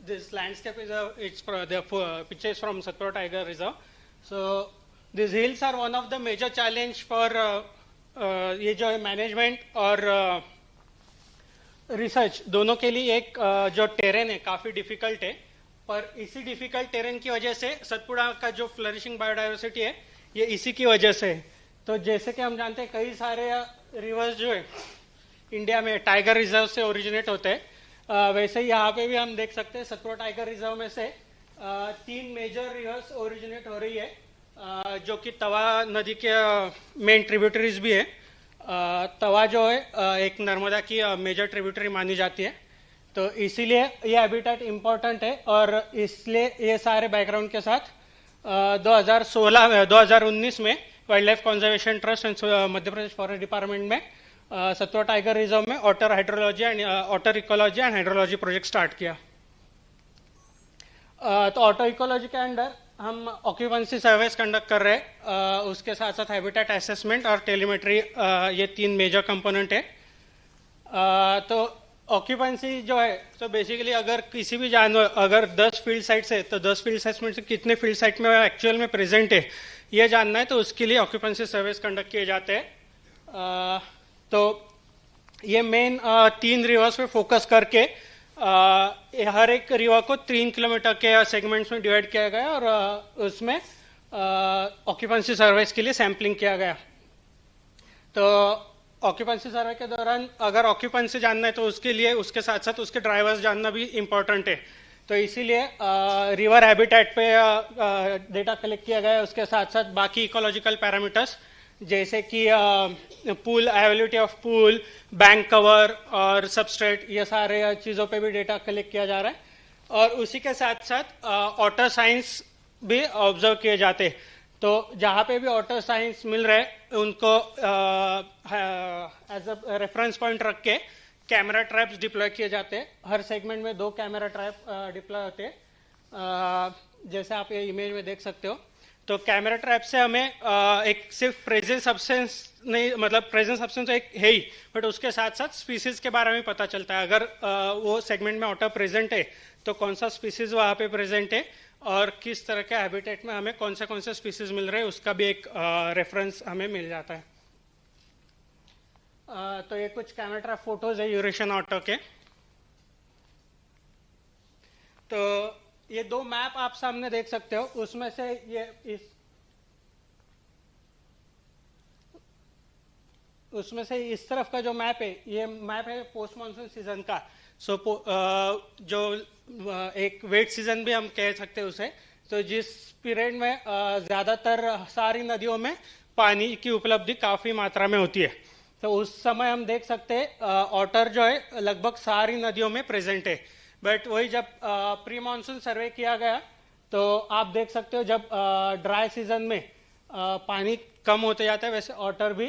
this landscape is it's the picture is from Satpura Tiger Reserve. So these hills are one of the major challenge for ये जो है management और research दोनों के लिए एक जो terrain है काफी डिफिकल्ट है. पर इसी डिफिकल्ट टेरेन की वजह से सतपुड़ा का जो फ्लरिशिंग बायोडाइवर्सिटी है ये इसी की वजह से है. तो जैसे कि हम जानते हैं कई सारे रिवर्स जो है इंडिया में टाइगर रिजर्व से ओरिजिनेट होते हैं, वैसे ही यहाँ पे भी हम देख सकते हैं सतपुड़ा टाइगर रिजर्व में से 3 मेजर रिवर्स ओरिजिनेट हो रही है जो कि तवा नदी के मेन ट्रिब्यूटरीज भी है। तवा जो है एक नर्मदा की मेजर ट्रिब्यूटरी मानी जाती है, तो इसीलिए ये हैबिटेट इम्पोर्टेंट है। और इसलिए ये सारे बैकग्राउंड के साथ 2019 में wild life conservation trust and Madhya Pradesh forest department में सत्वा टाइगर रिजर्व में otter hydrology and otter ecology and hydrology project start किया। तो ऑटर इकोलॉजी के अंडर हम ऑक्यूपेंसी सर्वेस कंडक्ट कर रहे हैं, उसके साथ साथ हैबिटेट असेसमेंट और टेलीमेट्री, ये 3 मेजर कंपोनेंट है। तो ऑक्यूपेंसी जो है, तो बेसिकली अगर किसी भी जानवर अगर 10 फील्ड साइट्स है तो 10 फील्ड साइट्स में से कितने फील्ड साइट में एक्चुअल में प्रेजेंट है ये जानना है, तो उसके लिए ऑक्यूपेंसी सर्वेस कंडक्ट किए जाते हैं। तो ये मेन 3 रिवर्स पे फोकस करके हर एक रिवर को 3 किलोमीटर के सेगमेंट्स में डिवाइड किया गया और उसमें ऑक्यूपेंसी सर्वेस के लिए सैंपलिंग किया गया। तो ऑक्यूपेंसी सर्वे के दौरान अगर ऑक्यूपेंसी जानना है तो उसके लिए उसके साथ साथ उसके ड्राइवर्स जानना भी इम्पोर्टेंट है। तो इसीलिए रिवर हैबिटेट पे डेटा कलेक्ट किया गया है, उसके साथ साथ बाकी इकोलॉजिकल पैरामीटर्स जैसे कि pool, availability of pool, bank cover और सबस्ट्रेट, ये सारे चीज़ों पे भी डेटा कलेक्ट किया जा रहा है। और उसी के साथ साथ ऑटर साइंस भी ऑब्जर्व किए जाते हैं। तो जहाँ पे भी ऑटर साइंस मिल रहे उनको एज अ रेफरेंस पॉइंट रख के कैमरा ट्रैप्स डिप्लॉय किए जाते हैं। हर सेगमेंट में 2 कैमरा ट्रैप डिप्लॉय होते हैं, जैसे आप ये इमेज में देख सकते हो। तो कैमरा ट्रैप से हमें एक सिर्फ प्रेजेंट सब्सटेंस नहीं, मतलब प्रेजेंट सब्सटेंस तो एक है ही, बट उसके साथ साथ स्पीसीज के बारे में पता चलता है। अगर वो सेगमेंट में ऑटर प्रेजेंट है तो कौन सा स्पीसीज वहाँ पे प्रेजेंट है और किस तरह के हैबिटेट में हमें कौन से स्पीसीज मिल रहे हैं, उसका भी एक रेफरेंस हमें मिल जाता है। तो ये कुछ कैमरा ट्रैप फोटोज है यूरेशियन ऑटर के। तो ये 2 मैप आप सामने देख सकते हो, उसमें से ये उसमें से इस तरफ का जो मैप है, ये मैप है पोस्ट मानसून सीजन का। जो एक वेट सीजन भी हम कह सकते हैं उसे। तो जिस पीरियड में ज्यादातर सारी नदियों में पानी की उपलब्धि काफी मात्रा में होती है, तो उस समय हम देख सकते हैं ऑटर जो है लगभग सारी नदियों में प्रेजेंट है। बट वही जब प्री मानसून सर्वे किया गया तो आप देख सकते हो जब ड्राई सीजन में पानी कम होते जाता है, वैसे ऑटर भी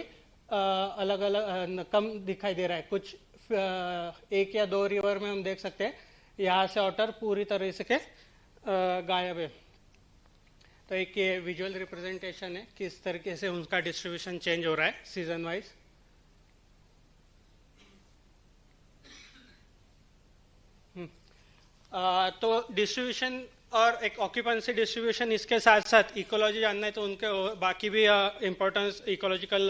अलग अलग कम दिखाई दे रहा है। कुछ 1 या 2 रिवर में हम देख सकते हैं यहाँ से ऑटर पूरी तरह से गायब है। तो एक ये विजुअल रिप्रेजेंटेशन है किस तरीके से उनका डिस्ट्रीब्यूशन चेंज हो रहा है सीजन वाइज। तो डिस्ट्रीब्यूशन और एक ऑक्यूपेंसी डिस्ट्रीब्यूशन, इसके साथ साथ इकोलॉजी जानना है तो उनके बाकी भी इम्पोर्टेंस इकोलॉजिकल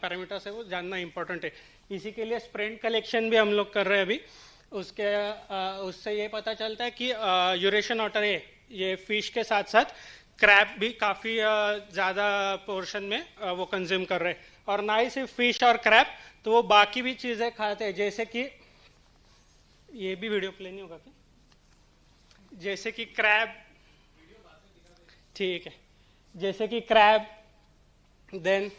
पैरामीटर्स है वो जानना इम्पोर्टेंट है। इसी के लिए स्प्रेड कलेक्शन भी हम लोग कर रहे हैं अभी। उससे ये पता चलता है कि यूरेशियन ऑटर है ये फिश के साथ साथ क्रैब भी काफी ज्यादा पोर्शन में वो कंज्यूम कर रहे हैं। और ना ही सिर्फ फिश और क्रैब, तो वो बाकी भी चीजें खाते हैं, जैसे कि ये भी वीडियो प्ले नहीं होगा क्या, जैसे कि क्रैब, ठीक है, जैसे कि क्रैब, देन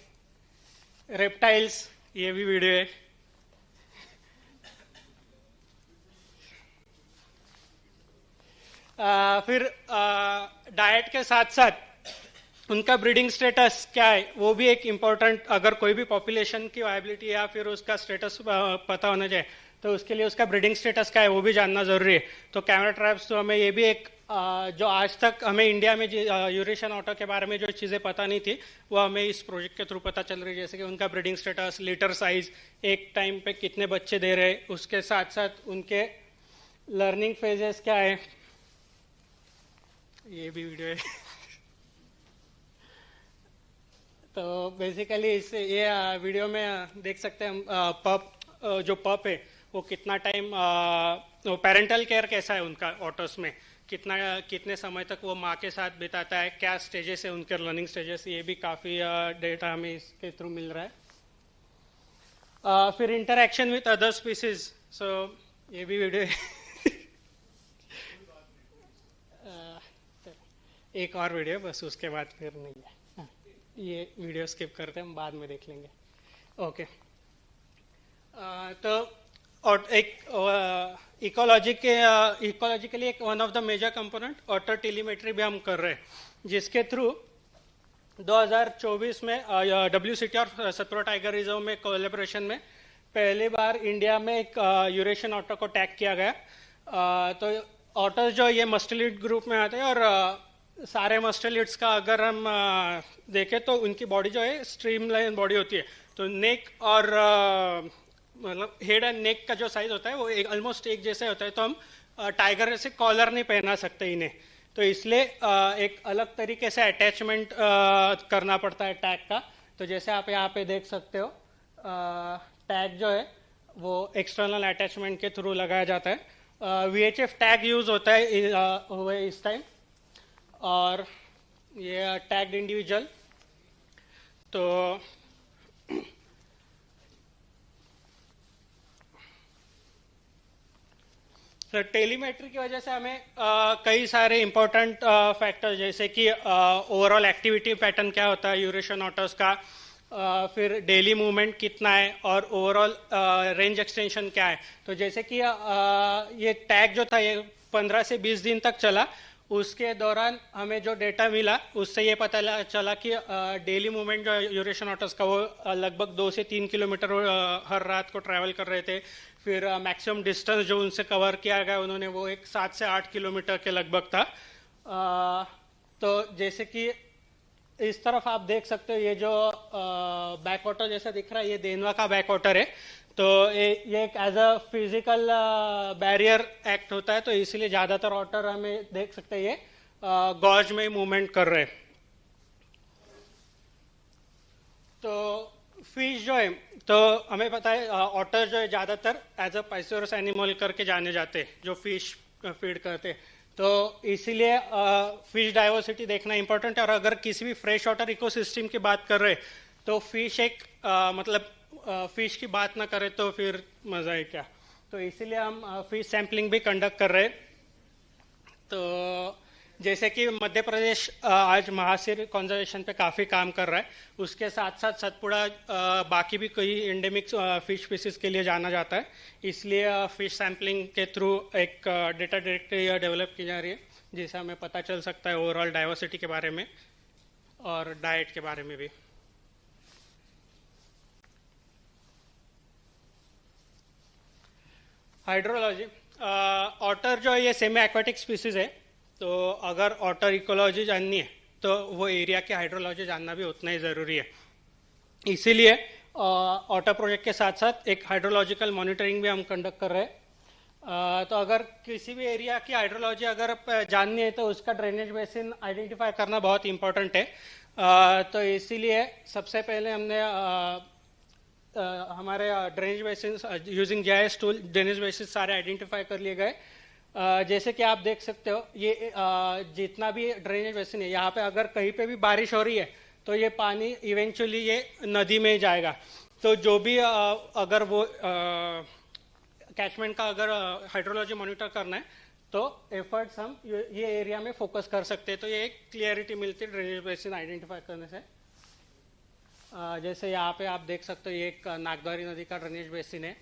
रेप्टाइल्स, ये भी वीडियो है। फिर डाइट के साथ साथ उनका ब्रीडिंग स्टेटस क्या है वो भी एक इम्पोर्टेंट, अगर कोई भी पॉपुलेशन की वायबिलिटी या फिर उसका स्टेटस पता होना चाहिए तो उसके लिए उसका ब्रीडिंग स्टेटस क्या है वो भी जानना जरूरी है। तो कैमरा ट्रैप्स तो हमें ये भी एक जो आज तक हमें इंडिया में यूरेशियन ऑटर के बारे में जो चीज़ें पता नहीं थी वो हमें इस प्रोजेक्ट के थ्रू पता चल रही है, जैसे कि उनका ब्रीडिंग स्टेटस, लीटर साइज, एक टाइम पे कितने बच्चे दे रहे, उसके साथ साथ उनके लर्निंग फेजेस क्या है। ये भी वीडियो है। तो बेसिकली इस ये वीडियो में देख सकते हैं हम जो पप है वो कितना टाइम वो पेरेंटल केयर कैसा है उनका ऑटर्स में, कितने समय तक वो माँ के साथ बिताता है, क्या स्टेजेस है उनके लर्निंग स्टेजेस, ये भी काफ़ी डेटा हमें इसके थ्रू मिल रहा है। फिर इंटरैक्शन विथ अदर स्पीसीज, सो ये भी वीडियो है। एक और वीडियो, बस उसके बाद फिर नहीं है। हाँ, ये वीडियो स्किप करते हैं, हम बाद में देख लेंगे। ओके, तो और एक इकोलॉजिकली एक one of the major component otter telemetry भी हम कर रहे हैं, जिसके थ्रू 2024 में WCT और सतपुरा टाइगर रिजर्व में कोलैबोरेशन में पहली बार इंडिया में एक यूरेशियन ऑटर को टैग किया गया। तो ऑटर जो ये मस्टेलिड ग्रुप में आते हैं, और सारे मस्टेलिड्स का अगर हम देखें तो उनकी बॉडी जो है स्ट्रीमलाइन बॉडी होती है। तो नेक और मतलब हेड एंड नेक का जो साइज होता है वो ऑलमोस्ट एक जैसे होता है। तो हम टाइगर से कॉलर नहीं पहना सकते इन्हें, तो इसलिए एक अलग तरीके से अटैचमेंट करना पड़ता है टैग का। तो जैसे आप यहाँ पे देख सकते हो, टैग जो है वो एक्सटर्नल अटैचमेंट के थ्रू लगाया जाता है। VHF टैग यूज होता है इस टाइम, और ये टैग्ड इंडिविजुअल। तो टेलीमेट्री की वजह से हमें कई सारे इंपॉर्टेंट फैक्टर, जैसे कि ओवरऑल एक्टिविटी पैटर्न क्या होता है यूरेशियन ऑटर्स का, फिर डेली मूवमेंट कितना है, और ओवरऑल रेंज एक्सटेंशन क्या है। तो जैसे कि ये टैग जो था ये 15 से 20 दिन तक चला। उसके दौरान हमें जो डेटा मिला उससे ये पता चला कि डेली मूवमेंट जो यूरेशियन ऑटर्स का वो लगभग 2 से 3 किलोमीटर हर रात को ट्रैवल कर रहे थे। फिर मैक्सिमम डिस्टेंस जो उनसे कवर किया गया उन्होंने वो एक 7 से 8 किलोमीटर के लगभग था। तो जैसे कि इस तरफ आप देख सकते हो, ये जो बैक वाटर जैसा दिख रहा है ये देनवा का बैक वाटर है। तो ये एक as a physical barrier act होता है, तो इसलिए ज्यादातर ऑटर हमें देख सकते हैं ये गॉज में मूवमेंट कर रहे हैं। तो फिश जो है, तो हमें पता है ऑटर जो है ज्यादातर एज अ पाइसोरस एनिमल करके जाने जाते हैं जो फिश फीड करते हैं। तो इसीलिए फिश डाइवर्सिटी देखना इंपॉर्टेंट है। और अगर किसी भी फ्रेश वाटर इकोसिस्टम की बात कर रहे हैं तो फिश एक मतलब फिश की बात ना करें तो फिर मजा है क्या। तो इसीलिए हम फिश सैंपलिंग भी कंडक्ट कर रहे हैं। तो जैसे कि मध्य प्रदेश आज महासिर कंजर्वेशन पे काफी काम कर रहा है, उसके साथ साथ सतपुड़ा बाकी भी कई एंडेमिक फिश स्पीसीज के लिए जाना जाता है। इसलिए फिश सैंपलिंग के थ्रू एक डेटा डायरेक्टरी डेवलप की जा रही है, जिससे हमें पता चल सकता है ओवरऑल डाइवर्सिटी के बारे में और डाइट के बारे में भी। हाइड्रोलॉजी, ऑटर जो है ये सेमी एक्वाटिक स्पीसीज है। तो अगर ऑटर इकोलॉजी जाननी है तो वो एरिया की हाइड्रोलॉजी जानना भी उतना ही ज़रूरी है। इसीलिए ऑटर प्रोजेक्ट के साथ साथ एक हाइड्रोलॉजिकल मॉनिटरिंग भी हम कंडक्ट कर रहे हैं। तो अगर किसी भी एरिया की हाइड्रोलॉजी अगर जाननी है तो उसका ड्रेनेज बेसिन आइडेंटिफाई करना बहुत इंपॉर्टेंट है। तो इसीलिए सबसे पहले हमने हमारे drainage basin using GIS tool drainage basin सारे आइडेंटिफाई कर लिए गए। जैसे कि आप देख सकते हो ये जितना भी ड्रेनेज बेसिन है, यहाँ पे अगर कहीं पे भी बारिश हो रही है तो ये पानी इवेंचुअली ये नदी में जाएगा। तो जो भी अगर वो कैचमेंट का अगर हाइड्रोलॉजी मॉनिटर करना है तो एफर्ट्स हम ये एरिया में फोकस कर सकते हैं। तो ये एक क्लियरिटी मिलती है ड्रेनेज बेसिन आइडेंटिफाई करने से। जैसे यहाँ पे आप देख सकते हो ये एक नागद्वारी नदी का ड्रेनेज बेसिन है।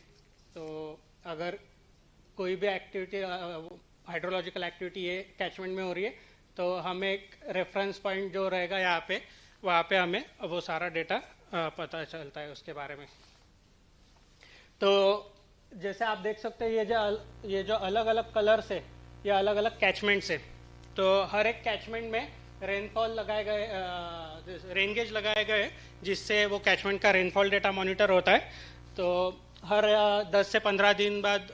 तो अगर कोई भी एक्टिविटी हाइड्रोलॉजिकल एक्टिविटी ये कैचमेंट में हो रही है तो हमें एक रेफरेंस पॉइंट जो रहेगा यहाँ पे, वहाँ पे हमें वो सारा डेटा पता चलता है उसके बारे में। तो जैसे आप देख सकते हैं ये जो अलग अलग कलर्स है ये अलग अलग कैचमेंट्स है। तो हर एक कैचमेंट में रेनफॉल लगाए गए, रेन गेज लगाए गए जिससे वो कैचमेंट का रेनफॉल डेटा मॉनिटर होता है। तो हर 10 से 15 दिन बाद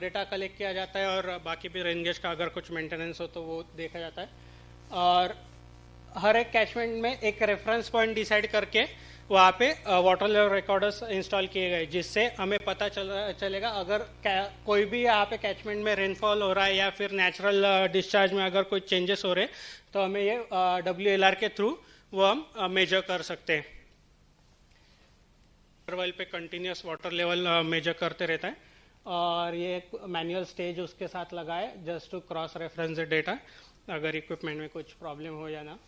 डेटा कलेक्ट किया जाता है और बाकी भी रेन गेज का अगर कुछ मेंटेनेंस हो तो वो देखा जाता है। और हर एक कैचमेंट में एक रेफरेंस पॉइंट डिसाइड करके वहाँ पे वाटर लेवल रिकॉर्डर्स इंस्टॉल किए गए, जिससे हमें पता चलेगा अगर कोई भी यहाँ पे कैचमेंट में रेनफॉल हो रहा है या फिर नेचुरल डिस्चार्ज में अगर कोई चेंजेस हो रहे तो हमें ये WLR के थ्रू वो हम मेजर कर सकते हैं। इंटरवल पे कंटिन्यूस वाटर लेवल मेजर करते रहता है और ये एक मैनुअल स्टेज उसके साथ लगा है just to cross reference the data. अगर इक्विपमेंट में कुछ प्रॉब्लम हो या ना।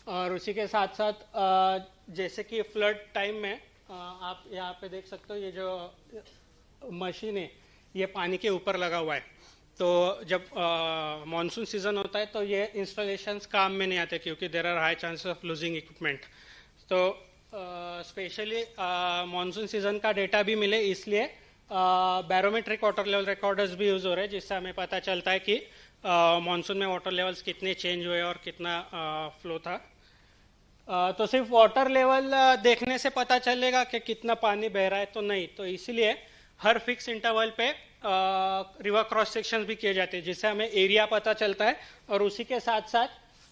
और उसी के साथ साथ जैसे कि फ्लड टाइम में आप यहाँ पे देख सकते हो ये जो मशीन है ये पानी के ऊपर लगा हुआ है। तो जब मॉनसून सीजन होता है तो ये इंस्टॉलेशंस काम में नहीं आते क्योंकि there are high chances of losing equipment. तो स्पेशली मॉनसून सीजन का डेटा भी मिले इसलिए बैरोमेट्रिक वाटर लेवल रिकॉर्डर्स भी यूज हो रहे हैं, जिससे हमें पता चलता है कि मॉनसून में वाटर लेवल्स कितने चेंज हुए और कितना फ्लो था। तो सिर्फ वाटर लेवल देखने से पता चलेगा कि कितना पानी बह रहा है तो नहीं, तो इसीलिए हर फिक्स इंटरवल पे रिवर क्रॉस सेक्शन भी किए जाते हैं, जिससे हमें एरिया पता चलता है। और उसी के साथ साथ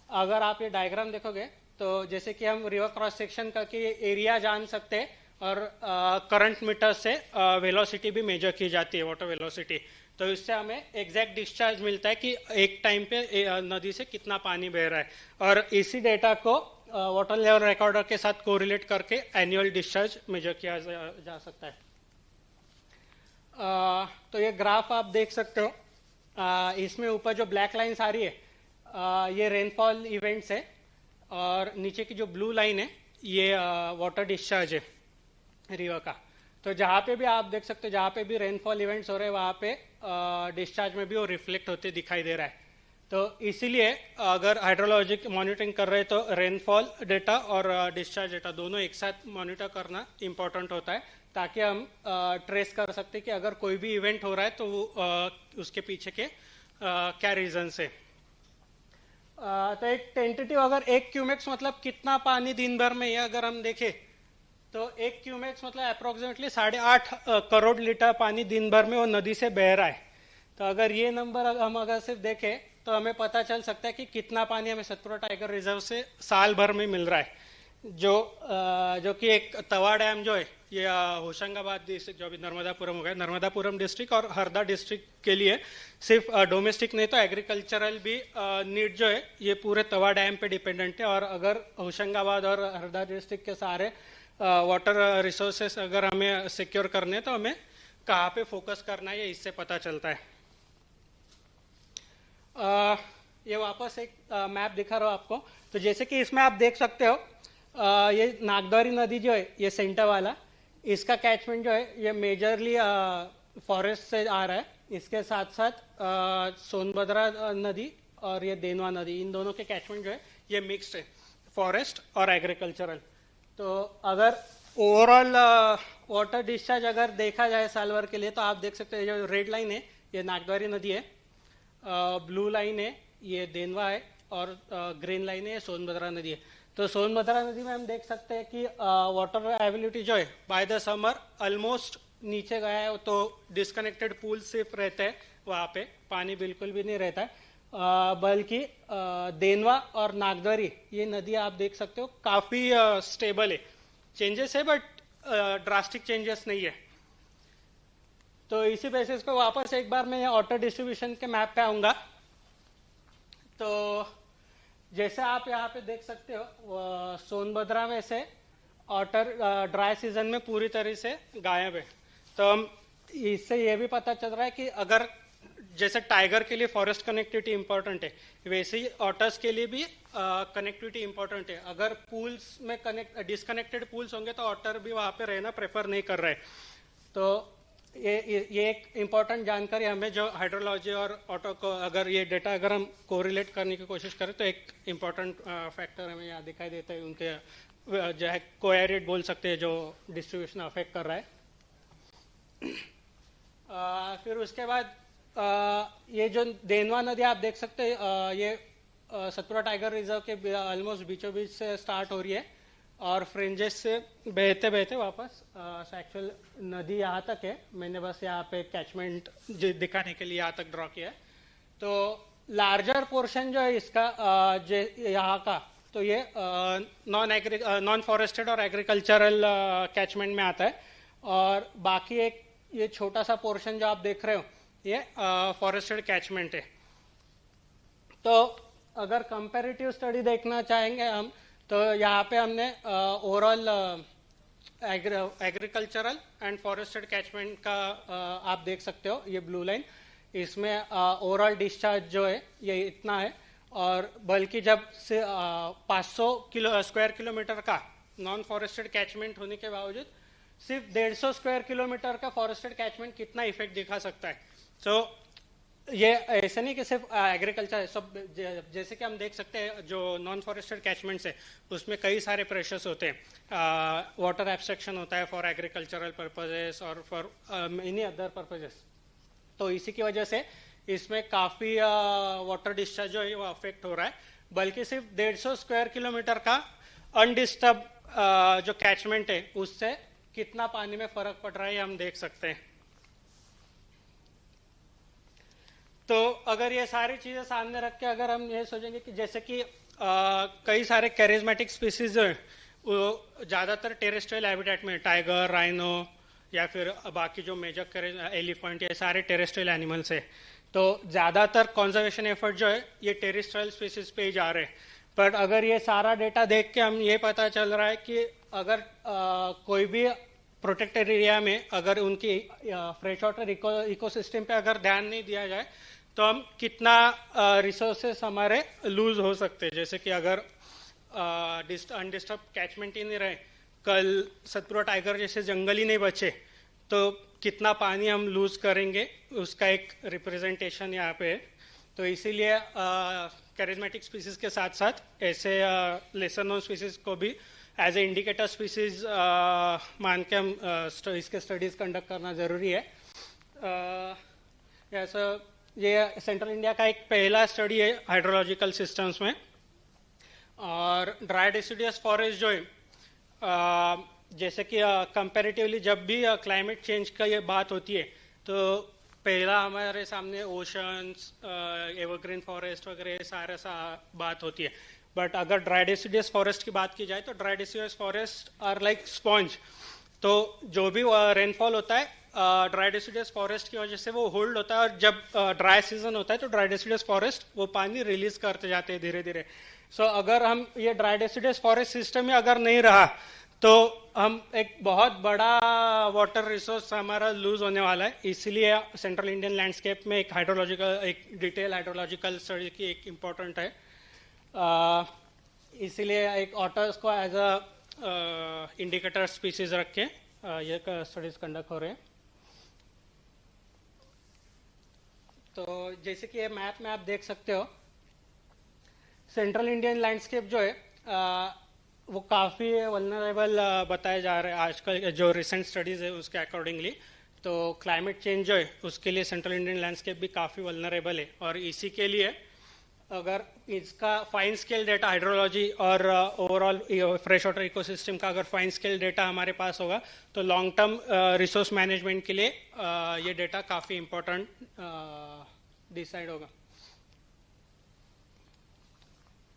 अगर आप ये डायग्राम देखोगे तो जैसे कि हम रिवर क्रॉस सेक्शन करके एरिया जान सकते हैं और करंट मीटर से वेलोसिटी भी मेजर की जाती है, वाटर वेलोसिटी। तो इससे हमें एग्जैक्ट डिस्चार्ज मिलता है कि एक टाइम पे नदी से कितना पानी बह रहा है। और इसी डेटा को वाटर लेवल रिकॉर्डर के साथ कोरिलेट करके एनुअल डिस्चार्ज मेजर किया जा सकता है। तो ये ग्राफ आप देख सकते हो, इसमें ऊपर जो ब्लैक लाइन्स आ रही है ये रेनफॉल इवेंट्स है और नीचे की जो ब्लू लाइन है ये वाटर डिस्चार्ज है रिवर का। तो जहाँ पे भी आप देख सकते हो जहाँ पे भी रेनफॉल इवेंट्स हो रहे हैं वहाँ पे डिस्चार्ज में भी वो रिफ्लेक्ट होते दिखाई दे रहा है। तो इसीलिए अगर हाइड्रोलॉजिक मॉनिटरिंग कर रहे हैं तो रेनफॉल डेटा और डिस्चार्ज डेटा दोनों एक साथ मॉनिटर करना इम्पोर्टेंट होता है, ताकि हम ट्रेस कर सकते हैं कि अगर कोई भी इवेंट हो रहा है तो वो उसके पीछे के क्या रीजन है। तो एक टेंटेटिव अगर 1 क्यूमेक्स मतलब कितना पानी दिन भर में, यह अगर हम देखें तो 1 क्यूमेक्स मतलब अप्रोक्सीमेटली 8.5 करोड़ लीटर पानी दिन भर में वो नदी से बह रहा है। तो अगर ये नंबर हम अगर सिर्फ देखें तो हमें पता चल सकता है कि कितना पानी हमें सतपुरा टाइगर रिजर्व से साल भर में मिल रहा है। जो कि एक तवा डैम जो है ये होशंगाबाद डिस्ट्रिक्ट जो अभी नर्मदापुरम हो गया, नर्मदापुरम डिस्ट्रिक्ट और हरदा डिस्ट्रिक्ट के लिए सिर्फ डोमेस्टिक नहीं तो एग्रीकल्चरल भी नीड जो है ये पूरे तवा डैम पे डिपेंडेंट है। और अगर होशंगाबाद और हरदा डिस्ट्रिक्ट के सारे वाटर रिसोर्सेस अगर हमें सिक्योर करने हैं तो हमें कहाँ पे फोकस करना है इससे पता चलता है। ये वापस एक मैप दिखा रहा हूँ आपको। तो जैसे कि इसमें आप देख सकते हो ये नागद्वारी नदी जो है ये सेंटर वाला, इसका कैचमेंट जो है ये मेजरली फॉरेस्ट से आ रहा है। इसके साथ साथ सोनभद्रा नदी और ये देनवा नदी, इन दोनों के कैचमेंट जो है ये मिक्स्ड है, फॉरेस्ट और एग्रीकल्चरल। तो अगर ओवरऑल वाटर डिस्चार्ज अगर देखा जाए साल भर के लिए तो आप देख सकते हैं जो रेड लाइन है ये नागद्वारी नदी है, ब्लू लाइन है ये देनवा है और ग्रीन लाइन है ये सोनभद्रा नदी है। तो सोनभद्रा नदी में हम देख सकते हैं कि वाटर अवेलेबिलिटी जो है बाय द समर ऑलमोस्ट नीचे गया है। तो डिस्कनेक्टेड पूल सिर्फ रहते हैं, वहाँ पे पानी बिल्कुल भी नहीं रहता है। बल्कि देनवा और नागद्वारी ये नदी आप देख सकते हो काफी स्टेबल है, चेंजेस है बट ड्रास्टिक चेंजेस नहीं है। तो इसी बेसिस पे वापस एक बार मैं वाटर डिस्ट्रीब्यूशन के मैप पे आऊंगा। तो जैसे आप यहाँ पे देख सकते हो सोनभद्रा में से ऑटर ड्राई सीजन में पूरी तरह से गायब है। तो हम इससे ये भी पता चल रहा है कि अगर जैसे टाइगर के लिए फॉरेस्ट कनेक्टिविटी इंपॉर्टेंट है, वैसे ही ऑटर्स के लिए भी कनेक्टिविटी इंपॉर्टेंट है। अगर पूल्स में डिस्कनेक्टेड पूल्स होंगे तो ऑटर भी वहाँ पे रहना प्रेफर नहीं कर रहे। तो ये एक इम्पॉर्टेंट जानकारी हमें जो हाइड्रोलॉजी और ऑटो को अगर ये डेटा अगर हम कोरिलेट करने की कोशिश करें तो एक इम्पॉर्टेंट फैक्टर हमें यहाँ दिखाई देता है। उनके जो है कोएरेट बोल सकते हैं जो डिस्ट्रीब्यूशन अफेक्ट कर रहा है। फिर उसके बाद ये जो देनवा नदी आप देख सकते हैं ये सतपुरा टाइगर रिजर्व के ऑलमोस्ट बीचों बीच से स्टार्ट हो रही है और फ्रिंजेस से बहते बहते वापस एक्चुअल नदी यहाँ तक है। मैंने बस यहाँ पे कैचमेंट दिखाने के लिए यहाँ तक ड्रॉ किया है। तो लार्जर पोर्शन जो है इसका यहाँ का तो ये नॉन फॉरेस्टेड और एग्रीकल्चरल कैचमेंट में आता है और बाकी एक ये छोटा सा पोर्शन जो आप देख रहे हो ये फॉरेस्टेड कैचमेंट है। तो अगर कंपैरेटिव स्टडी देखना चाहेंगे हम तो यहाँ पे हमने overall agricultural and forested catchment का आप देख सकते हो ये ब्लू लाइन। इसमें ओवरऑल डिस्चार्ज जो है ये इतना है, और बल्कि जब से 500 स्क्वायर किलोमीटर का नॉन फॉरेस्टेड कैचमेंट होने के बावजूद सिर्फ 150 स्क्वायर किलोमीटर का फॉरेस्टेड कैचमेंट कितना इफेक्ट दिखा सकता है. सो ये ऐसा नहीं कि सिर्फ एग्रीकल्चर, सब जैसे कि हम देख सकते हैं जो नॉन फॉरेस्टेड कैचमेंट्स है उसमें कई सारे प्रेशर्स होते हैं. वाटर एब्स्ट्रक्शन होता है फॉर एग्रीकल्चरल पर्पजेस और फॉर मेनी अदर पर्पजेस. तो इसी की वजह से इसमें काफ़ी वाटर डिस्चार्ज जो है वो अफेक्ट हो रहा है. बल्कि सिर्फ 150 स्क्वायर किलोमीटर का अनडिस्टर्ब जो कैचमेंट है उससे कितना पानी में फर्क पड़ रहा है हम देख सकते हैं. तो अगर ये सारी चीजें सामने रख के अगर हम ये सोचेंगे कि जैसे कि कई सारे कैरिज्मेटिक स्पीसीज जो है वो ज्यादातर टेरेस्ट्रियल हैबिटेट में, टाइगर, राइनो या फिर बाकी जो मेजर एलिफेंट, ये सारे टेरेस्ट्रियल एनिमल्स है. तो ज्यादातर कंजर्वेशन एफर्ट जो है ये टेरेस्ट्रियल स्पीसीज पे ही जा रहे हैं. पर अगर ये सारा डेटा देख के हम ये पता चल रहा है कि अगर कोई भी प्रोटेक्टेड एरिया में अगर उनकी फ्रेश वाटर इकोसिस्टम पे अगर ध्यान नहीं दिया जाए तो हम कितना रिसोर्सेस हमारे लूज हो सकते हैं. जैसे कि अगर अनडिस्टर्ब कैचमेंट ही नहीं रहे, कल सतपुरा टाइगर जैसे जंगल ही नहीं बचे तो कितना पानी हम लूज करेंगे, उसका एक रिप्रेजेंटेशन यहाँ पे है. तो इसीलिए कैरिज्मेटिक स्पीसीज के साथ साथ ऐसे लेसर नोन स्पीसीज को भी एज ए इंडिकेटर स्पीसीज मान के हम इसके स्टडीज कंडक्ट करना जरूरी है. ऐसा ये सेंट्रल इंडिया का एक पहला स्टडी है हाइड्रोलॉजिकल सिस्टम्स में. और ड्राई डिसिडियस फॉरेस्ट जो है जैसे कि कंपैरेटिवली जब भी क्लाइमेट चेंज का ये बात होती है तो पहला हमारे सामने ओशंस, एवरग्रीन फॉरेस्ट वगैरह सारा बात होती है. बट अगर ड्राई डिसिडियस फॉरेस्ट की बात की जाए तो dry deciduous forest are like sponge. तो जो भी रेनफॉल होता है ड्राई डिसिडियस फॉरेस्ट की वजह से वो होल्ड होता है, और जब ड्राई सीजन होता है तो ड्राई डिसिडियस फॉरेस्ट वो पानी रिलीज करते जाते हैं धीरे धीरे. सो अगर हम ये ड्राई डिसिडियस फॉरेस्ट सिस्टम में अगर नहीं रहा तो हम एक बहुत बड़ा वाटर रिसोर्स हमारा लूज होने वाला है. इसलिए सेंट्रल इंडियन लैंडस्केप में एक हाइड्रोलॉजिकल, एक डिटेल हाइड्रोलॉजिकल स्टडी की एक इम्पोर्टेंट है. इसीलिए एक ऑटर्स को एज अ इंडिकेटर स्पीसीज रख के ये स्टडीज कंडक्ट हो रहे हैं. तो जैसे कि ये मैप में आप देख सकते हो, सेंट्रल इंडियन लैंडस्केप जो है वो काफ़ी वल्नरेबल बताए जा रहे हैं आजकल जो रिसेंट स्टडीज़ है उसके अकॉर्डिंगली. तो क्लाइमेट चेंज जो है उसके लिए सेंट्रल इंडियन लैंडस्केप भी काफ़ी वल्नरेबल है. और इसी के लिए अगर इसका फाइन स्केल डेटा हाइड्रोलॉजी और ओवरऑल फ्रेश वाटर इकोसिस्टम का अगर फाइन स्केल डेटा हमारे पास होगा तो लॉन्ग टर्म रिसोर्स मैनेजमेंट के लिए ये डेटा काफ़ी इम्पोर्टेंट डिसाइड होगा.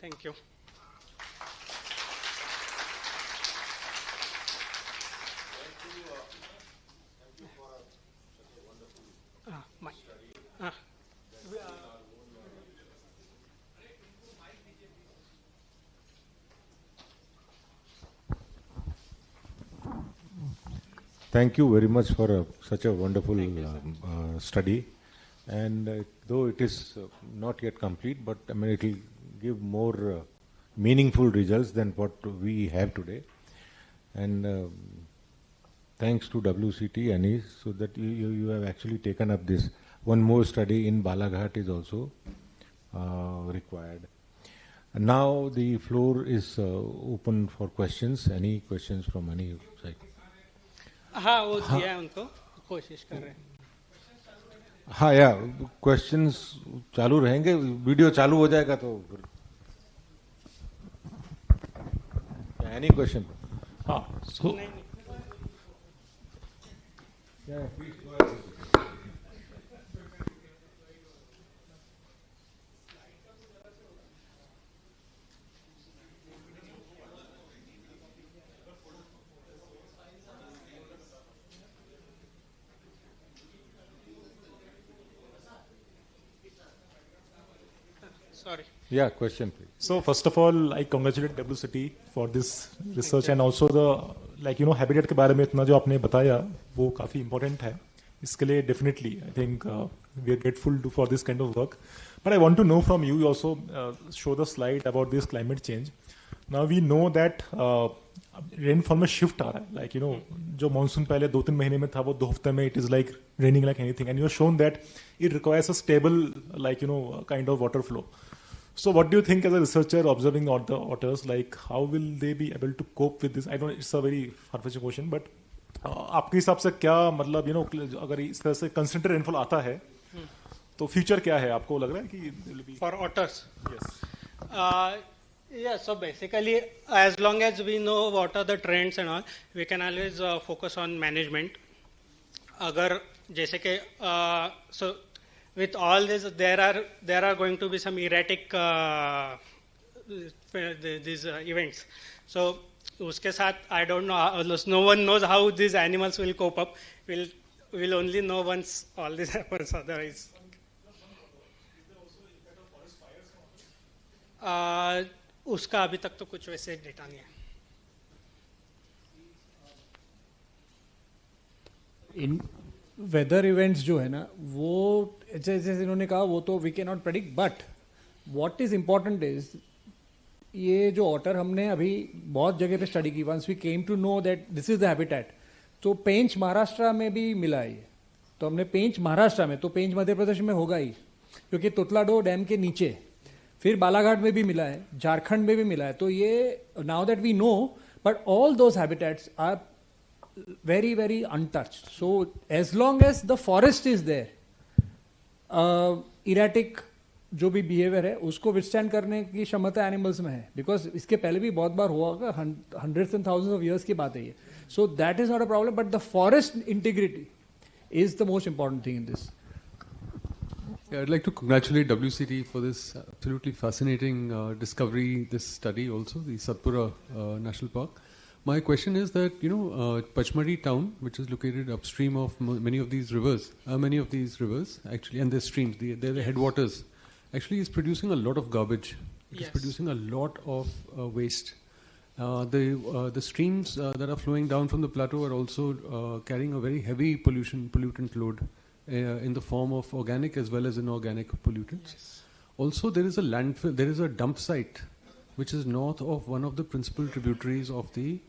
Thank you. Thank you very much for such a wonderful study. And though it is not yet complete, but I mean it will give more meaningful results than what we have today. And thanks to WCT, Anis, so that you have actually taken up this. One more study in Balaghat is also required. And now the floor is open for questions. Any questions from any side? हाँ, वो दिया है उनको, कोशिश कर रहे हैं. हाँ या क्वेश्चंस चालू रहेंगे, वीडियो चालू हो जाएगा तो एनी क्वेश्चन? हाँ, सो Sorry. Yeah, question please. So first of all, I congratulate WCT for this research and also the habitat के बारे में इतना जो आपने बताया वो काफ़ी important है. इसके लिए definitely I think we are grateful for this kind of work. But I want to know from you, you also show the slide about this climate change. Now we know that rainfall में shift आ रहा है, like जो monsoon पहले 2-3 महीने में था वो 2 हफ्ते में it is like raining like anything, and you have shown that it requires a stable kind of water flow. So what do you think as a researcher observing all the otters, like how will they be able to cope with this? I don't know, it's a very far-fetched question, but आपके हिसाब से क्या मतलब अगर इस तरह से concentrated rainfall आता है तो फ्यूचर क्या है आपको लग रहा है कि for otters? Yes. Yeah, so basically, as long as we know what are the trends and all, we can always focus on management. अगर जैसे कि so with all this, there are going to be some erratic these events. So उसके साथ I don't know, no one knows how these animals will cope up. We'll only know once all this happens. Otherwise. उसका अभी तक तो कुछ वैसे data नहीं है. इन वेदर इवेंट्स जो है ना वो जैसे इन्होंने कहा वो तो we can not predict, but what is important is ये जो ऑटर हमने अभी बहुत जगह पे स्टडी की, once we came to know that this is the habitat. तो पेंच महाराष्ट्र में भी मिला है, तो हमने पेंच महाराष्ट्र में, तो पेंच मध्य प्रदेश में होगा ही क्योंकि तोतलाडो डैम के नीचे, फिर बालाघाट में भी मिला है, झारखंड में भी मिला है. तो ये now that we know, but all those habitats are very, very untouched. So as long as the forest is there, erratic जो भी बिहेवियर है उसको विथस्टैंड करने की क्षमता एनिमल्स में है, बिकॉज इसके पहले भी बहुत बार हुआ होगा, hundreds and thousands of years की बात है ये. So that is not a problem, but the forest integrity is the most important thing in this. Yeah, I'd like to congratulate WCT for this absolutely fascinating discovery, this study also, the Satpura National Park. My question is that, Pachmari town, which is located upstream of many of these rivers actually, and their streams, they're the headwaters, actually is producing a lot of garbage. It is producing a lot of waste. The streams that are flowing down from the plateau are also carrying a very heavy pollutant load in the form of organic as well as inorganic pollutants. Also, there is a landfill, there is a dump site which is north of one of the principal tributaries of the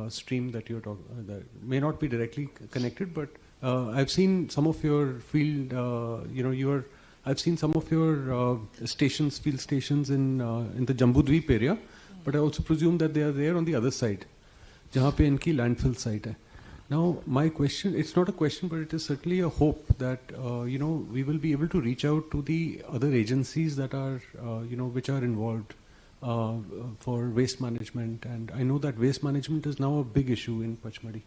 stream that you're talking. That may not be directly connected, but I've seen some of your field. I've seen some of your field stations in the Jambudweep area, but I also presume that they are there on the other side, जहाँ पे इनकी landfill site है. Now, my question, it's not a question, but it is certainly a hope that, we will be able to reach out to the other agencies that are, which are involved for waste management. And I know that waste management is now a big issue in Pachmadi.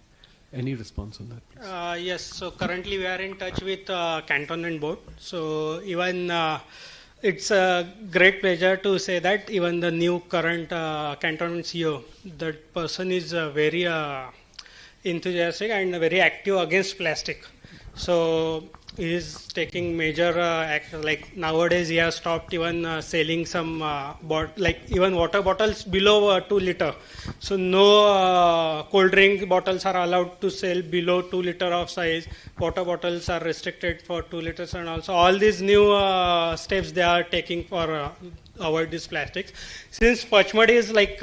Any response on that, please? Yes, so currently we are in touch with Cantonment Board. So even it's a great pleasure to say that even the new current Cantonment CEO, that person is very enthusiastic and very active against plastic. So he is taking major action. Like nowadays he has stopped even selling some even water bottles below 2 liter. So no cold drink bottles are allowed to sell below 2 liter of size. Water bottles are restricted for 2 liters, and also all these new steps they are taking for avoid these plastics. Since Pachmadi is like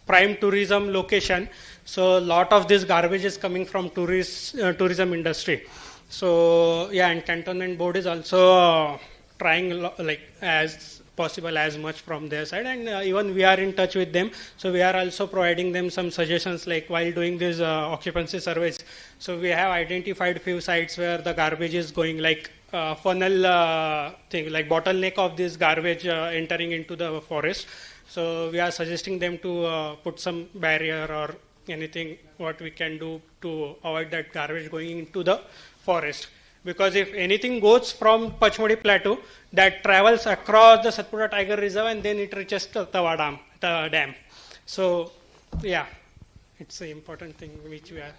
prime tourism location, so a lot of this garbage is coming from tourism industry. So and Cantonment Board is also trying as possible as much from their side, and even we are in touch with them. So we are also providing them some suggestions, like while doing these occupancy surveys. So we have identified few sites where the garbage is going like funnel thing, like bottleneck of this garbage entering into the forest. So we are suggesting them to put some barrier or anything what we can do to avoid that garbage going into the forest. Because if anything goes from Pachmadi Plateau, that travels across the Satpura Tiger Reserve and then it reaches the Tawa dam. So, it's an important thing which we are.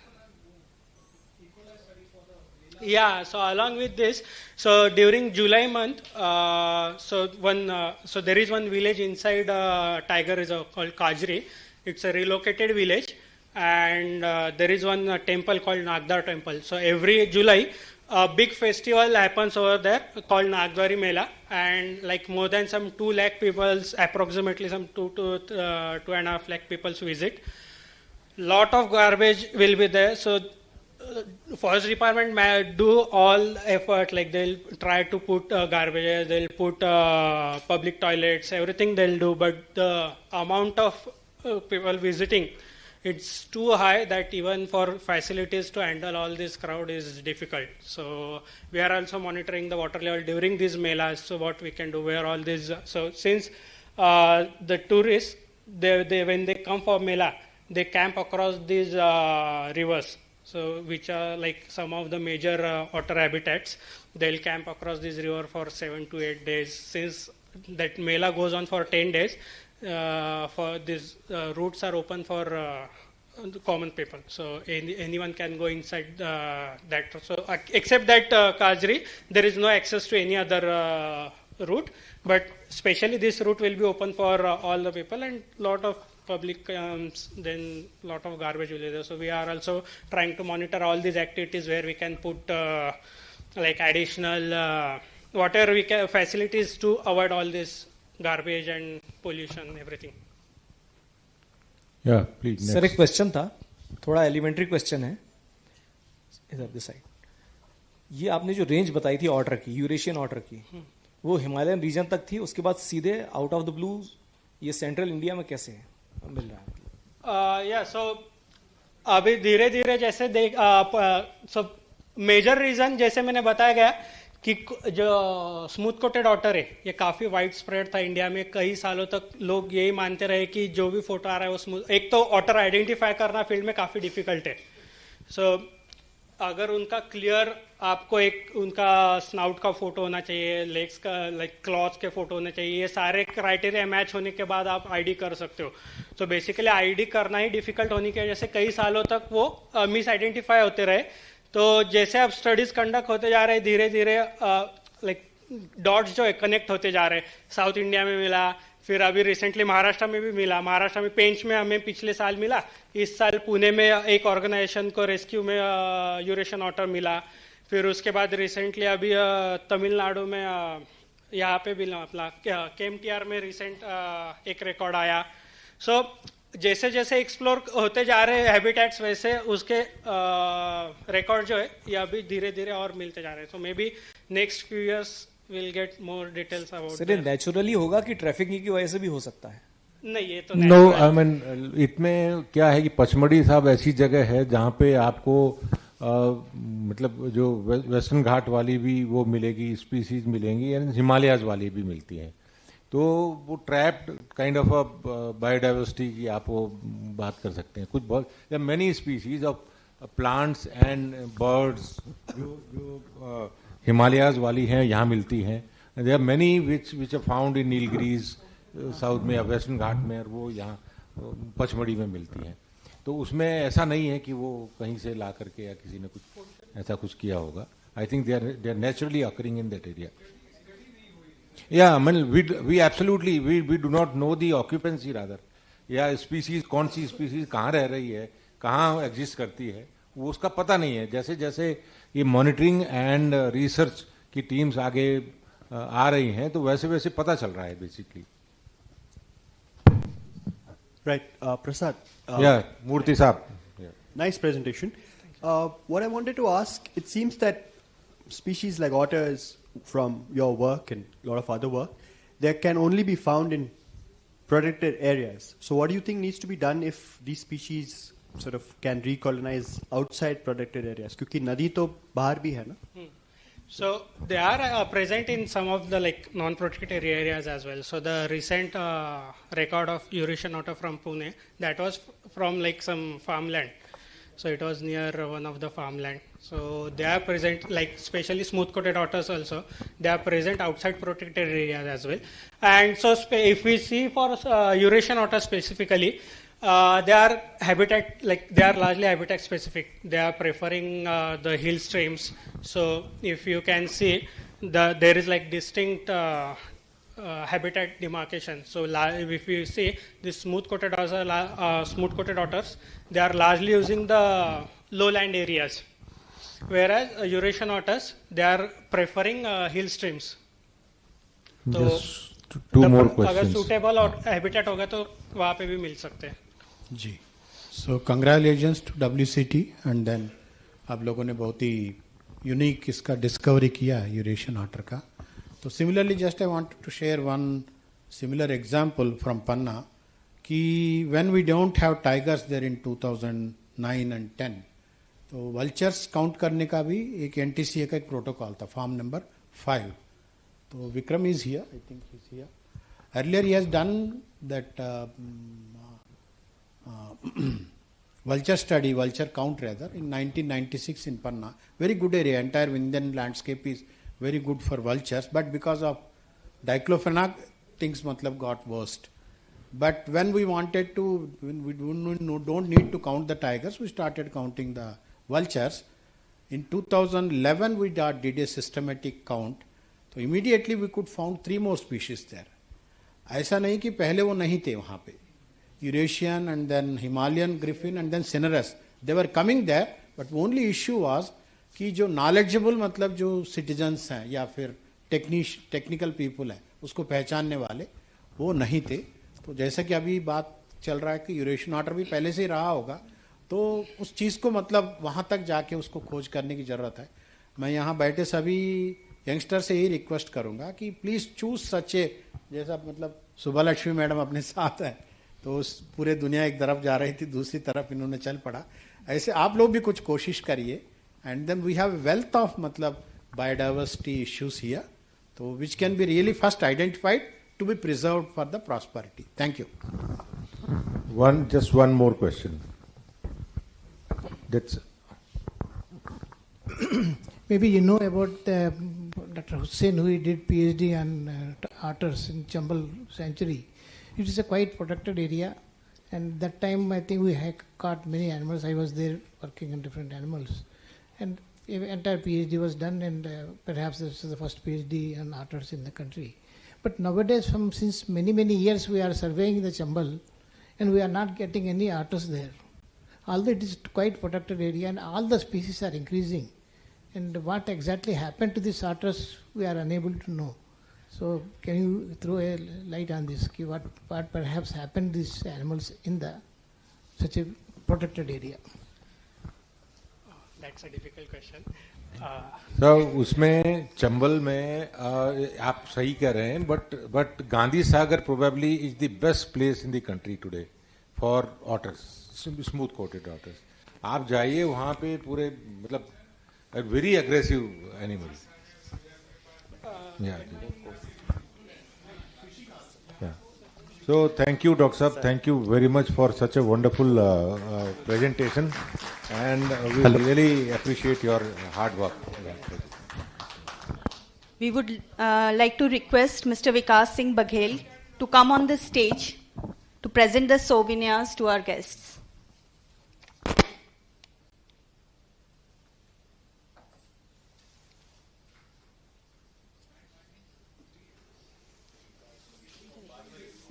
So along with this, so during July month, so there is one village inside Tiger Reserve called Kajri. It's a relocated village, and there is one temple called Nagdar Temple. So every July, a big festival happens over there called Nagdwari Mela, and like more than some 2 lakh people, approximately some 2.5 lakh people visit. Lot of garbage will be there, so forest department may do all effort, like they'll try to put garbage, they'll put public toilets, everything they'll do, but the amount of people visiting, it's too high that even for facilities to handle all this crowd is difficult. So we are also monitoring the water level during these melas, so what we can do, where all these, so since the tourists, they when they come for mela, they camp across these rivers, so which are like some of the major otter habitats. They'll camp across this river for 7 to 8 days. Since that mela goes on for 10 days, for these routes are open for common people, so anyone can go inside that. So except that Kajri, there is no access to any other route, but especially this route will be open for all the people, and lot of public then lot of garbage will be there. So we are also trying to monitor all these activities where we can put like additional whatever we can facilities to avoid all this garbage and pollution, everything. Yeah, please. Sir एक question था, थोड़ा elementary question है, इधर this side. ये आपने जो range बताई थी ऑटर की, यूरेशियन ऑटर की, वो हिमालयन रीजन तक थी, उसके बाद सीधे आउट ऑफ द ब्लू ये सेंट्रल इंडिया में कैसे मिल रहा है? या सो अभी धीरे धीरे जैसे देख सब मेजर रीजन जैसे मैंने बताया गया कि जो स्मूथ कोटेड ऑटर है ये काफी वाइड स्प्रेड था इंडिया में. कई सालों तक लोग यही मानते रहे कि जो भी फोटो आ रहा है वो स्मूथ. एक तो ऑटर आइडेंटिफाई करना फील्ड में काफी डिफिकल्ट है. सो अगर उनका क्लियर आपको एक उनका स्नाउट का फोटो होना चाहिए, लेग्स का लाइक क्लॉथ के फोटो होने चाहिए, ये सारे क्राइटेरिया मैच होने के बाद आप आईडी कर सकते हो. तो बेसिकली आईडी करना ही डिफिकल्ट होने की वजह से कई सालों तक वो मिस आइडेंटिफाई होते रहे. तो जैसे अब स्टडीज कंडक्ट होते जा रहे हैं धीरे धीरे लाइक डॉट्स जो है कनेक्ट होते जा रहे हैं. साउथ इंडिया में मिला, फिर अभी रिसेंटली महाराष्ट्र में भी मिला. महाराष्ट्र में पेंच में हमें पिछले साल मिला, इस साल पुणे में एक ऑर्गेनाइजेशन को रेस्क्यू में यूरेशियन ऑटर मिला. फिर उसके बाद रिसेंटली अभी तमिलनाडु में यहाँ पे भी अपना KMTR में रिसेंट एक रिकॉर्ड आया. सो जैसे जैसे एक्सप्लोर होते जा रहे हैं हैबिटेट्स, वैसे उसके रिकॉर्ड जो है ये अभी धीरे धीरे और मिलते जा रहे हैं. So may be next few years will get more details about. Sir ये नेचुरली होगा कि ट्रैफिकिंग की वजह से भी हो सकता है? नहीं, ये तो नो, आई मीन इसमें क्या है कि पचमढ़ी साहब ऐसी जगह है जहाँ पे आपको मतलब जो वेस्टर्न घाट वाली भी वो मिलेगी, स्पीसीज मिलेंगी, एंड हिमालयाज वाली भी मिलती हैं. तो वो trapped kind of a biodiversity की आप वो बात कर सकते हैं. कुछ बहुत many species of plants and birds जो हिमालयाज वाली हैं यहाँ मिलती हैं. There are many which are found in Nilgiris south में या वेस्टर्न घाट में, और वो यहाँ पचमढ़ी में मिलती हैं. तो उसमें ऐसा नहीं है कि वो कहीं से ला करके या किसी ने कुछ ऐसा कुछ किया होगा. I think they are naturally occurring in that area. Yeah, I mean, we absolutely we do not know the occupancy rather. या स्पीसीज कौन सी स्पीसीज कहाँ रह रही है, कहाँ एग्जिस्ट करती है, वो उसका पता नहीं है. जैसे जैसे ये मॉनिटरिंग एंड रिसर्च की टीम्स आगे आ रही हैं तो वैसे वैसे पता चल रहा है basically. Right, Prasad. Yeah, Murthy Saab. Yeah. Nice presentation. What I wanted to ask, it seems that species like otters, from your work and a lot of other work, they can only be found in protected areas. So what do you think needs to be done if these species sort of can recolonize outside protected areas? Because nadi to bahar bhi hai na? So they are present in some of the like non-protected areas as well. So the recent record of Eurasian otter from Pune, that was from like some farmland. So it was near one of the farmland. So they are present, like especially smooth-coated otters also, they are present outside protected areas as well. And so if we see for Eurasian otter specifically, they are habitat, like they are largely habitat specific. They are preferring the hill streams. So if you can see, there is like distinct habitat demarcation. So if you see the smooth-coated otters, they are largely using the lowland areas. whereas Eurasian otters, they are preferring hill streams. तो Just two more अगर questions. suitable और habitat होगा तो वहाँ पे भी मिल सकते हैं. जी, so congratulations to WCT and then आप लोगों ने बहुत ही यूनिक इसका डिस्कवरी किया है यूरेशियन ऑटर का. तो similarly just I want to share one similar example from Panna कि when we don't have tigers there in 2009 and 10, तो वल्चर्स काउंट करने का भी एक एनटीसीए का एक प्रोटोकॉल था, फॉर्म नंबर 5. तो Vikram is here, I think he is here. Earlier he has done that vulture study, vulture count rather, in 1996 in Panna. Very good area, entire Indian landscape is very good for vultures, but because of diclofenac, things got worst. But when we wanted to, when we don't need to count the tigers, we started counting the vultures. In 2011, we did a systematic count. So immediately we could found 3 more species there. ऐसा नहीं कि पहले वो नहीं थे वहाँ पे. Eurasian and then Himalayan griffin and then cinereus. They were coming there, but only issue was कि जो knowledgeable मतलब जो citizens हैं या फिर technical people हैं उसको पहचानने वाले वो नहीं थे. तो जैसा कि अभी बात चल रहा है कि यूरेशियन ऑटर भी पहले से ही रहा होगा, तो उस चीज़ को मतलब वहाँ तक जाके उसको खोज करने की ज़रूरत है. मैं यहाँ बैठे सभी यंगस्टर से ही रिक्वेस्ट करूँगा कि प्लीज़ चूज सच ए, जैसा मतलब सुबह लक्ष्मी मैडम अपने साथ हैं तो उस पूरे दुनिया एक तरफ जा रही थी, दूसरी तरफ इन्होंने चल पड़ा. ऐसे आप लोग भी कुछ कोशिश करिए. And then we have wealth of मतलब बायोडाइवर्सिटी इश्यूज हियर, तो which can be really first identified to be preserved for the prosperity. Thank you. Just one more question. That's maybe you know about Dr. Hussain, who did PhD on otters in Chambal Sanctuary. It is a quite protected area, and that time I think we had caught many animals. I was there working on different animals, and entire PhD was done, and perhaps this is the first PhD on otters in the country. But nowadays, since many years, we are surveying the Chambal, and we are not getting any otters there. Although it is quite protected area, and all the species are increasing, and what exactly happened to these otters, we are unable to know. So, can you throw a light on this? What perhaps happened to these animals in such a protected area? That's a difficult question. So, उसमें चंबल में आप सही कह रहे हैं, but Gandhi Sagar probably is the best place in the country today for otters, smooth coated otters. आप जाइए वहाँ पे पूरे मतलब a very aggressive animal. Yeah. So thank you, Dr. Saab. Thank you very much for such a wonderful presentation, and we really appreciate your hard work. We would like to request Mr. Vikas Singh Baghel to come on the stage to present the souvenirs to our guests.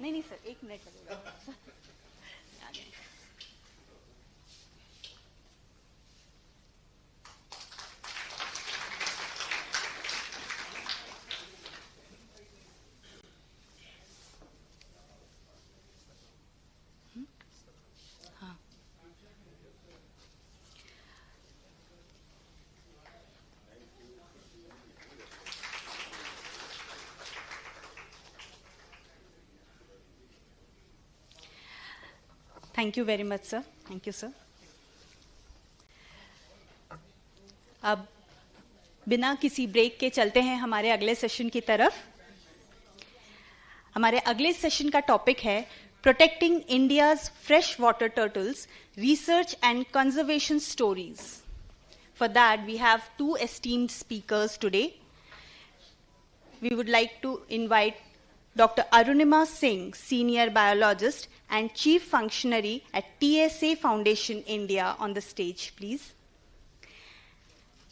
नहीं sir, 1 minute लगेगा. Thank you very much, sir. Thank you, sir. अब बिना किसी break के चलते हैं हमारे अगले सेशन की तरफ. हमारे अगले सेशन का टॉपिक है protecting India's fresh water turtles, research and conservation stories. For that we have 2 esteemed speakers today. We would like to invite Dr. Arunima Singh, Senior Biologist and Chief Functionary at TSA Foundation India, on the stage, please.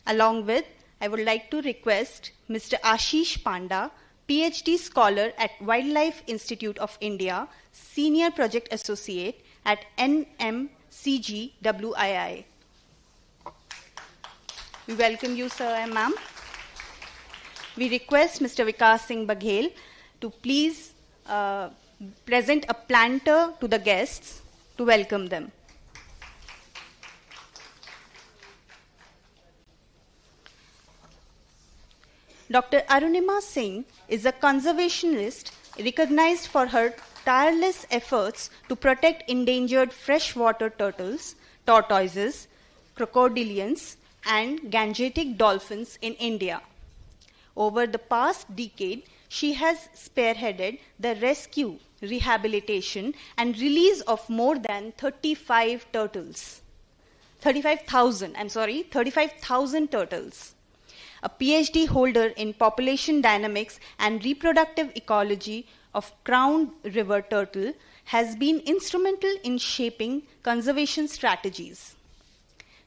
Along with, I would like to request Mr. Ashish Panda, PhD Scholar at Wildlife Institute of India, Senior Project Associate at NMCG WII. We welcome you, sir and ma'am. We request Mr. Vikas Singh Baghel to please present a planter to the guests to welcome them. Dr. Arunima Singh is a conservationist recognized for her tireless efforts to protect endangered freshwater turtles, tortoises, crocodilians, and gangetic dolphins in India. Over the past decade, she has spearheaded the rescue, rehabilitation, and release of more than 35,000 turtles. A PhD holder in population dynamics and reproductive ecology of crowned river turtle, has been instrumental in shaping conservation strategies.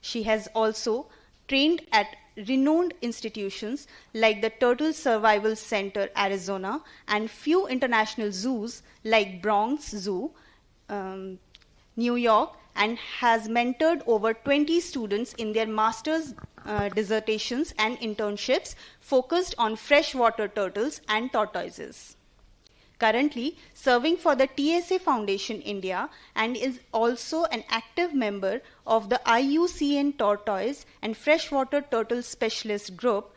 She has also trained at renowned institutions like the Turtle Survival Center, Arizona, and few international zoos like Bronx Zoo, New York, and has mentored over 20 students in their master's dissertations and internships focused on freshwater turtles and tortoises. Currently serving for the TSA Foundation India, and is also an active member of the IUCN Tortoise and Freshwater Turtle Specialist Group.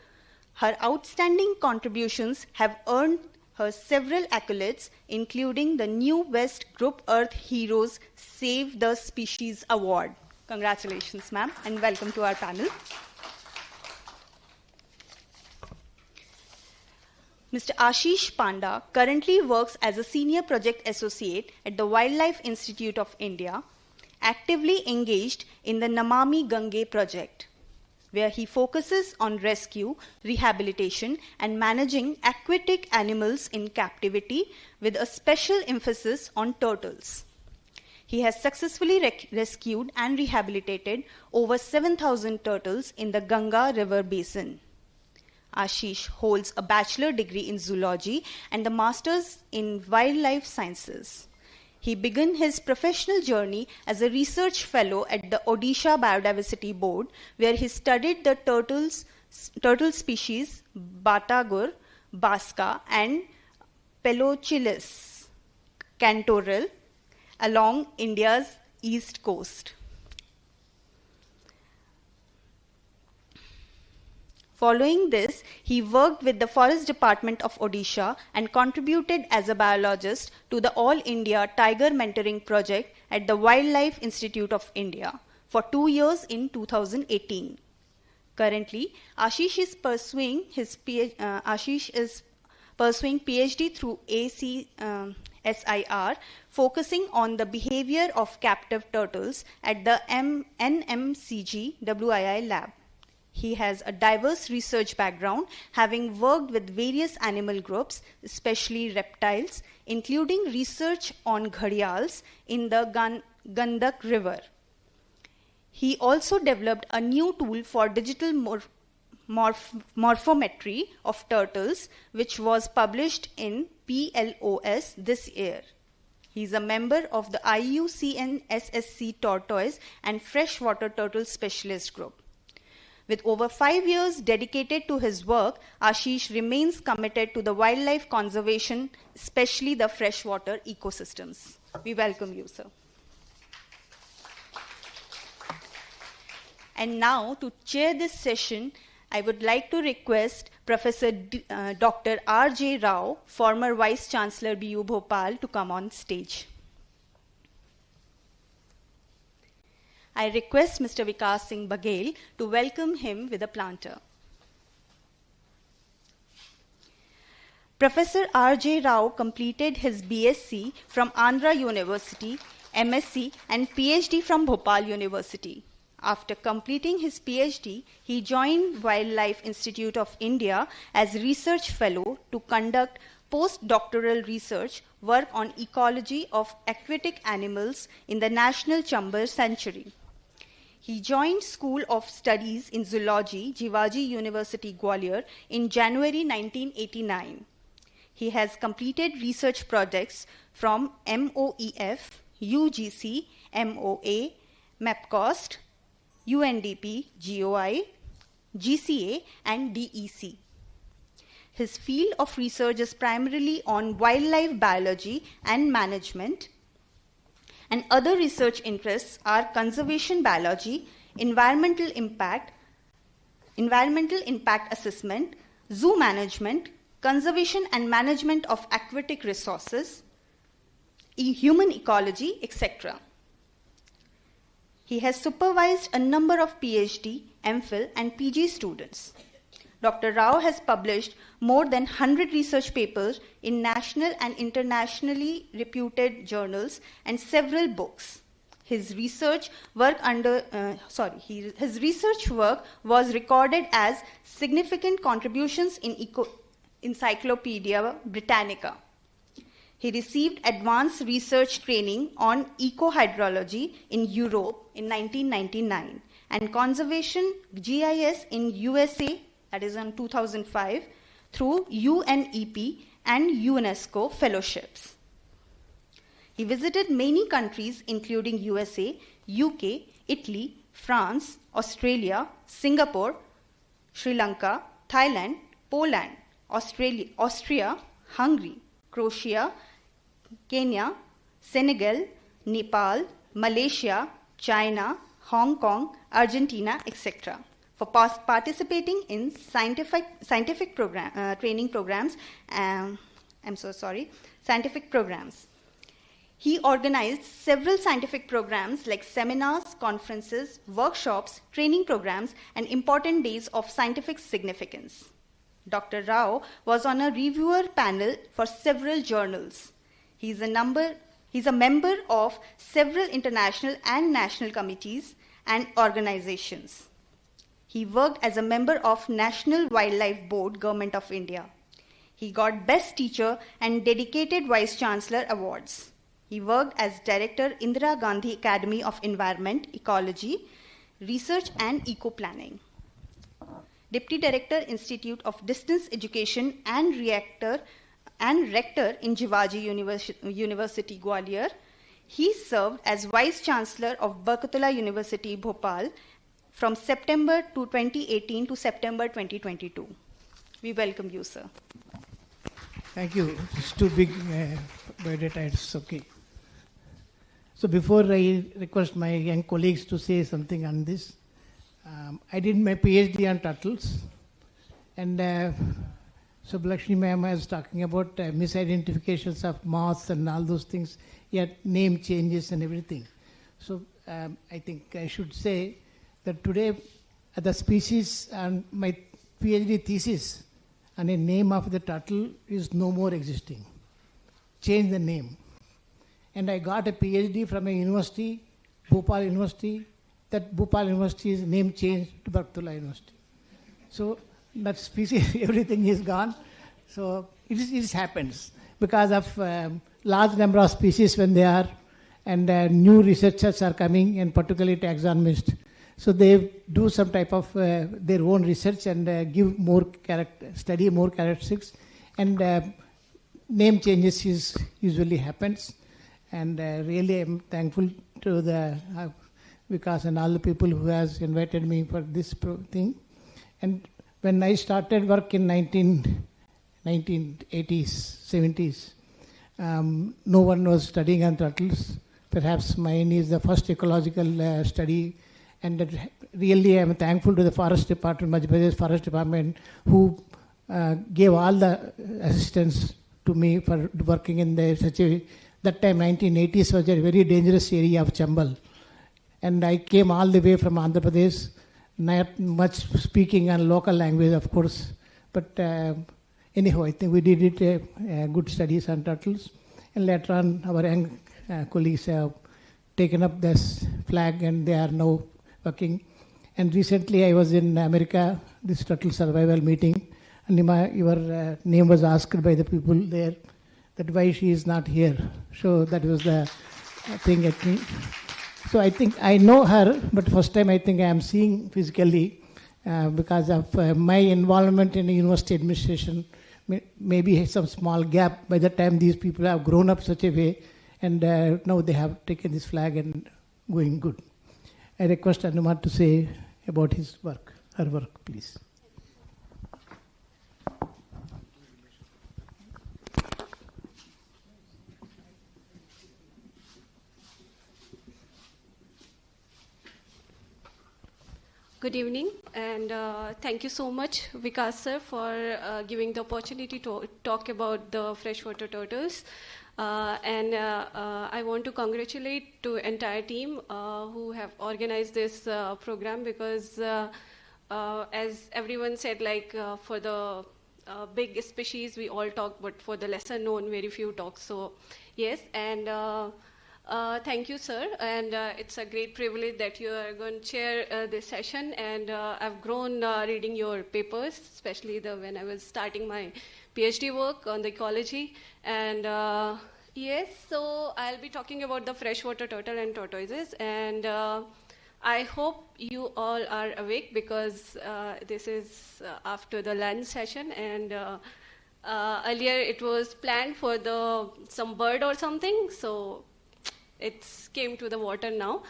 Her outstanding contributions have earned her several accolades, including the New West Group Earth Heroes Save the Species Award. Congratulations, ma'am, and welcome to our panel. Mr. Ashish Panda currently works as a senior project associate at the Wildlife Institute of India, actively engaged in the Namami Gange project, where he focuses on rescue, rehabilitation, and managing aquatic animals in captivity with a special emphasis on turtles. He has successfully rescued and rehabilitated over 7,000 turtles in the Ganga River basin. Ashish holds a bachelor degree in zoology and a master's in wildlife sciences. He began his professional journey as a research fellow at the Odisha Biodiversity Board, where he studied the turtle species Batagur, Baska, and Pelochilus cantoril along India's east coast. Following this, he worked with the Forest Department of Odisha and contributed as a biologist to the All India Tiger Mentoring Project at the Wildlife Institute of India for 2 years in 2018. Currently, Ashish is pursuing PhD through ACSIR, focusing on the behavior of captive turtles at the NMCG WII lab. He has a diverse research background, having worked with various animal groups, especially reptiles, including research on gharials in the Gandak River. He also developed a new tool for digital morphometry of turtles, which was published in PLOS this year. He is a member of the IUCN SSC Tortoise and Freshwater Turtle Specialist Group. With over 5 years dedicated to his work, Ashish remains committed to the wildlife conservation, especially the freshwater ecosystems. We welcome you, sir. And now, to chair this session, I would like to request Professor Dr. R.J. Rao, former Vice Chancellor BU Bhopal, to come on stage. I request Mr. Vikas Singh Baghel to welcome him with a planter. Professor R.J. Rao completed his BSc from Andhra University, MSc and PhD from Bhopal University. After completing his PhD, he joined Wildlife Institute of India as research fellow to conduct postdoctoral research work on ecology of aquatic animals in the National Chamber Sanctuary. He joined School of Studies in Zoology, Jivaji University, Gwalior in January 1989. He has completed research projects from MOEF, UGC, MOA, MAPCOST, UNDP, GOI, GCA, and DEC. His field of research is primarily on wildlife biology and management, and other research interests are conservation biology, environmental impact assessment, zoo management, conservation and management of aquatic resources, human ecology, etc. He has supervised a number of PhD, MPhil, and PG students. Dr. Rao has published more than 100 research papers in national and internationally reputed journals and several books. His research work was recorded as significant contributions in Encyclopedia Britannica. He received advanced research training on ecohydrology in Europe in 1999 and conservation GIS in USA, that is in 2005, through UNEP and UNESCO fellowships. He visited many countries including USA, UK, Italy, France, Australia, Singapore, Sri Lanka, Thailand, Poland, Austria, Hungary, Croatia, Kenya, Senegal, Nepal, Malaysia, China, Hong Kong, Argentina, etc. for participating in scientific programs. He organized several scientific programs like seminars, conferences, workshops, training programs, and important days of scientific significance. Dr. Rao was on a reviewer panel for several journals. He's a member of several international and national committees and organizations. He worked as a member of National Wildlife Board, Government of India. He got Best Teacher and Dedicated Vice Chancellor awards. He worked as Director, Indira Gandhi Academy of Environment, Ecology, Research and Eco-Planning. Deputy Director, Institute of Distance Education and Rector in Jivaji University, Gwalior. He served as Vice Chancellor of Barkatullah University, Bhopal, from September 2018 to September 2022. We welcome you, sir. Thank you. It's too big biodata, it's okay. So before I request my young colleagues to say something on this, I did my PhD on turtles, and Subbalakshmi ma'am was talking about misidentifications of moths and all those things, yet name changes and everything. So I think I should say that today the species and my PhD thesis and a name of the turtle is no more existing. Change the name. And I got a PhD from a university, Bhopal University. That Bhopal University's name changed to Barkatullah University. So that species, everything is gone. So it happens because of large number of species when they are, and new researchers are coming, and particularly taxonomists. So they do some type of their own research and give more study more characteristics, and name changes usually happens. And really I'm thankful to the Vikas and all the people who has invited me for this thing. And when I started work in 1980s, 70s, no one was studying on turtles. Perhaps mine is the first ecological study. And that really I am thankful to the Forest Department, Madhya Pradesh Forest Department, who gave all the assistance to me for working in that time 1980s was a very dangerous area of Chambal. And I came all the way from Andhra Pradesh, not much speaking on local language, of course. But anyhow, I think we did good studies on turtles. And later on, our young colleagues have taken up this flag, and they are now working. And recently I was in America, this turtle survival meeting, and your name was asked by the people there that why she is not here. So that was the thing at me. So I think I know her, but first time I think I am seeing physically because of my involvement in the university administration. Maybe some small gap by the time these people have grown up such a way, and now they have taken this flag and going good. I request Hanuman to say about his work. her work, please. Good evening, and thank you so much, Vikas sir, for giving the opportunity to talk about the freshwater turtles. I want to congratulate to entire team who have organized this program, because as everyone said, like for the big species we all talk, but for the lesser known very few talk. So yes, and thank you, sir, and it's a great privilege that you are going to chair this session, and I've grown reading your papers, especially when I was starting my PhD work on the ecology, and yes, so I'll be talking about the freshwater turtle and tortoises, and I hope you all are awake, because this is after the lunch session, and earlier it was planned for some bird or something, so it's came to the water now.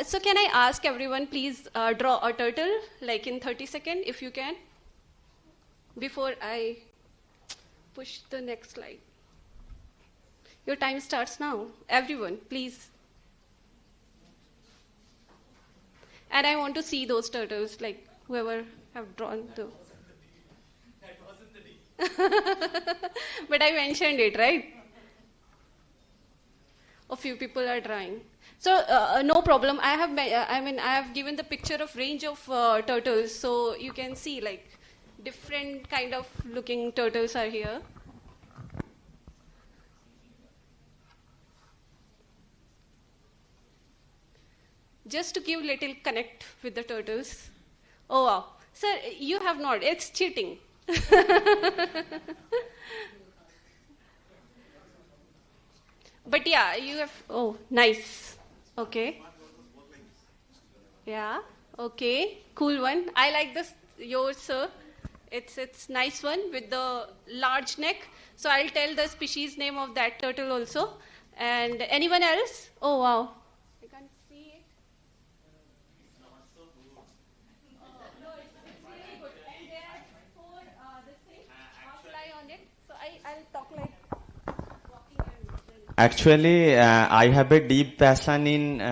So can I ask everyone, please draw a turtle, like in 30 seconds, if you can, before I push the next slide. Your time starts now. Everyone, please. And I want to see those turtles, like whoever have drawn the... That wasn't the D. But I mentioned it, right? A few people are drawing. So no problem. I have given the picture of range of turtles, so you can see like different kind of looking turtles are here. Just to give little connect with the turtles. Oh wow, sir, you have not. It's cheating. But yeah, you have, oh, nice. Okay. Yeah, okay, cool one. I like this, yours, sir. It's nice one with the large neck. So I'll tell the species name of that turtle also. And anyone else? Oh, wow. I can't see it. No, it's really good. And there are four, this thing, fly on it. So I'll talk like... Actually, I have a deep passion in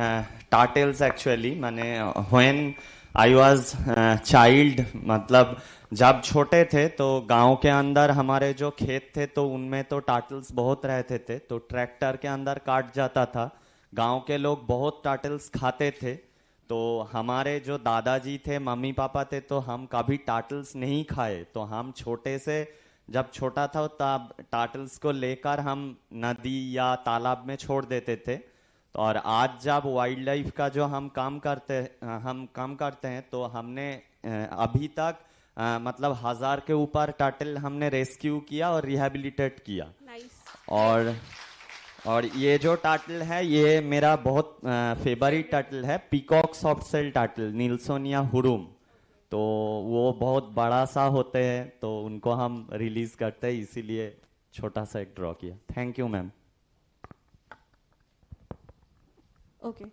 turtles. Actually, माने when I was child, मतलब जब छोटे थे तो गांव के अंदर हमारे जो खेत थे तो उनमें तो टर्टल्स बहुत रहते थे, तो ट्रैक्टर के अंदर काट जाता था. गांव के लोग बहुत टर्टल्स खाते थे, तो हमारे जो दादाजी थे, मम्मी पापा थे, तो हम कभी टर्टल्स नहीं खाए. तो हम छोटे से जब छोटा था तब टर्टल्स को लेकर हम नदी या तालाब में छोड़ देते थे. और आज जब वाइल्ड लाइफ का जो हम काम करते हैं तो हमने अभी तक मतलब 1000 के ऊपर टर्टल हमने रेस्क्यू किया और रिहेबिलिटेट किया. और ये जो टर्टल है ये मेरा बहुत फेवरेट टर्टल है, पीकॉक सॉफ्ट सेल टर्टल, नीलसोनिया हुरुम. तो वो बहुत बड़ा सा होते हैं, तो उनको हम रिलीज करते हैं, इसीलिए छोटा सा एक ड्रॉ किया. Thank you ma'am. Okay.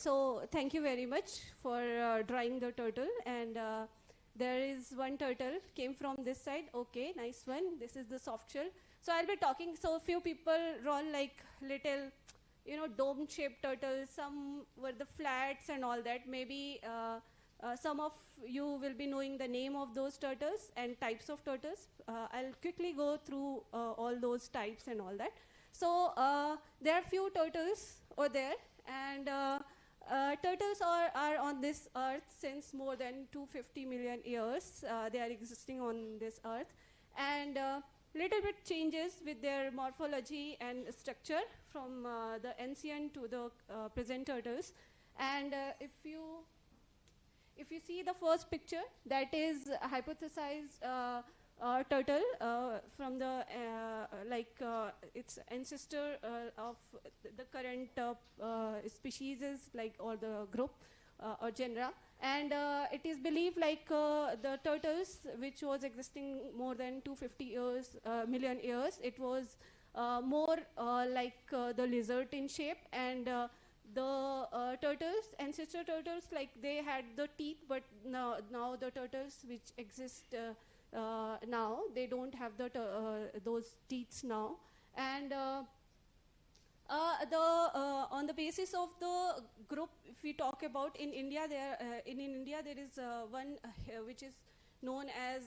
So thank you very much for drawing the turtle. And there is one turtle came from this side. Okay, nice one. This is the soft shell. So I'll be talking. So few people drawn like little, dome-shaped turtles. Some were the flats and all that. Maybe some of you will be knowing the name of those turtles and types of turtles. I'll quickly go through all those types and all that. So there are few turtles over there, and turtles are on this earth since more than 250 million years. They are existing on this earth, and little bit changes with their morphology and structure from the ancient to the present turtles. And if you see the first picture, that is a hypothesized turtle from the its ancestor of the current species is or the group or genera. And it is believed the turtles which was existing more than 250 million years, it was more like the lizard in shape, and the turtles, ancestor turtles, like they had the teeth, but now the turtles which exist now, they don't have those teeth now. And on the basis of the group, if we talk about in India, in India there is one which is known as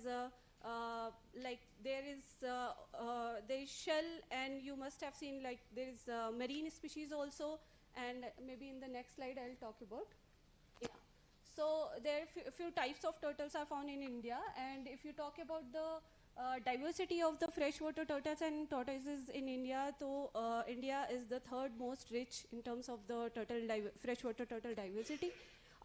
like there is shell, and you must have seen like there is marine species also, and maybe in the next slide I'll talk about. Yeah. So there are few types of turtles are found in India, and if you talk about the diversity of the freshwater turtles and tortoises in India, so India is the third most rich in terms of the freshwater turtle diversity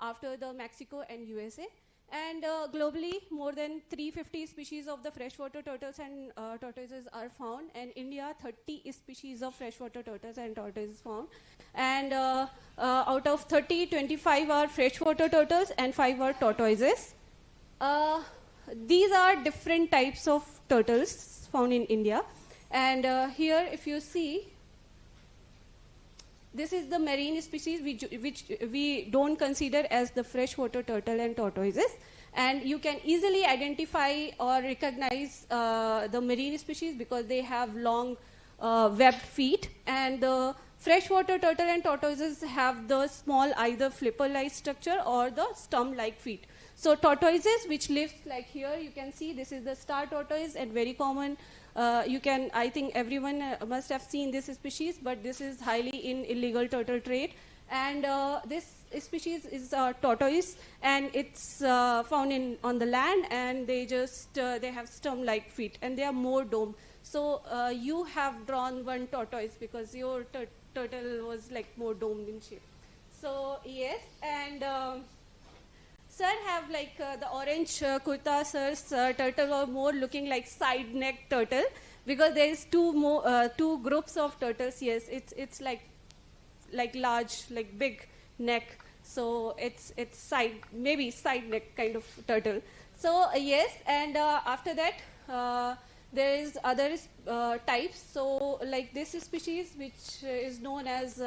after the Mexico and USA. And globally, more than 350 species of the freshwater turtles and tortoises are found. And India, 30 species of freshwater turtles and tortoises found. And out of 30, 25 are freshwater turtles and 5 are tortoises. These are different types of turtles found in India. And here, if you see, this is the marine species which we don't consider as the freshwater turtle and tortoises. And you can easily identify or recognize the marine species because they have long webbed feet. And the freshwater turtle and tortoises have the small either flipper-like structure or the stump-like feet. So tortoises, which live like here, you can see this is the star tortoise, and very common. I think everyone must have seen this species, but this is highly in illegal turtle trade. And this species is tortoise, and it's found on the land, and they have stump-like feet, and they are more domed. So you have drawn one tortoise because your turtle was like more domed in shape. So yes, and sir have like the orange kurta. Sir's turtle were more looking like side neck turtle because there is two groups of turtles. Yes, it's like large, like big neck. So it's maybe side neck kind of turtle. So yes, and after that there is other types. So like this species which is known as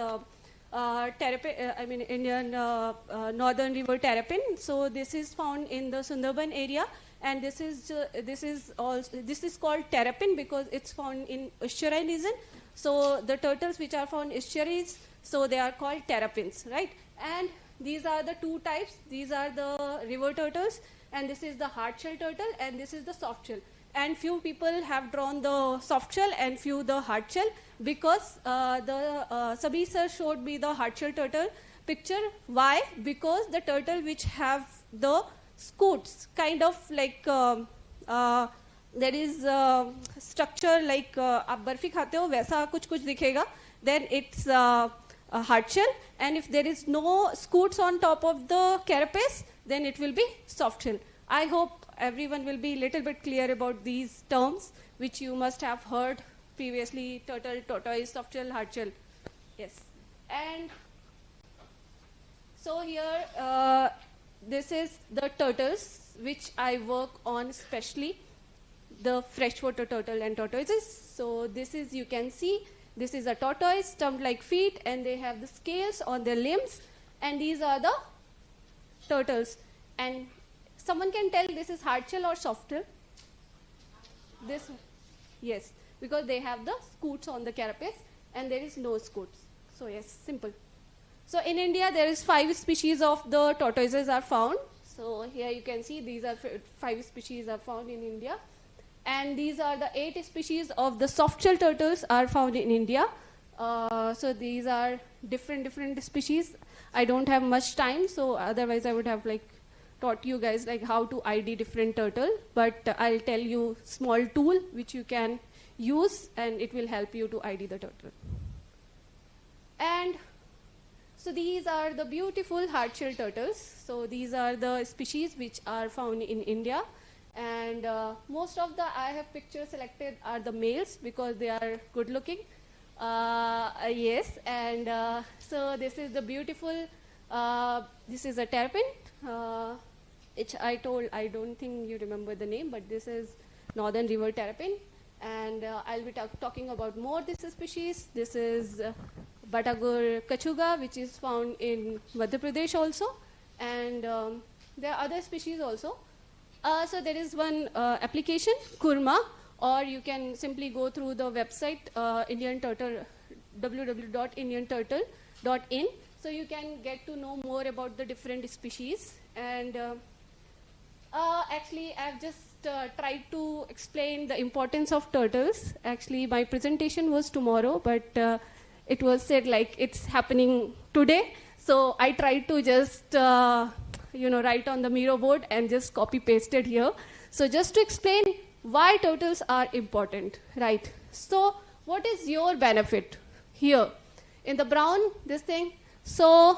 terrapin, Indian northern river terrapin. So this is found in the Sundarban area, and this is called terrapin because it's found in estuarine region. So the turtles which are found in estuaries, so they are called terrapins, right? And these are the two types. These are the river turtles, and this is the hard shell turtle, and this is the soft shell. And few people have drawn the soft shell and few the hard shell because Sabir sir showed me the hard shell turtle picture. Why? Because the turtle which have the scoots, kind of like there is structure like आप बर्फी खाते हो वैसा कुछ दिखेगा. Then it's a hard shell, and if there is no scoots on top of the carapace, then it will be soft shell. I hope everyone will be a little bit clear about these terms, which you must have heard previously: turtle, tortoise, soft shell, hard shell. Yes. And so here, this is the turtles which I work on, especially the freshwater turtle and tortoises. So this is, you can see, this is a tortoise, stump-like feet, and they have the scales on their limbs. And these are the turtles. And someone can tell this is hard shell or soft shell? This, yes, because they have the scoots on the carapace, and there is no scoots. So yes, simple. So in India, there is 5 species of the tortoises are found. So here you can see these are 5 species are found in India. And these are the 8 species of the soft shell turtles are found in India. So these are different species. I don't have much time, so otherwise I would have like taught you guys like how to ID different turtle. But I'll tell you small tool which you can use, and it will help you to ID the turtle. And so these are the beautiful hard shell turtles. So these are the species which are found in India. And most of the I have pictures selected are the males because they are good looking. Yes, and so this is the beautiful, this is a terrapin, which I don't think you remember the name, but this is northern river terrapin. And I'll be talking about more this species. This is Batagur kachuga, which is found in Madhya Pradesh also, and there are other species also. So there is one application, Kurma, or you can simply go through the website, Indian Turtle, www.indianturtle.in. So you can get to know more about the different species. And actually, I've just tried to explain the importance of turtles. Actually, my presentation was tomorrow, but it was said like it's happening today. So I tried to just write on the Miro board and just copy pasted here. So just to explain why turtles are important, right? So what is your benefit here? In the brown, this thing, so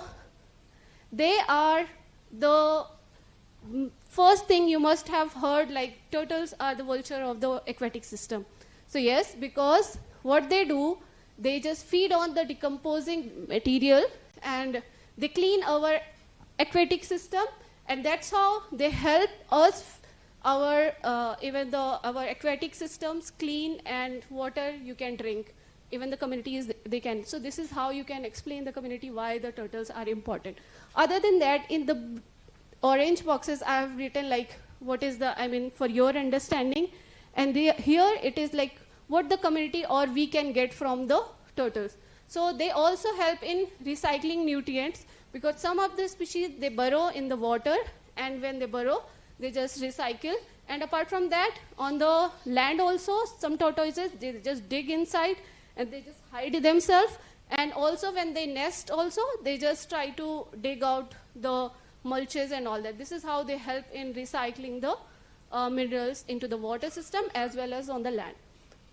they are the first thing you must have heard, like turtles are the vulture of the aquatic system. So yes, because what they do, they just feed on the decomposing material and they clean our aquatic system, and that's how they help us, our aquatic systems clean, and water you can drink. Even the communities, they can. So this is how you can explain the community why the turtles are important. Other than that, in the orange boxes, I have written like what is the, for your understanding. And here it is like what the community or we can get from the turtles. So they also help in recycling nutrients, because some of the species, they burrow in the water, and when they burrow, they just recycle. And apart from that, on the land also, some tortoises, they just dig inside and they just hide themselves. And also when they nest also, they just try to dig out the mulches and all that. This is how they help in recycling the minerals into the water system as well as on the land.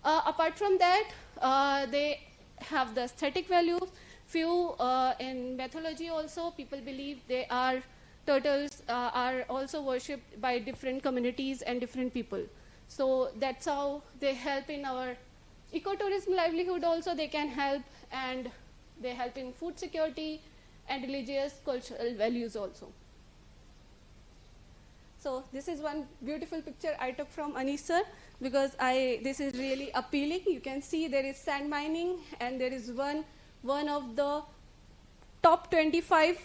Apart from that, they have the aesthetic values. Few in mythology also, people believe turtles are also worshipped by different communities and different people. So that's how they help in our ecotourism livelihood also. They can help, and they help in food security and religious cultural values also. So this is one beautiful picture I took from Anish sir, because this is really appealing. You can see there is sand mining, and there is one of the top 25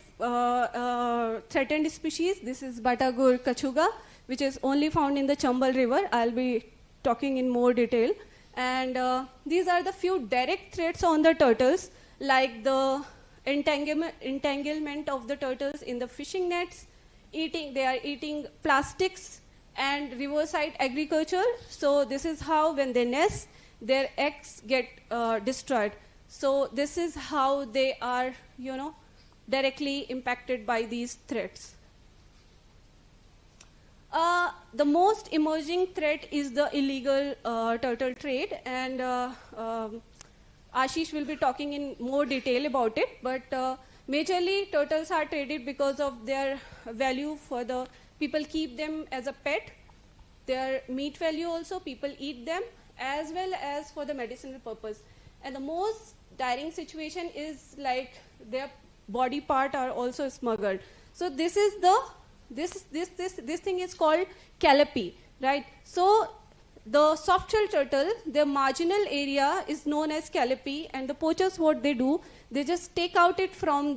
threatened species. This is Batagur kachuga, which is only found in the Chambal River. I'll be talking in more detail. And these are the few direct threats on the turtles, like the entanglement of the turtles in the fishing nets. They are eating plastics and riverside agriculture. So this is how when they nest, their eggs get destroyed. So this is how they are, directly impacted by these threats. The most emerging threat is the illegal turtle trade, and Ashish will be talking in more detail about it, but majorly turtles are traded because of their value for the people keep them as a pet, their meat value also, people eat them, as well as for the medicinal purpose. And the most dire situation is like their body part are also smuggled. So this is this thing is called calliope, right? So the soft-shell turtle, their marginal area is known as calliope, and the poachers, what they do, they just take out it from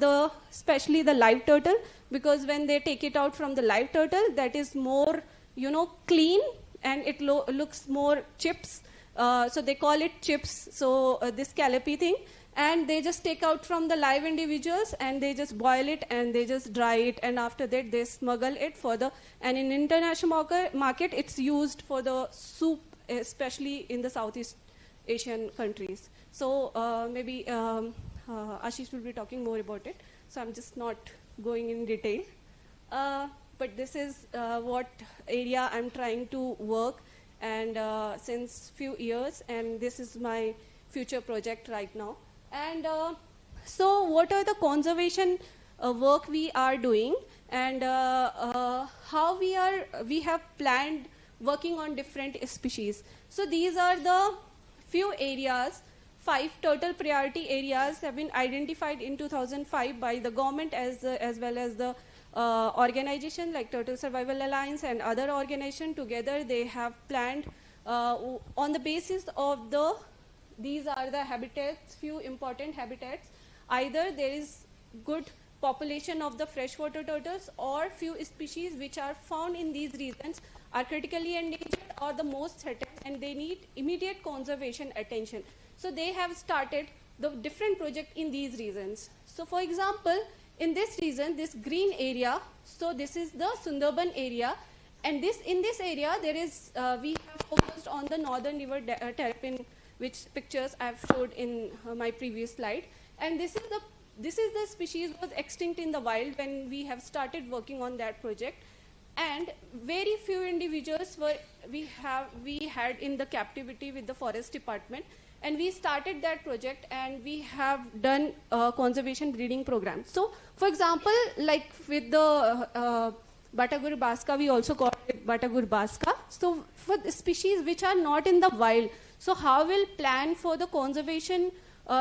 especially the live turtle, because when they take it out from the live turtle, that is more, clean, and it looks more chips. So they call it chips. So this calliope thing, and they just take out from the live individuals, and they just boil it, and they just dry it, and after that they smuggle it and in international market it's used for the soup, especially in the Southeast Asian countries. So maybe Ashish will be talking more about it, so I'm just not going in detail. But this is what area I'm trying to work, and since few years, and this is my future project right now. And so what are the conservation work we are doing, and how we have planned working on different species. So these are the few areas. 5 turtle priority areas have been identified in 2005 by the government as well as the organization like Turtle Survival Alliance and other organization. Together they have planned on the basis of these are the habitats, few important habitats Either there is good population of the freshwater turtles, or few species which are found in these regions are critically endangered or the most threatened, and they need immediate conservation attention. So they have started the different project in these regions. So for example, in this region, this green area, so this is the Sundarban area, and in this area there is we have focused on the northern river terrapin, which pictures I have showed in my previous slide, and this is the species was extinct in the wild when we have started working on that project, and very few individuals we had in the captivity with the forest department, and we started that project, and we have done a conservation breeding program. So for example, like with the Batagur baska, we also call it Batagur baska. So for the species which are not in the wild, so how will plan for the conservation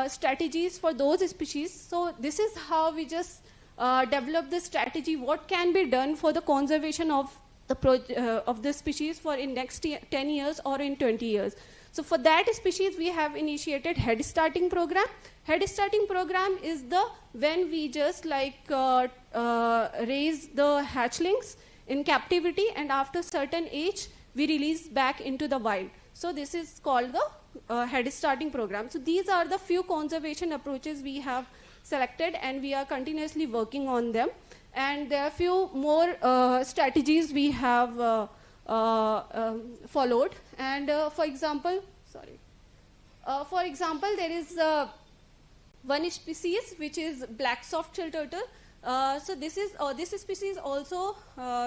strategies for those species? So this is how we just develop the strategy, what can be done for the conservation of the species for in next 10 years or in 20 years. So for that species, we have initiated head starting program. Head starting program is when we just like raise the hatchlings in captivity, and after certain age, we release back into the wild. So this is called the head starting program. So these are the few conservation approaches we have selected, and we are continuously working on them. And there are few more strategies we have followed. And for example, there is one species which is black soft-shell turtle. So this species also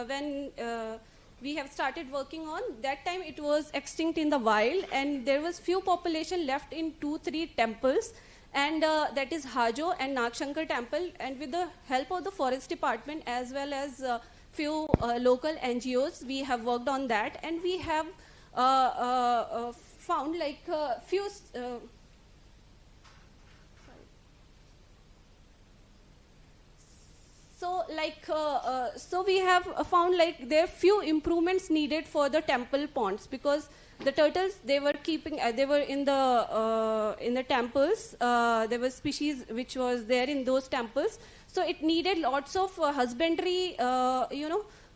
when we have started working on, that time it was extinct in the wild, and there was few population left in 2-3 temples, and that is Hajo and Nagshankar temple, and with the help of the forest department as well as few local NGOs, we have worked on that, and we have found like few so we have found like there are few improvements needed for the temple ponds, because the turtles they were in the temples, there was species which was there in those temples, so it needed lots of husbandry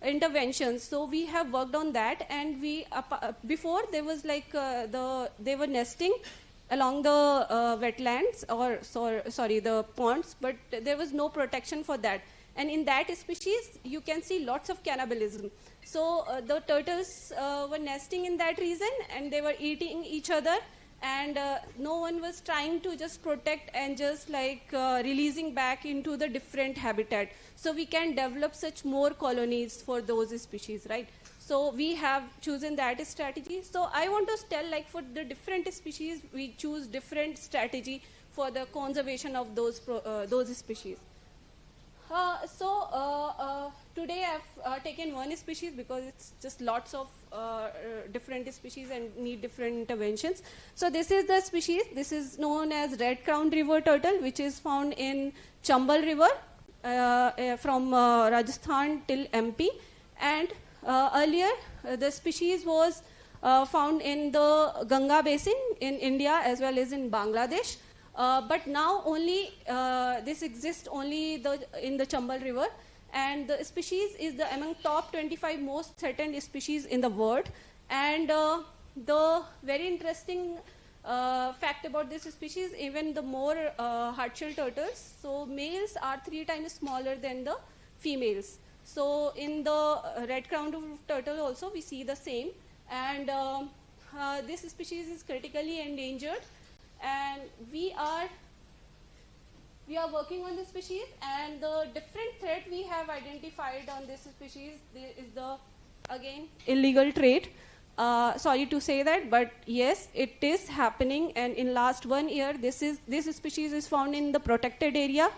interventions. So we have worked on that, and we before there was like they were nesting along the wetlands or the ponds, but there was no protection for that. And in that species, you can see lots of cannibalism. So the turtles were nesting in that region, and they were eating each other, and no one was trying to just protect and just like releasing back into the different habitat. So we can develop such more colonies for those species, right? So we have chosen that strategy. So I want to tell, like, for the different species, we choose different strategy for the conservation of those species. Today I've taken one species because it's just lots of different species and need different interventions. So this is the species. This is known as red-crowned river turtle, which is found in Chambal River from Rajasthan till MP. And earlier, the species was found in the Ganga basin in India as well as in Bangladesh. But now only this exists only in the Chambal River, and the species is among top 25 most threatened species in the world. And the very interesting fact about this species, even the more hard-shell turtles, so males are 3 times smaller than the females. So in the red-crowned turtle also we see the same, and this species is critically endangered. And we are working on this species, and the different threat we have identified on this species is the, again, illegal trade. Sorry to say that, but yes, it is happening, and in last 1 year, this species is found in the protected area,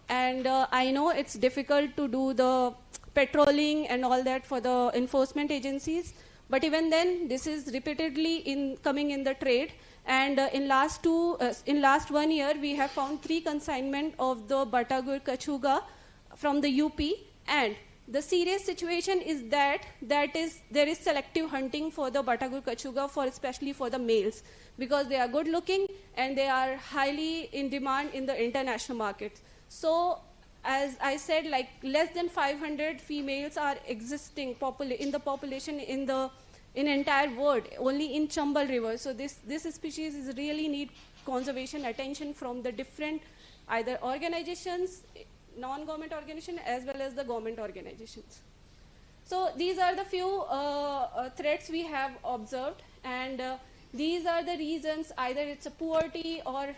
and I know it's difficult to do the patrolling and all that for the enforcement agencies, but even then, this is repeatedly coming in the trade. And in last 1 year, we have found 3 consignment of the Batagur Kachuga from the UP, and The serious situation is there is selective hunting for the Batagur kachuga, especially for the males, because they are good looking and they are highly in demand in the international markets. So, as I said, like less than 500 females are existing in the population in entire world, only in Chambal River. So this species is really need conservation attention from the different either organizations, non-government organizations, as well as the government organizations. So these are the few threats we have observed, and these are the reasons. Either it's a poverty or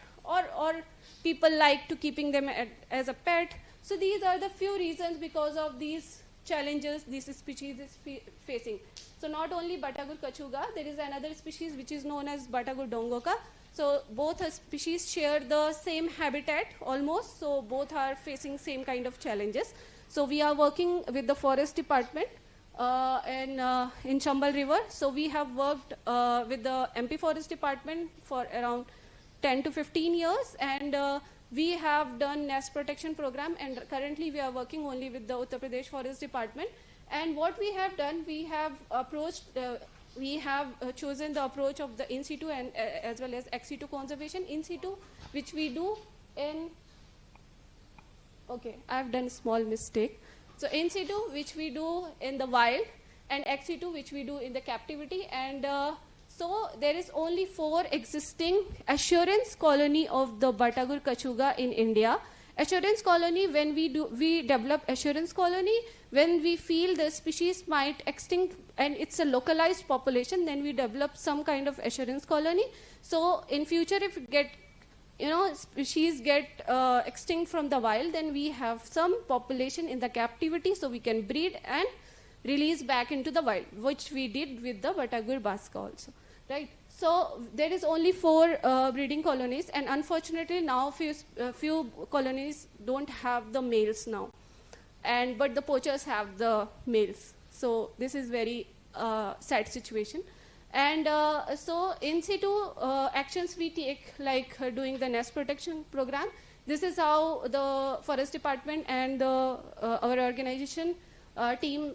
people like to keeping them as a pet. So these are the few reasons because of these challenges this species is facing. So not only Batagur kachuga, there is another species which is known as Batagur dongoka. So both species share the same habitat almost. So both are facing same kind of challenges. So we are working with the forest department in Chambal River. So we have worked with the MP Forest Department for around 10 to 15 years, and we have done nest protection program, and currently we are working only with the Uttar Pradesh Forest Department. And what we have done, we have approached, we have chosen the approach of the in situ and as well as ex situ conservation. In situ, which we do in, okay, I have done a small mistake. So in situ, which we do in the wild, and ex situ, which we do in the captivity. And so there is only 4 existing assurance colony of the Batagur kachuga in India. Assurance colony, when we develop assurance colony, when we feel the species might extinct and it's a localized population, then we develop some kind of assurance colony. So in future, if species get extinct from the wild, then we have some population in the captivity, so we can breed and release back into the wild, which we did with the Batagur baska also, right? So there is only 4 breeding colonies, and unfortunately now few colonies don't have the males now, but the poachers have the males. So this is very sad situation. And so in situ actions we take, like doing the nest protection program. This is how the forest department and our organization team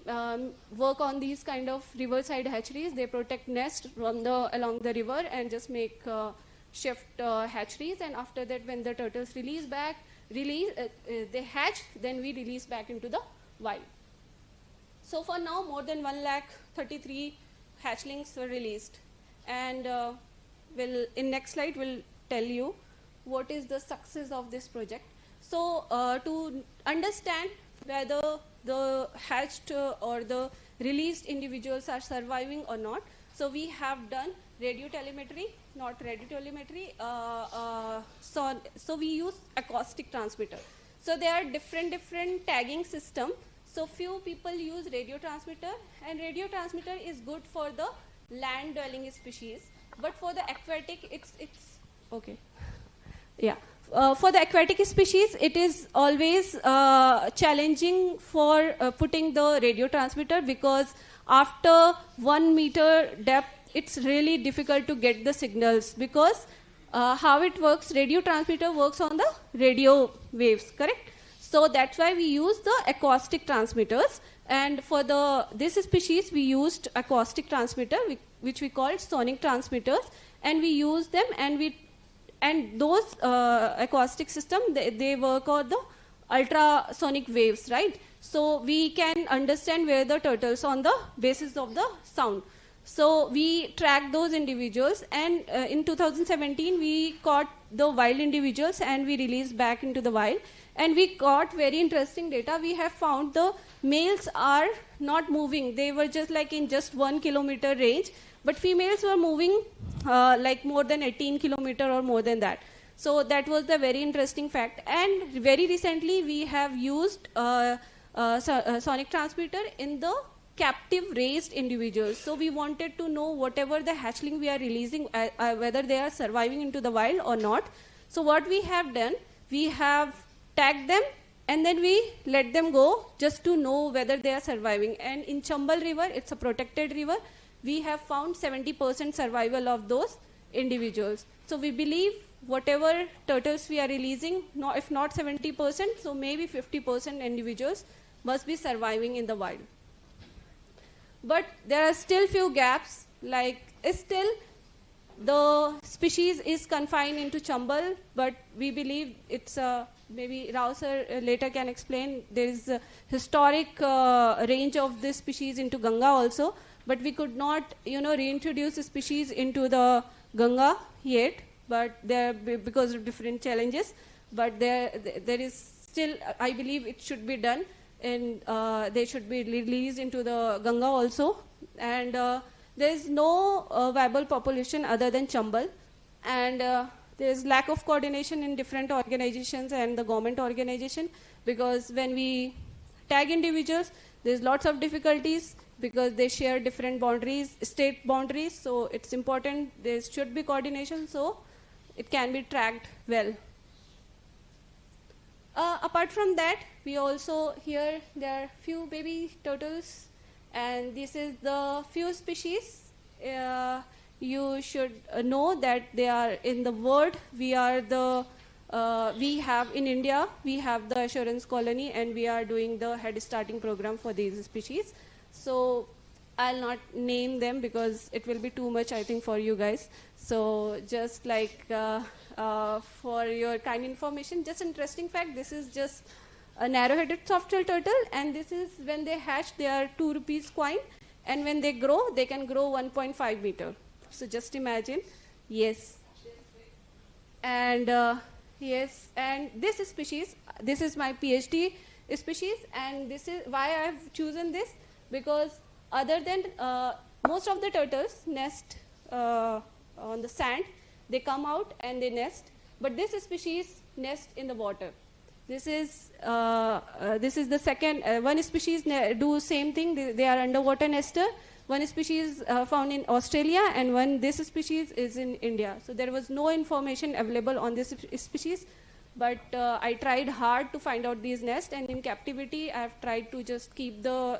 work on these kind of riverside hatcheries. They protect nest along the river and just make shift hatcheries. And after that, when the turtles they hatch, then we release back into the wild. So for now, more than 133 hatchlings were released. And in next slide, we'll tell you what is the success of this project. So to understand whether the hatched or the released individuals are surviving or not, so we have done radiotelemetry, not radiotelemetry. So we use acoustic transmitter. So there are different tagging system. So few people use radio transmitter, and radio transmitter is good for the land dwelling species, but for the aquatic it's okay. Yeah. For the aquatic species, it is always challenging for putting the radio transmitter, because after 1 meter depth, it's really difficult to get the signals, because how it works, radio transmitter works on the radio waves, correct? So that's why we use the acoustic transmitters. And for this species, we used acoustic transmitter, which we called sonic transmitters, and we use them, and those acoustic system, they work on the ultrasonic waves, right? So we can understand where the turtles on the basis of the sound. So we track those individuals, and in 2017 we caught the wild individuals and we released back into the wild, and we got very interesting data. We have found the males are not moving. They were just like in just 1 kilometer range, but females were moving like more than 18 kilometer or more than that. So that was the very interesting fact. And very recently we have used sonic transmitter in the captive raised individuals. So we wanted to know whatever the hatchling we are releasing, whether they are surviving into the wild or not. So what we have done, we have tagged them and then we let them go just to know whether they are surviving. And in Chambal River, it's a protected river, we have found 70% survival of those individuals. So we believe whatever turtles we are releasing, if not 70%, so maybe 50% individuals must be surviving in the wild. But there are still few gaps, like still the species is confined into Chambal, but we believe it's maybe Rao sir later can explain, there is a historic range of this species into Ganga also, but we could not reintroduce the species into the Ganga yet, but there because of different challenges, but there is still, I believe it should be done, and they should be released into the Ganga also, and there is no viable population other than Chambal, and there is lack of coordination in different organizations and the government organization, because when we tag individuals, there is lots of difficulties because they share different boundaries, state boundaries, so it's important there should be coordination so it can be tracked well. Apart from that, we also here there are few baby turtles, and this is the few species. You should know that they are in the world. We are the we have in India, we have the assurance colony, and we are doing the head starting program for these species. So I'll not name them because it will be too much, I think, for you guys. So just like for your kind information, just interesting fact, this is just a narrow-headed soft-shell turtle, and this is when they hatch, they are 2 rupees coin, and when they grow, they can grow 1.5 meter. So just imagine, yes. And yes, and this species, this is my PhD species, and this is why I have chosen this, because other than most of the turtles nest on the sand, they come out and they nest, but this species nest in the water. This is the second, one species do same thing, they are underwater nester. One species found in Australia, and this species is in India. So there was no information available on this species, but I tried hard to find out these nests, and in captivity I have tried to just keep the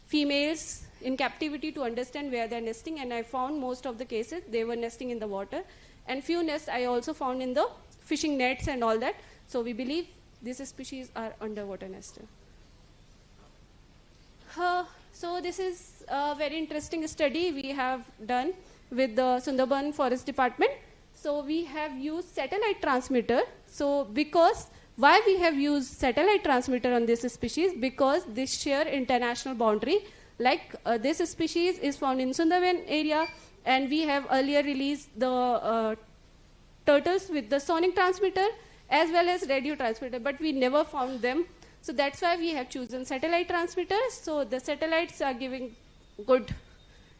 females in captivity to understand where they're nesting, and I found most of the cases they were nesting in the water, and few nests I also found in the fishing nets and all that. So we believe these species are underwater nester. So this is a very interesting study we have done with the Sundarban Forest Department. So we have used satellite transmitter. So because why we have used satellite transmitter on this species? Because they share international boundary. Like this species is found in Sundarban area, and we have earlier released the turtles with the sonic transmitter as well as radio transmitter, but we never found them. So that's why we have chosen satellite transmitters. So the satellites are giving good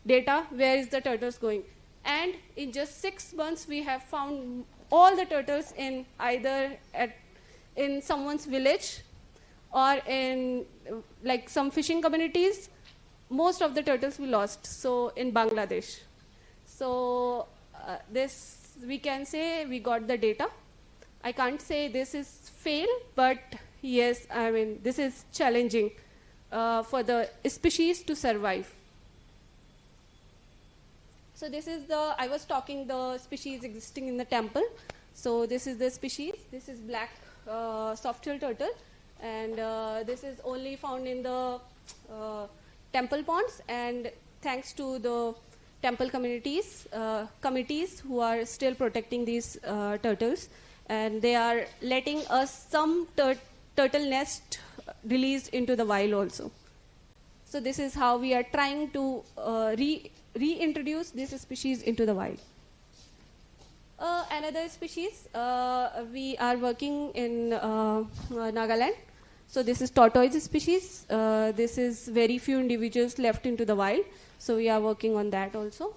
data, where is the turtles going. And in just 6 months, we have found all the turtles in either in someone's village or in like some fishing communities. Most of the turtles we lost, so in Bangladesh. So this, we can say we got the data. I can't say this is fail, but yes, I mean, this is challenging for the species to survive. So this is I was talking the species existing in the temple. So this is the species. This is black soft-shell turtle, and this is only found in the temple ponds, and thanks to the temple committees who are still protecting these turtles, and they are letting us some turtle nest released into the wild also. So this is how we are trying to reintroduce this species into the wild. Another species, we are working in Nagaland. So this is tortoise species. This is very few individuals left into the wild. So we are working on that also.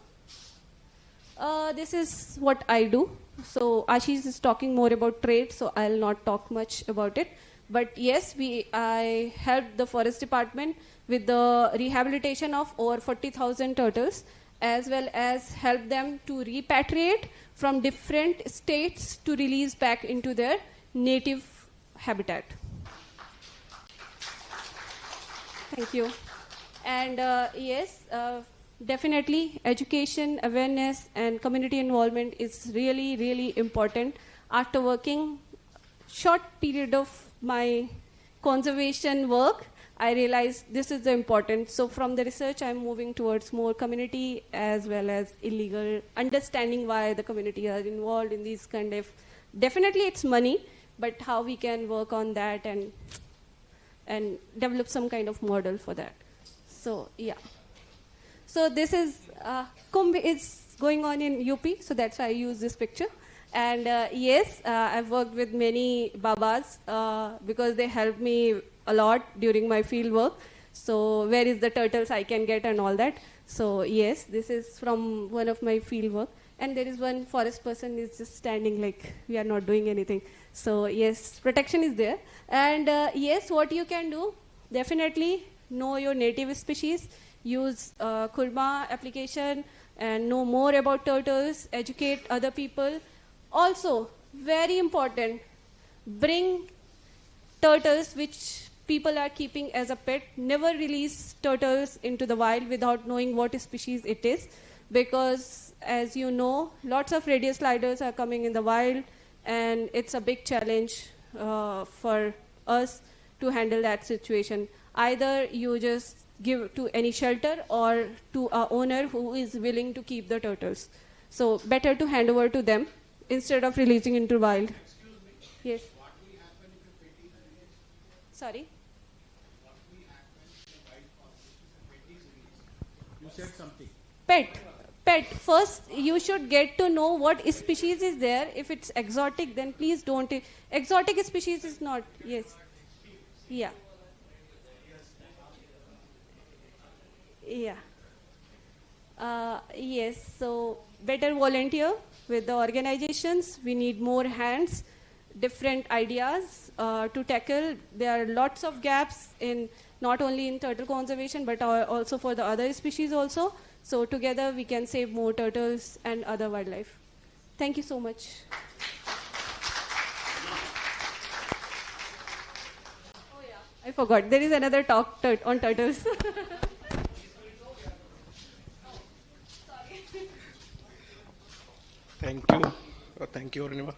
This is what I do. So Ashish is talking more about trade, so I'll not talk much about it. But yes, I helped the forest department with the rehabilitation of over 40,000 turtles, as well as help them to repatriate from different states to release back into their native habitat. Thank you. And yes, definitely education, awareness, and community involvement is really, really important. After working short period of my conservation work, I realized this is the important. So from the research, I'm moving towards more community as well as illegal, understanding why the community are involved in these kind of, definitely it's money, but how we can work on that and develop some kind of model for that. So yeah. So this is, Kumbh is going on in UP, so that's why I use this picture. And yes, I've worked with many Babas because they helped me a lot during my field work. So where is the turtles I can get and all that. So yes, this is from one of my field work. And there is one forest person is just standing like we are not doing anything. So yes, protection is there. And yes, what you can do, definitely know your native species, use Kurma application and know more about turtles, educate other people. Also, very important, bring turtles which people are keeping as a pet. Never release turtles into the wild without knowing what species it is, because as you know, lots of radio sliders are coming in the wild, and it's a big challenge for us to handle that situation. Either you just give to any shelter or to a owner who is willing to keep the turtles. So better to hand over to them instead of releasing into wild. Yes. Sorry? You said something. Pet. First, you should get to know what species is there. If it's exotic, then please don't. Exotic species is not. Yes. Yeah. Yeah. Yes. So better volunteer with the organizations. We need more hands, different ideas to tackle. There are lots of gaps in not only in turtle conservation but also for the other species also. So together we can save more turtles and other wildlife. Thank you so much. Oh yeah, I forgot. There is another talk on turtles. Thank you. Thank you, Arunima.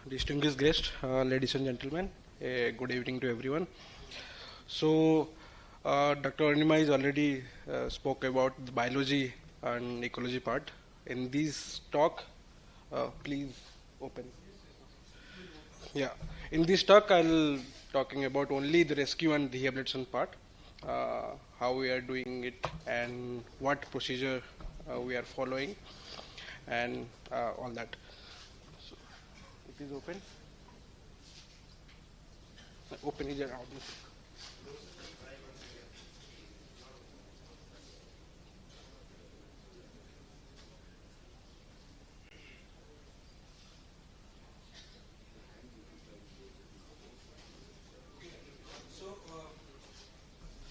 Distinguished guests, ladies and gentlemen, good evening to everyone. So, Dr. Arunima has already spoke about the biology and ecology part. In this talk, please open. Yeah, in this talk, I'll talking about only the rescue and rehabilitation part, how we are doing it and what procedure we are following, and all that. So, it is open. Open is around.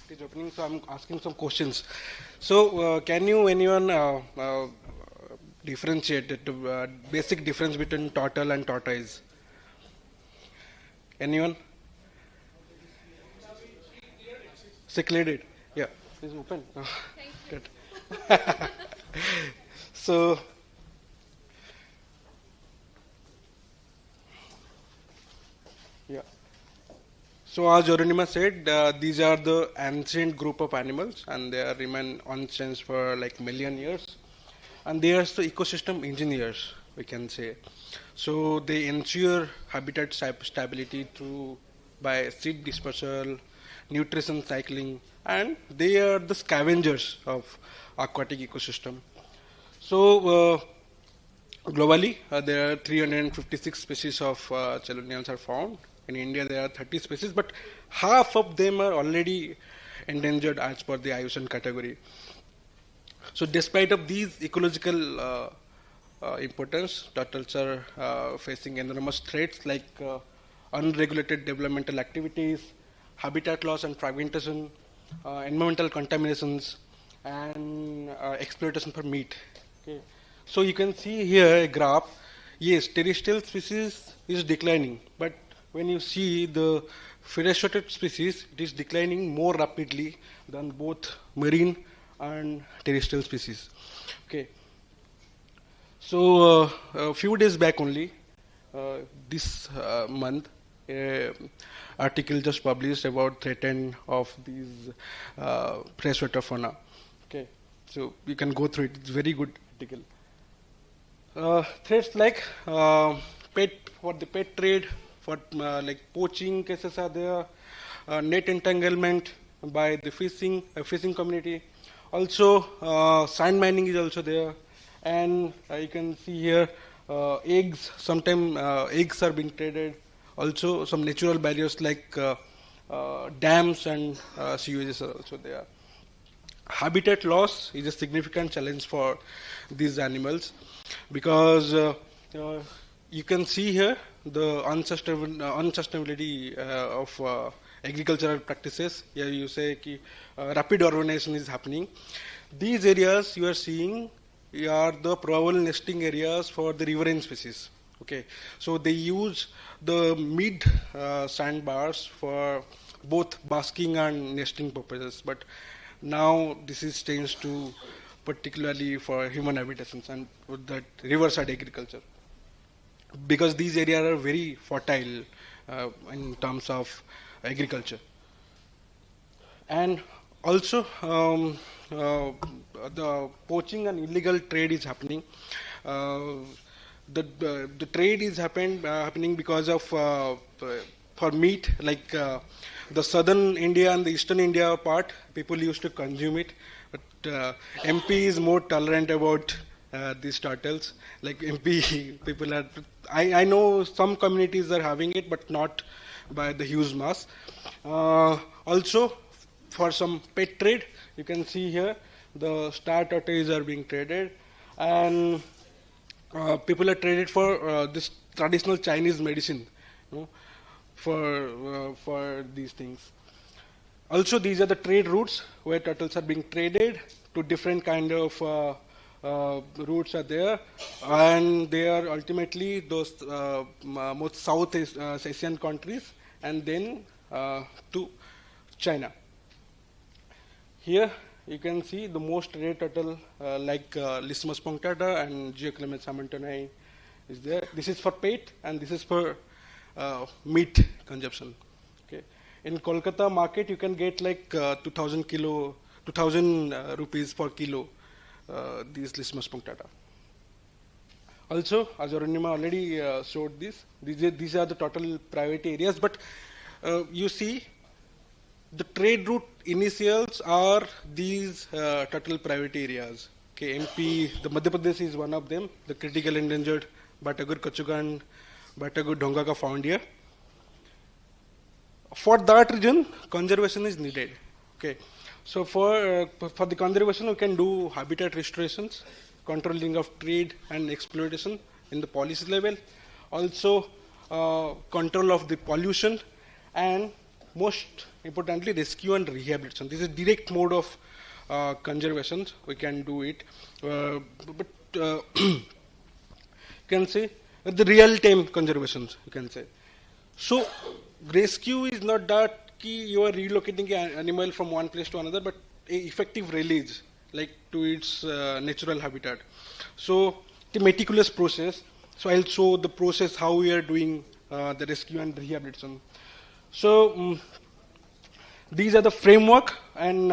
It is opening, so I'm asking some questions. So, can you anyone differentiate the basic difference between turtle and tortoise? Anyone? Cichlid. Yeah, it's open. Oh, good. So, yeah. So as Arunima said, these are the ancient group of animals, and they are remain unchanged for like million years. And they are the ecosystem engineers, we can say. So they ensure habitat stability through by seed dispersal, nutrition cycling, and they are the scavengers of aquatic ecosystem. So globally, there are 356 species of chelonians are found. In India, there are 30 species, but half of them are already endangered as per the IUCN category. So despite of these ecological importance, turtles are facing enormous threats like unregulated developmental activities, habitat loss and fragmentation, environmental contaminations, and exploitation for meat. Okay. So you can see here a graph. Yes, terrestrial species is declining, but when you see the phaerocytic species, it is declining more rapidly than both marine and terrestrial species. Okay. So a few days back only, this month, article just published about threatened of these freshwater fauna. Okay, so you can go through it. It's a very good article. Threats like for the pet trade, for like poaching cases are there, net entanglement by the fishing community. Also, sand mining is also there, and you can see here eggs. Sometimes eggs are being traded. Also, some natural barriers like dams and sewages are also there. Habitat loss is a significant challenge for these animals because you can see here the unsustainability of agricultural practices. Here you say rapid urbanization is happening. These areas you are seeing are the probable nesting areas for the riverine species. Okay, so they use the mid sandbars for both basking and nesting purposes, but now this is changed to particularly for human habitations and that riverside agriculture, because these areas are very fertile in terms of agriculture. And also the poaching and illegal trade is happening. The trade is happening because of for meat, like the southern India and the eastern India part, people used to consume it, but MP is more tolerant about these turtles. Like MP people are, I know some communities are having it, but not by the huge mass. Also, for some pet trade, you can see here the star tortoise are being traded, and people are traded for this traditional Chinese medicine, you know, for these things. Also, these are the trade routes where turtles are being traded to different kind of routes are there, and they are ultimately those most South Asian countries, and then to China. Here you can see the most rare turtle like Lismus punctata and Geoclimus hamiltoni is there. This is for pet, and this is for meat consumption. Okay. In Kolkata market, you can get like 2,000 rupees per kilo these Lismus punctata. Also, as Arunima already showed this, these are the total private areas, but you see the trade route initials are these total private areas. Okay, MP, the Madhya Pradesh is one of them, the critical endangered Batagur Kachugan, Batagur Dhongaka found here. For that region, conservation is needed. Okay, so for the conservation, we can do habitat restorations, controlling of trade and exploitation in the policy level, also control of the pollution, and most importantly, rescue and rehabilitation. This is direct mode of conservation. We can do it, but you can say the real-time conservation. You can say so. Rescue is not that you are relocating an animal from one place to another, but a effective release, like to its natural habitat. So the meticulous process. So I'll show the process how we are doing the rescue and rehabilitation. So these are the framework and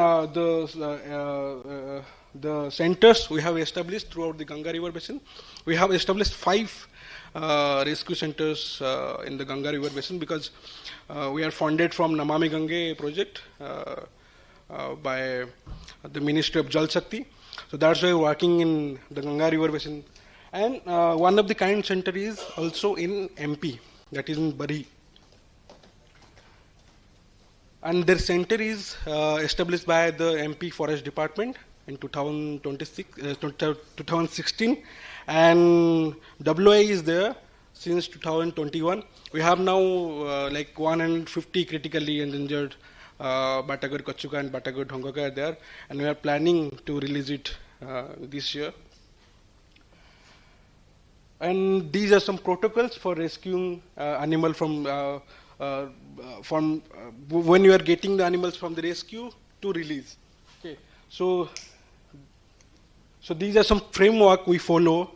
the centers we have established throughout the Ganga River Basin. We have established 5 rescue centers in the Ganga River Basin because we are funded from Namami Gange project by the Ministry of Jal Shakti. So that's why we're working in the Ganga River Basin. And one of the kind center is also in MP, that is in Bari. And their center is established by the MP Forest Department in 2016, and WA is there since 2021. We have now like 150 critically endangered Batagur Kachuka and Batagur Dhongaka are there, and we are planning to release it this year. And these are some protocols for rescuing animal from when you are getting the animals from the rescue to release. Okay, so So these are some framework we follow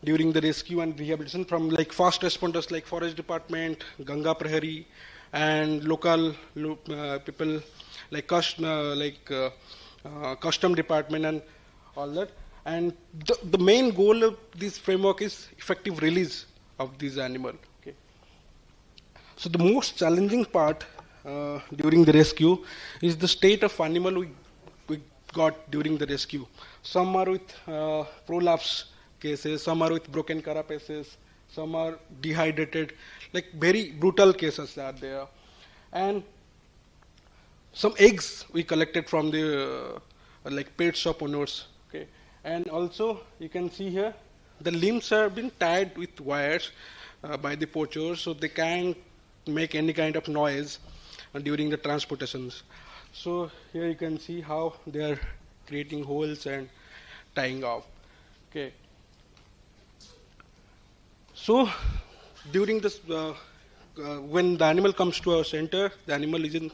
during the rescue and rehabilitation from like fast responders like Forest Department, Ganga Prahari, and local people like Custom Department and all that. And the main goal of this framework is effective release of this animal. Okay. So the most challenging part during the rescue is the state of animal we got during the rescue. Some are with prolapse cases, some are with broken carapaces, some are dehydrated, like very brutal cases are there. And some eggs we collected from the like pet shop owners. Okay. And also you can see here the limbs have been tied with wires by the poachers, so they can't make any kind of noise during the transportations. So here you can see how they are creating holes and tying off. Okay. So during this, when the animal comes to our center, the animal is in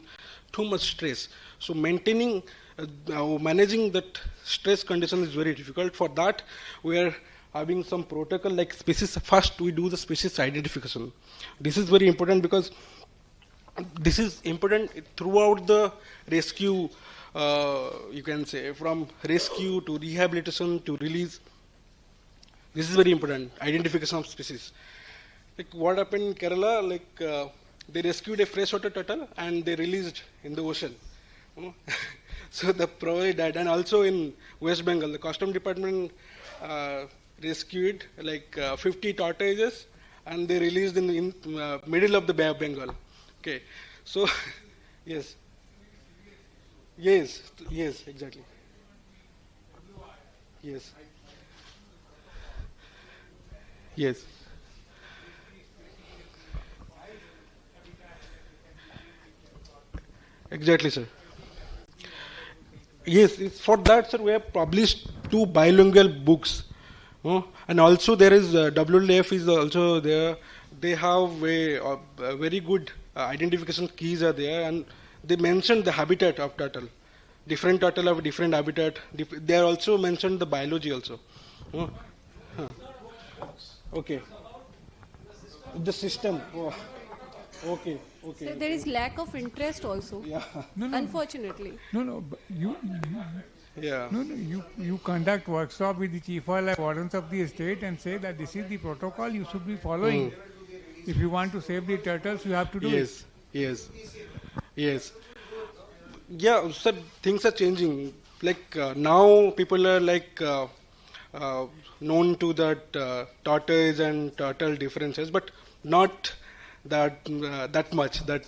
too much stress. So maintaining, managing that stress condition is very difficult. For that, we are having some protocol like species. First, we do the species identification. This is very important because this is important throughout the rescue, you can say, from rescue to rehabilitation to release. This is very important, identification of species. Like what happened in Kerala, like they rescued a freshwater turtle and they released in the ocean. So the prey died. And also in West Bengal, the Custom Department rescued like 50 tortoises and they released in the middle of the Bay of Bengal. Okay, so yes, exactly, yes. Exactly, sir. Yes, for that, sir, we have published 2 bilingual books. And also there is WLF is also there. They have a very good identification keys are there, and they mentioned the habitat of turtle. Different turtle have different habitat. They are also mentioned the biology also. Okay. The system. Oh. Okay. So there is lack of interest also. Yeah. Unfortunately. No. But you conduct workshop with the chief wildlife wardens of the state and say that this is the protocol you should be following. If you want to save the turtles, you have to do it. Yes. Yeah, sir, things are changing. Like now people are like known to that tortoise and turtle differences, but not that much that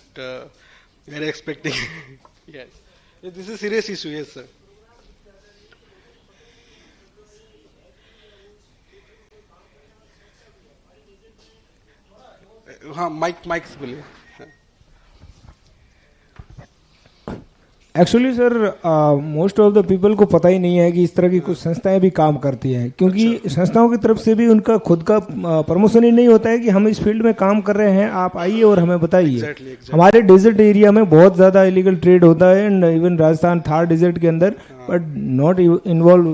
we are expecting. Yes. This is a serious issue, yes, sir. हाँ mic से बोलिए. Actually sir most of the people को पता ही नहीं है कि इस तरह की कुछ संस्थाएं भी काम करती हैं, क्योंकि संस्थाओं की तरफ से भी उनका खुद का प्रमोशन ही नहीं होता है कि हम इस फील्ड में काम कर रहे हैं, आप आइए और हमें बताइए. हमारे डेजर्ट एरिया में बहुत ज़्यादा इलीगल ट्रेड होता है, and even Rajasthan Thar desert के अंदर, but not involve,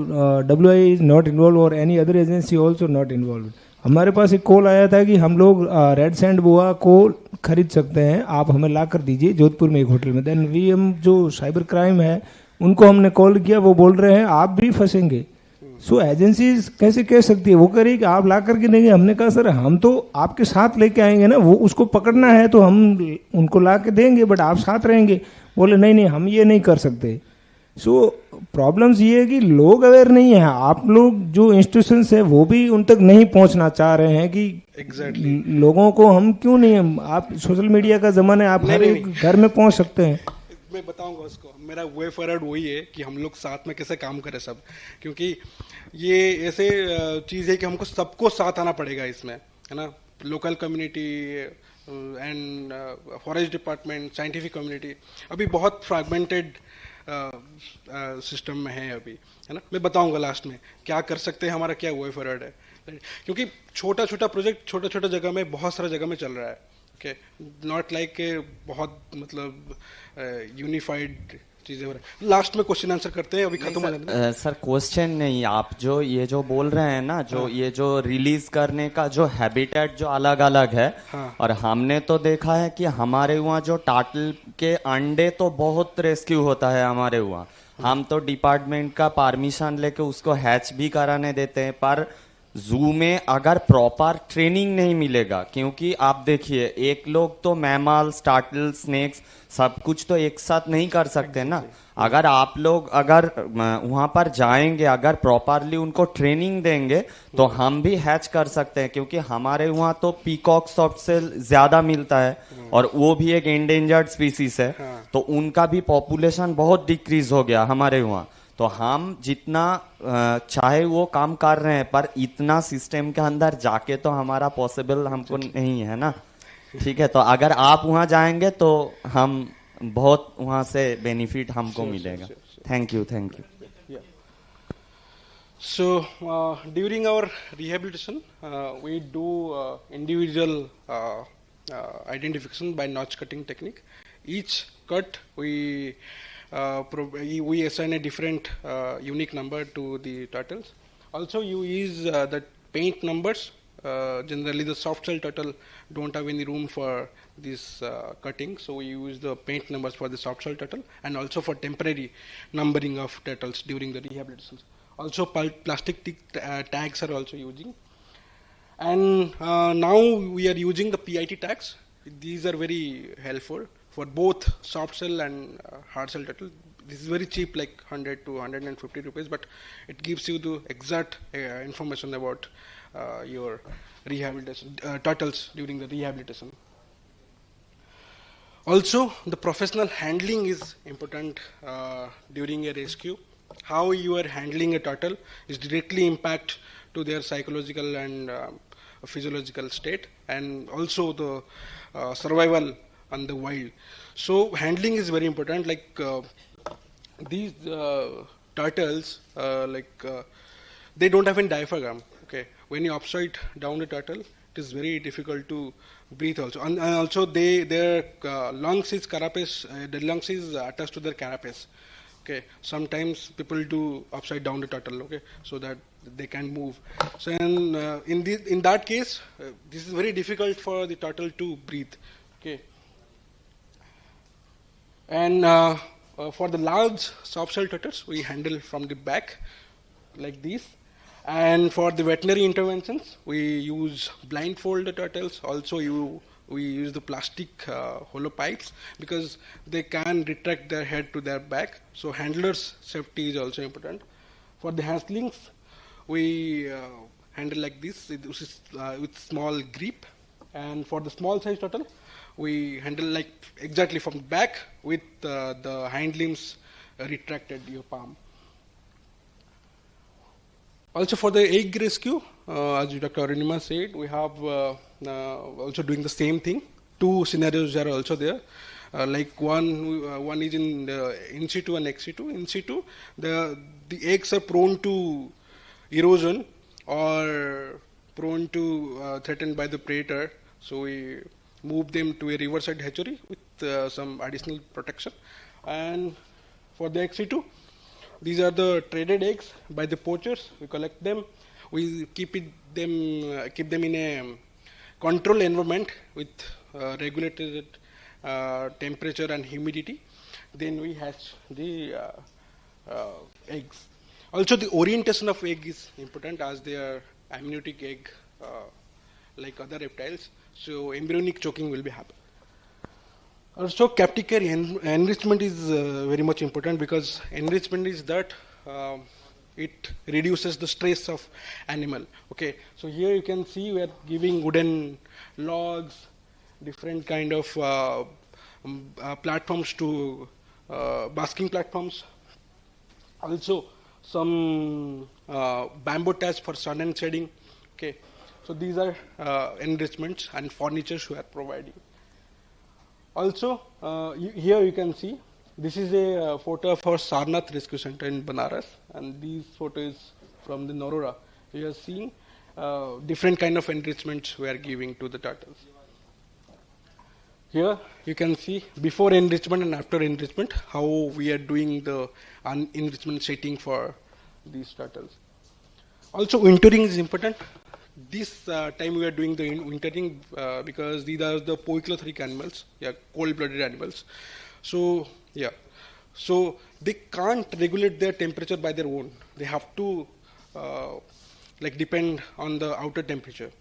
WI is not involve और any other agency also not involve. हमारे पास एक कॉल आया था कि हम लोग रेड सैंड बोआ को खरीद सकते हैं, आप हमें ला कर दीजिए जोधपुर में एक होटल में. देन VM जो साइबर क्राइम है उनको हमने कॉल किया, वो बोल रहे हैं आप भी फंसेंगे. सो एजेंसीज कैसे कह सकती है, वो कह रही कि आप ला करके देंगे. हमने कहा सर हम तो आपके साथ लेके आएंगे ना, वो उसको पकड़ना है तो हम उनको ला के देंगे, बट आप साथ रहेंगे. बोले नहीं हम ये नहीं कर सकते. सो प्रॉब्लम्स ये है कि लोग अवेयर नहीं है, आप लोग जो इंस्टीट्यूशंस है वो भी उन तक नहीं पहुंचना चाह रहे हैं कि लोगों को हम क्यों नहीं, आप सोशल मीडिया का जमाना है, आप हर एक घर में पहुंच सकते हैं. मैं बताऊंगा उसको, मेरा वे फॉरवर्ड वही है कि हम लोग साथ में कैसे काम करें सब, क्योंकि ये ऐसे चीज है कि हमको सबको साथ आना पड़ेगा इसमें, है ना. Local community and forest department, scientific community अभी बहुत फ्रैगमेंटेड सिस्टम में है अभी, है ना. मैं बताऊंगा लास्ट में क्या कर सकते हैं, हमारा क्या वे फॉरवर्ड है, क्योंकि छोटा छोटा प्रोजेक्ट छोटा छोटा जगह में, बहुत सारा जगह में चल रहा है. ओके, नॉट लाइक बहुत मतलब यूनिफाइड चीजें हो रही हैं. लास्ट में क्वेश्चन आंसर करते हैं, अभी खत्म हो जाएगा. सर क्वेश्चन नहीं, आप जो ये जो बोल रहे हैं ना, जो ये जो रिलीज करने का जो हैबिटेट जो अलग अलग है, और हमने तो देखा है कि हमारे वहाँ जो टाटल के अंडे तो बहुत रेस्क्यू होता है हमारे वहाँ. हम तो डिपार्टमेंट का परमिशन लेके उसको हैच भी कराने देते हैं, पर जू में अगर प्रॉपर ट्रेनिंग नहीं मिलेगा, क्योंकि आप देखिए एक लोग तो मैमल्स, टार्टल, स्नेक्स सब कुछ तो एक साथ नहीं कर सकते ना. अगर आप लोग अगर वहां पर जाएंगे, अगर प्रॉपरली उनको ट्रेनिंग देंगे तो हम भी हैच कर सकते हैं, क्योंकि हमारे वहाँ तो पीकॉक सबसे ज्यादा मिलता है और वो भी एक एंडेंजर्ड स्पीसीज है, तो उनका भी पॉपुलेशन बहुत डिक्रीज हो गया हमारे वहाँ. तो हम जितना चाहे वो काम कर रहे हैं, पर इतना सिस्टम के अंदर जाके तो हमारा पॉसिबल हमको नहीं है ना. ठीक है, तो अगर आप वहां जाएंगे तो हम बहुत वहां से बेनिफिट हमको मिलेगा. Thank you. So during our rehabilitation, we do individual identification by notch cutting technique. Each cut we assign a different unique number to the turtles. Also, you use the paint numbers. Generally, the soft shell turtle don't have any room for this cutting, so we use the paint numbers for the soft shell turtle, and also for temporary numbering of turtles during the rehabilitation. Also, plastic tags are also using. And now we are using the PIT tags. These are very helpful for both soft shell and hard shell turtle. This is very cheap, like 100 to 150 rupees, but it gives you the exact information about your rehabilitation, turtles during the rehabilitation. Also, the professional handling is important during a rescue. How you are handling a turtle is directly impact to their psychological and physiological state, and also the survival on the wild. So handling is very important. Like these turtles, they don't have any diaphragm. Okay, when you upside down the turtle, it is very difficult to breathe also, and also their lungs is carapace. The lungs is attached to their carapace. Okay, sometimes people do upside down the turtle, okay, so that they can move. So in that case, this is very difficult for the turtle to breathe. Okay, and for the large soft shell turtles, we handle from the back like this. And for the veterinary interventions, we use blindfold the turtles. Also, we use the plastic hollow pipes because they can retract their head to their back. So handlers' safety is also important. For the handlings, we handle like this with small grip. And for the small size turtle, we handle like exactly from the back with the hind limbs retracted your palm. Also for the egg rescue, as Dr. Arunima said, we have also doing the same thing. Two scenarios are also there. Like one is in in situ and ex situ. In situ, the eggs are prone to erosion or prone to threatened by the predator. So we move them to a riverside hatchery with some additional protection. And for the ex situ, these are the traded eggs by the poachers. We collect them. We keep them in a controlled environment with regulated temperature and humidity. Then we hatch the eggs. Also, the orientation of egg is important as they are amniotic egg like other reptiles. So embryonic choking will be happen. Also, captive care enrichment is very much important because enrichment is that it reduces the stress of animal. Okay, so here you can see we are giving wooden logs, different kind of platforms to basking platforms. Also, some bamboo tats for sun and shading. Okay, so these are enrichments and furnitures we are providing. Also, here you can see, this is a photo of our Sarnath Rescue Center in Banaras, and these photos from the Norora. You are seeing different kind of enrichments we are giving to the turtles. Here you can see before enrichment and after enrichment how we are doing the enrichment setting for these turtles. Also, wintering is important. This time we are doing the wintering because these are the poikilotheric animals, cold-blooded animals. So so they can't regulate their temperature by their own. They have to depend on the outer temperature.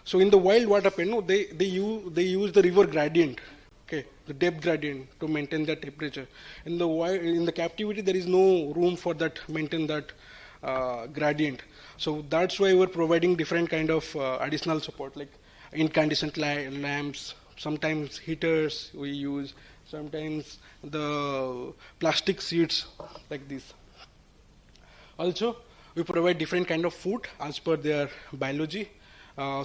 So in the wild, what happened? No, they use the river gradient, the depth gradient to maintain that temperature. In the captivity, there is no room for that maintain that gradient. So that's why we're providing different kind of additional support, like incandescent lamps, sometimes heaters we use, sometimes the plastic sheets like this. Also, we provide different kind of food as per their biology.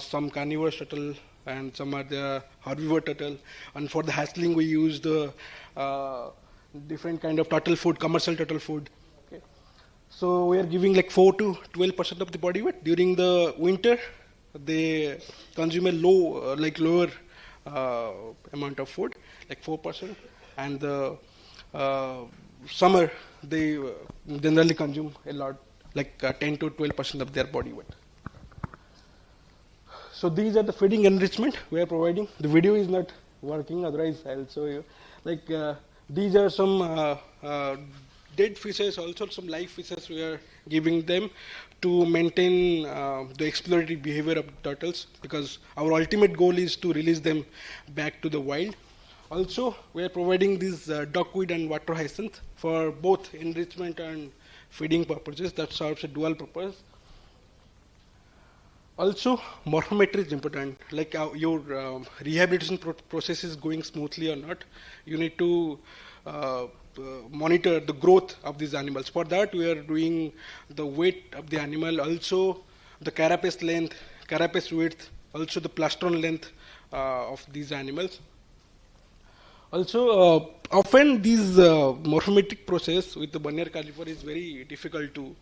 Some carnivore turtle and some are the herbivore turtle. And for the hatchling, we use the different kind of turtle food, commercial turtle food. Okay. So we are giving like 4 to 12% of the body weight. During the winter, they consume a lower amount of food, like 4%. And the summer, they generally consume a lot, like 10 to 12% of their body weight. So these are the feeding enrichment we are providing. The video is not working, otherwise I'll show you. Like these are some dead fishes, also some live fishes we are giving them to maintain the exploratory behavior of turtles, because our ultimate goal is to release them back to the wild. Also, we are providing these duckweed and water hyacinth for both enrichment and feeding purposes. That serves a dual purpose. Also, morphometry is important. Like your rehabilitation process is going smoothly or not, you need to monitor the growth of these animals. For that, we are doing the weight of the animal, also the carapace length, carapace width, also the plastron length of these animals. Also, often these morphometric process with the Bonnier carnivore is very difficult to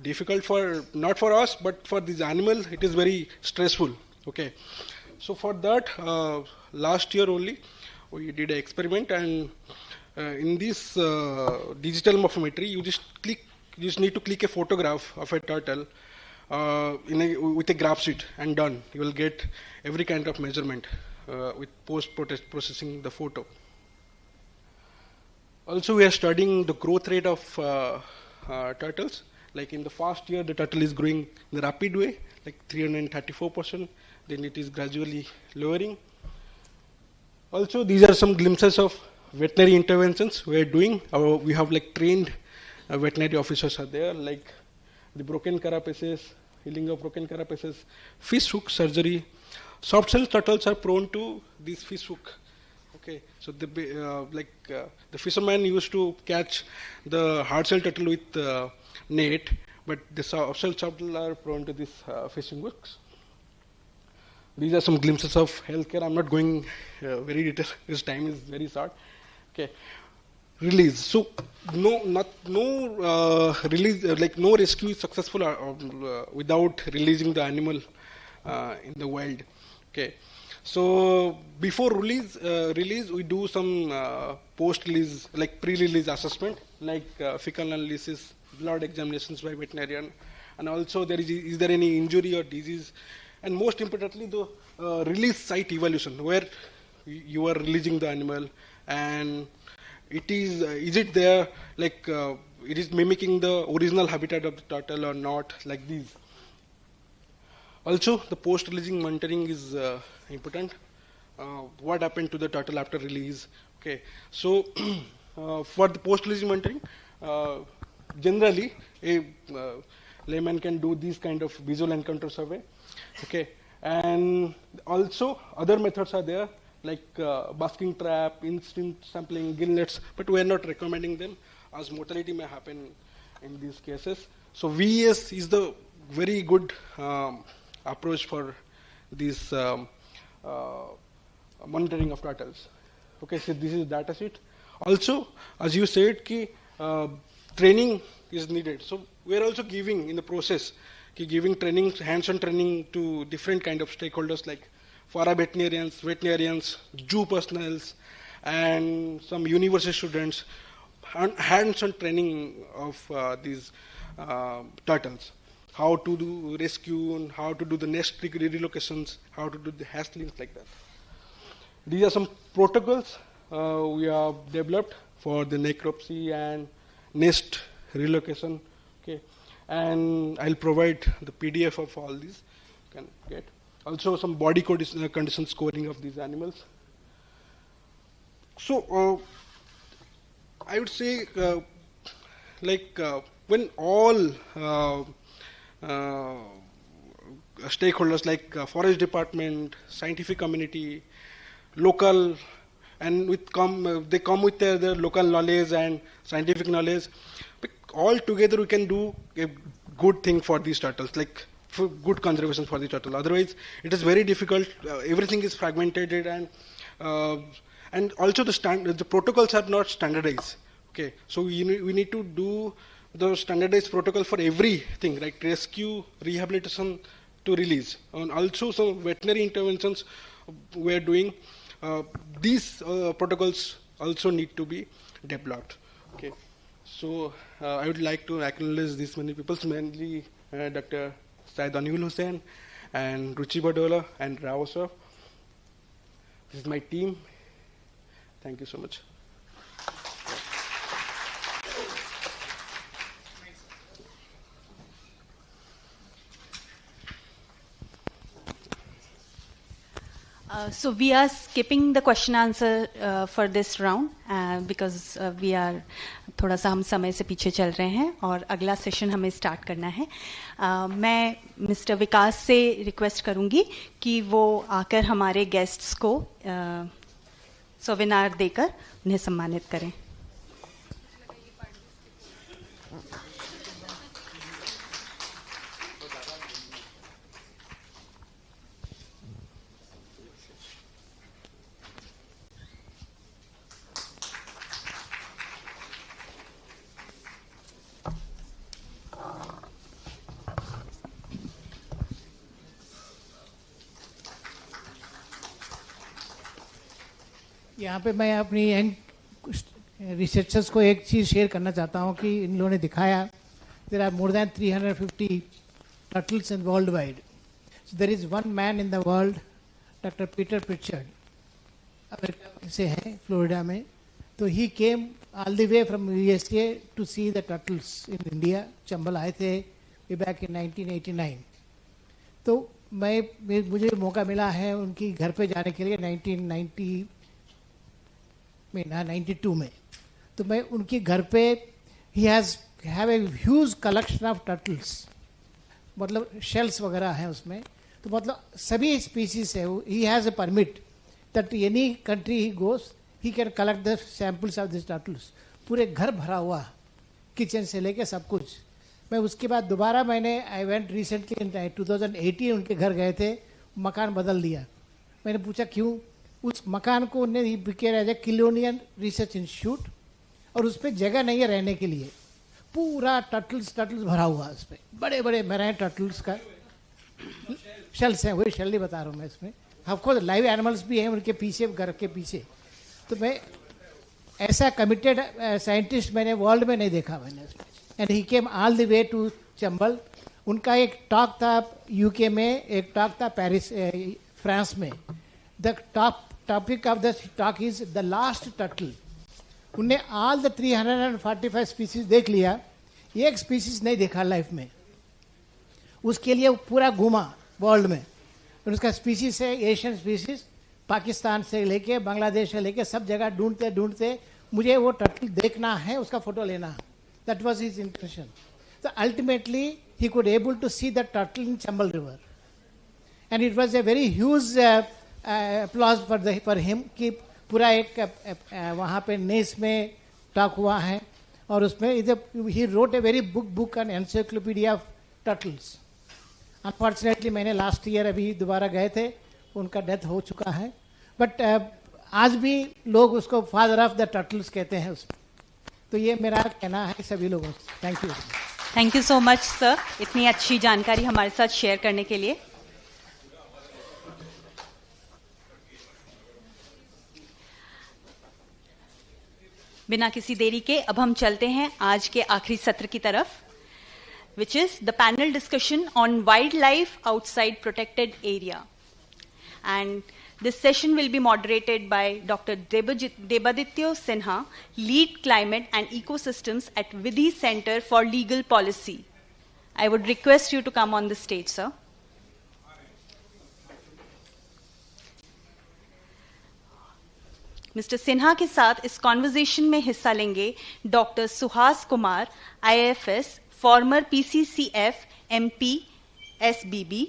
difficult for, not for us, but for this animal, it is very stressful. Okay. So for that, last year only, we did an experiment, and in this digital morphometry, you just need to click a photograph of a turtle with a graph sheet, and done. You will get every kind of measurement with post-processing the photo. Also, we are studying the growth rate of turtles. Like in the first year, the turtle is growing in a rapid way, like 334%. Then it is gradually lowering. Also, these are some glimpses of veterinary interventions we are doing. We have like trained veterinary officers are there, like the broken carapaces, healing of broken carapaces, fish hook surgery. Soft shell turtles are prone to this fish hook. Okay, so the fisherman used to catch the hard shell turtle with net, but the soft shell turtle are prone to this fishing hooks. These are some glimpses of healthcare. I'm not going very detailed. This time is very short. Okay, release. So no release, like no rescue is successful without releasing the animal in the wild. Okay, so before release, we do some post-release, like pre-release assessment, like fecal analysis, blood examinations by veterinarian, and also is there any injury or disease, and most importantly the release site evaluation, where you are releasing the animal, and is it there, like it is mimicking the original habitat of the turtle or not, like these. Also, the post-releasing monitoring is important. What happened to the turtle after release? Okay, so for the post-releasing monitoring, generally a layman can do these kind of visual encounter survey. Okay, and also other methods are there, like basking trap, instant sampling, gillnets, but we are not recommending them as mortality may happen in these cases. So VES is the very good approach for this monitoring of turtles. Okay, so this is data sheet. Also, as you said, training is needed. So we are also giving in the process, giving training, hands-on training to different kind of stakeholders like veterinarians, zoo personnels, and some university students, hands-on training of these turtles. How to do rescue, and how to do the nest relocations, how to do the hatchlings like that. These are some protocols we have developed for the necropsy and nest relocation. Okay, and I'll provide the PDF of all these. You can get also some body condition scoring of these animals. So I would say, when all stakeholders like forest department, scientific community, local, and they come with their local knowledge and scientific knowledge. But all together we can do a good thing for these turtles, like for good conservation for the turtle. Otherwise, it is very difficult. Everything is fragmented, and also the protocols are not standardized. Okay, so we need to do the standardized protocol for everything, like rescue, rehabilitation to release, and also some veterinary interventions we are doing. These protocols also need to be developed. Okay, so I would like to acknowledge these many people, mainly Dr. Syed Anil Hussain and Ruchi Badola and Rao sir. This is my team. Thank you so much. So we are skipping the question answer for this round because we are थोड़ा सा हम समय से पीछे चल रहे हैं और अगला सेशन हमें स्टार्ट करना है. मैं मिस्टर विकास से रिक्वेस्ट करूंगी कि वो आकर हमारे गेस्ट्स को सोवेनार देकर उन्हें सम्मानित करें. यहाँ पे मैं अपनी रिसर्चर्स को एक चीज़ शेयर करना चाहता हूँ कि इन लोगों ने दिखाया there are more than 350 turtles in world wide. So there is one man in the world, doctor Peter Pritchard, America से हैं, फ्लोरिडा में. तो he came all the way from USA to see the turtles in India. Chambal आए थे way back in 1989. तो मुझे मौका मिला है उनकी घर पे जाने के लिए 1992 में. तो मैं उनके घर पे he have a huge collection of turtles, मतलब शेल्स वगैरह हैं उसमें. तो मतलब सभी स्पीसीज है. He has a permit that any country he goes he can collect the samples of this turtles. पूरे घर भरा हुआ, किचन से लेके सब कुछ. मैं उसके बाद दोबारा आई वेंट रिसेंटली इन 2018 उनके घर गए थे. मकान बदल दिया. मैंने पूछा क्यों. उस मकान को उन्हें बिकेर एज ए किलोनियन रिसर्च इंस्टीट्यूट, और उस पर जगह नहीं है रहने के लिए. पूरा टर्टल्स भरा हुआ उस पर, बड़े बड़े मैराइन टर्टल्स का शेल्स हैं. वही शेल ही बता रहा हूँ मैं. इसमें ऑफकोर्स लाइव एनिमल्स भी हैं उनके पीछे, घर के पीछे. तो मैं ऐसा कमिटेड साइंटिस्ट मैंने वर्ल्ड में नहीं देखा मैंने इसमें. And he came all the way to Chambal. उनका एक टॉक था UK में, एक टॉक था पेरिस फ्रांस में. The topic of the talk is the last turtle. उनने ऑल द 345 स्पीसीज देख लिया, एक स्पीसीज नहीं देखा लाइफ में. उसके लिए पूरा घूमा वर्ल्ड में. उसका स्पीसीज है एशियन स्पीसीज, पाकिस्तान से लेके बांग्लादेश से लेके सब जगह ढूंढते ढूंढते मुझे वो टर्टल देखना है, उसका फोटो लेना है. That was his intention. तो ultimately he could able to see the turtle in Chambal river. And it was a very huge applause for him कि पूरा एक वहाँ पे नेस में टॉक हुआ है. और उसमें ही wrote a very book an encyclopedia of turtles. Unfortunately मैंने लास्ट ईयर अभी दोबारा गए थे, उनका डेथ हो चुका है. बट आज भी लोग उसको फादर ऑफ द टर्टल्स कहते हैं उसमें. तो ये मेरा कहना है सभी लोगों से. Thank you. Thank you so much sir, इतनी अच्छी जानकारी हमारे साथ शेयर करने के लिए. बिना किसी देरी के अब हम चलते हैं आज के आखिरी सत्र की तरफ, which is the panel discussion on wildlife outside protected area. And this session will be moderated by Dr. Debaditya Sinha, Lead Climate and Ecosystems at Vidhi Center for Legal Policy. I would request you to come on the stage, sir. Mister Sinha के साथ इस conversation में हिस्सा लेंगे doctor Suhas Kumar, IAFS, farmer PCCF, MP, SBB,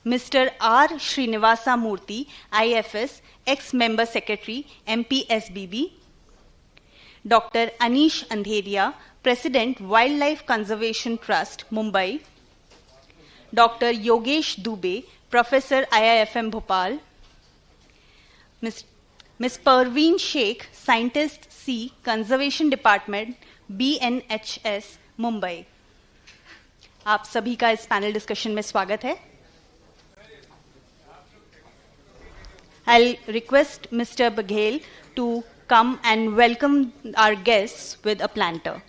mister R. Srinivasa Murthy, IAFS, ex-member secretary, MP, SBB, Dr. Anish Andheria, President, Wildlife Conservation Trust, Mumbai, Dr. Yogesh Dubey, Professor, IIFM Bhopal, Ms. Parveen Sheikh, Scientist C, Conservation Department, BNHS, Mumbai. आप सभी का इस panel discussion में स्वागत है. I'll request Mr. Baghel to come and welcome our guests with a planter.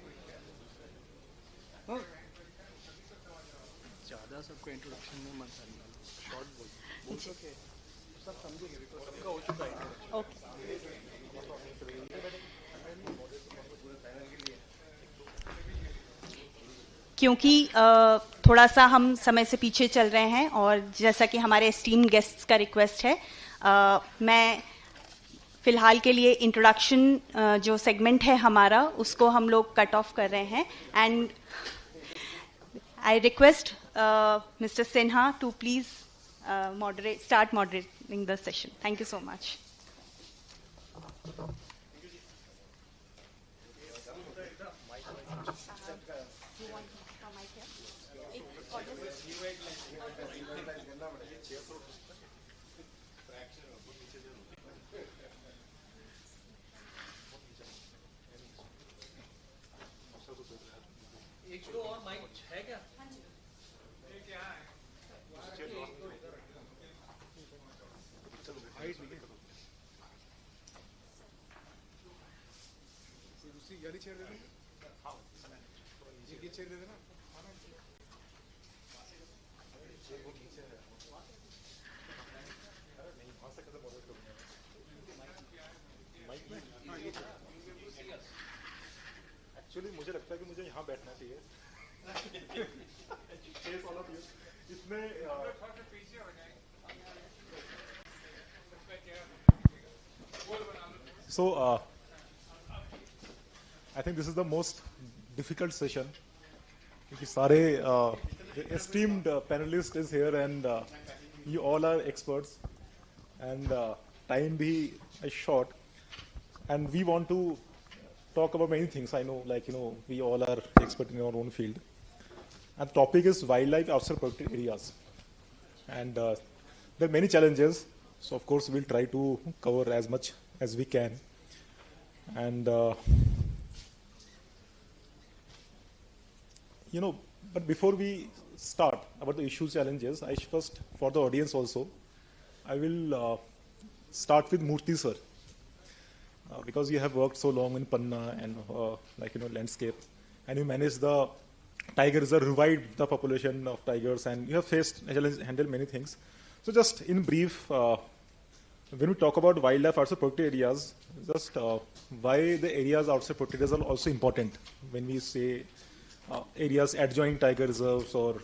क्योंकि थोड़ा सा हम समय से पीछे चल रहे हैं और जैसा कि हमारे एस्टीम्ड गेस्ट्स का रिक्वेस्ट है, मैं फिलहाल के लिए इंट्रोडक्शन जो सेगमेंट है हमारा उसको हम लोग कट ऑफ कर रहे हैं. And I request mister Sinha to please start moderating the session. Thank you so much. Actually मुझे लगता है कि मुझे यहाँ बैठना चाहिए. इसमें so I think this is the most difficult session क्योंकि सारे esteemed panelists is here and you all are experts and time भी is short and we want to talk about many things. I know, like, you know, we all are expert in our own field. And the topic is wildlife outside protected areas. And there are many challenges. So, of course, we'll try to cover as much as we can. And, you know, but before we start about the issues, challenges, I first, for the audience also, I will start with Murthy sir. Because you have worked so long in Panna and like, you know, landscape, and you manage the tiger reserve, revived the population of tigers, and you have faced, handled many things. So just in brief, when we talk about wildlife outside protected areas, just why the areas outside protected areas are also important when we say areas adjoining tiger reserves or,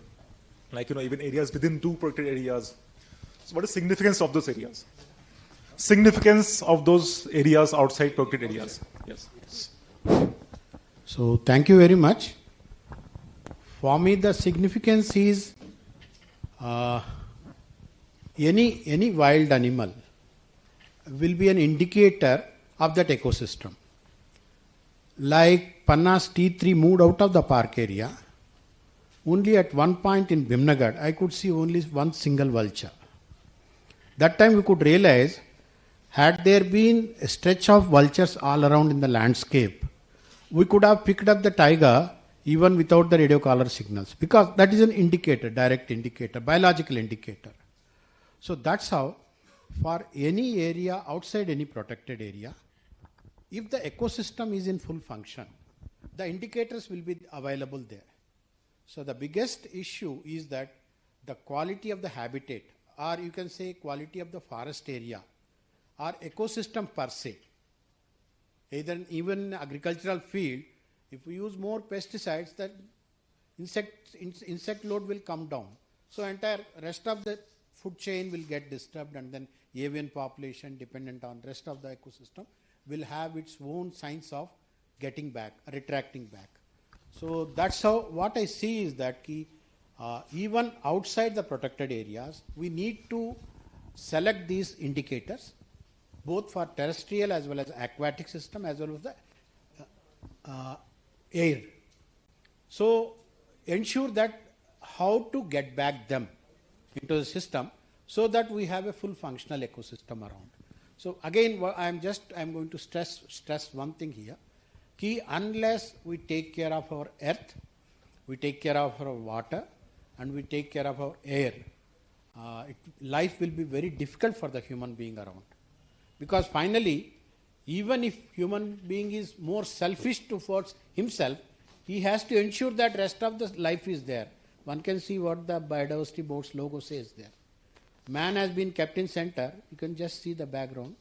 like, you know, even areas within 2 protected areas. So what is the significance of those areas? Significance of those areas outside protected areas. Yes. So thank you very much. For me, the significance is any wild animal will be an indicator of that ecosystem. Like Panna's T3 moved out of the park area, only at one point in Bhimnagar, I could see only one single vulture. That time we could realize, had there been a stretch of vultures all around in the landscape, we could have picked up the tiger even without the radio collar signals, because that is an indicator, direct indicator, biological indicator. So that's how, for any area outside any protected area, if the ecosystem is in full function, the indicators will be available there. So the biggest issue is that the quality of the habitat, or you can say quality of the forest area, or ecosystem per se. Either even agricultural field, if we use more pesticides, that insect load will come down. So entire rest of the food chain will get disturbed, and then avian population dependent on rest of the ecosystem will have its own signs of getting back, retracting back. So that's how, what I see is that even outside the protected areas, we need to select these indicators, both for terrestrial as well as aquatic system, as well as the air. So ensure that how to get back them into the system so that we have a full functional ecosystem around. So again, I'm going to stress one thing here. Unless we take care of our earth, we take care of our water, and we take care of our air, life will be very difficult for the human being around. Because finally, even if human being is more selfish towards himself, he has to ensure that rest of the life is there. One can see what the biodiversity board's logo says there. Man has been kept in center. You can just see the background.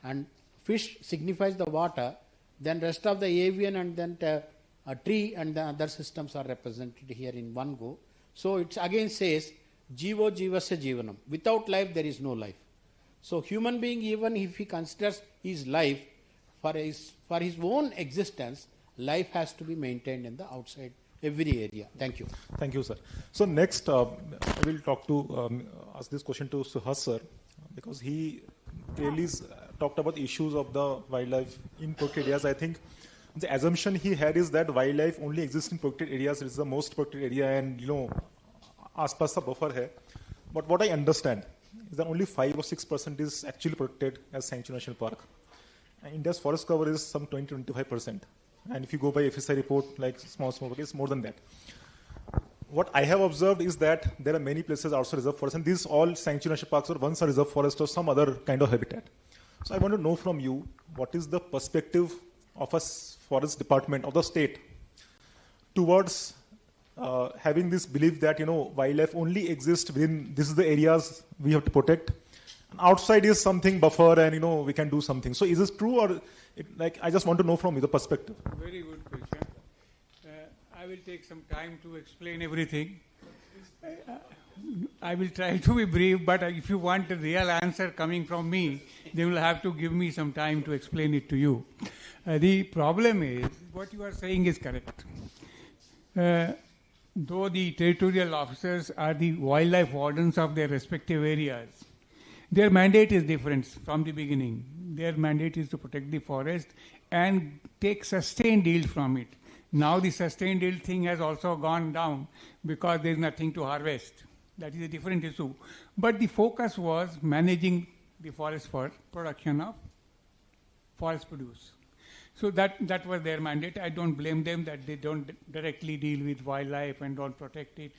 And fish signifies the water. Then rest of the avian and then a tree and the other systems are represented here in one go. So it again says, Jivo Jivasya Jivanam. Without life, there is no life. So human being, even if he considers his life for his own existence, life has to be maintained in the outside every area. Thank you. Thank you, sir. So next, I will ask this question to Suhas sir, because he clearly talked about issues of the wildlife in protected areas. I think the assumption he had is that wildlife only exists in protected areas. It is the most protected area, and आसपास का buffer है. But what I understand is that only 5 or 6% is actually protected as sanctuary national park. And India's forest cover is some 20-25%. And if you go by FSI report, like small, it's more than that. What I have observed is that there are many places outside reserve forest, and these all sanctuary national parks or once are reserve forest or some other kind of habitat. So I want to know from you, what is the perspective of a forest department of the state towards having this belief that wildlife only exists within this is the areas we have to protect. Outside is something buffer, and we can do something. So is this true, or I just want to know from you the perspective. Very good question. I will take some time to explain everything. I will try to be brief, but if you want a real answer coming from me, then you will have to give me some time to explain it to you. The problem is, what you are saying is correct. Though the territorial officers are the wildlife wardens of their respective areas, their mandate is different from the beginning. Their mandate is to protect the forest and take sustained yield from it. Now the sustained yield thing has also gone down because there is nothing to harvest. That is a different issue. But the focus was managing the forest for production of forest produce. So that was their mandate. I don't blame them that they don't directly deal with wildlife and don't protect it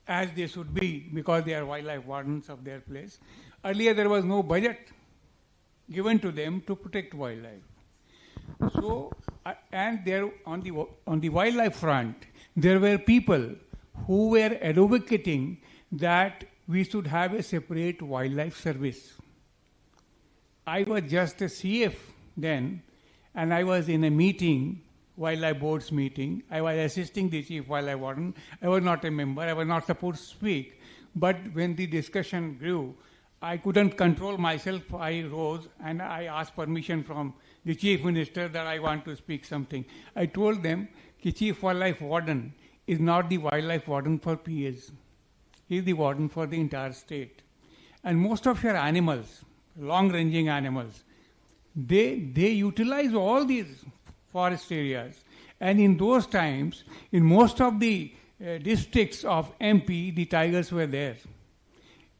as they should be, because they are wildlife wardens of their place. Earlier there was no budget given to them to protect wildlife. So, and there on the wildlife front, there were people who were advocating that we should have a separate wildlife service. I was just a CF then, and I was in a meeting, wildlife board's meeting. I was assisting the chief wildlife warden. I was not a member. I was not supposed to speak. But when the discussion grew, I couldn't control myself. I rose and I asked permission from the chief minister that I want to speak something. I told them the chief wildlife warden is not the wildlife warden for PAs. He is the warden for the entire state. And most of your animals, long-ranging animals, they utilize all these forest areas. And in those times, in most of the districts of MP, the tigers were there.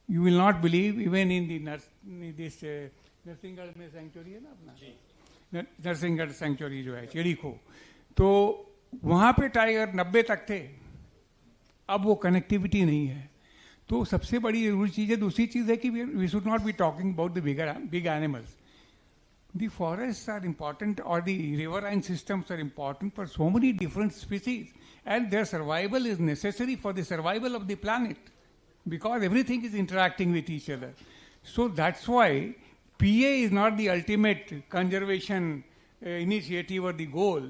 You will not believe, even in the Narsingarh sanctuary है ना अपना, Narsinghgarh sanctuary जो है चिड़ीखो, तो वहाँ पे tiger 90 तक थे. अब वो कनेक्टिविटी नहीं है. तो सबसे बड़ी जरूरी चीज़ है. दूसरी चीज़ है कि we should not be talking about the big animals. The forests are important, or the riverine systems are important for so many different species, and their survival is necessary for the survival of the planet, because everything is interacting with each other. So that's why PA is not the ultimate conservation initiative or the goal.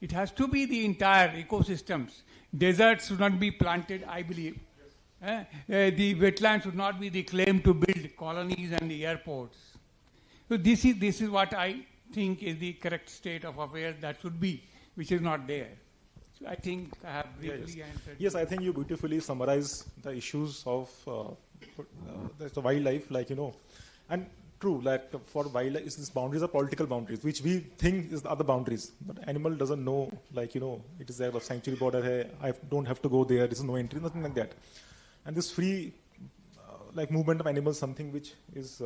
It has to be the entire ecosystems. Deserts should not be planted, I believe. The wetlands should not be the claim to build colonies and the airports. So this is what I think is the correct state of affairs that should be, which is not there. So I think I have briefly answered. Yes, I think you beautifully summarize the issues of the wildlife, and true, for wildlife, these boundaries are political boundaries, which we think is the other boundaries. But animal doesn't know, it is there, the sanctuary border, hai, I don't have to go there, there is no entry, nothing like that. And this free, movement of animals, something which is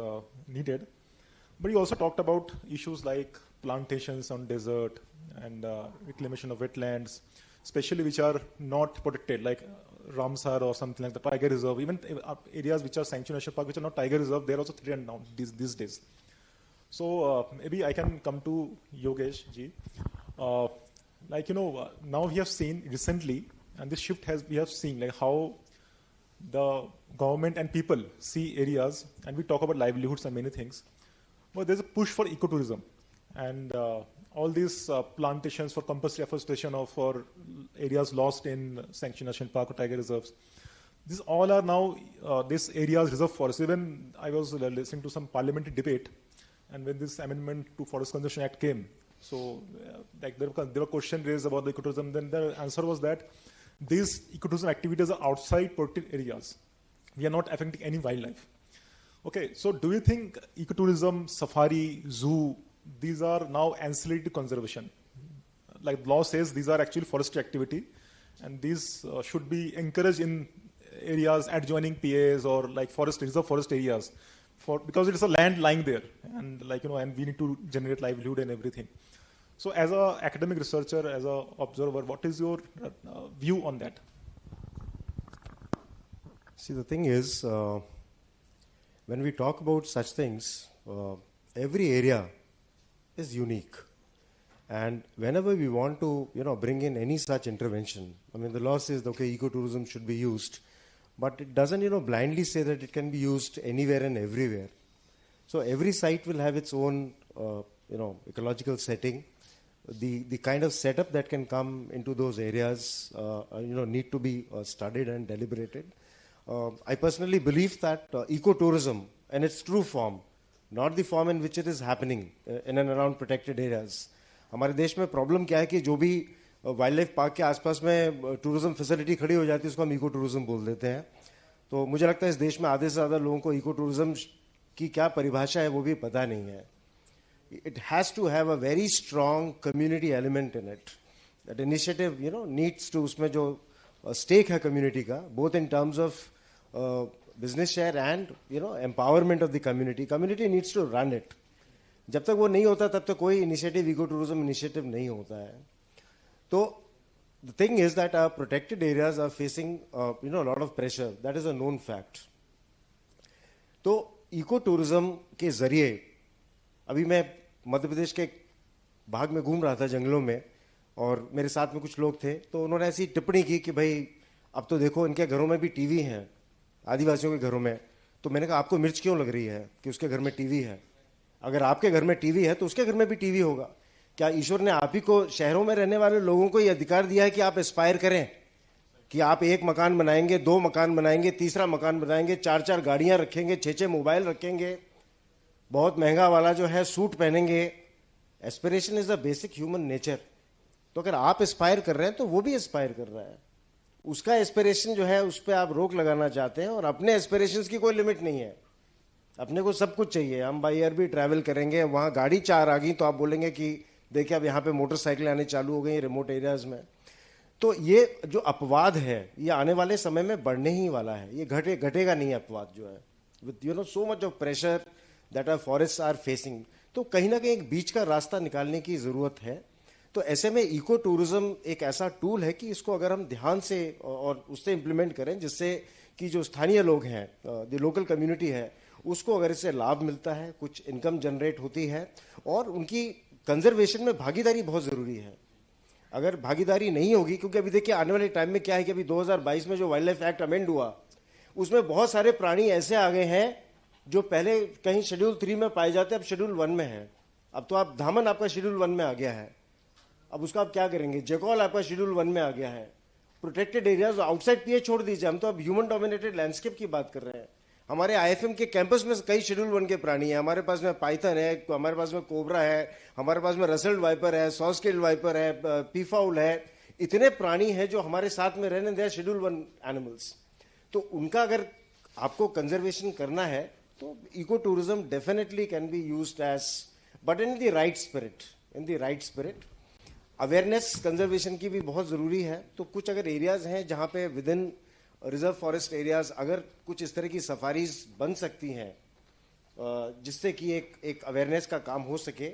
needed. But you also talked about issues like plantations on desert and reclamation of wetlands, especially which are not protected, like Ramsar or something like the tiger reserve. Even areas which are sanctuary national park, which are not tiger reserve, they're also threatened now these days. So maybe I can come to Yogesh ji. Now we have seen recently, and this shift we have seen how the government and people see areas, and we talk about livelihoods and many things. But there's a push for ecotourism, and all these plantations for compulsory afforestation or for areas lost in sanctuary national park or tiger reserves. These all are now these areas reserve forests. Even I was listening to some parliamentary debate, and when this amendment to Forest Conservation Act came, so there were questions raised about the ecotourism. Then the answer was that these ecotourism activities are outside protected areas. We are not affecting any wildlife. Okay, so do you think ecotourism, safari, zoo, these are now ancillary to conservation? Like law says, these are actually forestry activity, and these should be encouraged in areas adjoining PAs or reserve forest areas, because it is a land lying there, and and we need to generate livelihood and everything. So, as an academic researcher, as an observer, what is your view on that? See, the thing is, when we talk about such things, every area is unique. And whenever we want to, bring in any such intervention, the law says, okay, ecotourism should be used, but it doesn't, blindly say that it can be used anywhere and everywhere. So every site will have its own, ecological setting. The kind of setup that can come into those areas, need to be studied and deliberated. I personally believe that ecotourism, in its true form, not the form in which it is happening in and around protected areas. हमारे देश में problem क्या है कि जो भी wild life park के आसपास में टूरिज्म फैसिलिटी खड़ी हो जाती है उसको हम इको टूरिज्म बोल देते हैं. तो मुझे लगता है इस देश में आधे से ज़्यादा लोगों को इको टूरिज्म की क्या परिभाषा है वो भी पता नहीं है. It has to have a very strong community element in it. That initiative, needs to, उसमें जो stake है community का, both in terms of business share and, empowerment of the community. Community needs to run it. जब तक वो नहीं होता तब तक कोई initiative, ecotourism initiative नहीं होता है. तो the thing is that our protected areas are facing, a lot of pressure. That is a known fact. तो ecotourism के जरिए अभी मैं मध्य प्रदेश के भाग में घूम रहा था जंगलों में और मेरे साथ में कुछ लोग थे तो उन्होंने ऐसी टिप्पणी की कि भाई अब तो देखो इनके घरों में भी टीवी है आदिवासियों के घरों में. तो मैंने कहा आपको मिर्च क्यों लग रही है कि उसके घर में टीवी है? अगर आपके घर में टीवी है तो उसके घर में भी टीवी होगा. क्या ईश्वर ने आप ही को शहरों में रहने वाले लोगों को ये अधिकार दिया है कि आप एस्पायर करें कि आप एक मकान बनाएंगे, 2 मकान बनाएंगे, तीसरा मकान बनाएंगे, 4-4 गाड़ियां रखेंगे, 6-6 मोबाइल रखेंगे, बहुत महंगा वाला जो है सूट पहनेंगे? Aspiration is the basic human nature. तो अगर आप एस्पायर कर रहे हैं तो वो भी एस्पायर कर रहा है. उसका एस्पिरेशन जो है उस पर आप रोक लगाना चाहते हैं और अपने एस्पिरेशंस की कोई लिमिट नहीं है. अपने को सब कुछ चाहिए. हम बाई एयर भी ट्रैवल करेंगे, वहां गाड़ी 4 आ गई तो आप बोलेंगे कि देखिए अब यहाँ पे मोटरसाइकिल आने चालू हो गई रिमोट एरियाज में. तो ये जो अपवाद है ये आने वाले समय में बढ़ने ही वाला है. ये घटेगा नहीं अपवाद जो है with so much of pressure that our forest are facing. तो कहीं ना कहीं एक बीच का रास्ता निकालने की जरूरत है. तो ऐसे में इको टूरिज्म एक ऐसा टूल है कि इसको अगर हम ध्यान से और उससे इम्प्लीमेंट करें जिससे कि जो स्थानीय लोग हैं द लोकल कम्युनिटी है उसको अगर इससे लाभ मिलता है, कुछ इनकम जनरेट होती है, और उनकी कंजर्वेशन में भागीदारी बहुत ज़रूरी है. अगर भागीदारी नहीं होगी, क्योंकि अभी देखिए आने वाले टाइम में क्या है कि अभी 2022 में जो वाइल्ड लाइफ एक्ट अमेंड हुआ, उसमें बहुत सारे प्राणी ऐसे आ गए हैं जो पहले कहीं शेड्यूल 3 में पाए जाते हैं, अब शेड्यूल 1 में है. अब तो आप धामन आपका शेड्यूल 1 में आ गया है, अब उसका आप क्या करेंगे. जेकॉल आपका शेड्यूल 1 में आ गया है. प्रोटेक्टेड एरियाज आउटसाइड पीए छोड़ दीजिए, हम तो अब ह्यूमन डोमिनेटेड लैंडस्केप की बात कर रहे हैं. हमारे आईएफएम के कैंपस में कई शेड्यूल 1 के प्राणी हैं. हमारे पास में पाइथन है, हमारे पास में कोबरा है, हमारे पास में रसल्ड वाइपर है, सॉस्केल्ड वाइपर है, पीफाउल है. इतने प्राणी हैं जो हमारे साथ में रहने दे शेड्यूल 1 एनिमल्स. तो उनका अगर आपको कंजर्वेशन करना है तो eco tourism definitely can be used as, but in the right spirit. In the right spirit awareness conservation की भी बहुत ज़रूरी है. तो कुछ अगर एरियाज हैं जहाँ पे with in reserve forest areas अगर कुछ इस तरह की सफारीज बन सकती हैं जिससे कि एक अवेयरनेस का काम हो सके,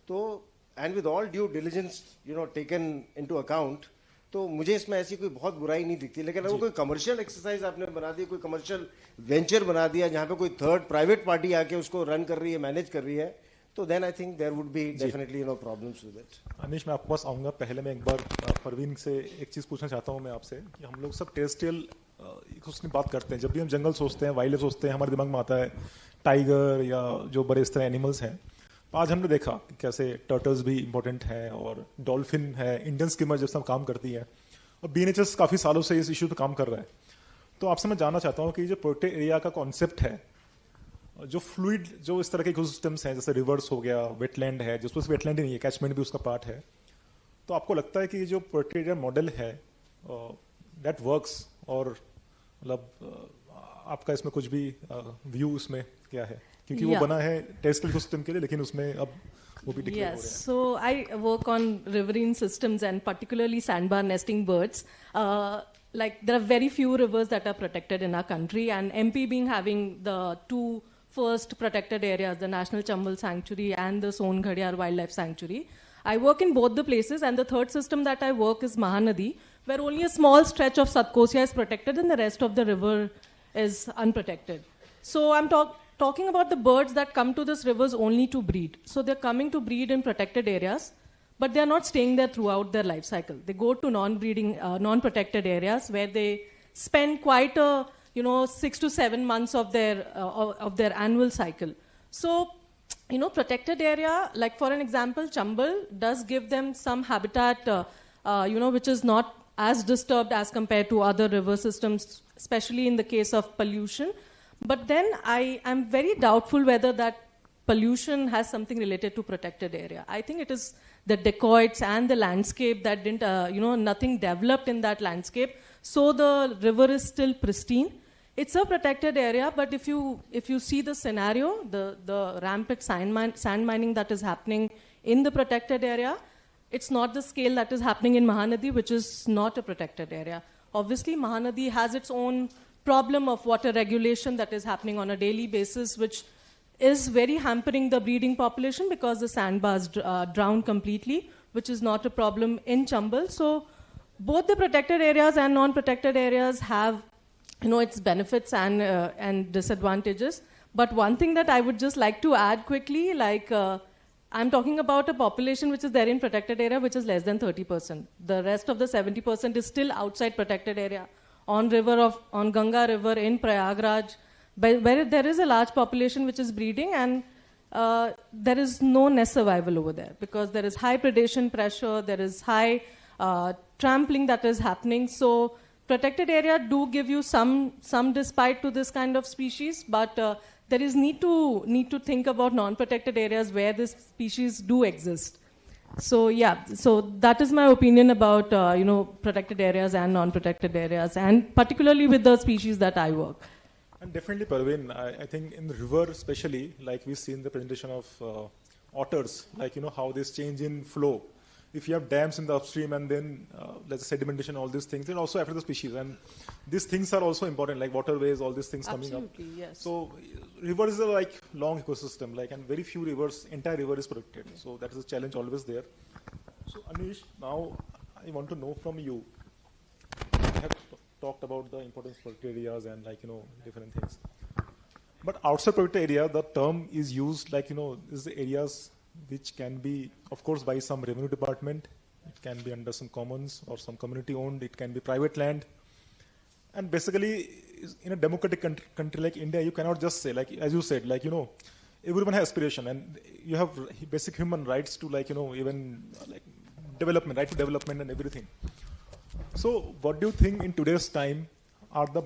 तो and with all due diligence taken into account, तो मुझे इसमें ऐसी कोई बहुत बुराई नहीं दिखती. लेकिन अगर कोई कमर्शियल एक्सरसाइज आपने बना दी, कोई कमर्शियल वेंचर बना दिया जहाँ पे कोई थर्ड प्राइवेट पार्टी आके उसको रन कर रही है, मैनेज कर रही है, तो then I think there would be definitely problems with it. Anish, मैं आपके पास आऊँगा. पहले मैं एक बार परवीन से एक चीज़ पूछना चाहता हूँ मैं आपसे कि हम लोग सब टेरेस्ट्रियल उसकी बात करते हैं. जब भी हम जंगल सोचते हैं, वाइल्ड लाइफ सोचते हैं, हमारे दिमाग में आता है टाइगर या जो बड़े इस तरह एनिमल्स हैं. आज हमने देखा कि कैसे टर्टल्स भी इंपॉर्टेंट हैं और डॉल्फिन है, इंडियन स्किमर जब सब काम करती है, और बीएनएचएस काफ़ी सालों से इस इशू पे काम कर रहा है. तो आपसे मैं जानना चाहता हूँ कि जो प्रोटेक्टेड एरिया का कॉन्सेप्ट है, जो फ्लूइड जो इस तरह के इकोसिस्टम्स हैं, जैसे रिवर्स हो गया, वेटलैंड है, जिसमें वेटलैंड ही नहीं है, कैचमेंट भी उसका पार्ट है, तो आपको लगता है कि जो प्रोटेक्टेड एरिया मॉडल है दैट वर्क्स, और मतलब आपका इसमें कुछ भी व्यू इसमें क्या है, क्योंकि वो बना है टेरेस्ट्रियल इकोसिस्टम के लिए, लेकिन उसमें अब वो भी डिक्लेयर हो रहे हैं. Yes, so I work on riverine systems and particularly sandbar nesting birds. Like there are very few rivers that are protected in our country, and MP being having the two first protected areas, the National Chambal Sanctuary and the Son Ghadiar Wildlife Sanctuary. I work in both the places, and the third system that I work is Mahanadi, where only a small stretch of Satkosia is protected and the rest of the river is unprotected. So I'm talking about the birds that come to these rivers only to breed. So they're coming to breed in protected areas, but they're not staying there throughout their life cycle. They go to non-protected areas where they spend quite a 6 to 7 months of their annual cycle. So, protected area, like for an example, Chambal does give them some habitat, which is not as disturbed as compared to other river systems, especially in the case of pollution. But then I am very doubtful whether that pollution has something related to protected area. I think it is the dacoits and the landscape that didn't, nothing developed in that landscape. So the river is still pristine. It's a protected area, but if you see the scenario, the rampant sand mining that is happening in the protected area, it's not the scale that is happening in Mahanadi, which is not a protected area. Obviously, Mahanadi has its own problem of water regulation that is happening on a daily basis, which is very hampering the breeding population because the sandbars drown completely, which is not a problem in Chambal. So both the protected areas and non-protected areas have its benefits and disadvantages. But one thing that I would just like to add quickly, I'm talking about a population which is there in protected area, which is less than 30%. The rest of the 70% is still outside protected area, on Ganga River, in Prayagraj, where there is a large population which is breeding, and there is no nest survival over there because there is high predation pressure, there is high trampling that is happening. So protected area do give you some respite to this kind of species, but there is need to think about non-protected areas where this species do exist. So yeah, so that is my opinion about protected areas and non-protected areas, and particularly with the species that I work. And definitely, Parveen, I think in the river especially, like we see in the presentation of otters, how this change in flow. If you have dams in the upstream and then let's say sedimentation, all these things, it also affects the species. And these things are also important, like waterways, all these things coming up. Absolutely, yes. So river is a long ecosystem, and very few rivers, entire river is protected. So that is a challenge always there. So Anish, now I want to know from you. We have talked about the importance of protected areas and different things. But outside protected area, the term is used like, is the areas which can be, of course, by some revenue department. It can be under some commons or some community owned. It can be private land. And basically, in a democratic country like India, you cannot just say, like, as you said, like, everyone has aspiration and you have basic human rights to, like, even like development, right to development and everything. So what do you think in today's time are the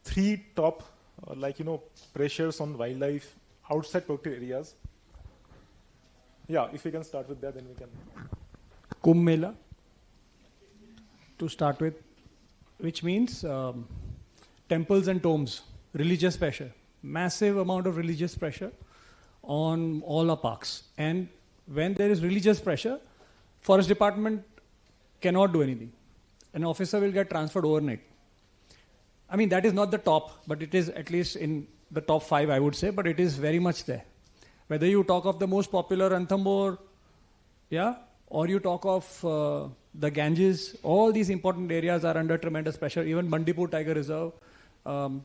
three top, pressures on wildlife outside protected areas? Yeah, if we can start with that, then we can. Kumbh Mela, to start with, which means temples and tombs, religious pressure, massive amount of religious pressure on all our parks. And when there is religious pressure, forest department cannot do anything. An officer will get transferred overnight. I mean, that is not the top, but it is at least in the top 5, I would say, but it is very much there. Whether you talk of the most popular Ranthambore, yeah, or you talk of the Ganges, all these important areas are under tremendous pressure. Even Bandipur Tiger Reserve,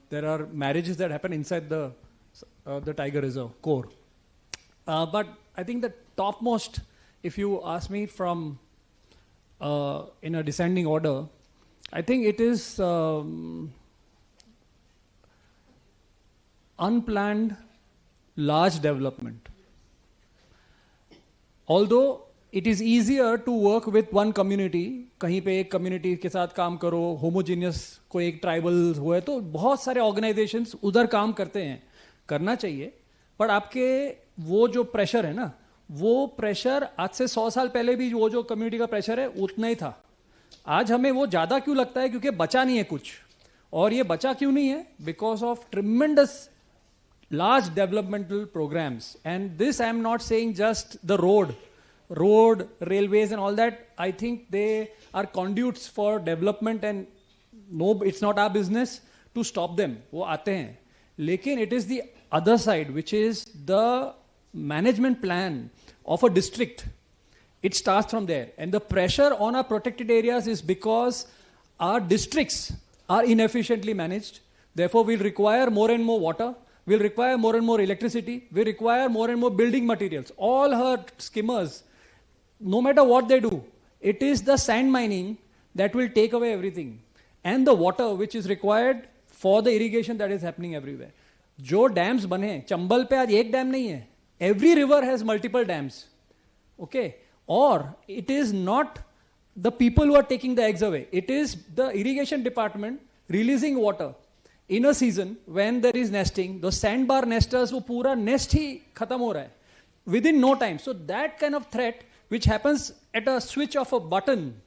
there are marriages that happen inside the Tiger Reserve core. But I think the topmost, if you ask me from in a descending order, I think it is unplanned large development. Although it is easier to work with one community, कहीं पे एक community के साथ काम करो, homogeneous कोई एक tribal हुआ है, तो बहुत सारे organizations उधर काम करते हैं, करना चाहिए, पर आपके वो जो pressure है ना, वो pressure आज से 100 साल पहले भी वो जो community का pressure है, उतना ही था. आज हमें वो ज़्यादा क्यों लगता है? क्योंकि बचा नहीं है कुछ. और ये बचा क्यों नहीं है? Because of tremendous large developmental programs. And this I am not saying just the road, railways and all that. I think they are conduits for development and no, it's not our business to stop them. वो आते हैं. लेकिन it is the other side, which is the management plan of a district. It starts from there. And the pressure on our protected areas is because our districts are inefficiently managed. Therefore, we'll require more and more water. We'll require more and more electricity. We require more and more building materials. All her skimmers, no matter what they do, it is the sand mining that will take away everything. And the water which is required for the irrigation that is happening everywhere. जो dams बने, चंबल पे आज एक dam नहीं है. Every river has multiple dams. Okay? Or it is not the people who are taking the eggs away. It is the irrigation department releasing water. In a season when there is nesting, the sandbar nesters, वो पूरा nest ही खत्म हो रहा है within no time. So that kind of threat, which happens at a switch of a button,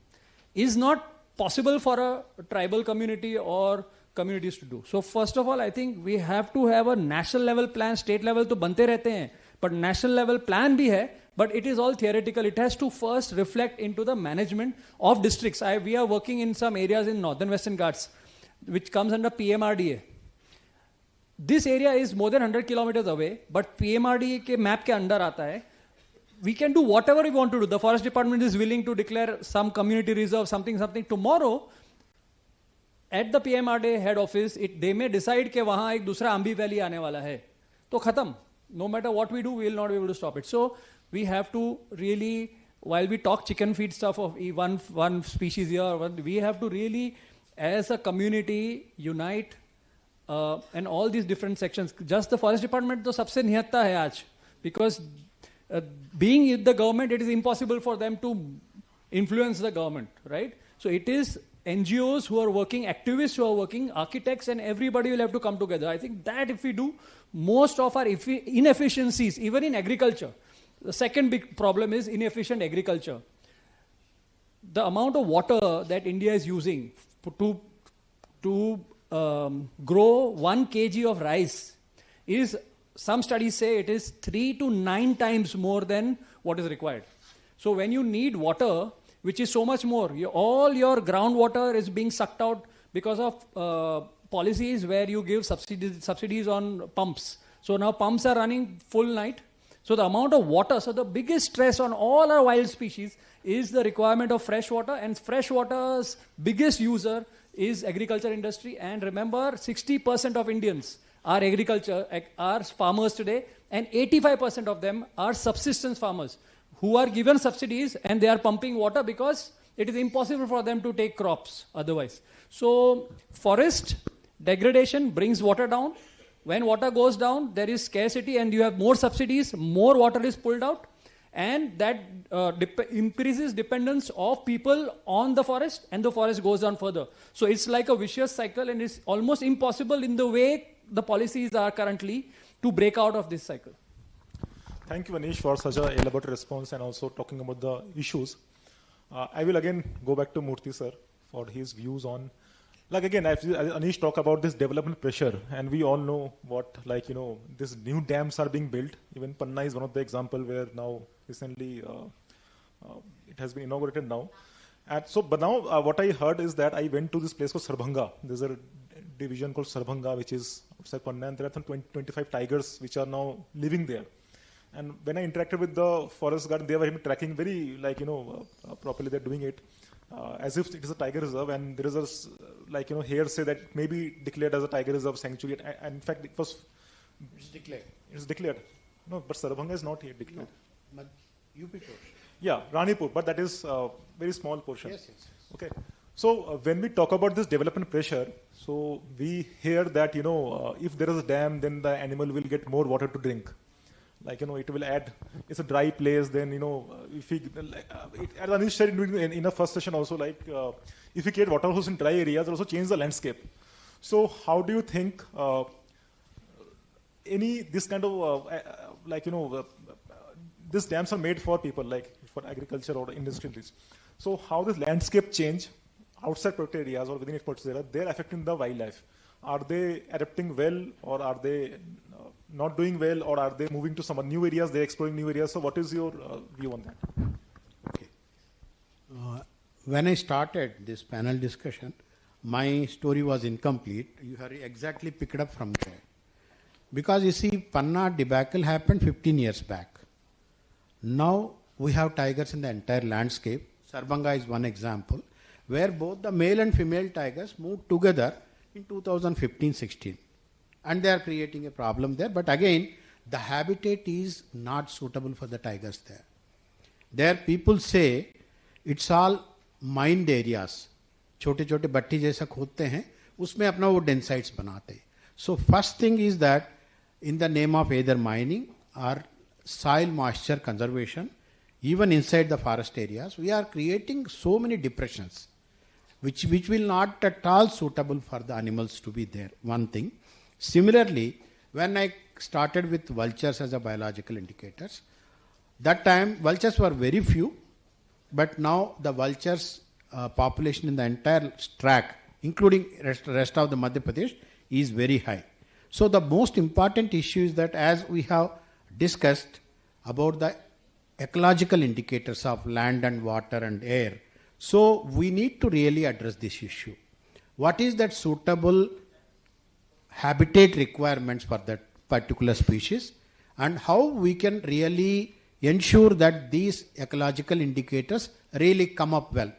is not possible for a tribal community or communities to do. So first of all, I think we have to have a national level plan. State level तो बनते रहते हैं, but national level plan भी है, but it is all theoretical. It has to first reflect into the management of districts. We are working in some areas in northern Western Ghats, which comes under PMRDA. This area is more than 100 kilometers away, but PMRDA के map के अंदर आता है. We can do whatever we want to do. The forest department is willing to declare some community reserve, something. Tomorrow, at the PMRDA head office, they may decide कि वहाँ एक दूसरा Ambi Valley आने वाला है. तो खत्म. No matter what we do, we will not be able to stop it. So we have to really, while we talk chicken feed stuff of one species here, we have to really, as a community, unite and all these different sections. Just the forest department तो सबसे निहत्ता है आज, because being in the government, it is impossible for them to influence the government, right? So it is NGOs who are working, activists who are working, architects, and everybody will have to come together. I think that if we do, most of our inefficiencies, even in agriculture, the second big problem is inefficient agriculture. The amount of water that India is using to grow 1 kg of rice is, some studies say it is 3 to 9 times more than what is required. So when you need water, which is so much more, all your groundwater is being sucked out because of policies where you give subsidies on pumps. So now pumps are running full night. So the amount of water, so the biggest stress on all our wild species is the requirement of fresh water, and fresh water's biggest user is agriculture industry. And remember, 60% of Indians are are farmers today, and 85% of them are subsistence farmers who are given subsidies and they are pumping water because it is impossible for them to take crops otherwise. So forest degradation brings water down. When water goes down, there is scarcity and you have more subsidies, more water is pulled out, and that increases dependence of people on the forest, and the forest goes on further. So it's like a vicious cycle, and it's almost impossible in the way the policies are currently to break out of this cycle. Thank you, Anish, for such an elaborate response and also talking about the issues. I will again go back to Murthy sir for his views on, like again, Anish talked about this development pressure, and we all know what, like, you know, these new dams are being built. Even Panna is one of the example where now recently it has been inaugurated now. And so, but now what I heard is that I went to this place called Sarbhanga. There's a division called Sarbhanga, which is outside Panna, and there are some 25 tigers which are now living there. And when I interacted with the forest guard, they were tracking very, like, you know, properly they're doing it as if it is a tiger reserve, and there is a, like, you know, hearsay that it may be declared as a tiger reserve sanctuary. And in fact, it was declared. It's declared. No, but Sarbhanga is not yet declared. No, but UP portion. Yeah, Ranipur, but that is a very small portion. Yes, yes. Okay. So when we talk about this development pressure, so we hear that, you know, if there is a dam, then the animal will get more water to drink. Like, you know, it will add, it's a dry place, then, you know, if we, as Anish said in the first session also, like, if we create water holes in dry areas, also change the landscape. So how do you think this kind of, like, you know, these dams are made for people, like for agriculture or industrial use. So how this landscape change outside protected areas or within protected areas, they're affecting the wildlife. Are they adapting well, or are they not doing well, or are they moving to some new areas, they're exploring new areas? So what is your view on that? Okay. When I started this panel discussion, my story was incomplete. You have exactly picked up from there. Because you see, Panna debacle happened 15 years back. Now we have tigers in the entire landscape. Sarbhanga is one example, where both the male and female tigers moved together in 2015-16. And they are creating a problem there. But again, the habitat is not suitable for the tigers there. There people say it's all mined areas. छोटे छोटे भट्टी जैसा खोदते हैं, उसमें अपना वो डेंसाइट्स बनाते हैं. So first thing is that in the name of either mining or soil moisture conservation, even inside the forest areas, we are creating so many depressions, which will not at all suitable for the animals to be there. One thing. Similarly, when I started with vultures as a biological indicators, that time vultures were very few, but now the vultures population in the entire tract, including rest of the Madhya Pradesh, is very high. So the most important issue is that, as we have discussed about the ecological indicators of land and water and air, so we need to really address this issue. What is that suitable habitat requirements for that particular species, and how we can really ensure that these ecological indicators really come up well.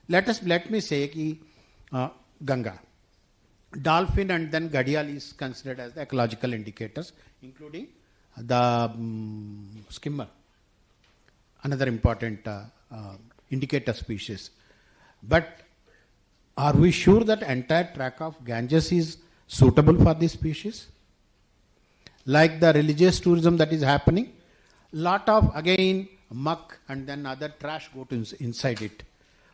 Let me say ki Ganga, dolphin and then Ghadial is considered as the ecological indicators, including the skimmer, another important indicator species. But are we sure that entire tract of Ganges is suitable for this species? Like the religious tourism that is happening, lot of again muck and then other trash go to inside it.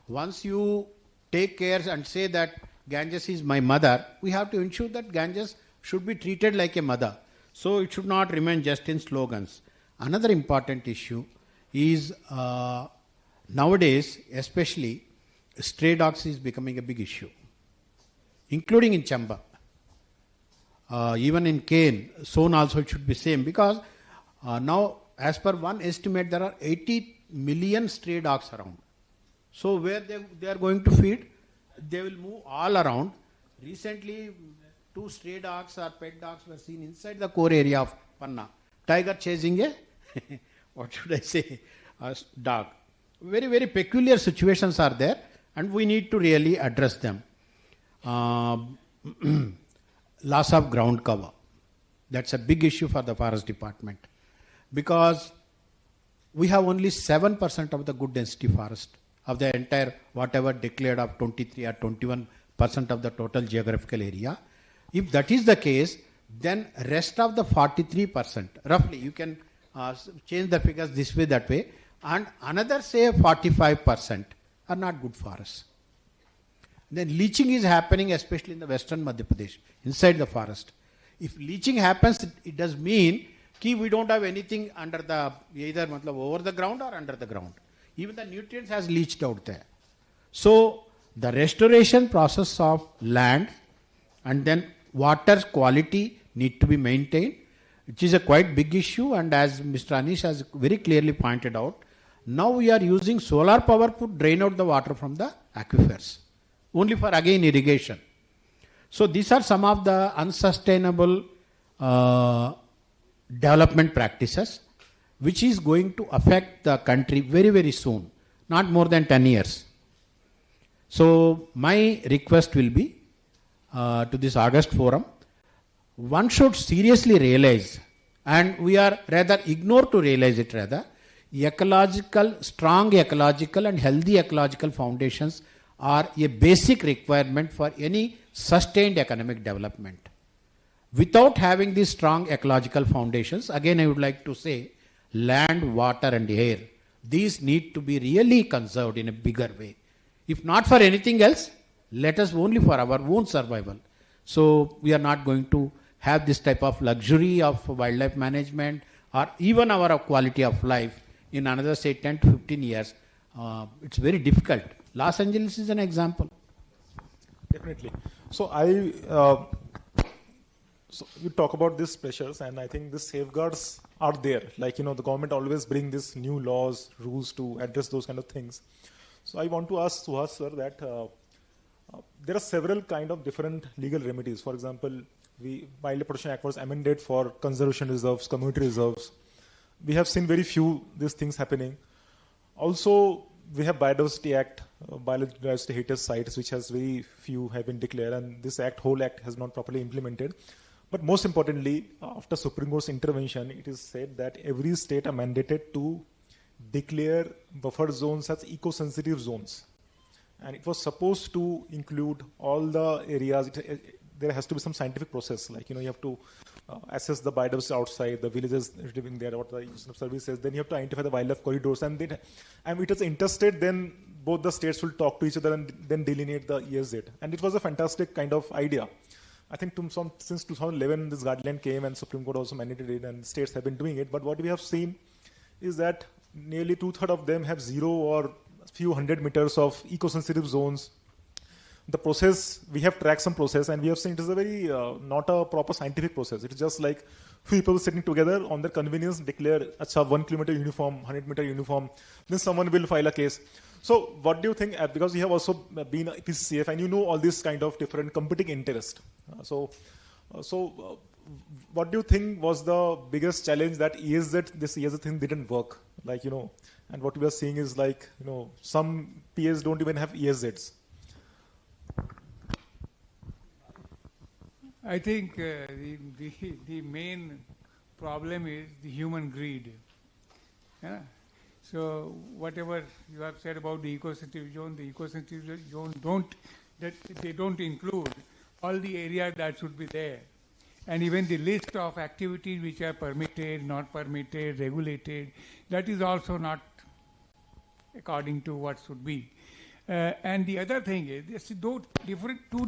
Once you take care and say that Ganges is my mother, we have to ensure that Ganges should be treated like a mother. So it should not remain just in slogans. Another important issue is nowadays, especially, stray dogs is becoming a big issue, including in Chamba. Even in Kane, Son also it should be same, because now as per one estimate there are 80 million stray dogs around. So where they are going to feed, they will move all around. Recently 2 stray dogs or pet dogs were seen inside the core area of Panna. Tiger chasing a, what should I say, a dog. Very, very peculiar situations are there, and we need to really address them. Loss of ground cover. That's a big issue for the forest department, because we have only 7% of the good density forest of the entire whatever declared of 23 or 21% of the total geographical area. If that is the case, then rest of the 43%, roughly, you can change the figures this way, that way, and another say 45% are not good forests. Then leaching is happening, especially in the western Madhya Pradesh, inside the forest. If leaching happens, it does mean that we don't have anything under the, either over the ground or under the ground. Even the nutrients has leached out there. So the restoration process of land and then water quality need to be maintained, which is a quite big issue. And as Mr. Anish has very clearly pointed out, now we are using solar power to drain out the water from the aquifers, only for again irrigation. So these are some of the unsustainable development practices which is going to affect the country very, very soon, not more than 10 years. So my request will be to this August forum, one should seriously realize, and we are rather ignored to realize it rather, strong ecological and healthy ecological foundations are a basic requirement for any sustained economic development. Without having these strong ecological foundations, again I would like to say, land, water and air, these need to be really conserved in a bigger way. If not for anything else, let us only for our own survival. So we are not going to have this type of luxury of wildlife management or even our quality of life in another say 10 to 15 years. It's very difficult. Los Angeles is an example. Definitely. So so you talk about these pressures, and I think the safeguards are there. Like, the government always bring these new laws, rules to address those kind of things. So I want to ask Suhas sir that there are several kind of different legal remedies. For example, Wildlife Protection Act was amended for conservation reserves, community reserves. We have seen very few these things happening. Also, we have Biodiversity Act, biodiversity heritage sites, which has very few have been declared, and this whole act has not properly implemented. But most importantly, after Supreme Court's intervention, it is said that every state are mandated to declare buffer zones as eco-sensitive zones. And it was supposed to include all the areas. There has to be some scientific process, like, you have to assess the biodiversity outside, the villages living there, what the use of services, then you have to identify the wildlife corridors, and it is interstate, then both the states will talk to each other and then delineate the ESZ. And it was a fantastic kind of idea. I think since 2011, this guideline came and Supreme Court also mandated it, and states have been doing it. But what we have seen is that nearly 2/3 of them have 0 or few 100 meters of eco-sensitive zones. The process, we have tracked some process, and we have seen it is a very, not a proper scientific process. It is just like few people sitting together on their convenience, declare, 1 kilometer uniform, 100 meter uniform, then someone will file a case. So what do you think, because you have also been a PCCF and you know all these kind of different competing interests. What do you think was the biggest challenge that this ESZ thing didn't work? Like, and what we are seeing is like, some PAs don't even have ESZs. I think the main problem is the human greed. Yeah? So whatever you have said about the eco-sensitive zone they don't include all the areas that should be there. And even the list of activities which are permitted, not permitted, regulated, that is also not according to what should be. And the other thing is, two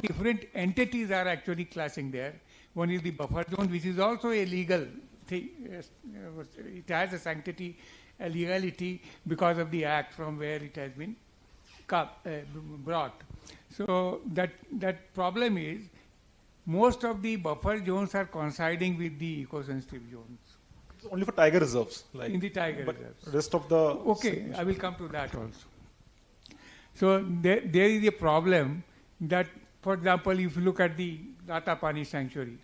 different entities are actually clashing there. One is the buffer zone, which is also a legal thing. It has a sanctity, a legality because of the act from where it has been brought. So that problem is, most of the buffer zones are coinciding with the eco-sensitive zones. It's only for tiger reserves. Like, in the tiger reserves. Rest of the... Okay, I will come to that also. So there is a problem that, for example, if you look at the Ratapani sanctuary,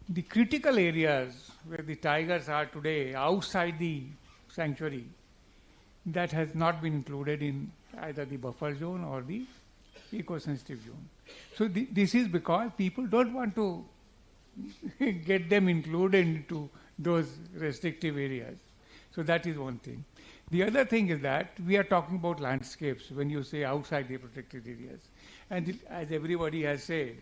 the critical areas where the tigers are today outside the sanctuary, that has not been included in either the buffer zone or the eco-sensitive zone. So this is because people don't want to get them included into those restrictive areas. So that is one thing. The other thing is that we are talking about landscapes when you say outside the protected areas. And as everybody has said,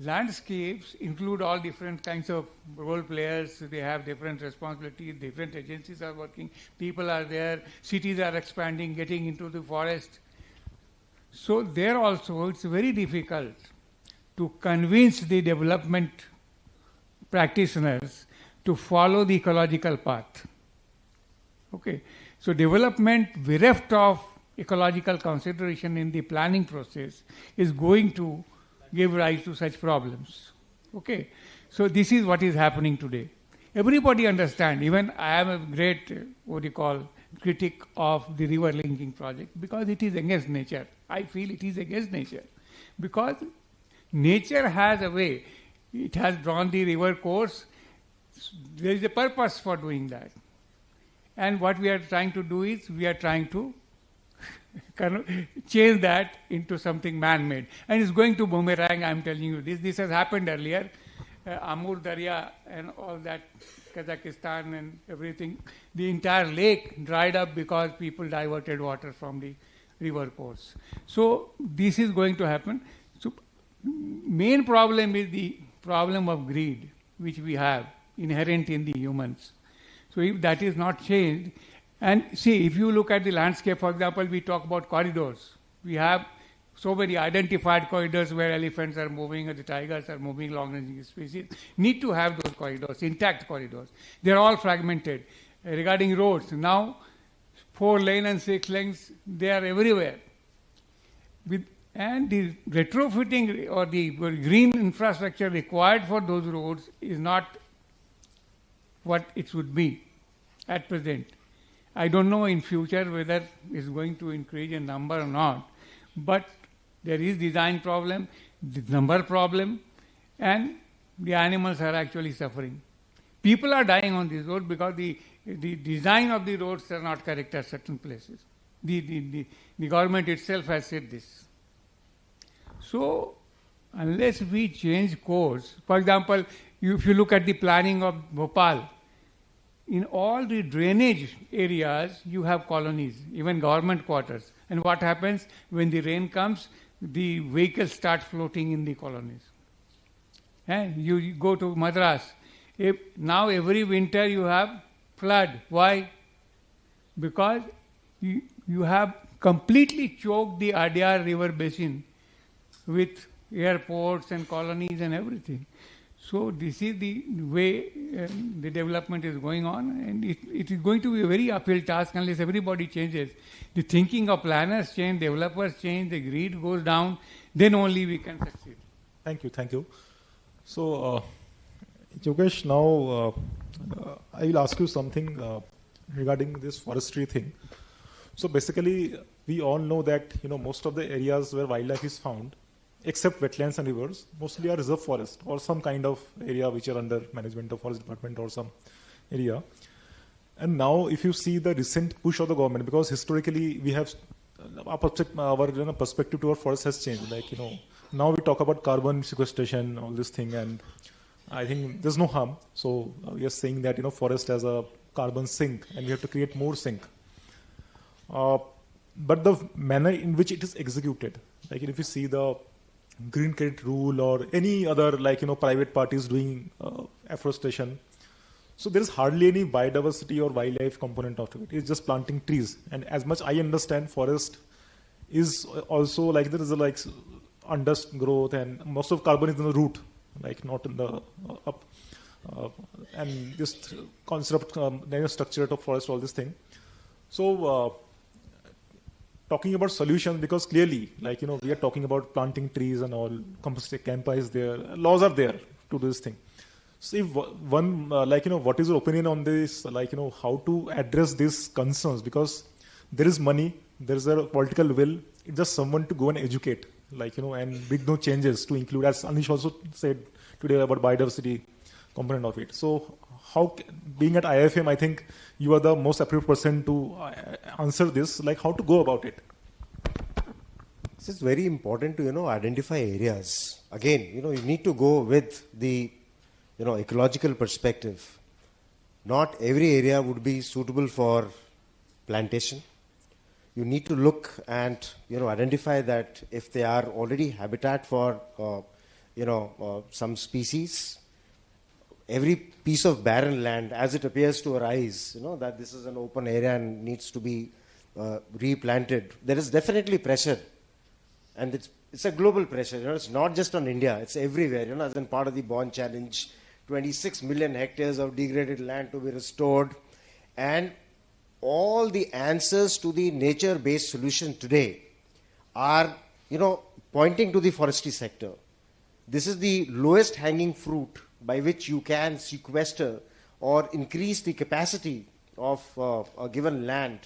landscapes include all different kinds of role players. They have different responsibilities, different agencies are working, people are there, cities are expanding, getting into the forest. So there also it's very difficult to convince the development practitioners to follow the ecological path. Okay, so development bereft of ecological consideration in the planning process is going to give rise to such problems. Okay, so this is what is happening today. Everybody understands, even I am a great, critic of the river linking project because it is against nature. I feel it is against nature because nature has a way, it has drawn the river course, there is a purpose for doing that. And what we are trying to do is, we are trying to change that into something man-made. And it's going to boomerang, I'm telling you this. This has happened earlier. Amur Darya and all that, Kazakhstan and everything. The entire lake dried up because people diverted water from the river course. So this is going to happen. So main problem is the problem of greed, which we have inherent in the humans. So if that is not changed, and see, if you look at the landscape, for example, we talk about corridors. We have so many identified corridors where elephants are moving or the tigers are moving along the species. Need to have those corridors, intact corridors. They are all fragmented. Regarding roads, now 4 lane and 6 lanes, they are everywhere. And the retrofitting or the green infrastructure required for those roads is not what it should be at present. I don't know in future whether it's going to increase in number or not, but there is design problem, the number problem, and the animals are actually suffering. People are dying on this road because the design of the roads are not correct at certain places. The government itself has said this. So, unless we change course, for example, if you look at the planning of Bhopal, in all the drainage areas, you have colonies, even government quarters. And what happens when the rain comes? The vehicles start floating in the colonies. And you go to Madras. Now every winter you have flood. Why? Because you have completely choked the Adyar river basin with airports and colonies and everything. So this is the way the development is going on, and it is going to be a very uphill task unless everybody changes. The thinking of planners change, developers change, the greed goes down, then only we can succeed. Thank you. So, Yogesh, now I will ask you something regarding this forestry thing. So basically, we all know that most of the areas where wildlife is found, except wetlands and rivers, mostly are reserve forest or some kind of area which are under management of forest department or some area. And now if you see the recent push of the government, because historically we have our perspective to our forest has changed. Now we talk about carbon sequestration, all this thing, and I think there's no harm. So we are saying that forest has a carbon sink and we have to create more sink. But the manner in which it is executed, like if you see the green credit rule or any other private parties doing afforestation, so there is hardly any biodiversity or wildlife component of it. It's just planting trees. And as much I understand, forest is also there is a undergrowth, and most of carbon is in the root, not in the up. And this concept, structure of forest, all this thing. So talking about solutions, because clearly, we are talking about planting trees and all, composite campa is there, laws are there to do this thing. So if one, what is your opinion on this, how to address these concerns? Because there is money, there is a political will, it's just someone to go and educate, and bring no changes to include, as Anish also said today about biodiversity component of it. So how, being at IFM, I think you are the most appropriate person to answer this, how to go about it. It's very important to, identify areas. Again, you need to go with the ecological perspective, not every area would be suitable for plantation. You need to look and identify that if they are already habitat for some species, every piece of barren land as it appears to arise, that this is an open area and needs to be replanted, there is definitely pressure, and it's a global pressure. It's not just on India, it's everywhere. As in part of the Bonn Challenge, 26 million hectares of degraded land to be restored, and all the answers to the nature-based solution today are, pointing to the forestry sector. This is the lowest hanging fruit by which you can sequester or increase the capacity of a given land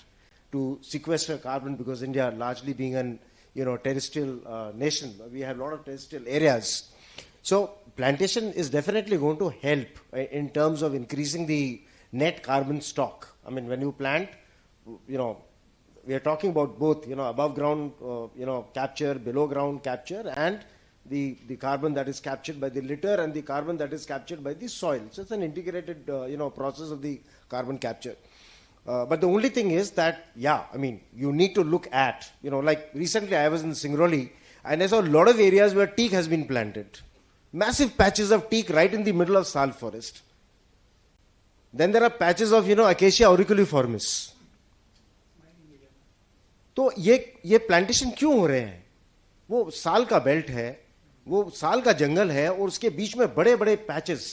to sequester carbon, because India, largely being an terrestrial nation, we have a lot of terrestrial areas. So plantation is definitely going to help in terms of increasing the net carbon stock. I mean, when you plant, we are talking about both, above ground, capture, below ground capture, and the carbon that is captured by the litter and the carbon that is captured by the soil. So it's an integrated, process of the carbon capture. But the only thing is that, you need to look at, like recently I was in Singrauli and I saw a lot of areas where teak has been planted. Massive patches of teak right in the middle of sal forest. Then there are patches of, Acacia auriculiformis. तो ये plantation क्यों हो रहे हैं? वो साल का belt है, वो साल का जंगल है, और उसके बीच में बड़े बड़े पैचेस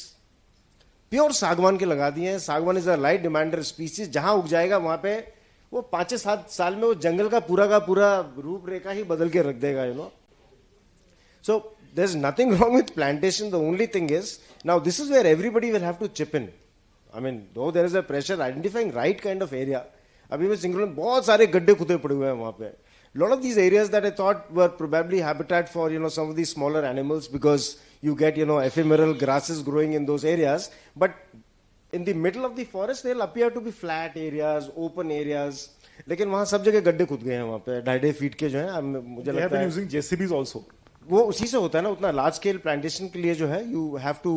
प्योर सागवान के लगा दिए हैं. सागवान is a light demander species. जहां उग जाएगा वहां पे वो 5-7 साल में वो जंगल का पूरा रूपरेखा ही बदल के रख देगा. So there's nothing wrong with plantation. The only thing is, now this is where everybody will have to chip in. I mean, though there is a pressure, identifying right kind of area. अभी मैं single में बहुत सारे गड्ढे खुदे पड़े हुए हैं वहां पे. Lot of these areas that I thought were probably habitat for some of these smaller animals, because you get ephemeral grasses growing in those areas, but in the middle of the forest they'll appear to be flat areas, open areas. लेकिन वहां सब जगह गड्ढे खुद गए हैं वहां पे 2.5 फीट के जो है. मुझे लगता है using JCBs also. वो उसी से होता है ना. उतना लार्ज स्केल प्लांटेशन के लिए जो है you have to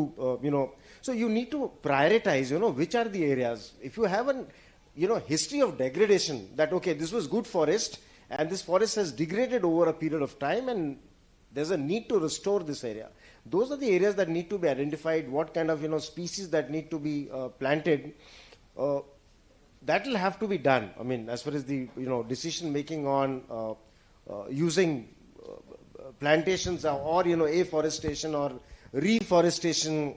so you need to prioritize which are the areas. If you have an history of degradation, that okay, this was good forest and this forest has degraded over a period of time and there's a need to restore this area, those are the areas that need to be identified. What kind of species that need to be planted, that will have to be done. I mean, as far as the decision making on using plantations or afforestation or reforestation.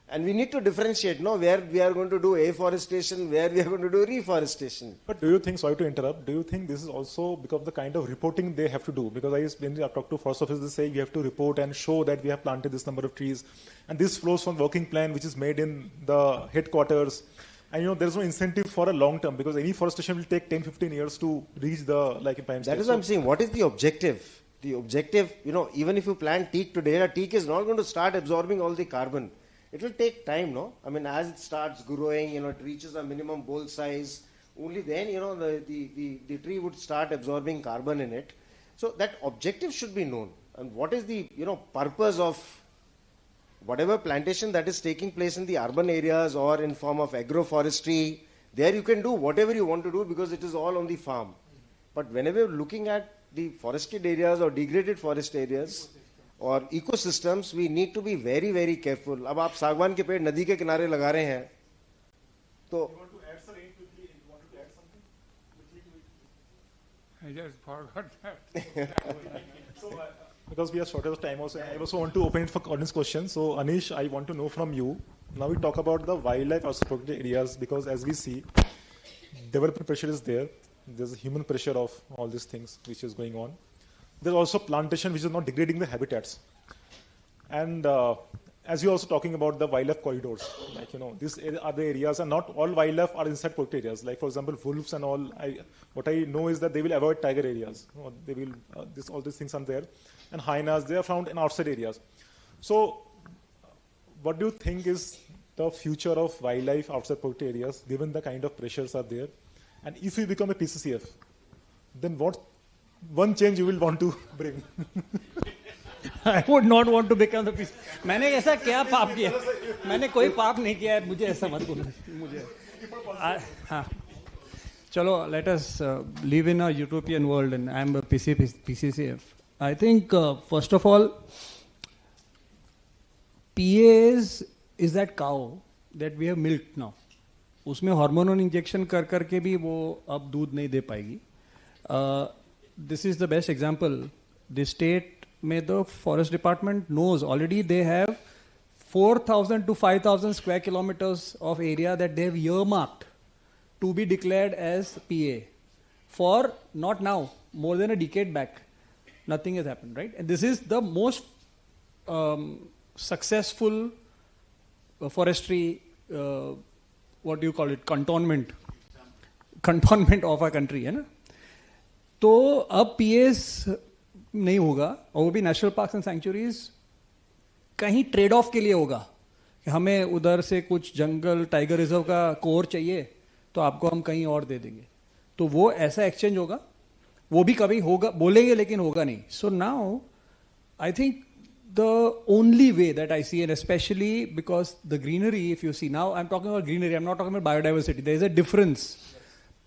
And we need to differentiate, where we are going to do afforestation, where we are going to do reforestation. But do you think, sorry to interrupt, do you think this is also because of the kind of reporting they have to do? Because when I talk to forest officers, they say we have to report and show that we have planted this number of trees. And this flows from working plan, which is made in the headquarters. And there's no incentive for a long term, because any forestation will take 10-15 years to reach the prime stage. That is what I'm saying. What is the objective? The objective, even if you plant teak today, a teak is not going to start absorbing all the carbon. It will take time, no? I mean, as it starts growing, it reaches a minimum bole size. Only then, the tree would start absorbing carbon in it. So that objective should be known. And what is the, purpose of whatever plantation that is taking place in the urban areas or in form of agroforestry? There you can do whatever you want to do because it is all on the farm. But whenever you're looking at the forested areas or degraded forest areas, और ecosystems we need to be very very careful. अब आप सागवान के पेड़ नदी के किनारे लगा रहे हैं तो because we are short of time also, I also want to open it for audience questions. So Anish, I want to know from you. Now we talk about the wildlife also protected areas, because as we see, development pressure is there. There's a human pressure of all these things which is going on. There's also plantation which is not degrading the habitats. And as you're also talking about the wildlife corridors, these are the areas, and not all wildlife are inside protected areas. Like for example, wolves and all, what I know is that they will avoid tiger areas. They will, all these things are there. And hyenas, they are found in outside areas. So what do you think is the future of wildlife outside protected areas, given the kind of pressures are there? And if you become a PCCF, then what one change you will want to bring? I would not want to become the PC. मैंने ऐसा क्या पाप किया? मैंने कोई पाप नहीं किया है, मुझे ऐसा मत बोलो मुझे. हाँ. Chalo, let us live in a utopian world, and I'm a PCCF. I think, first of all, PAs is that cow that we have milked now. उसमें हार्मोनल इंजेक्शन कर करके भी वो अब दूध नहीं दे पाएगी. This is the best example. The state में the forest department knows already they have 4,000 to 5,000 square kilometers of area that they have earmarked to be declared as PA for not now, more than a decade back. Nothing has happened, right? And this is the most successful forestry, what do you call it, cantonment of our country, है ना? तो अब PAs नहीं होगा, और वो भी national parks and sanctuaries कहीं ट्रेड ऑफ के लिए होगा कि हमें उधर से कुछ जंगल टाइगर रिजर्व का कोर चाहिए तो आपको हम कहीं और दे देंगे. तो वो ऐसा एक्सचेंज होगा, वो भी कभी होगा, बोलेंगे लेकिन होगा नहीं. So now I think the only way that I see, and especially because the greenery, if you see now, I'm talking about greenery, I'm not talking about biodiversity. There is a difference.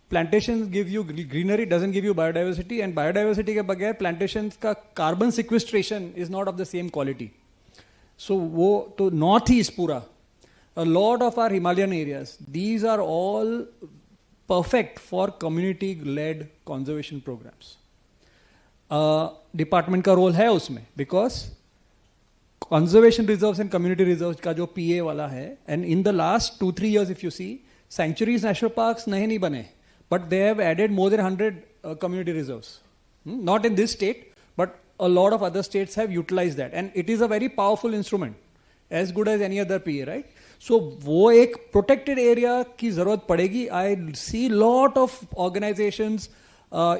Plantations give you greenery, doesn't give you biodiversity, and biodiversity के बगैर plantations का carbon sequestration is not of the same quality. So वो तो northeast पूरा, a lot of our Himalayan areas, these are all perfect for community-led conservation programs. Department का role है उसमें, because conservation reserves and community reserves का जो PA वाला है, and in the last 2-3 years if you see, sanctuaries, national parks नहीं बने, but they have added more than 100 community reserves. Not in this state, but a lot of other states have utilized that, and it is a very powerful instrument, as good as any other PA, right? So वो एक protected area की ज़रूरत पड़ेगी. I see lot of organizations,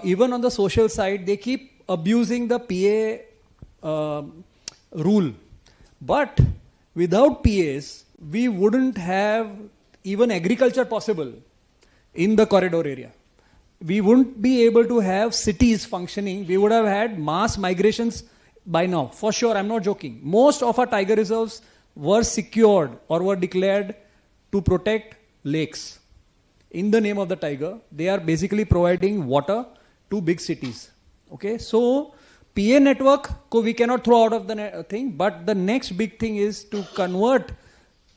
even on the social side, they keep abusing the PA rule. But without PAs, we wouldn't have even agriculture possible in the corridor area. We wouldn't be able to have cities functioning. We would have had mass migrations by now. For sure, I'm not joking. Most of our tiger reserves were secured or were declared to protect lakes. In the name of the tiger, they are basically providing water to big cities. Okay, so PA network ko we cannot throw out of the thing, but the next big thing is to convert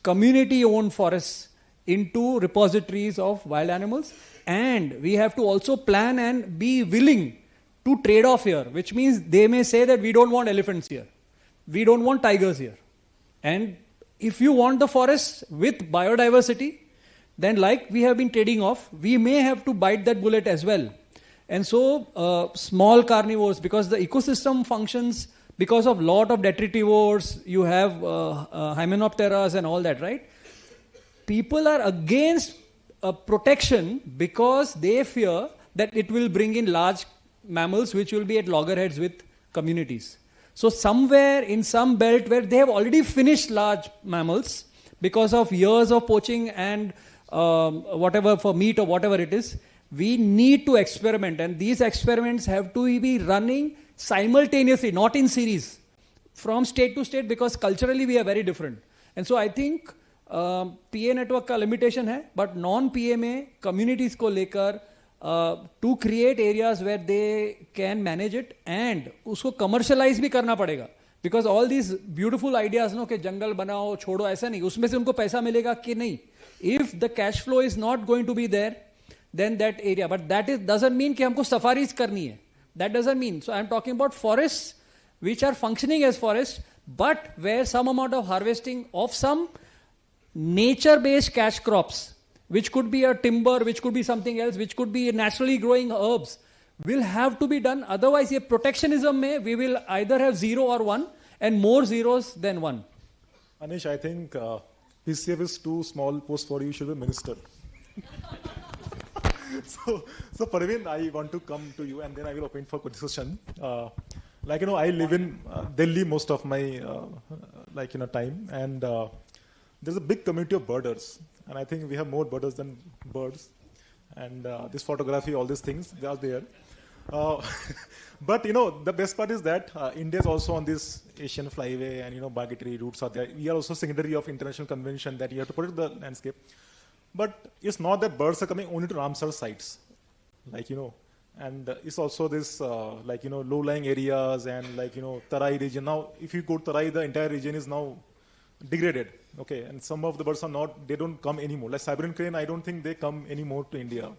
community-owned forests into repositories of wild animals, and we have to also plan and be willing to trade off here, which means they may say that we don't want elephants here, we don't want tigers here, and if you want the forests with biodiversity, then like we have been trading off, we may have to bite that bullet as well. And so small carnivores, because the ecosystem functions because of lot of detritivores, you have hymenopteras and all that, right? People are against protection because they fear that it will bring in large mammals which will be at loggerheads with communities. So somewhere in some belt where they have already finished large mammals because of years of poaching and whatever for meat or whatever it is, we need to experiment, and these experiments have to be running simultaneously, not in series, from state to state, because culturally we are very different. And so I think PA network का limitation है, but non-PA में communities को लेकर to create areas where they can manage it, and उसको commercialize भी करना पड़ेगा, because all these beautiful ideas, no, कि जंगल बनाओ छोड़ो, ऐसा नहीं, उसमें से उनको पैसा मिलेगा कि नहीं. If the cash flow is not going to be there, then that area, but that doesn't mean कि हमको safaris करनी है. That doesn't mean. So I'm talking about forests which are functioning as forests, but where some amount of harvesting of some nature-based cash crops, which could be a timber, which could be something else, which could be naturally growing herbs, will have to be done. Otherwise, ये protectionism में we will either have 0 or 1, and more zeros than 1. Anish, I think PCF is too small post for you. You should be minister. So Parveen, I want to come to you, and then I will open for discussion. I live in Delhi most of my time, and there's a big community of birders, and I think we have more birders than birds. And this photography, all these things, they are there. But the best part is that India is also on this Asian flyway, and migratory routes are there. We are also signatory of international convention that you have to protect the landscape. But it's not that birds are coming only to Ramsar sites, and it's also this low-lying areas and Tarai region. Now, if you go to Tarai, the entire region is now degraded. Okay, and some of the birds are not; they don't come anymore. Like Siberian crane, I don't think they come anymore to India.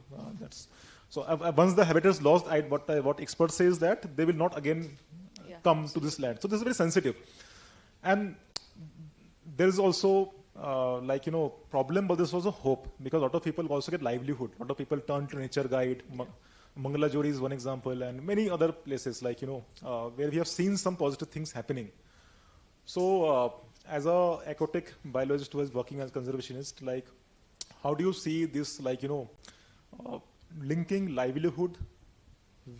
So once the habitat is lost, what experts say is that they will not again come to this land. So this is very sensitive, and there is also problem, but there's also hope, because a lot of people also get livelihood. A lot of people turn to nature guide. Mangala Jori is one example, and many other places where we have seen some positive things happening. So as a aquatic biologist who is working as conservationist, how do you see this linking livelihood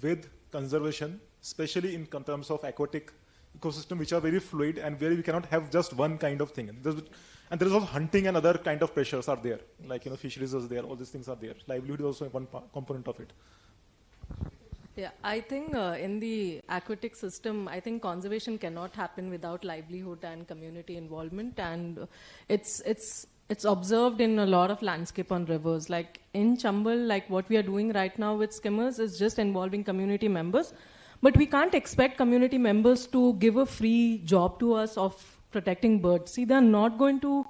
with conservation, especially in terms of aquatic ecosystem, which are very fluid and where we cannot have just one kind of thing. And there is also hunting and other kind of pressures are there, fisheries is there, all these things are there. Livelihood is also one component of it. Yeah, I think in the aquatic system, I think conservation cannot happen without livelihood and community involvement, and it's observed in a lot of landscape on rivers. Like in Chambal, what we are doing right now with skimmers is just involving community members. But we can't expect community members to give a free job to us of protecting birds. See, they're not going to,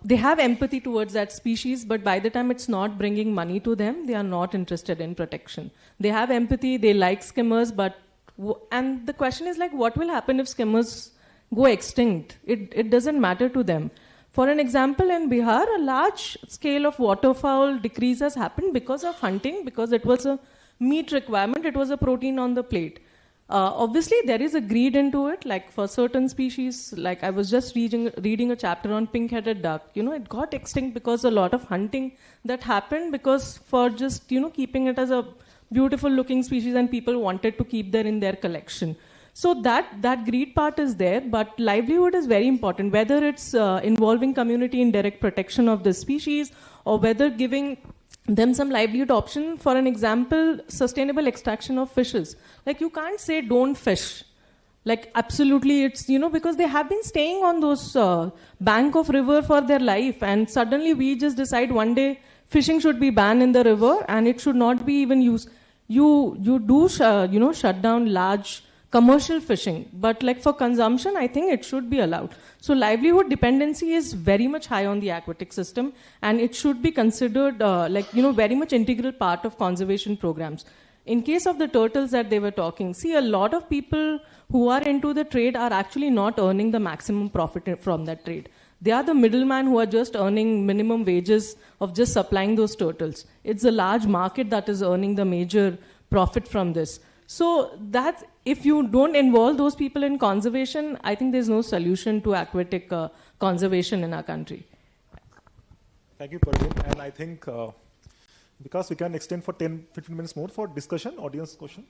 they have empathy towards that species, but by the time it's not bringing money to them, they are not interested in protection. They have empathy, they like skimmers, and the question is what will happen if skimmers go extinct? It doesn't matter to them. For an example, in Bihar, a large scale of waterfowl decrease has happened because of hunting, because it was a meat requirement, it was a protein on the plate. Obviously, there is a greed into it, for certain species, I was just reading a chapter on pink-headed duck. It got extinct because a lot of hunting that happened, because for just, keeping it as a beautiful-looking species, and people wanted to keep that in their collection. So that greed part is there, but livelihood is very important, whether it's involving community in direct protection of the species, or whether giving them some livelihood option. For an example, sustainable extraction of fishes. You can't say don't fish. Absolutely, it's, because they have been staying on those bank of river for their life, and suddenly we just decide one day fishing should be banned in the river and it should not be even used. You do shut down large commercial fishing, but for consumption, I think it should be allowed. So livelihood dependency is very much high on the aquatic system, and it should be considered very much integral part of conservation programs. In case of the turtles that they were talking, see, a lot of people who are into the trade are actually not earning the maximum profit from that trade. They are the middleman who are just earning minimum wages of just supplying those turtles. It's a large market that is earning the major profit from this. So that's, if you don't involve those people in conservation, I think there's no solution to aquatic conservation in our country. Thank you, Parveen. And I think because we can extend for 10-15 minutes more for discussion, audience question.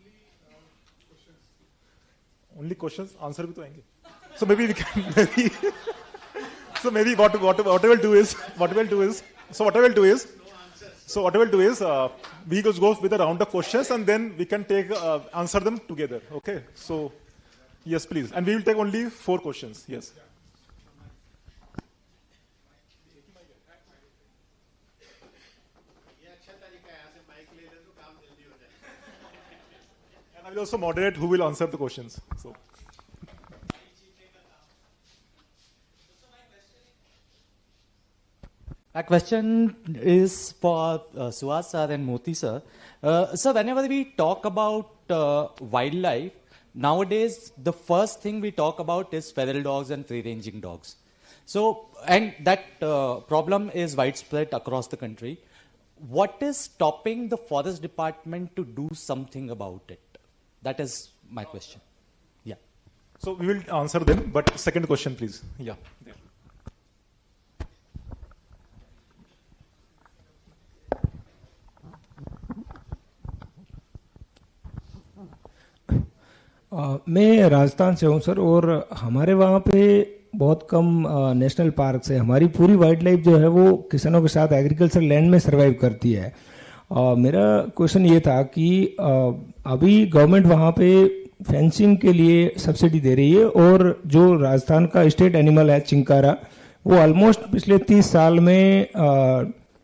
Only questions, answer bhi to aayenge. So maybe we can, so maybe what we'll do is, we just go with a round of questions and then we can answer them together. Okay. So, yes, please. And we will take only 4 questions. Yes. And I will also moderate who will answer the questions. So. My question is for Suhas sir and Moti sir. So whenever we talk about wildlife, nowadays the first thing we talk about is feral dogs and free-ranging dogs. So, and that problem is widespread across the country. What is stopping the forest department to do something about it? That is my question. Yeah. So we will answer them, but second question, please. Yeah. There. मैं राजस्थान से हूँ sir, और हमारे वहाँ पे बहुत कम national park है. हमारी पूरी वाइल्ड लाइफ जो है वो किसानों के साथ एग्रीकल्चर लैंड में सर्वाइव करती है. मेरा क्वेश्चन ये था कि अभी गवर्नमेंट वहाँ पे फेंसिंग के लिए सब्सिडी दे रही है और जो राजस्थान का स्टेट एनिमल है चिंकारा, वो ऑलमोस्ट पिछले 30 साल में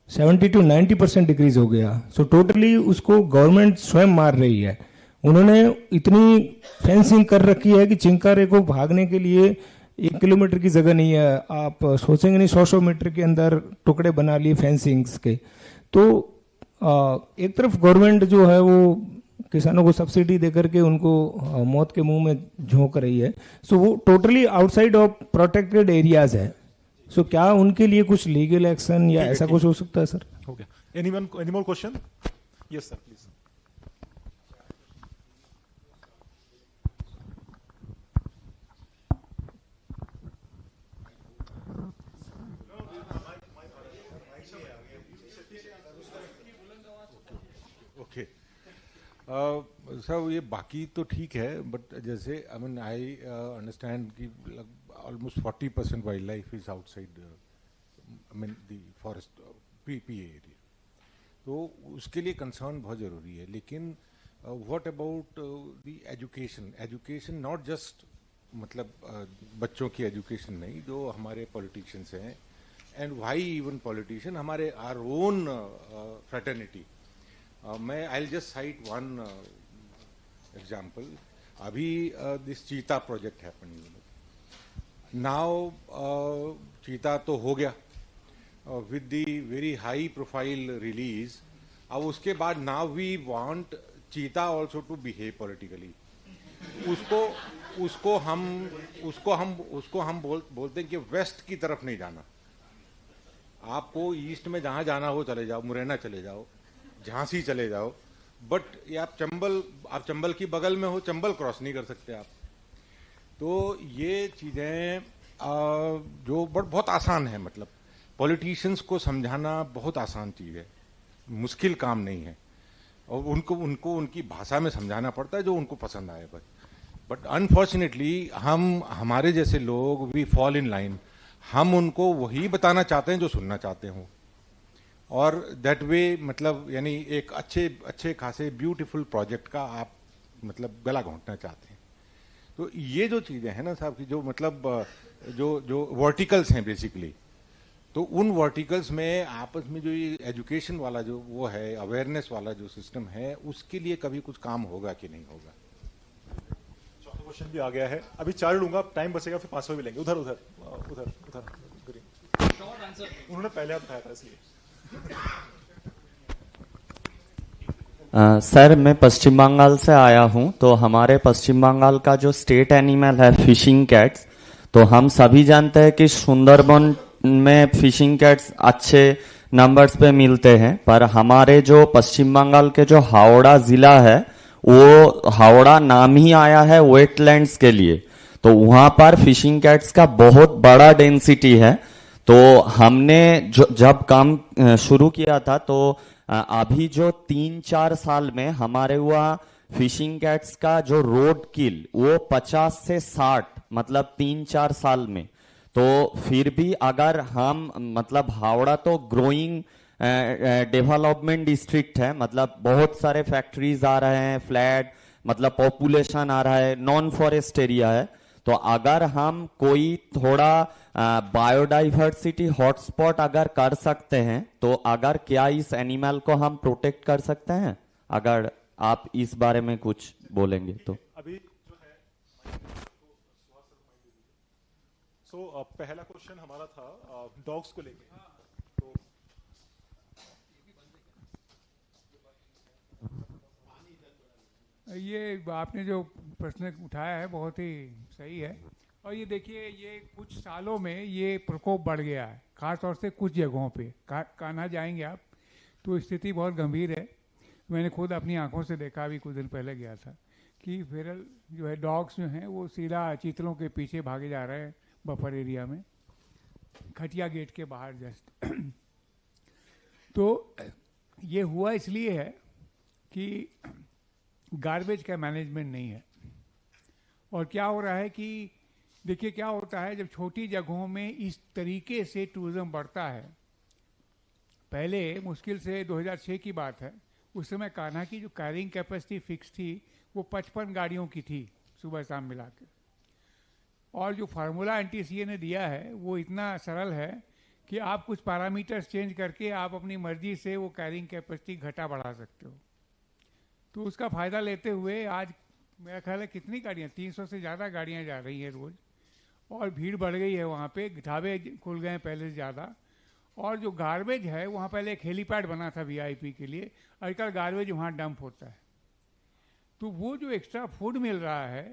70 to 90% डिक्रीज हो गया. सो टोटली उसको गवर्नमेंट स्वयं मार रही है. उन्होंने इतनी फेंसिंग कर रखी है कि चिंकारे को भागने के लिए 1 किलोमीटर की जगह नहीं है. आप सोचेंगे नहीं 100 मीटर के अंदर टुकड़े बना लिए फेंसिंग्स के. तो एक तरफ गवर्नमेंट जो है वो किसानों को सब्सिडी देकर के उनको मौत के मुंह में झोंक रही है. सो वो totally outside of protected areas है. सो क्या उनके लिए कुछ लीगल एक्शन या ऐसा कुछ हो सकता है सर? हो गया. Any more question? Yes sir please. Okay sir, ये बाकी तो ठीक है, बट जैसे आई मीन आई अंडरस्टैंड कि almost 40% wild life is outside I mean the forest PPA area, तो उसके लिए कंसर्न बहुत ज़रूरी है. लेकिन what about the education not just मतलब बच्चों की एजुकेशन नहीं, जो हमारे पॉलिटिशियंस हैं एंड वाई इवन पॉलिटिशियन, हमारे आर ओन फ्रेटर्निटी. मैं I just site one example. अभी दिस चीता प्रोजेक्ट हैपन नाउ. चीता तो हो गया with the very high profile release. अब उसके बाद नाउ वी वांट चीता आल्सो टू बिहेव पॉलिटिकली. उसको हम बोलते हैं कि वेस्ट की तरफ नहीं जाना. आपको ईस्ट में जहां जाना हो चले जाओ, मुरैना चले जाओ, झांसी चले जाओ, बट ये आप चंबल की बगल में हो, चंबल क्रॉस नहीं कर सकते आप. तो ये चीजें जो बहुत आसान है, मतलब पॉलिटिशियंस को समझाना बहुत आसान चीज है, मुश्किल काम नहीं है. और उनको उनकी भाषा में समझाना पड़ता है जो उनको पसंद आए. बट अनफॉर्चुनेटली हमारे जैसे लोग वी फॉल इन लाइन. हम उनको वही बताना चाहते हैं जो सुनना चाहते हो, और दैट वे मतलब यानी एक अच्छे खासे ब्यूटीफुल प्रोजेक्ट का आप मतलब गला घोंटना चाहते हैं. तो ये जो चीजें हैं ना साहब की, जो मतलब जो वर्टिकल्स हैं बेसिकली, तो उन वर्टिकल्स में आपस में जो ये एजुकेशन वाला जो वो है, अवेयरनेस वाला जो सिस्टम है, उसके लिए कभी कुछ काम होगा कि नहीं होगा. चौथा क्वेश्चन भी आ गया है. अभी 4 लूंगा, टाइम बचेगा फिर 500 भी लेंगे. उधर शॉर्ट आंसर उन्होंने पहले बताया था इसलिए. सर मैं पश्चिम बंगाल से आया हूं. तो हमारे पश्चिम बंगाल का जो स्टेट एनिमल है फिशिंग कैट्स. तो हम सभी जानते हैं कि सुंदरबन में फिशिंग कैट्स अच्छे नंबर्स पे मिलते हैं, पर हमारे जो पश्चिम बंगाल के जो हावड़ा जिला है, वो हावड़ा नाम ही आया है वेटलैंड्स के लिए. तो वहां पर फिशिंग कैट्स का बहुत बड़ा डेंसिटी है. तो हमने जब काम शुरू किया था, तो अभी जो 3-4 साल में हमारे वहाँ फिशिंग कैट्स का जो रोड किल वो 50 से 60 मतलब 3-4 साल में. तो फिर भी अगर हम मतलब हावड़ा तो ग्रोइंग डेवलपमेंट डिस्ट्रिक्ट है, मतलब बहुत सारे फैक्ट्रीज आ रहे हैं, फ्लैट मतलब पॉपुलेशन आ रहा है, नॉन फॉरेस्ट एरिया है. तो अगर हम कोई थोड़ा बायोडाइवर्सिटी हॉटस्पॉट अगर कर सकते हैं, तो अगर क्या इस एनिमल को हम प्रोटेक्ट कर सकते हैं? अगर आप इस बारे में कुछ बोलेंगे तो. अभी जो है पहला क्वेश्चन हमारा था डॉग्स को लेके. तो ये आपने जो प्रश्न उठाया है बहुत ही सही है. और ये देखिए, ये कुछ सालों में ये प्रकोप बढ़ गया है, खास तौर से कुछ जगहों पे. कान्हा जाएंगे आप तो स्थिति बहुत गंभीर है. मैंने खुद अपनी आंखों से देखा, अभी कुछ दिन पहले गया था, कि फेरल जो है डॉग्स जो हैं वो सीधा चीतलों के पीछे भागे जा रहे हैं बफर एरिया में, खटिया गेट के बाहर जस्ट. तो ये हुआ इसलिए है कि गार्बेज का मैनेजमेंट नहीं है. और क्या हो रहा है कि देखिए क्या होता है, जब छोटी जगहों में इस तरीके से टूरिज्म बढ़ता है पहले मुश्किल से 2006 की बात है, उस समय कान्हा की जो कैरिंग कैपेसिटी फिक्स थी वो 55 गाड़ियों की थी सुबह शाम मिला के। और जो फार्मूला NTCA ने दिया है वो इतना सरल है कि आप कुछ पैरामीटर्स चेंज करके आप अपनी मर्जी से वो कैरिंग कैपेसिटी घटा बढ़ा सकते हो। तो उसका फ़ायदा लेते हुए आज मेरा ख्याल है कितनी गाड़ियाँ, 300 से ज़्यादा गाड़ियाँ जा रही हैं रोज़, और भीड़ बढ़ गई है वहाँ पे, ढाबे खुल गए हैं पहले से ज़्यादा। और जो गार्बेज है वहाँ पहले एक हेलीपैड बना था VIP के लिए, आजकल गार्बेज वहाँ डंप होता है। तो वो जो एक्स्ट्रा फूड मिल रहा है,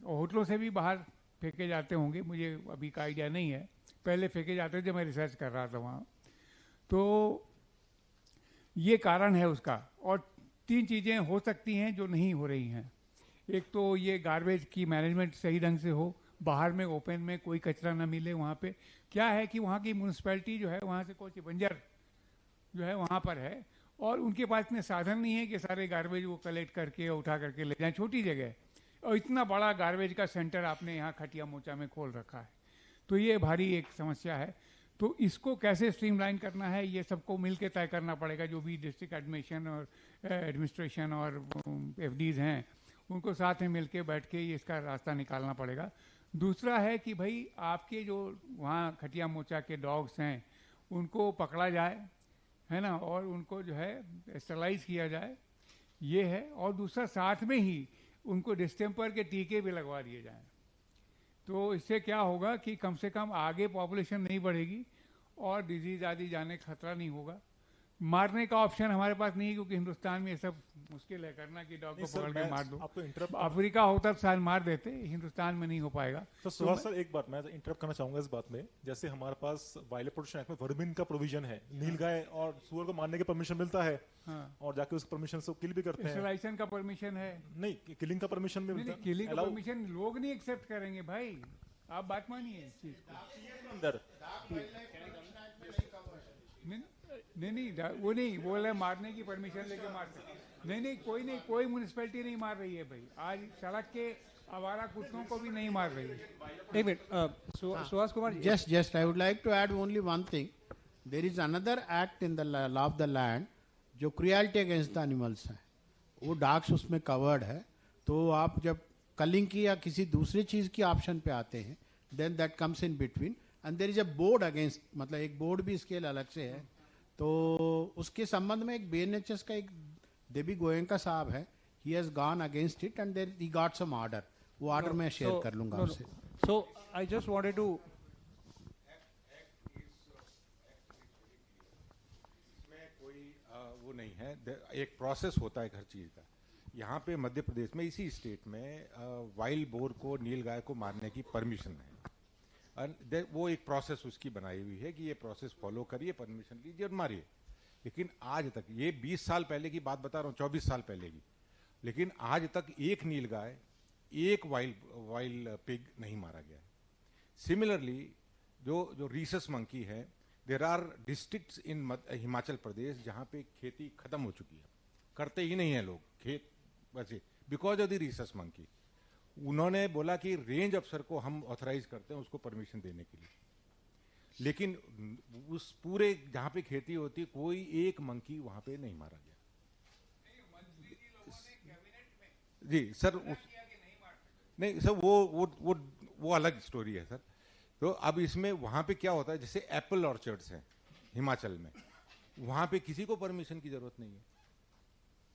और होटलों से भी बाहर फेंके जाते होंगे, मुझे अभी का आइडिया नहीं है, पहले फेंके जाते थे जब मैं रिसर्च कर रहा था वहाँ। तो ये कारण है उसका। और 3 चीज़ें हो सकती हैं जो नहीं हो रही हैं। एक तो ये गार्बेज की मैनेजमेंट सही ढंग से हो, बाहर में ओपन में कोई कचरा ना मिले। वहाँ पे क्या है कि वहाँ की म्यूनसिपैलिटी जो है वहाँ से कोई बंजर जो है वहाँ पर है, और उनके पास इतने साधन नहीं है कि सारे गार्बेज वो कलेक्ट करके उठा करके ले जाएं, छोटी जगह है। और इतना बड़ा गार्बेज का सेंटर आपने यहाँ खटिया मोचा में खोल रखा है, तो ये भारी एक समस्या है। तो इसको कैसे स्ट्रीमलाइन करना है ये सबको मिल के तय करना पड़ेगा, जो भी डिस्ट्रिक्ट एडमिनिस्ट्रेशन और FDs हैं उनको साथ में मिल के बैठ के ये इसका रास्ता निकालना पड़ेगा। दूसरा है कि भाई आपके जो वहाँ खटिया मोचा के डॉग्स हैं उनको पकड़ा जाए, है ना, और उनको जो है स्टरलाइज किया जाए, ये है। और दूसरा साथ में ही उनको डिस्टेम्पर के टीके भी लगवा दिए जाएं। तो इससे क्या होगा कि कम से कम आगे पॉपुलेशन नहीं बढ़ेगी और डिजीज आदि जाने का खतरा नहीं होगा। मारने का ऑप्शन हमारे पास नहीं है क्योंकि हिंदुस्तान में ये सब मुश्किल है करना कि डॉग को पकड़ के मार दो। अफ्रीका होता तो शायद मार देते, हिंदुस्तान में नहीं हो पाएगा। तो सुहास सर एक बात मैं इंटरप्ट करना चाहूंगा इस बात में, जैसे हमारे पास वाइल्ड लाइफ प्रोटेक्शन एक्ट में वर्मिन का प्रोविजन है, नीलगाय और सुअर को मारने की परमिशन मिलता है। हाँ। और जाके उस परमिशन से किल भी करते हैं। स्टरलाइजेशन का परमिशन है, नहीं किलिंग का परमिशन भी मिलता है। किलिंग का परमिशन लोग नहीं एक्सेप्ट करेंगे भाई, आप बात मानिए इस चीज को। नहीं वो नहीं बोल रहे मारने की परमिशन लेके मार सकते। नहीं कोई म्यूनिसिपैलिटी नहीं मार रही है भाई, आज सड़क के आवारा कुत्तों को भी नहीं मार रही है। एक minute Suhas Kumar, just I would like to add only one thing. There is another act in the law of the land जो क्रुएल्टी अगेंस्ट द एनिमल्स है, वो डॉग्स उसमें कवर्ड है। तो आप जब कलिंग की या किसी दूसरी चीज की ऑप्शन पे आते हैं then that comes in between, and there is a board against, मतलब एक बोर्ड भी स्केल अलग से है। तो उसके संबंध में एक BNHS का एक देवी गोयंका साहब है, he has gone against it and there he got some order, वो ऑर्डर मैं शेयर कर लूंगा आपसे। So I just wanted to, इसमें कोई वो नहीं है, एक प्रोसेस होता है हर चीज का। यहाँ पे मध्य प्रदेश में इसी स्टेट में वाइल्ड बोर को, नीलगाय को मारने की परमिशन है। वो एक प्रोसेस उसकी बनाई हुई है कि ये प्रोसेस फॉलो करिए, परमिशन लीजिए और मारिए। लेकिन आज तक, ये 20 साल पहले की बात बता रहा हूँ, 24 साल पहले की, लेकिन आज तक एक नीलगाय, एक वाइल्ड पिग नहीं मारा गया है। सिमिलरली जो रीसस मंकी है, देर आर डिस्ट्रिक्ट्स इन हिमाचल प्रदेश जहाँ पे खेती खत्म हो चुकी है, करते ही नहीं है लोग खेत वैसे, because of the Rhesus monkey. उन्होंने बोला कि रेंज अफसर को हम ऑथराइज करते हैं उसको परमिशन देने के लिए, लेकिन उस पूरे जहां पे खेती होती कोई एक मंकी वहां पे नहीं मारा गया। जी सर, नहीं सर वो अलग स्टोरी है सर। तो अब इसमें वहां पे क्या होता है, जैसे एप्पल ऑर्चर्ड्स हैं हिमाचल में, वहां पे किसी को परमिशन की जरूरत नहीं है।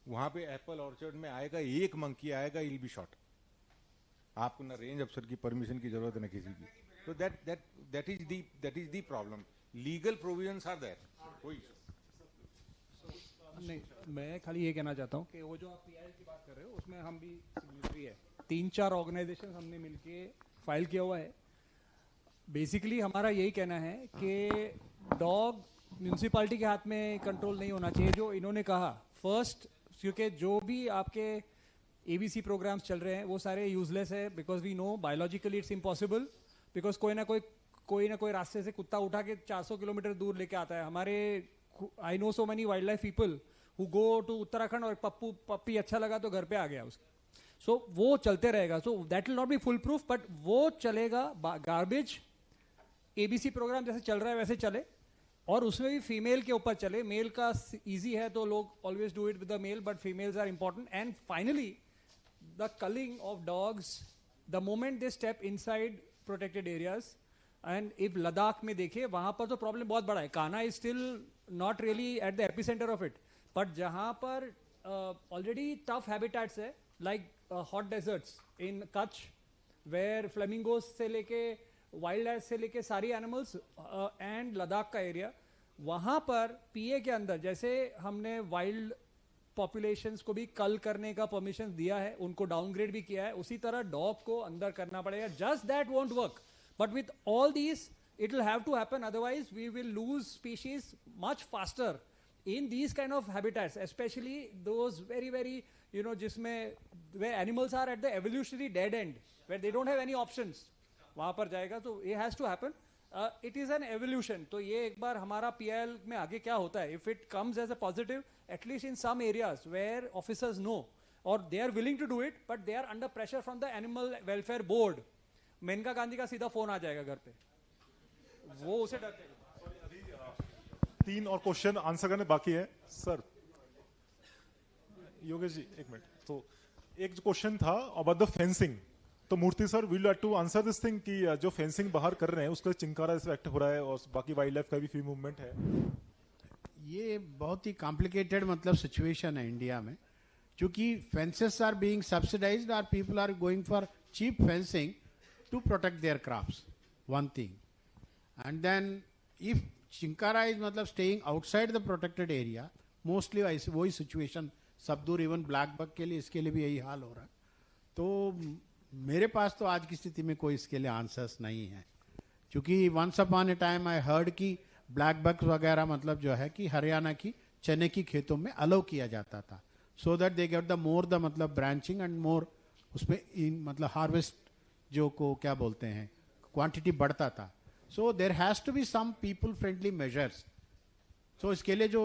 वहां पे एप्पल ऑर्चर्ड में आएगा एक मंकी आएगा, इल बी शॉट, आपको ना रेंज अफसर की परमिशन की जरूरत है ना किसी की। तो that is the problem. Legal provisions are there, कोई नहीं, मैं खाली ये कहना चाहता हूँ कि वो जो आप PIL की बात कर रहे हो उसमें हम भी सिग्नेटरी है, 3-4 ऑर्गेनाइजेशन हमने मिलके फाइल किया हुआ है। बेसिकली हमारा यही कहना है कि डॉग म्यूनसिपालिटी के हाथ में कंट्रोल नहीं होना चाहिए, जो इन्होंने कहा फर्स्ट, क्योंकि जो भी आपके ABC प्रोग्राम्स चल रहे हैं वो सारे यूजलेस है, because we know biologically it's impossible, because कोई ना कोई रास्ते से कुत्ता उठा के 400 किलोमीटर दूर लेके आता है। हमारे I know so many wild life people who go to Uttarakhand और पप्पी अच्छा लगा तो घर पे आ गया उसके, सो वो चलते रहेगा। So that will not be full proof, but वो चलेगा। गार्बेज ABC प्रोग्राम जैसे चल रहा है वैसे चले, और उसमें भी फीमेल के ऊपर चले. मेल का इजी है तो लोग always do it with the male, but females are important. And finally the culling of dogs the moment they step inside protected areas. And if Ladakh में देखे वहां पर तो प्रॉब्लम बहुत बड़ा है. Kanha is still not really at the epicenter of it, but जहां पर ऑलरेडी टफ हैबिटेट्स है like hot deserts in Kutch, where flamingos से लेके वाइल्ड लाइफ से लेके सारी एनिमल्स, एंड लद्दाख का एरिया, वहां पर पीए के अंदर जैसे हमने वाइल्ड पॉपुलेशंस को भी कल करने का परमिशन दिया है, उनको डाउनग्रेड भी किया है, उसी तरह डॉग को अंदर करना पड़ेगा. Just that won't work, but with all these it will have to happen, otherwise we will lose species much faster in these kind of habitats, especially those very very जिसमें where animals are at the evolutionary dead end, where they don't have any options. वहां पर जाएगा तो it has to happen. It is an evolution. तो ये एक बार हमारा PIL में आगे क्या होता है, if it comes as a positive, at least in some areas where officers know or they are willing to do it, but they are under pressure from the animal welfare board. Maneka Gandhi का सीधा phone आ जाएगा घर पे, वो उसे डरते हैं. 3 और क्वेश्चन आंसर करने बाकी है सर. योगेश जी एक मिनट. तो एक क्वेश्चन था अबाउट द फेंसिंग. तो Murthy sir will to answer this thing कि जो फेंसिंग बाहर कर रहे हैं उसका चिंकारा इफेक्ट हो रहा है और बाकी वाइल्ड लाइफ का भी फ्री मूवमेंट है. ये बहुत ही कॉम्प्लिकेटेड मतलब सिचुएशन है इंडिया में, क्योंकि फेंसेस आर बीइंग सब्सिडाइज्ड और people are going for cheap fencing to protect their crops, one thing. And then if chinkara is मतलब staying outside the protected area, mostly वही situation सब दूर, even black bug के लिए, इसके लिए भी यही हाल हो रहा है. तो मेरे पास तो आज की स्थिति में कोई इसके लिए आंसर्स नहीं है, क्योंकि once upon a time I heard कि ब्लैक बग्स वगैरह मतलब जो है कि हरियाणा की चने की खेतों में अलाउ किया जाता था, so that they get the more the मतलब ब्रांचिंग एंड मोर उसमें मतलब हार्वेस्ट जो को क्या बोलते हैं क्वांटिटी बढ़ता था. So there has to be some people friendly measures. So इसके लिए जो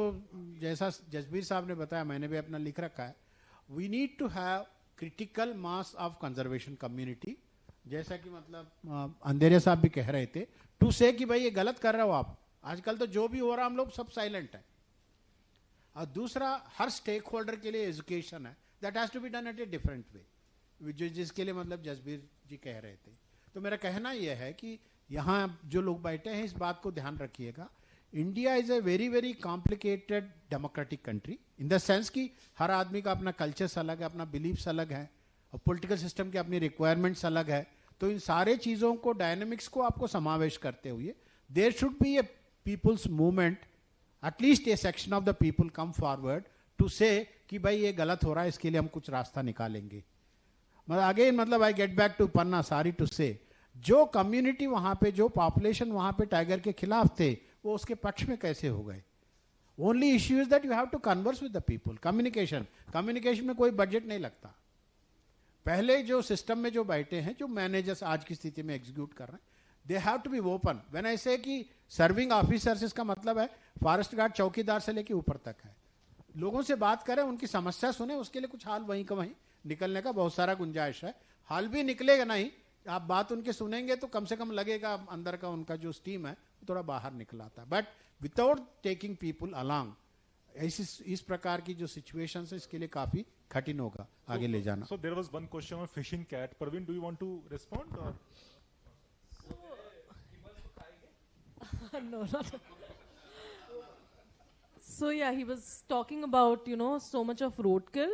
जैसा जसबीर साहब ने बताया, मैंने भी अपना लिख रखा है, we need to have critical mass of conservation community. जैसा कि मतलब अंधेरे साहब भी कह रहे थे, to say कि भाई ये गलत कर रहे हो आप. आजकल तो जो भी हो रहा हम लोग सब साइलेंट है. और दूसरा हर स्टेक होल्डर के लिए एजुकेशन है, that has to be done at a different way, जिसके लिए मतलब जसबीर जी कह रहे थे. तो मेरा कहना यह है कि यहाँ जो लोग बैठे हैं इस बात को ध्यान रखिएगा, India is a very very complicated democratic country in the sense कि हर आदमी का अपना कल्चर्स अलग है, अपना बिलीफ्स अलग है, और पॉलिटिकल सिस्टम की अपनी रिक्वायरमेंट्स अलग है. तो इन सारे चीज़ों को डायनेमिक्स को आपको समावेश करते हुए there should be a people's movement, at least a section of the people come forward to say कि भाई ये गलत हो रहा है, इसके लिए हम कुछ रास्ता निकालेंगे. मतलब अगेन मतलब I get back to Panna, sorry to say, जो कम्युनिटी वहां पे, जो पॉपुलेशन वहां पे टाइगर के खिलाफ थे, वो उसके पक्ष में कैसे हो गए. Only issue is that you have to converse with the people. Communication में कोई बजट नहीं लगता. पहले जो सिस्टम में जो बैठे हैं, जो मैनेजर्स आज की स्थिति में एग्जीक्यूट कर रहे हैं, they have to be open. When I say कि सर्विंग ऑफिसर्स, इसका मतलब है फॉरेस्ट गार्ड चौकीदार से लेके ऊपर तक है. लोगों से बात करें, उनकी समस्या सुने, उसके लिए कुछ हाल वहीं का वहीं निकलने का बहुत सारा गुंजाइश है. हाल भी निकलेगा नहीं, आप बात उनके सुनेंगे तो कम से कम लगेगा अंदर का उनका जो स्टीम है वो थोड़ा बाहर निकलाता है. But without taking people along, इस प्रकार की जो सिचुएशन है इसके लिए काफी कठिन होगा आगे ले जाना. So there was one question on fishing cat. Parveen, do you want to respond or? No, not. So yeah, he was talking about so much of roadkill.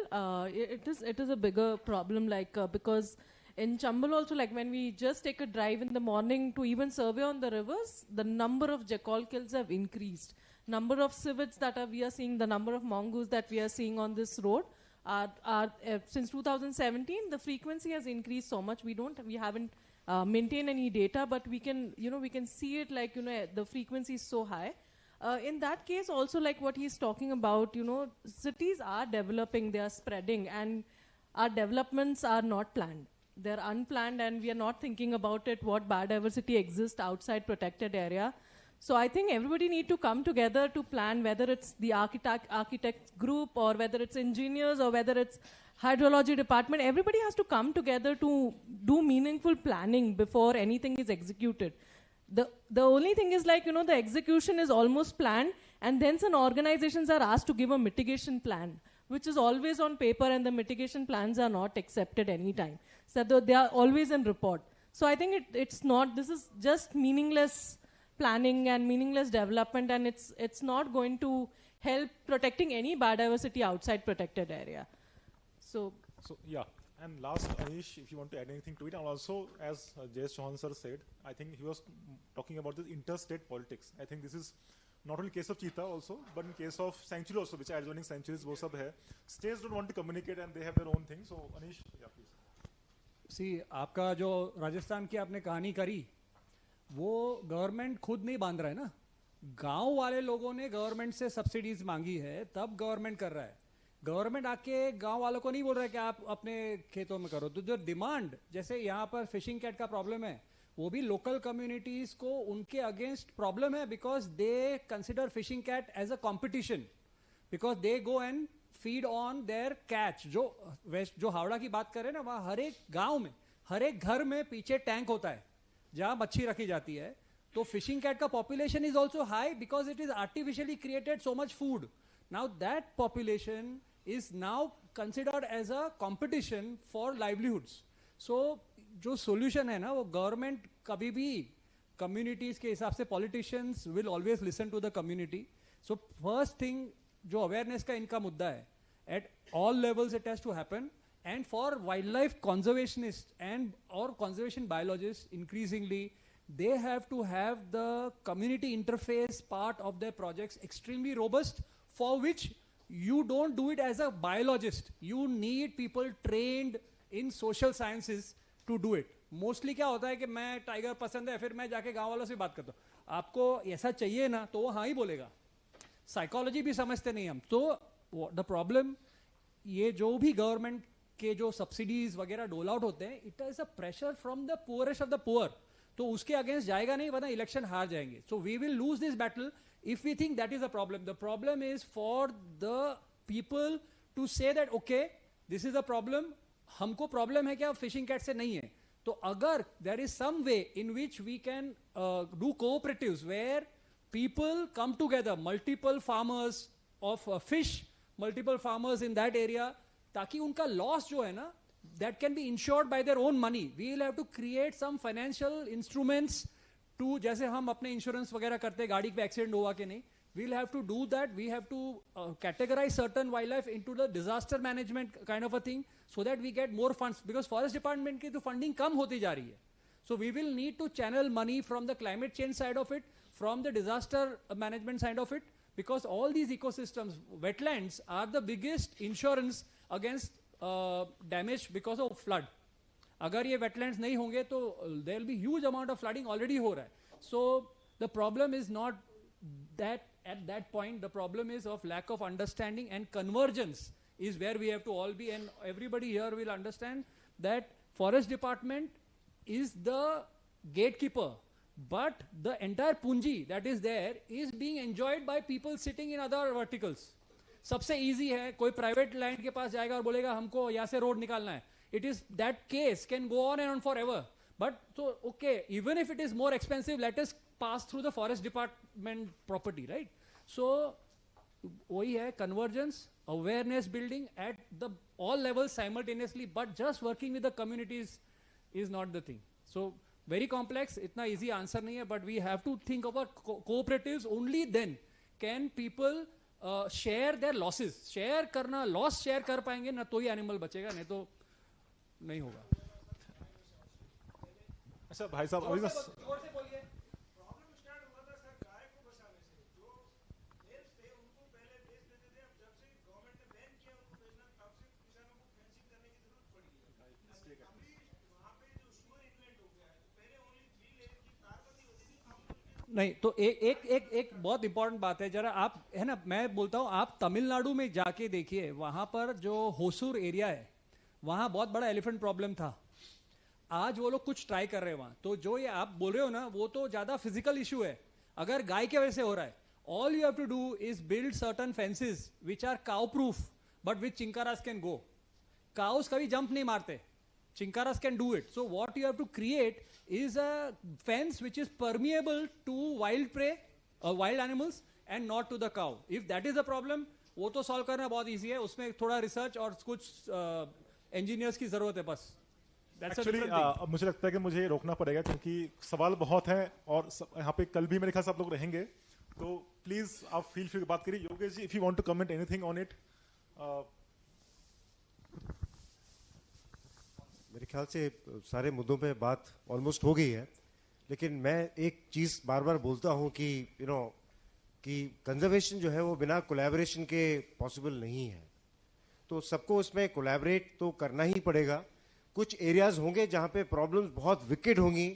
It is a bigger problem, like because in Chambal also, like when we just take a drive in the morning to even survey on the rivers, the number of jackal kills have increased. Number of civets that we are seeing, the number of mongoose that we are seeing on this road are since 2017, the frequency has increased so much. We haven't maintained any data, but we can see it, like the frequency is so high. In that case also, like what he's talking about, cities are developing, they are spreading, and our developments are not planned. They're unplanned, and we are not thinking about it, what biodiversity exists outside protected area. So I think everybody need to come together to plan, whether it's the architect group or whether it's engineers or whether it's hydrology department. Everybody has to come together to do meaningful planning before anything is executed. The only thing is like, the execution is almost planned, and then some organizations are asked to give a mitigation plan, which is always on paper, and the mitigation plans are not accepted anytime. So they are always in report. So I think it's not, this is just meaningless planning and meaningless development, and it's not going to help protecting any biodiversity outside protected area. So yeah. And last, Anish, if you want to add anything to it, and also, as Jayesh Chauhan sir said, I think he was talking about this interstate politics. I think this is not only case of cheetah also, but in case of sanctuary also, which are adjoining sanctuaries, wo sab hai. States don't want to communicate and they have their own thing. So, Anish, yeah, please. See, आपका जो राजस्थान की आपने कहानी करी, वो government खुद नहीं बांध रहा है ना. गांव वाले लोगों ने गवर्नमेंट से सब्सिडीज मांगी है, तब गवर्नमेंट कर रहा है. गवर्नमेंट आके गांव वालों को नहीं बोल रहा है कि आप अपने खेतों में करो. तो जो डिमांड, जैसे यहाँ पर फिशिंग कैट का प्रॉब्लम है, वो भी लोकल कम्युनिटीज को उनके अगेंस्ट प्रॉब्लम है, because they consider fishing cat as a competition, because they go and feed on their catch. जो हावड़ा की बात करें ना, वहाँ हर एक गांव में, हर एक घर में पीछे टैंक होता है जहां मच्छी रखी जाती है. तो फिशिंग कैट का population is also high because it is artificially created so much food. Now that population is now considered as a competition for livelihoods. So जो solution है ना, वो government कभी भी communities के हिसाब से politicians will always listen to the community. So first thing, जो awareness का इनका मुद्दा है, at all levels it has to happen. And for wildlife conservationists and or conservation biologists, increasingly they have to have the community interface part of their projects extremely robust, for which you don't do it as a biologist. You need people trained in social sciences to do it. Mostly क्या होता है कि मैं tiger पसंद है, फिर मैं जाके गांव वालों से बात करता हूँ, आपको ऐसा चाहिए ना, तो वो हाँ ही बोलेगा. साइकोलॉजी भी समझते नहीं हम. तो द प्रॉब्लम, ये जो भी गवर्नमेंट के जो सब्सिडीज वगैरह डोल आउट होते हैं, it is a pressure from the poorest of the poor. तो उसके अगेंस्ट जाएगा नहीं, वरना इलेक्शन हार जाएंगे. So we will lose this battle if we think that is a problem. The problem is for the people to say that okay, this is a problem, हमको problem है क्या fishing cat से नहीं है. तो अगर there is some way in which we can do cooperatives where people come together, multiple farmers of fish, multiple farmers in that area, ताकि उनका loss जो है ना, that can be insured by their own money. We will have to create some financial instruments to, जैसे हम अपने insurance वगैरह करते हैं गाड़ी पे एक्सीडेंट हुआ कि नहीं, we'll have to do that. We have to categorize certain wildlife into the disaster management kind of a thing, so that we get more funds, because forest department की तो funding कम होती जा रही है. So we will need to channel money from the climate change side of it, from the disaster management side of it, because all these ecosystems, wetlands are the biggest insurance against damage because of flood. अगर ये wetlands नहीं होंगे तो there will be huge amount of flooding already हो रहा है. So the problem is not that at that point, the problem is of lack of understanding, and convergence is where we have to all be, and everybody here will understand that forest department is the gatekeeper, but the entire punji that is there is being enjoyed by people sitting in other verticals. सबसे easy है, कोई private land के पास जाएगा और बोलेगा हमको यहाँ से road निकालना है. It is that case can go on and on forever. But so okay, even if it is more expensive, let us pass through the forest department property, right? So वही है convergence, awareness building at the all levels simultaneously, but just working with the communities is not the thing. So very complex, इतना easy answer नहीं है, but we have to think about cooperatives. Only then can people share their losses. Share करना, loss share कर पाएंगे ना, तो ही animal बचेगा, नहीं तो नहीं होगा. अच्छा भाई साहब, अभी बस नहीं तो एक बहुत इंपॉर्टेंट बात है, जरा आप है ना, मैं बोलता हूँ आप तमिलनाडु में जाके देखिए, वहां पर जो होसूर एरिया है वहां बहुत बड़ा एलिफेंट प्रॉब्लम था. आज वो लोग कुछ ट्राई कर रहे हैं वहां. तो जो ये आप बोल रहे हो ना, वो तो ज्यादा फिजिकल इशू है. अगर गाय के वजह से हो रहा है, all you have to do is build certain fences which are cow proof, but which chinkaras can go. Cows कभी जंप नहीं मारते, chinkaras can do it. So what you have to create is a fence which is permeable to wild prey, wild animals, and not to the cow. If that is the problem, वो तो solve करना बहुत easy है. उसमें थोड़ा research और कुछ engineers की जरूरत है बस. That's Actually, मुझे लगता है कि मुझे रोकना पड़ेगा क्योंकि सवाल बहुत हैं और यहाँ पे कल भी मेरे ख्याल से आप लोग रहेंगे. तो प्लीज आप फील फ्री बात करिए. Yogesh ji, if you want to comment anything on it. मेरे ख्याल से सारे मुद्दों पे बात ऑलमोस्ट हो गई है, लेकिन मैं एक चीज बार बार बोलता हूं कि कि कंजर्वेशन जो है वो बिना कोलैबोरेशन के पॉसिबल नहीं है. तो सबको उसमें कोलैबोरेट तो करना ही पड़ेगा. कुछ एरियाज होंगे जहां पे प्रॉब्लम्स बहुत विकेड होंगी,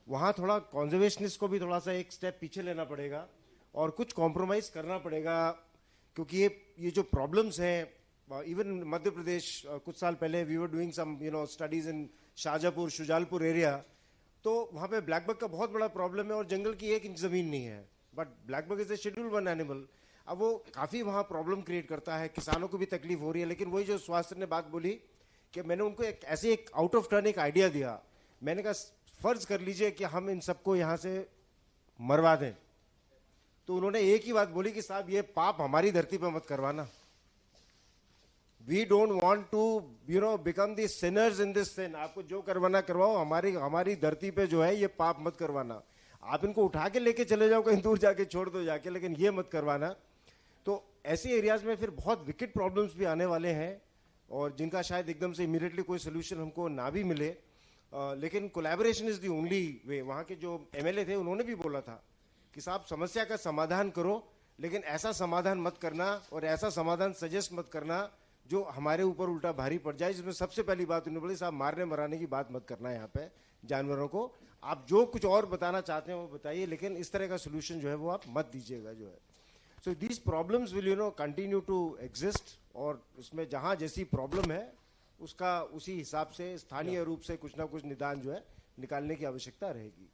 वहां थोड़ा कंजर्वेशनिस्ट को भी थोड़ा सा एक स्टेप पीछे लेना पड़ेगा और कुछ कॉम्प्रोमाइज करना पड़ेगा, क्योंकि ये जो प्रॉब्लम्स हैं, इवन मध्य प्रदेश कुछ साल पहले we were doing some studies in Shahjahanpur Shujalpur area, तो वहां पे ब्लैक बग का बहुत बड़ा प्रॉब्लम है और जंगल की 1 इंच जमीन नहीं है. But black bug is a schedule 1 animal. अब वो काफी वहां प्रॉब्लम क्रिएट करता है, किसानों को भी तकलीफ हो रही है. लेकिन वही जो स्वास्थ्य ने बात बोली कि मैंने उनको एक आउट ऑफ टर्न एक आइडिया दिया. मैंने कहा फर्ज कर लीजिए कि हम इन सबको यहाँ से मरवा दें, तो उन्होंने एक ही बात बोली कि साहब ये पाप हमारी धरती पे मत करवाना. We don't want to become the sinners in this sin. आपको जो करवाना करवाओ, हमारी धरती पे जो है ये पाप मत करवाना. आप इनको उठा के लेके चले जाओ, कहीं दूर जाके छोड़ दो जाके, लेकिन ये मत करवाना. तो ऐसे एरियाज में फिर बहुत विकेट प्रॉब्लम्स भी आने वाले हैं और जिनका शायद एकदम से इमीडिएटली कोई सोल्यूशन हमको ना भी मिले. लेकिन collaboration is the only way. वहाँ के जो एमएलए थे उन्होंने भी बोला था कि साहब समस्या का समाधान करो, लेकिन ऐसा समाधान मत करना और ऐसा समाधान सजेस्ट मत करना जो हमारे ऊपर उल्टा भारी पड़ जाए. जिसमें सबसे पहली बात उन्होंने बोली, साहब मारने मराने की बात मत करना है यहाँ पे जानवरों को. आप जो कुछ और बताना चाहते हैं वो बताइए, लेकिन इस तरह का सोल्यूशन जो है वो आप मत दीजिएगा जो है. So these problems will continue to exist और उसमें जहाँ जैसी प्रॉब्लम है उसका उसी हिसाब से स्थानीय रूप से कुछ ना कुछ निदान जो है निकालने की आवश्यकता रहेगी.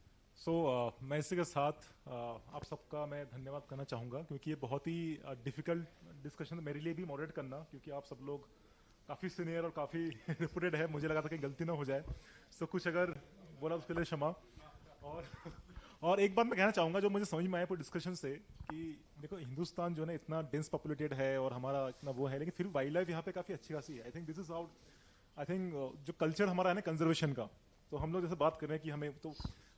मैं इसी के साथ आप सबका मैं धन्यवाद करना चाहूँगा क्योंकि ये बहुत ही डिफिकल्ट डिस्कशन मेरे लिए भी मॉडरेट करना, क्योंकि आप सब लोग काफ़ी सीनियर और काफ़ी रेपुटेड है. मुझे लगा था कि गलती ना हो जाए, तो कुछ अगर बोला उसके लिए क्षमा. और एक बात मैं कहना चाहूँगा जो मुझे समझ में आया पूरी डिस्कशन से कि देखो हिंदुस्तान जो है ना इतना डेंस पॉपुलेटेड है और हमारा इतना वो है, लेकिन फिर वाइल्ड लाइफ यहाँ पे काफ़ी अच्छी खासी है. I think this is out. I think जो कल्चर हमारा है ना कंजर्वेशन का, तो हम लोग जैसे बात कर रहे हैं कि हमें तो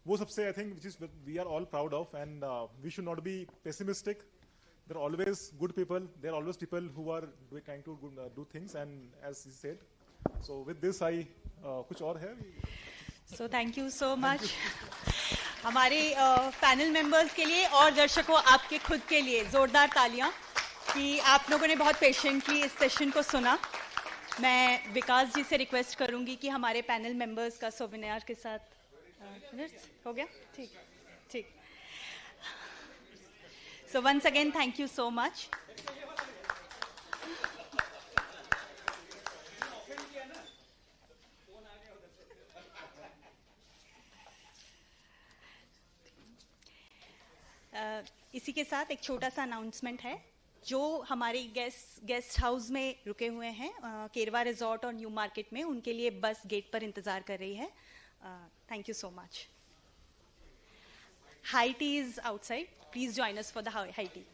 वो सबसे I think which is we are all proud of and we should not be pessimistic. There are always good people, there are always people who are trying to do things and as he said. So with this I कुछ और है. So thank you so much हमारे panel members के लिए और दर्शकों आपके खुद के लिए जोरदार तालियां कि आप लोगों ने बहुत पेशेंटली इस सेशन को सुना. मैं विकास जी से रिक्वेस्ट करूंगी कि हमारे पैनल मेंबर्स का सोविनियर के साथ हो गया. ठीक ठीक. So once again thank you so much. इसी के साथ एक छोटा सा अनाउंसमेंट है. जो हमारे गेस्ट हाउस में रुके हुए हैं केरवा रिजॉर्ट और न्यू मार्केट में, उनके लिए बस गेट पर इंतजार कर रही है. Thank you so much. High tea is outside. Please join us for the high tea.